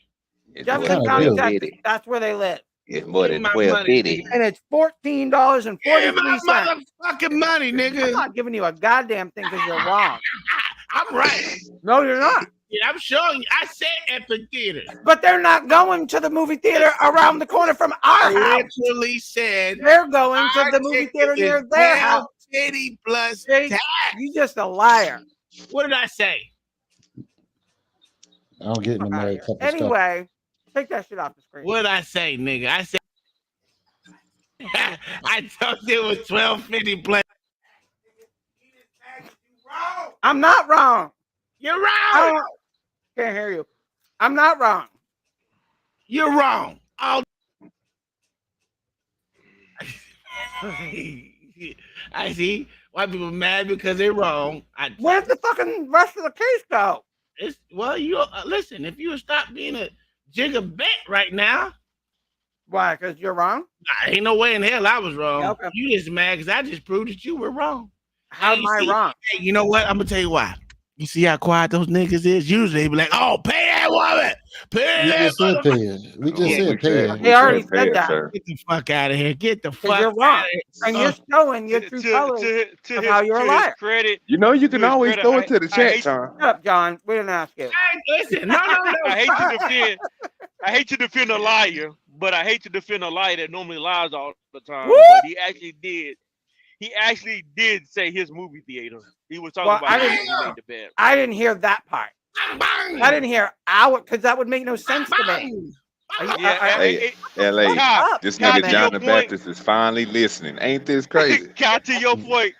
Jefferson County, Texas. That's where they live. It's more than $12.50. And it's $14.43. Motherfucking money, nigga. I'm not giving you a goddamn thing because you're wrong. I'm right. No, you're not. Yeah, I'm showing you. I said Epic Theaters. But they're not going to the movie theater around the corner from our house. Literally said they're going to the movie theater near their house. $12.50 plus tax. You just a liar. What did I say? I don't get in the married couple stuff. Anyway, take that shit off the screen. What did I say, nigga? I said I told you it was $12.50 plus. I'm not wrong. You're wrong. Can't hear you. I'm not wrong. You're wrong. I see white people mad because they're wrong. Where's the fucking rest of the case go? You listen. If you stop being a jigger bet right now, why? Because you're wrong. Ain't no way in hell I was wrong. Yeah, okay. You just mad because I just proved that you were wrong. How am I wrong? Hey, you know what? I'm gonna tell you why. You see how quiet those niggas is? Usually they be like, "Oh, pay that woman, pay that." We just said pay it. They already said that. Get the fuck out of here. Get the fuck you're wrong. out of here. And you're showing your true colors of how you're a liar. Credit. You know you can always throw it to the chat, John. Shut up, John. We didn't ask you. Listen, no. I hate to defend a liar, but I hate to defend a liar that normally lies all the time. Woo! But he actually did. he actually did say his movie theater. He was talking Well, about it when he made the bed. I didn't hear that part. I didn't hear our, because that would make no sense to me. Hey, LA, this Kai, nigga to John your the point, Baptist is finally listening. Ain't this crazy? Kai, to your point,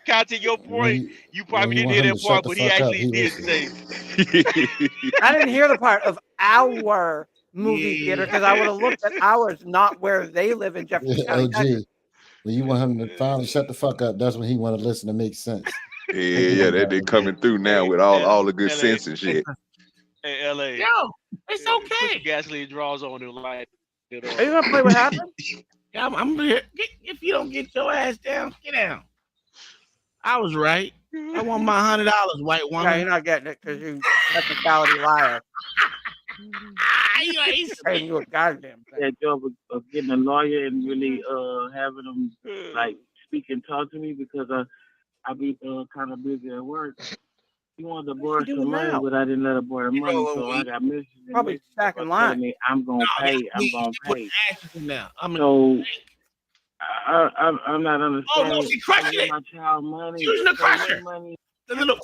you probably didn't hear that part, but he actually did say. I didn't hear the part of our movie theater because I would have looked at ours, not where they live in Jefferson County, OG, Texas. when you want him to finally shut the fuck up, that's when he want to listen to make sense. Yeah, they coming through now with all the good sense and shit. Hey, LA. Yo, it's okay. Put some gasoline draws on and light it up. Are you gonna play what happened? Yeah, I'm here. If you don't get your ass down, get down. I was right. I want my $100, white woman. Yeah, you're not getting it because you technicality liar. You ain't saying you a goddamn thing. That job of getting a lawyer and really having them like speak and talk to me because I be kind of busy at work. He wanted to borrow some money, but I didn't let her borrow money, so I got messages. Probably second line. Telling me I'm gonna pay. I'm gonna pay. Now. So I'm not understanding. Oh no, she crushing it. My child money. She using the crusher. Money. The little.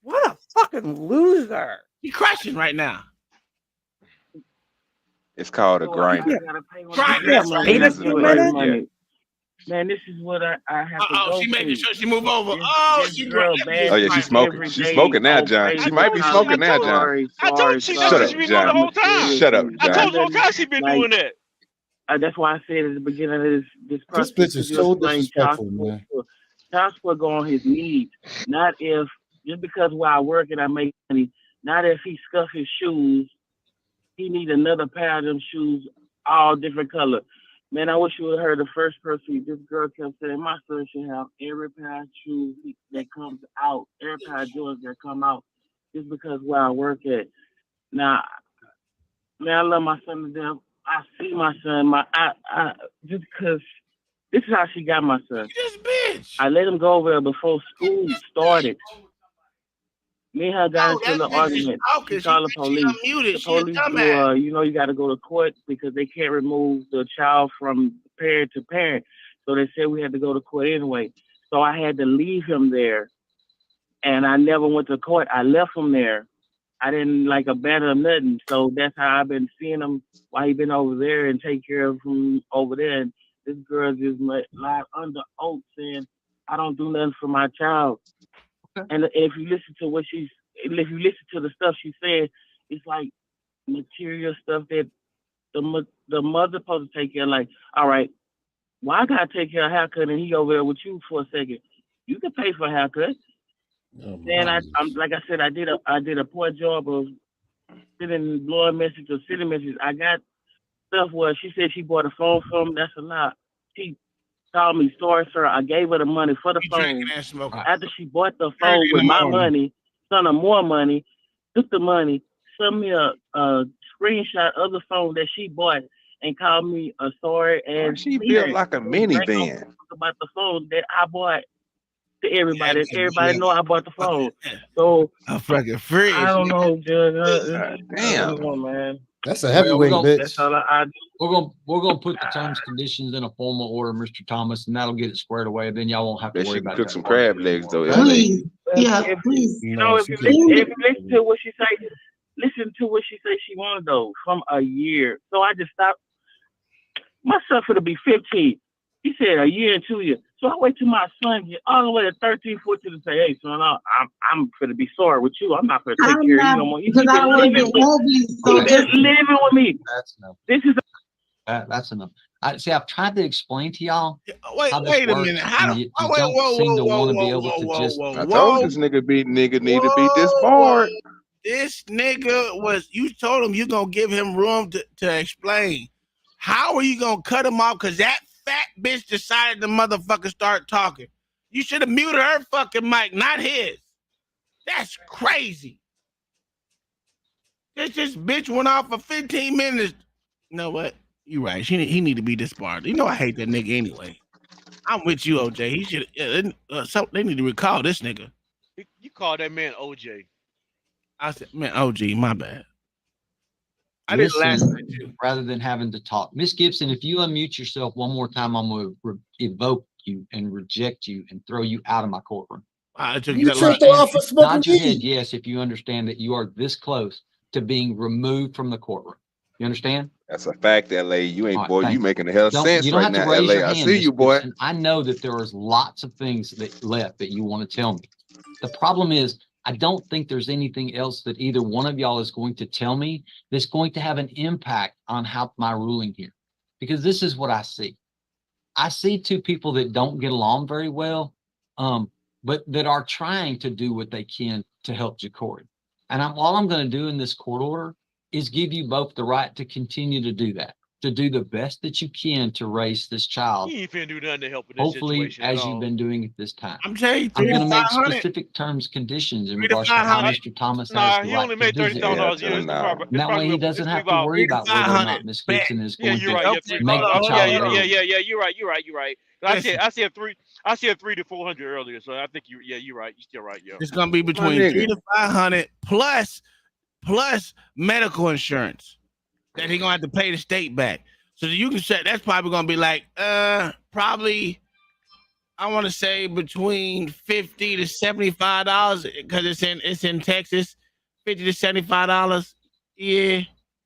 What a fucking loser. She crushing right now. It's called a grinder. Man, this is what I have to go Oh, she making sure she move over. She girl bad. Oh yeah, she's smoking. She's smoking now, John. She might be smoking now, John. I told you she Shut up, been doing the whole time. John. Shut up, I told you the whole John. time she been doing that. That's why I said at the beginning of this process. This bitch is so disrespectful, man. Child support go on his needs, not if just because where I work and I make money. Not if he scuff his shoes, he need another pair of them shoes, all different color. Man, I wish you would have heard the first person. This girl kept saying, my son should have every pair of shoes that comes out, every pair of Jordans that come out, just because where I work at. Now, man, I love my son to death. I see my son, I just because this is how she got my son. This bitch. I let him go over there before school started. Me and her got into an argument. She called the police. The police do, you got to go to court because they can't remove the child from parent to parent. So they said we had to go to court anyway. So I had to leave him there. And I never went to court. I left him there. I didn't abandon him nothing. So that's how I've been seeing him while he been over there and take care of him over there. And this girl just lied under oath saying, I don't do nothing for my child. And if you listen to the stuff she said, it's like material stuff that the mother supposed to take care of. Like, all right, why I gotta take care of a haircut and he over there with you for a second? You can pay for a haircut. Then I'm like I said, I did a poor job of sending blowing messages or sending messages. I got stuff where she said she bought a phone from him. That's a lot. She called me, sorry, sir. I gave her the money for the phone. After she bought the phone with my money, sent her more money, took the money, sent me a screenshot of the phone that she bought and called me a sorry. And she built like a minivan. About the phone that I bought to everybody. Everybody know I bought the phone. So I'm fucking free. I don't know, Judge. Damn. Man. That's a heavyweight, bitch. That's all I do. We're gonna put the terms and conditions in a formal order, Mr. Thomas, and that'll get it squared away. Then y'all won't have to Bet worry she about cook that some part. crab legs though. Please, yeah, please. You know, if you listen to what she say, listen to what she say she wanted though from a year. So I just stopped. My son for to be 15. He said a year and 2 years. So I wait till my son get all the way to 13, 14 to say, hey, son, I'm gonna be sorry with you. I'm not gonna take care of you no more. You Because I don't want to get ugly. So just living with me. That's enough. This is that's enough. I've tried to explain to y'all. Wait a minute. How you whoa, don't seem to want to be whoa, able to just. I told this nigga need to be disbarred. This nigga you told him you gonna give him room to explain. How are you gonna cut him off? Cause that fat bitch decided the motherfucker start talking. You should have muted her fucking mic, not his. That's crazy. This bitch went off for 15 minutes. You know what? You right. He need to be disbarred. You know I hate that nigga anyway. I'm with you, OJ. He should. They need to recall this nigga. You call that man OJ? I said, man, OG, my bad. I didn't laugh Listen, at you. rather than having to talk. Miss Gibson, if you unmute yourself one more time, I'm going to evoke you and reject you and throw you out of my courtroom. You took the offer of smoking Nod your head weed. yes if you understand that you are this close to being removed from the courtroom. You understand? That's a fact, LA. You ain't, All right, boy, thank you you. making the hell of sense You don't right have to now, raise LA. your I hand, see Ms. you, boy. Gibson. I know that there is lots of things that left that you want to tell me. The problem is, I don't think there's anything else that either one of y'all is going to tell me that's going to have an impact on how my ruling here. Because this is what I see. I see two people that don't get along very well, but that are trying to do what they can to help Jacory. And all I'm going to do in this court order is give you both the right to continue to do that, to do the best that you can to raise this child. He ain't finna do nothing to help in this Hopefully, situation at as you've all. been doing at this time. I'm telling you, I'm 3 going to to make 500. specific terms, conditions in 3 to regards to how 500. Mr. Thomas has Nah, the he right only to made visit. $30,000 a year. Yeah, It's nah. probably, And that way he doesn't have to worry about whether or not Miss Gibson is Yeah, going you're to right. Yeah, Okay, $3. make the hold on, child hold on. available. Yeah. You're right. Listen. I said 3 to 400 earlier, so I think you're right. You're still right, yo. It's gonna be between 3 to 500 plus medical insurance that he gonna have to pay the state back. So you can say that's probably gonna be like probably I want to say between $50 to $75 because it's in Texas, $50 to $75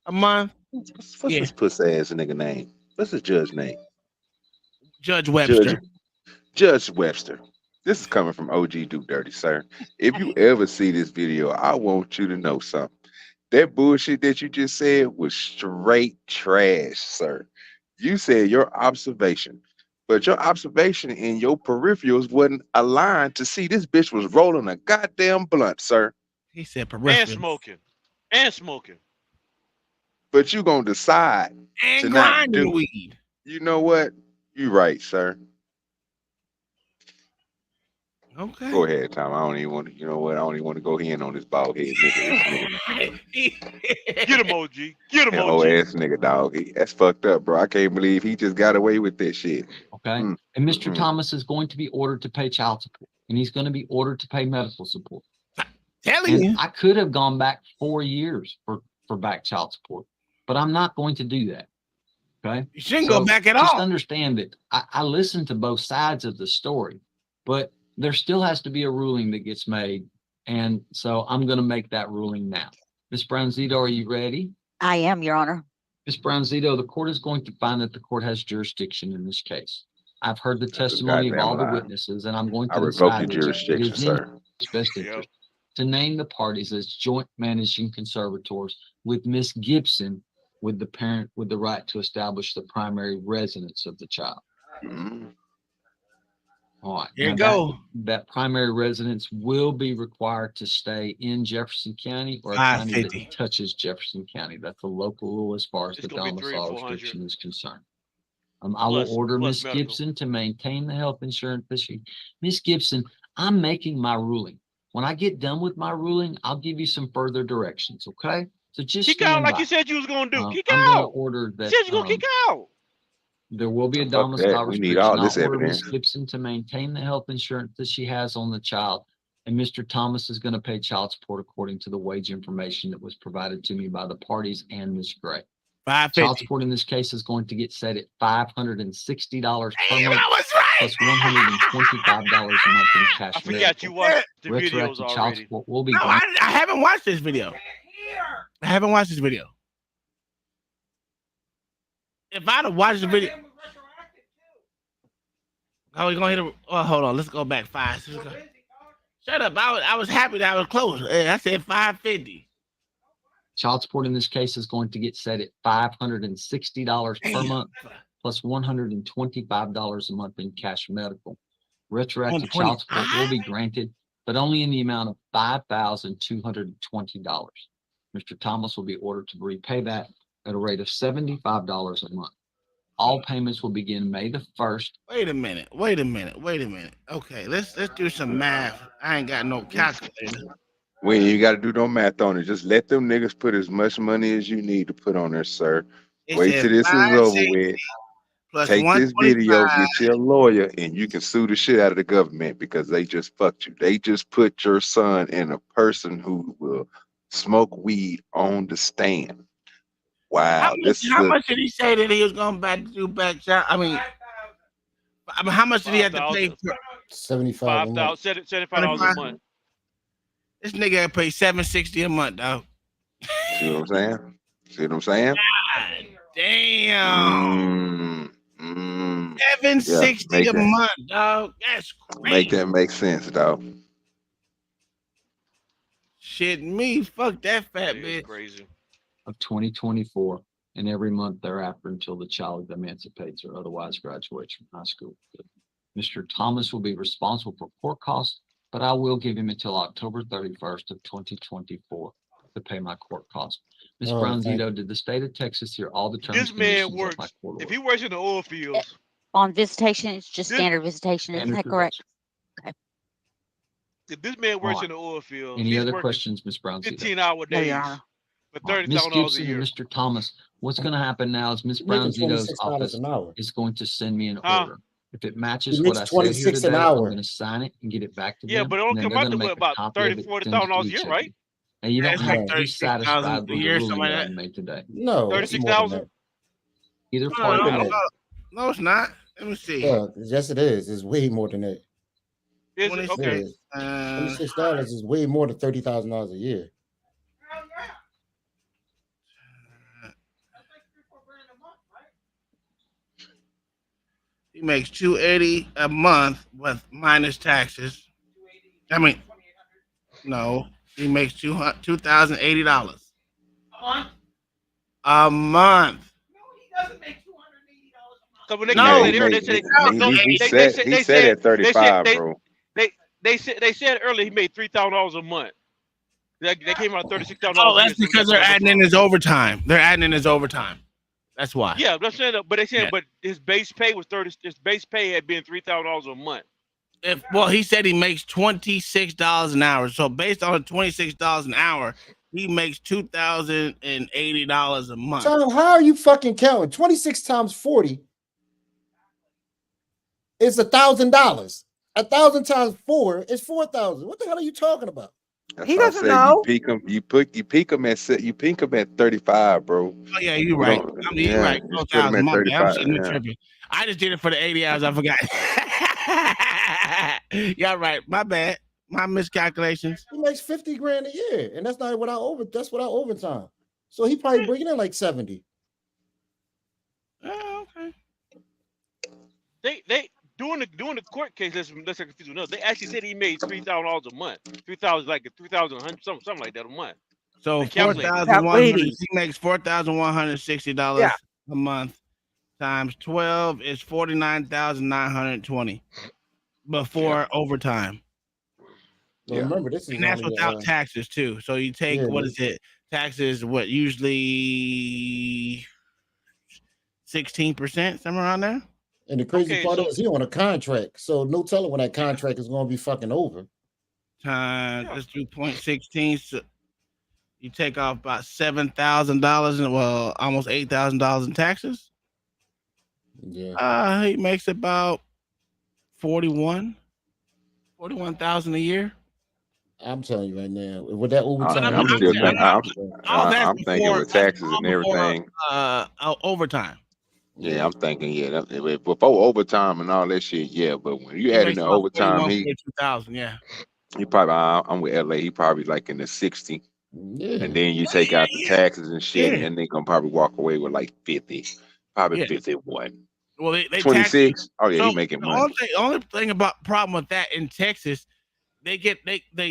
a month. What's Yeah, this pussy ass nigga name? What's the judge name? Judge Webster. Judge Webster. This is coming from OG Do Dirty, sir. If you ever see this video, I want you to know something. That bullshit that you just said was straight trash, sir. You said your observation, but your observation in your peripherals wasn't aligned to see this bitch was rolling a goddamn blunt, sir. He said And peripheral. smoking. But you gonna decide And to not grinding do. weed. You know what? You right, sir. Okay. Go ahead, Tom. I don't even want to. You know what? I don't even want to go in on this bald head nigga. Get him, OG. Get him, Old OG. ass nigga, dog. That's fucked up, bro. I can't believe he just got away with that shit. Okay. And Mr. Thomas is going to be ordered to pay child support, and he's going to be ordered to pay medical support. Telling you. I could have gone back 4 years for back child support, but I'm not going to do that. Okay. You shouldn't go back at all. Just understand that I listen to both sides of the story, but there still has to be a ruling that gets made. And so I'm going to make that ruling now. Ms. Brownzito, are you ready? I am, Your Honor. Ms. Brownzito, the court is going to find that the court has jurisdiction in this case. I've heard the testimony of all the witnesses, and I'm going to revoke decide your that it jurisdiction, is in sir. its best interest to name the parties as joint managing conservators with Miss Gibson, with the parent with the right to establish the primary residence of the child. All right. Here you now go. That primary residence will be required to stay in Jefferson County or a county 550. that touches Jefferson County. That's a local rule as far as the gonna be 300 or domicile 400. restriction is concerned. I will order plus Miss medical. Gibson to maintain the health insurance issue. Miss Gibson, I'm making my ruling. When I get done with my ruling, I'll give you some further directions. Okay? So just Kick out stand like by. you said you was gonna do. Kick I'm going to out. order You that. said you're gonna kick out. There will be a Fuck domicile that. We need restriction. all this I'll order Miss evidence. Gibson to maintain the health insurance that she has on the child. And Mr. Thomas is going to pay child support according to the wage information that was provided to me by the parties and Ms. Gray. Child 550. support in this case is going to get set at $560 per Damn, month, I was right. plus $125 a month in cash. I forgot you watched the videos Retroactive child already. support will be No, granted. I haven't watched this video. I haven't watched this video. If I'd have watched the video. Oh, we're gonna hit it. Oh, hold on. Let's go back 5. Let's go. Shut up. I was happy that I was close. I said 550. Child support in this case is going to get set at $560 per Damn. month, plus $125 a month in cash medical. Retroactive 120. child support will be granted, but only in the amount of $5,220. Mr. Thomas will be ordered to repay that at a rate of $75 a month. All payments will begin May the 1st. Wait a minute. Okay, let's do some math. I ain't got no calculator. We ain't got to do no math on it. Just let them niggas put as much money as you need to put on there, sir. It Wait said till this is over with. plus Take this 125. video, get you a lawyer, and you can sue the shit out of the government because they just fucked you. They just put your son in a person who will smoke weed on the stand. Wow. How much did he say that he was going to do back child? I mean, how much did he have to pay? 75 a month. $75 a month. This nigga had to pay $760 a month, dog. See what I'm saying? See what I'm saying? God damn. Yeah, $760 a month, dog. That's crazy. Make that make sense, dog. Shit, me, fuck that fat bitch. Crazy. Of 2024 and every month thereafter until the child emancipates or otherwise graduates from high school. Mr. Thomas will be responsible for court costs, but I will give him until October 31st of 2024 to pay my court costs. Ms. Brownzito, did the state of Texas hear all the terms This and man conditions of my works. court If order? he works in the oil fields, On visitation, it's just standard visitation. Isn't that correct? Okay. if this man works Alright. in the oil fields, Any he's other working questions, Ms. Brownzito? 15-hour No, days Your Honor. for Ms. $30,000 a Gibson and year. Mr. Thomas, what's going to happen now is Ms. He's making Brownzito's $26 office an hour. is going to send me an Huh? order. If it matches He what makes I said here 26 an today, I'm hour. going to sign it and get it back to Yeah, them. but it don't And then come they're out going to to make about a copy of it, $30,000, send it to $40,000 a each year, of right? you. And you don't That's have like to be 36,000 satisfied a with the year, ruling something that like I that. made today. No, it's more than 36,000. that. Either No, party. More than that. no, it's not. Let me see. Yes, it is. It's way more than that. Is it? Okay. It is. $26 is way more than $30,000 a year. He makes $280 a month with minus taxes. I mean, no, he makes $2,080 a month. So when they No, calculated earlier, he said at 35, bro. They said earlier he made $3,000 a month. They came out $36,000. Oh, that's because they're adding in his overtime. They're adding in his overtime. That's why. Yeah, but I'm saying, but they said, Yeah. but his base pay was His base pay had been $3,000 a month. Well, he said he makes $26 an hour. So based on $26 an hour, he makes $2,080 a month. So how are you fucking counting? 26 times 40 is $1,000. 1,000 times 4 is 4,000. What the hell are you talking about? That's He why I doesn't said know. You peak him at 35, bro. Oh yeah, you're You right. don't- I mean, yeah, you're right. you put him 4,000. at My bad. I'm 35. sitting there Yeah. tripping. I just did it for the 80 hours. I forgot. Y'all right. My bad. My miscalculations. He makes 50 grand a year, and that's not without overtime. So he probably bringing in like 70. Oh, okay. They doing the court case. Let's confuse enough. They actually said he made $3,000 a month. 3,000 like $3,100 something like that a month. So They calculated it. 4,100. He makes $4,160 Yeah. a month times 12 is 49,920 before overtime. Well, remember, this is And that's only, without taxes too. So you take yeah, what is it? Taxes, what usually 16%, somewhere around there. And the crazy part is he on a contract, so no telling when that contract is going to be fucking over. Let's do 0.16. So you take off about $7,000 and almost $8,000 in taxes. Yeah. He makes about 41,000 a year. I'm telling you right now, with that overtime, I'm still thinking. I'm thinking with taxes and everything. Overtime. Yeah, I'm thinking. Yeah, before overtime and all that shit. Yeah, but when you add in the overtime, he 2,000. Yeah. He probably. I'm with LA. He probably like in the 60. Yeah. And then you take out the taxes and shit, and they gonna probably walk away with like 50, probably 51. Well, they 26. Oh yeah, so he making money. Only thing about problem with that in Texas, they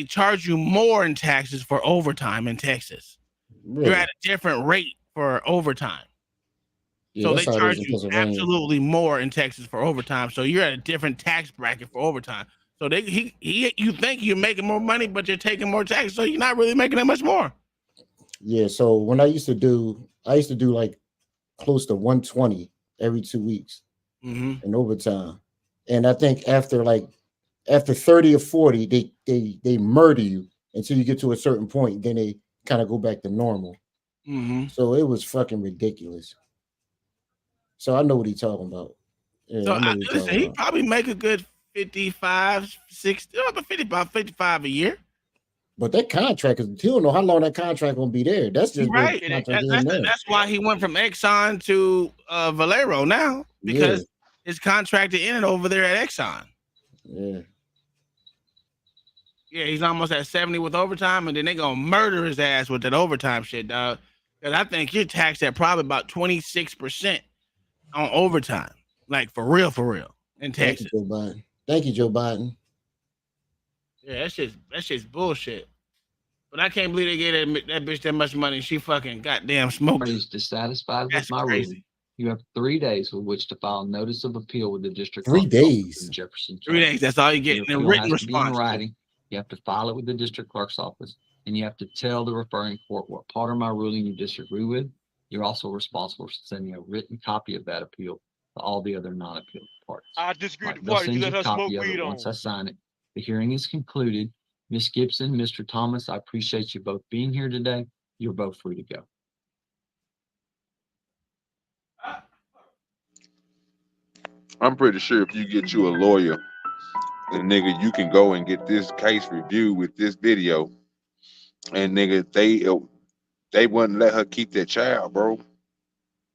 charge you more in taxes for overtime in Texas. Really? You're at a different rate for overtime. Yeah, So that's they how it charge is in you Pennsylvania. absolutely more in Texas for overtime. So you're at a different tax bracket for overtime. So you think you're making more money, but you're taking more tax, so you're not really making that much more. Yeah. So when I used to do like close to 120 every 2 weeks in overtime, and I think after 30 or 40, they murder you until you get to a certain point. Then they kind of go back to normal. So it was fucking ridiculous. So I know what he's talking about. Yeah, So I know what he's talking he about. probably make a good 55, 60, about 55 a year. But that contract is, you don't know how long that contract gonna be there. That's just Right. contract here and there. That's why he went from Exxon to Valero now, because his contract ended over there at Exxon. Yeah. Yeah, he's almost at 70 with overtime, and then they gonna murder his ass with that overtime shit, dog. Because I think you're taxed at probably about 26% on overtime, like for real, in Thank Texas. you, Joe Biden. Thank you, Joe Biden. Yeah, that shit's bullshit. But I can't believe they gave that bitch that much money. She fucking goddamn smoked. Is dissatisfied That's with my crazy. ruling. You have 3 days with which to file a notice of appeal with the district. 3 clerk's days. office in Jefferson 3 County. days. That's all you get Your in a appeal written has to be in response. writing. You have to file it with the district clerk's office, and you have to tell the referring court what part of my ruling you disagree with. You're also responsible for sending a written copy of that appeal to all the other non-appeal parties. I disagree with the They'll part you send you let a her smoke copy of weed it on. once I sign it. The hearing is concluded. Ms. Gibson, Mr. Thomas, I appreciate you both being here today. You're both free to go. I'm pretty sure if you get you a lawyer, and nigga, you can go and get this case reviewed with this video, and nigga, they wouldn't let her keep that child, bro.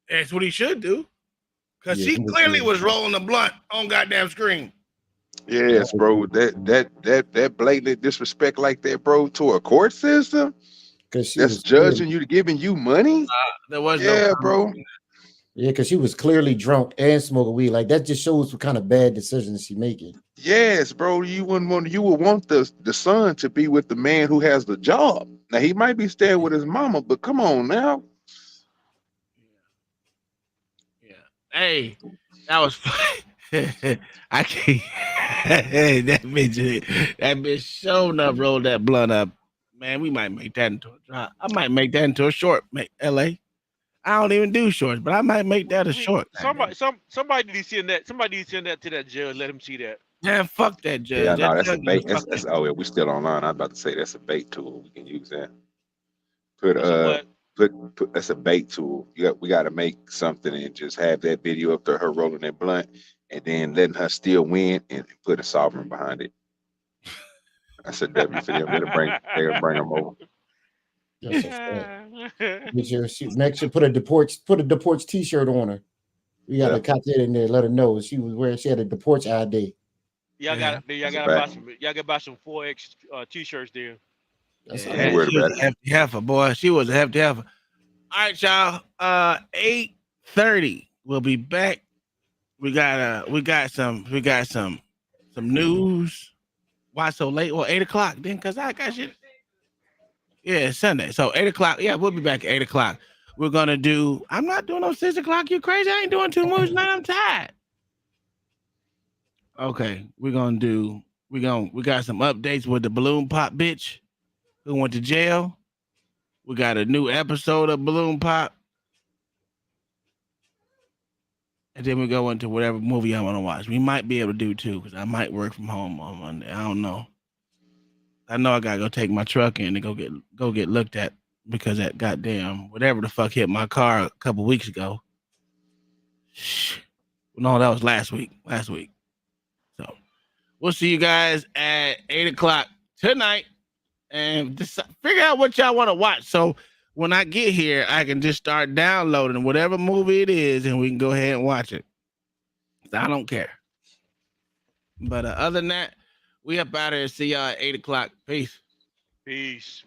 That's what he should do. Because Yeah, she clearly was rolling the blunt on goddamn screen. Yes, bro. That blatant disrespect like that, bro, to a court system Because she that's was judging you, giving you money. There was Yeah, bro. Yeah, because she was clearly drunk and smoking weed. Like that just shows what kind of bad decisions she making. Yes, bro. You would want the son to be with the man who has the job. Now he might be staying with his mama, but come on now. Hey, that was I can't. that bitch showing up, rolled that blunt up. Man, we might make that into a drop. I might make that into a short, LA. I don't even do shorts, but I might make that a short. Somebody need to send that. Somebody need to send that to that judge. Let him see that. Man, fuck that judge. Yeah, no, That that's a judge bait. is That's oh yeah, we still online. I was about to say that's a bait tool. We can use that. Put That's a what? put that's a bait tool. We got to make something and just have that video up to her rolling that blunt, and then letting her still win and put a sovereign behind it. That's a W for them. They'll bring them over. That's a fact. Make sure put a deports t-shirt on her. We got to copy it in there. Let her know she had a deports ID. Y'all got to buy some 4X t-shirts there. I ain't worried about it. Hefty heifer, boy. She was a hefty heifer. All right, y'all. 8:30. We'll be back. We got some news. Why so late? Well, 8:00 then, cause I got shit. Yeah, it's Sunday. So 8:00. Yeah, we'll be back at 8:00. We're gonna do. I'm not doing no 6:00. You crazy? I ain't doing 2 movies tonight. I'm tired. Okay, we got some updates with the balloon pop bitch who went to jail. We got a new episode of Balloon Pop. And then we go into whatever movie I want to watch. We might be able to do 2 because I might work from home on Monday. I don't know. I know I gotta go take my truck in and go get looked at because that goddamn whatever the fuck hit my car a couple weeks ago. No, that was last week. So we'll see you guys at 8:00 tonight. And just figure out what y'all want to watch. So when I get here, I can just start downloading whatever movie it is, and we can go ahead and watch it. I don't care. But other than that, we up out here. See y'all at 8:00. Peace. Peace.